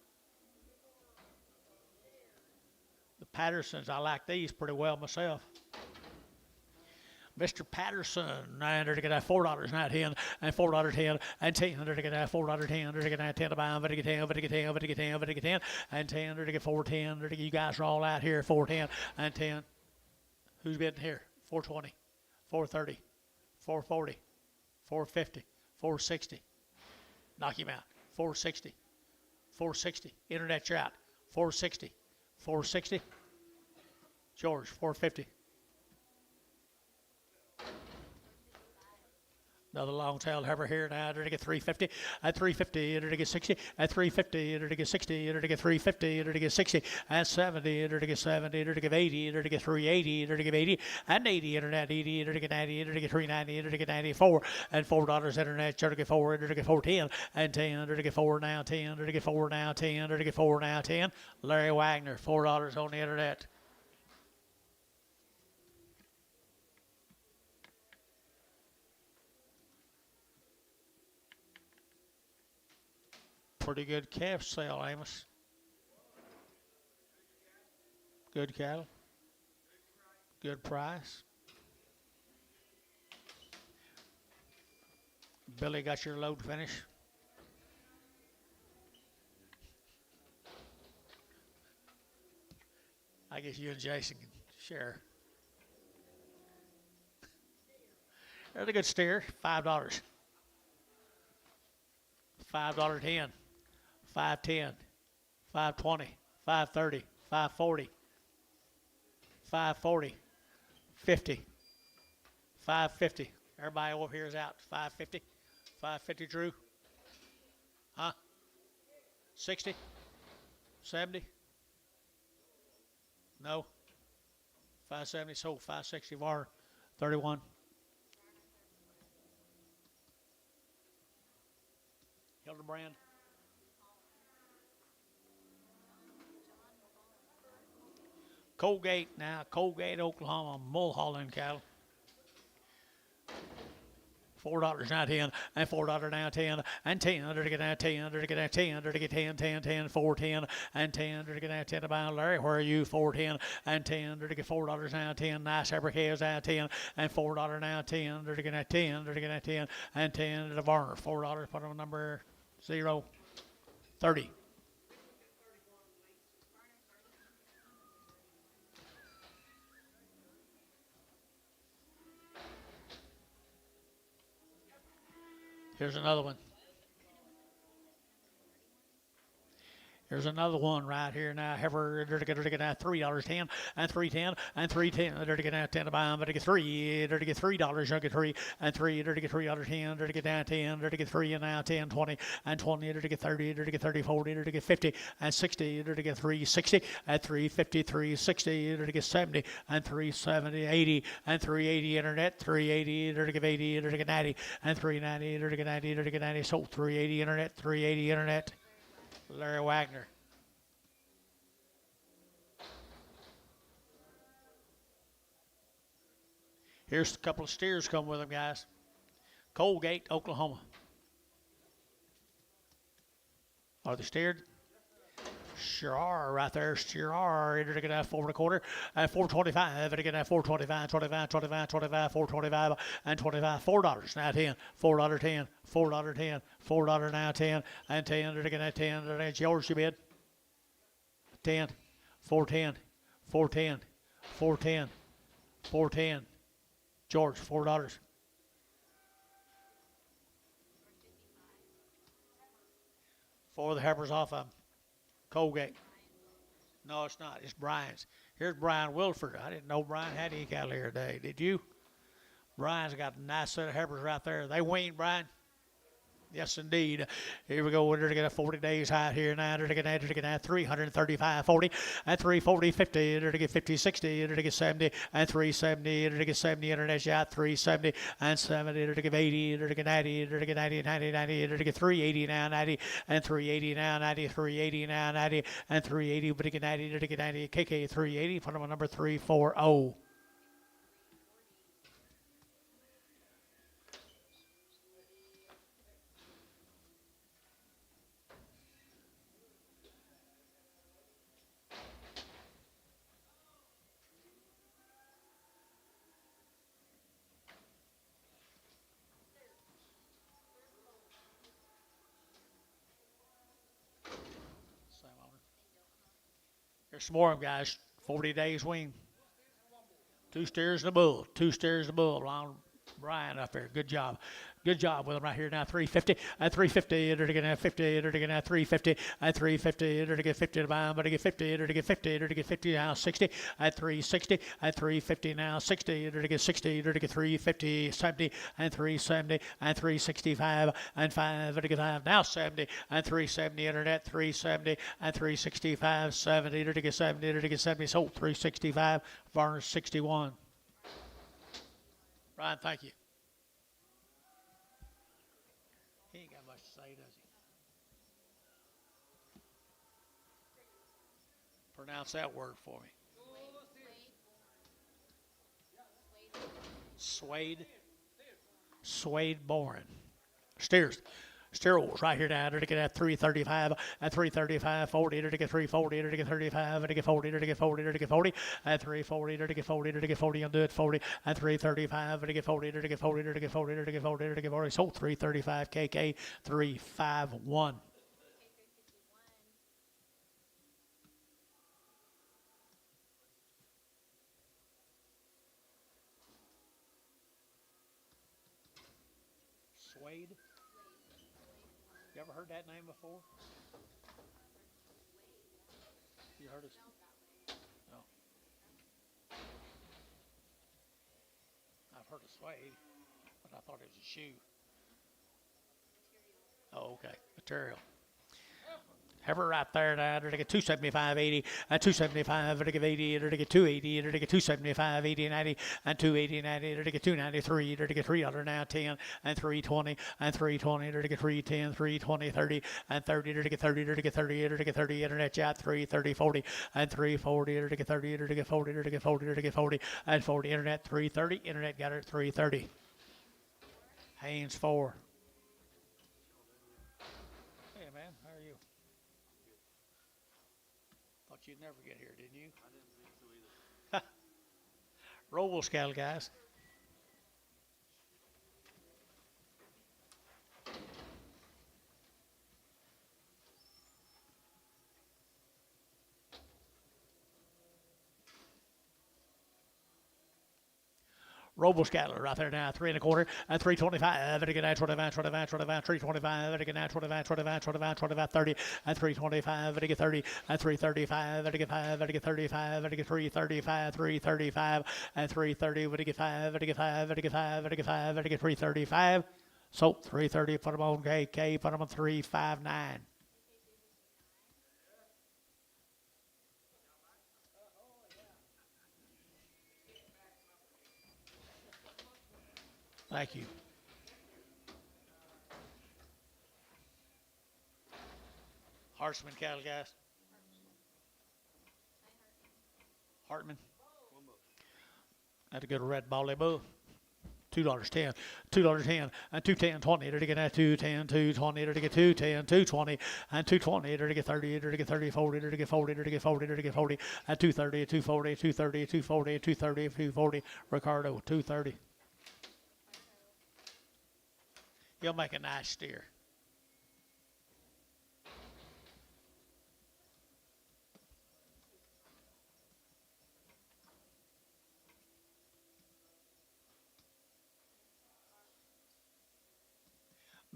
The Pattersons, I like these pretty well myself. Mr. Patterson, $9 to get that $4, not 10, and $4, 10, and 10 to get that $4, 10 to get that 10 to buy, but to get 10, but to get 10, but to get 10, but to get 10, and 10 to get 410. To get you guys are all out here, 410 and 10. Who's bidding here? 420, 430, 440, 450, 460. Knock him out. 460. 460. Internet you're out. 460. 460. George, 450. Another long-tailed heifer here now. They're to get 350. At 350, they're to get 60. At 350, they're to get 60. They're to get 350. They're to get 60. At 70, they're to get 70. They're to get 80. They're to get 380. They're to get 80. And 80 internet. 80. They're to get 90. They're to get 390. They're to get 94. And $4 internet. They're to get 4. They're to get 410. And 10. They're to get 4 now. 10. They're to get 4 now. 10. They're to get 4 now. 10. Larry Wagner, $4 on the internet. Pretty good calf sale, Amos. Good cattle. Good price. Billy got your load finished. I guess you and Jason can share. There's a good steer, $5. $5 10. 510, 520, 530, 540, 540, 50, 550. Everybody over here is out. 550, 550 Drew. Huh? 60, 70. No. 570 sold. 560 Var. 31. Hildebrand. Colgate now, Colgate, Oklahoma, Mulholland cattle. $4 now 10, and $4 now 10, and 10 to get that 10, to get that 10, to get 10, 10, 10, 410, and 10 to get that 10 to buy. Larry, where are you? 410 and 10 to get $4 now 10. Nice heifer calves now 10, and $4 now 10 to get that 10, to get that 10, and 10 to the Varner. $4. Put on number 0, 30. Here's another one. Here's another one right here now. Heifer, they're going to get $3.10 and $3.10 and $3.10. They're going to get 10 to buy. They're going to get $3. They're going to get $3. They're going to get 3 and 3. They're going to get $3.10. They're going to get down 10. They're going to get 3 and now 10, 20 and 20. They're going to get 30. They're going to get 30, 40. They're going to get 50 and 60. They're going to get 360 and 350, 360. They're going to get 70 and 370, 80 and 380. Internet 380. They're going to get 80. They're going to get 90 and 390. They're going to get 90. They're going to get 90. So 380 internet. 380 internet. Larry Wagner. Here's a couple of steers coming with them, guys. Colgate, Oklahoma. Are they steered? Sure are right there. Sure are. They're going to have 4 1/4 and 4.25. They're going to have 4.25, 25, 25, 25, 4.25 and 25. $4 now 10. $4.10. $4.10. $4 now 10 and 10. They're going to have 10. They're going to George you bid. 10. 4.10. 4.10. 4.10. 4.10. George, $4. For the heifers off of Colgate. No, it's not. It's Brian's. Here's Brian Wilford. I didn't know Brian had any cattle here today. Did you? Brian's got a nice set of heifers right there. They weaned, Brian? Yes, indeed. Here we go. We're going to get a 40 days high here now. They're going to get 335, 40, and 340, 50. They're going to get 50, 60. They're going to get 70, and 370. They're going to get 70 internet shot, 370, and 70. They're going to get 80. They're going to get 90. They're going to get 90, 90, 90. They're going to get 380 now, 90, and 380 now, 90, 380 now, 90, and 380. But they get 90. They're going to get 90. KK 380. Put them on number 340. There's some more of them, guys. 40 days wean. 2 steers and a bull. 2 steers and a bull. Ron Brian up there. Good job. Good job with them right here now. 350 and 350. They're going to have 50. They're going to have 350 and 350. They're going to get 50 to buy them. But they get 50. They're going to get 50. They're going to get 50 now. 60 and 360 and 350 now. 60. They're going to get 60. They're going to get 350, 70 and 370 and 365 and 5. They're going to get 5 now. 70 and 370 internet. 370 and 365. 70. They're going to get 70. They're going to get 70. So 365. Varner's 61. Ryan, thank you. He ain't got much to say, does he? Pronounce that word for me. Suede. Suede Boren. Steers. Sterols right here now. They're to get at 335 and 335, 40. They're to get 340. They're to get 35. They're to get 40. They're to get 40. They're to get 40 and 340. They're to get 40. They're to get 40 and do it 40 and 335. They're to get 40. They're to get 40. They're to get 40. They're to get 40. They're to get 40. So 335 KK 351. Suede. You ever heard that name before? You heard it? No. I've heard of suede, but I thought it was a shoe. Oh, okay. Material. Heifer right there now. They're to get 275, 80, and 275. They're to get 80. They're to get 280. They're to get 275, 80, 90, and 280, 90. They're to get 293. They're to get 300 now, 10, and 320, and 320. They're to get 310, 320, 30, and 30. They're to get 30. They're to get 30. They're to get 30. Internet chat 3, 30, 40, and 340. They're to get 30. They're to get 40. They're to get 40. They're to get 40, and 40. Internet 330. Internet got it at 330. Haynes 4. Hey man, how are you? Thought you'd never get here, didn't you? I didn't think so either. Roll scale, guys. Robles cattle right there now, 3 1/4 and 325. Very good, 25, 325. Very good, 25, 30 and 325. Very good, 30 and 335. Very good, 5. Very good, 35. Very good, 335, 335 and 330. Very good, 5. Very good, 5. Very good, 5. Very good, 5. Very good, 335. So 330. Put them on KK. Put them on 359. Thank you. Harshman cattle, guys. Hartman. That's a good red bally bull. $2.10, $2.10, and 210, 20, to get that 210, 220, to get 210, 220, and 220, to get 30, to get 30, 40, to get 40, to get 40, to get 40, and 230, 240, 230, 240, 230, 240, Ricardo, 230. You'll make a nice steer.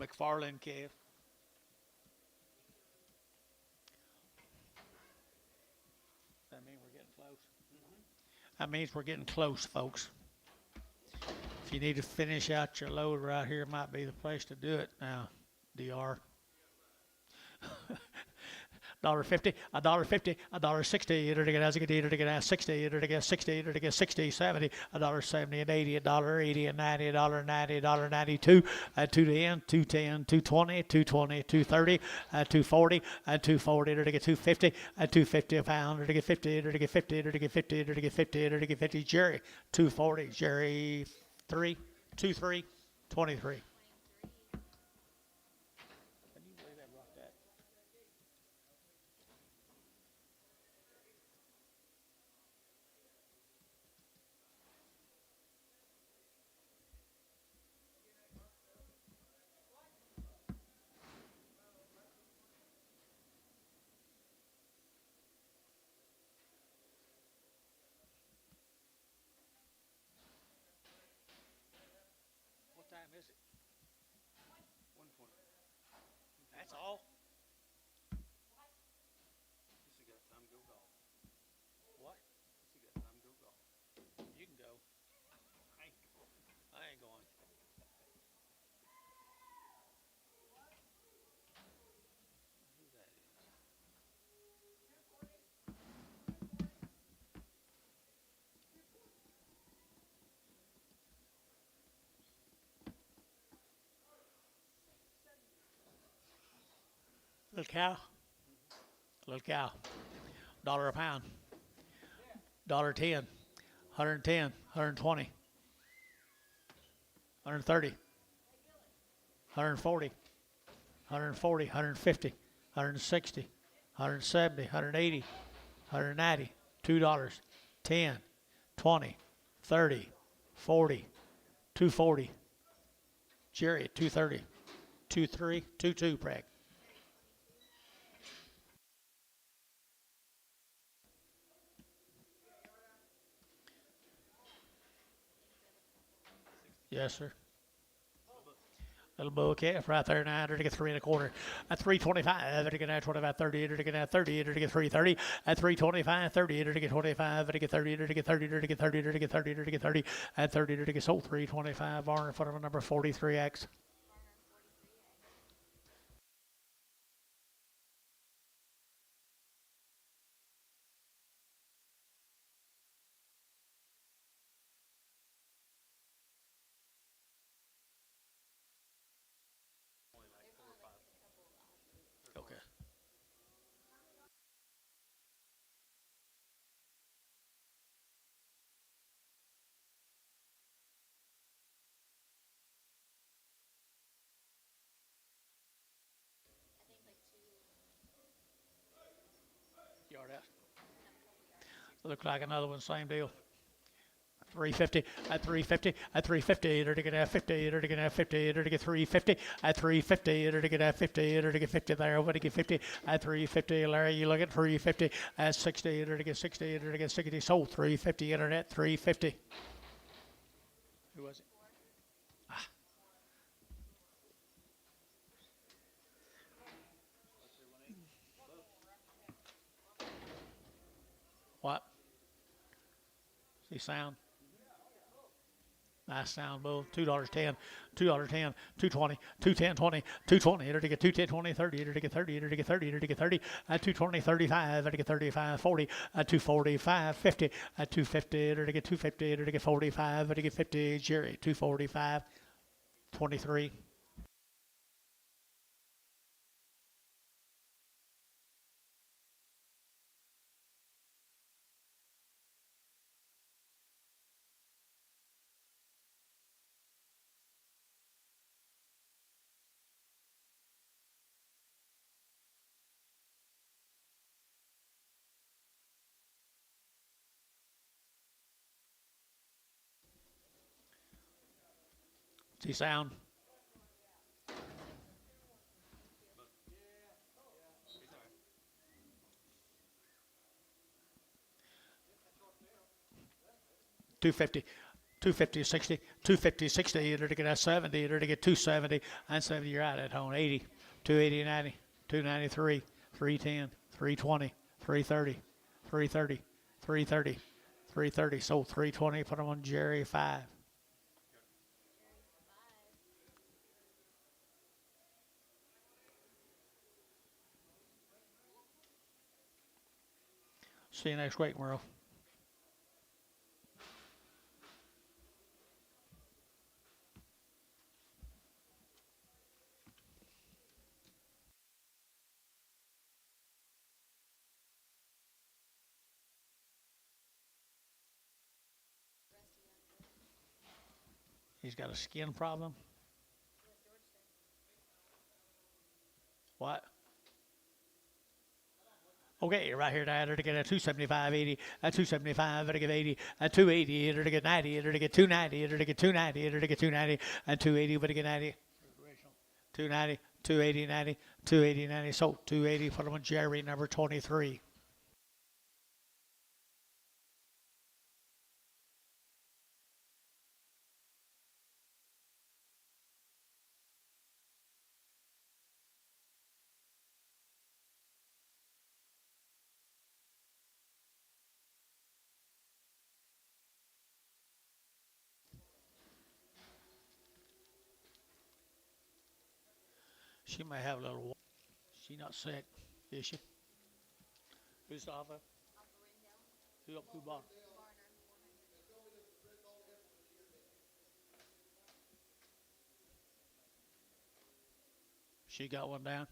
McFarland calf. That mean we're getting close? That means we're getting close, folks. If you need to finish out your load right here, might be the place to do it now, DR. $1.50, $1.50, $1.60, to get as a to get 60, to get 60, to get 60, 70, $1.70 and 80, $1.80 and 90, $1.90, $1.92, and 210, 210, 220, 220, 230, and 240, and 240, to get 250, and 250 a pound, to get 50, to get 50, to get 50, to get 50, to get 50, Jerry, 240, Jerry, 3, 2, 3, 23. What time is it? 1:20. That's all? This got time to go golf. What? This got time to go golf. You can go. I ain't going. Who that is? Little cow. Little cow. $1 a pound. $1.10. 110. 120. 130. 140. 140. 150. 160. 170. 180. 190. $2. 10. 20. 30. 40. 240. Jerry at 230. 23. 22 preg. Yes, sir. Little bull calf right there now, to get 3 1/4. At 325, to get 25, 30, to get 30, to get 330. At 325, 30, to get 25, to get 30, to get 30, to get 30, to get 30, to get 30. At 30, to get sold 325. Barn in front of number 43X. Okay. Yard out. Look like another one, same deal. 350 at 350 at 350 to get 50 to get 50 to get 350 at 350 to get 50 to get 50 there over to get 50 at 350. Larry, you look at 350 at 60 to get 60 to get 60. Sold 350 internet 350. Who was it? What? See sound? Nice sound, bull. $2.10, $2.10, $2.20, $2.10, $20, $2.20. It'll get $2.10, $20, $30. It'll get $30. It'll get $30. It'll get $30. At $2.20, $35. It'll get $35, $40. At $2.45, $50. At $2.50, it'll get $2.50. It'll get $45. It'll get $50. Jerry, $2.45, $23. See sound? $2.50. 250, 60, 250, 60, you're to get a 70, you're to get 270, and 70, you're out at home. 80, 280, 90, 293, 310, 320, 330, 330, 330, 330. So 320, put them on Jerry, 5. See you next week, Merle. He's got a skin problem. What? Okay, right here, Dad, to get a 275, 80, a 275, to get 80, a 280, to get 90, to get 290, to get 290, to get 290, and 280, to get 90. 290, 280, 90, 280, 90. So 280, put them on Jerry, number 23. She may have a little. She not sick, is she? Who's the offer? Who bought? She got one down.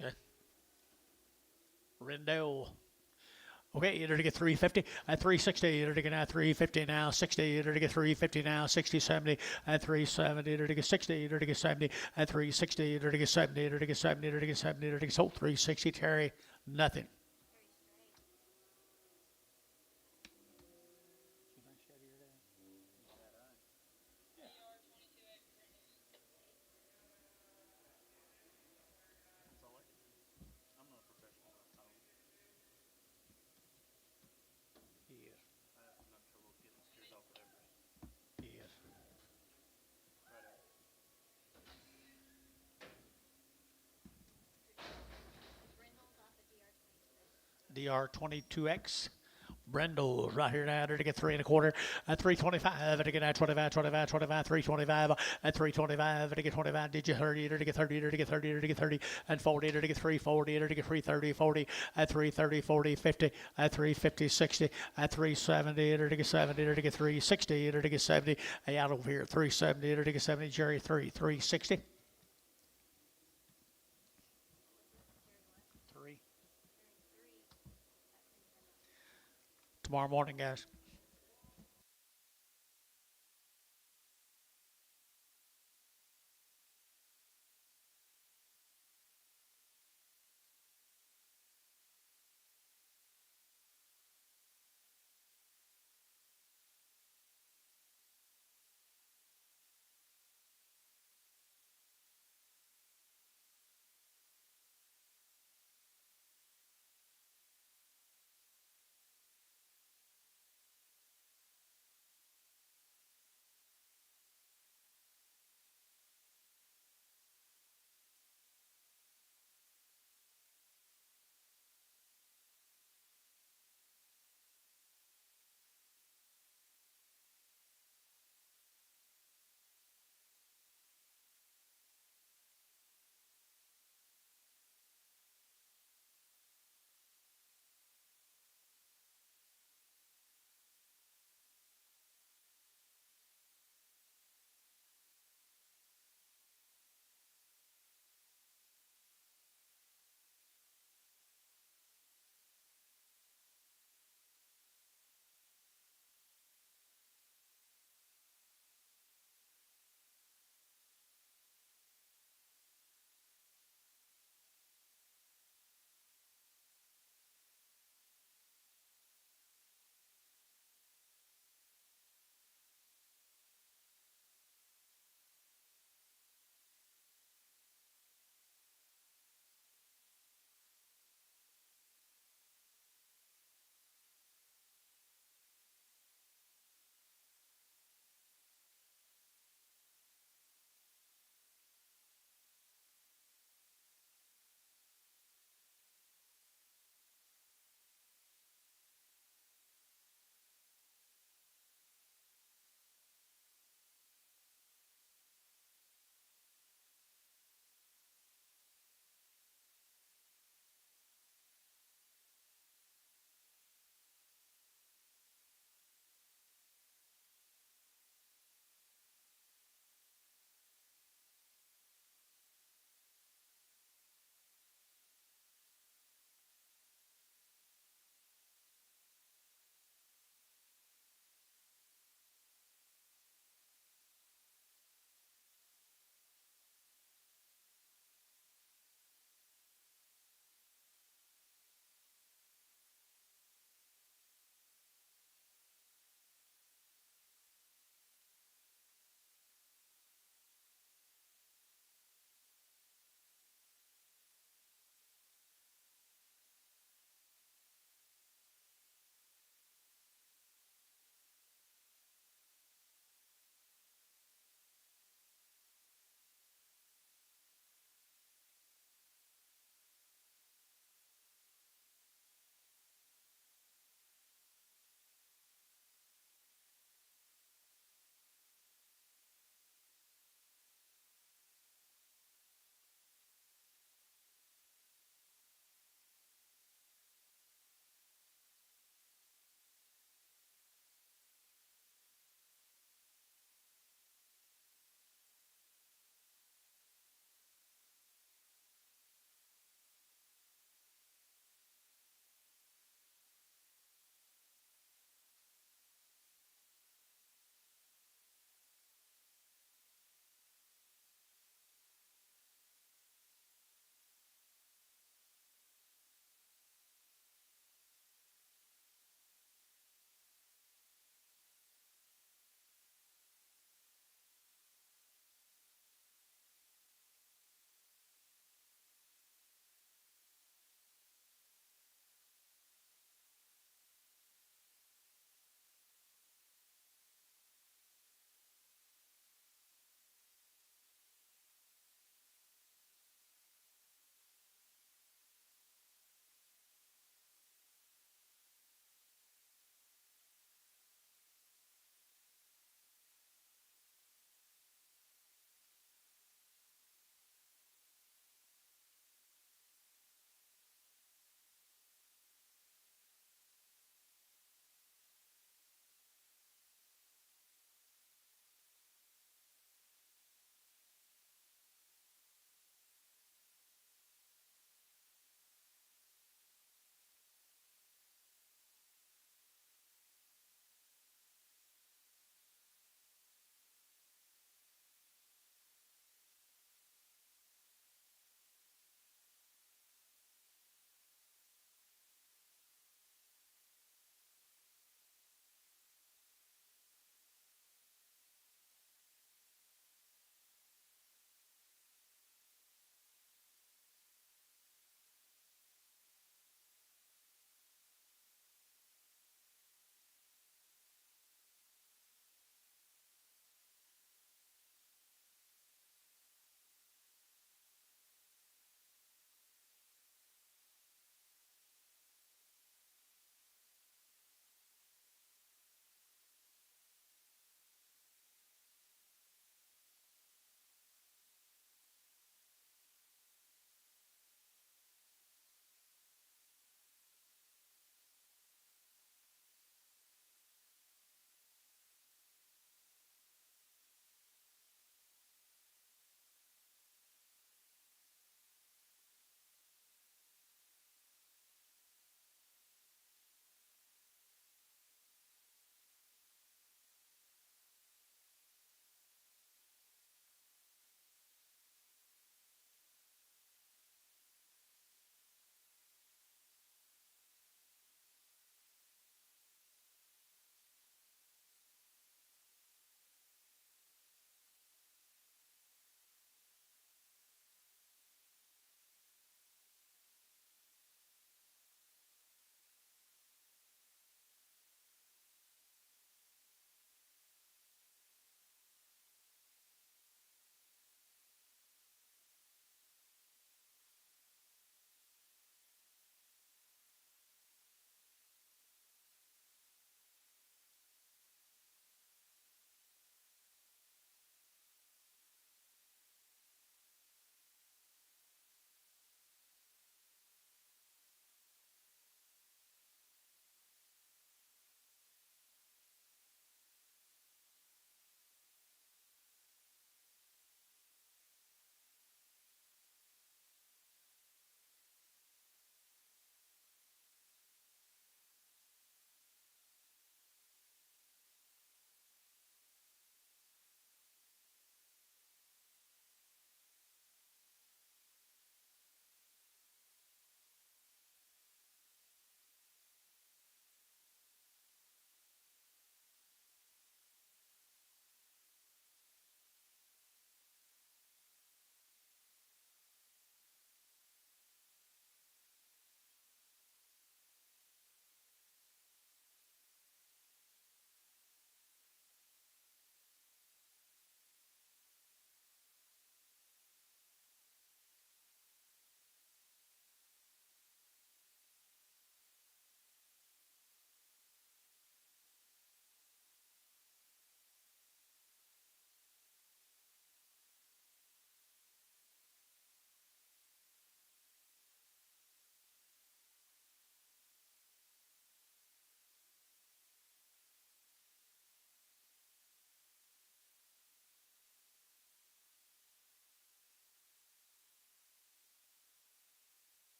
Okay. Reno. Okay, you're to get 350 at 360. You're to get now 350 now 60. You're to get 350 now 60 70 at 370. You're to get 60. You're to get 70 at 360. You're to get 70. You're to get 70. You're to get 70. You're to get sold 360. Terry, nothing. Yes. DR22X. Brendel right here now to get 3 1/4 at 325 to get at 25, 25, 25, 325 at 325 to get 25. Did you 30 to get 30 to get 30 to get 30 and 40 to get 340 to get 330, 40 at 330, 40, 50 at 350, 60 at 370 to get 70 to get 360 to get 70. Hey, out over here 370 to get 70. Jerry 360. 3. Tomorrow morning, guys.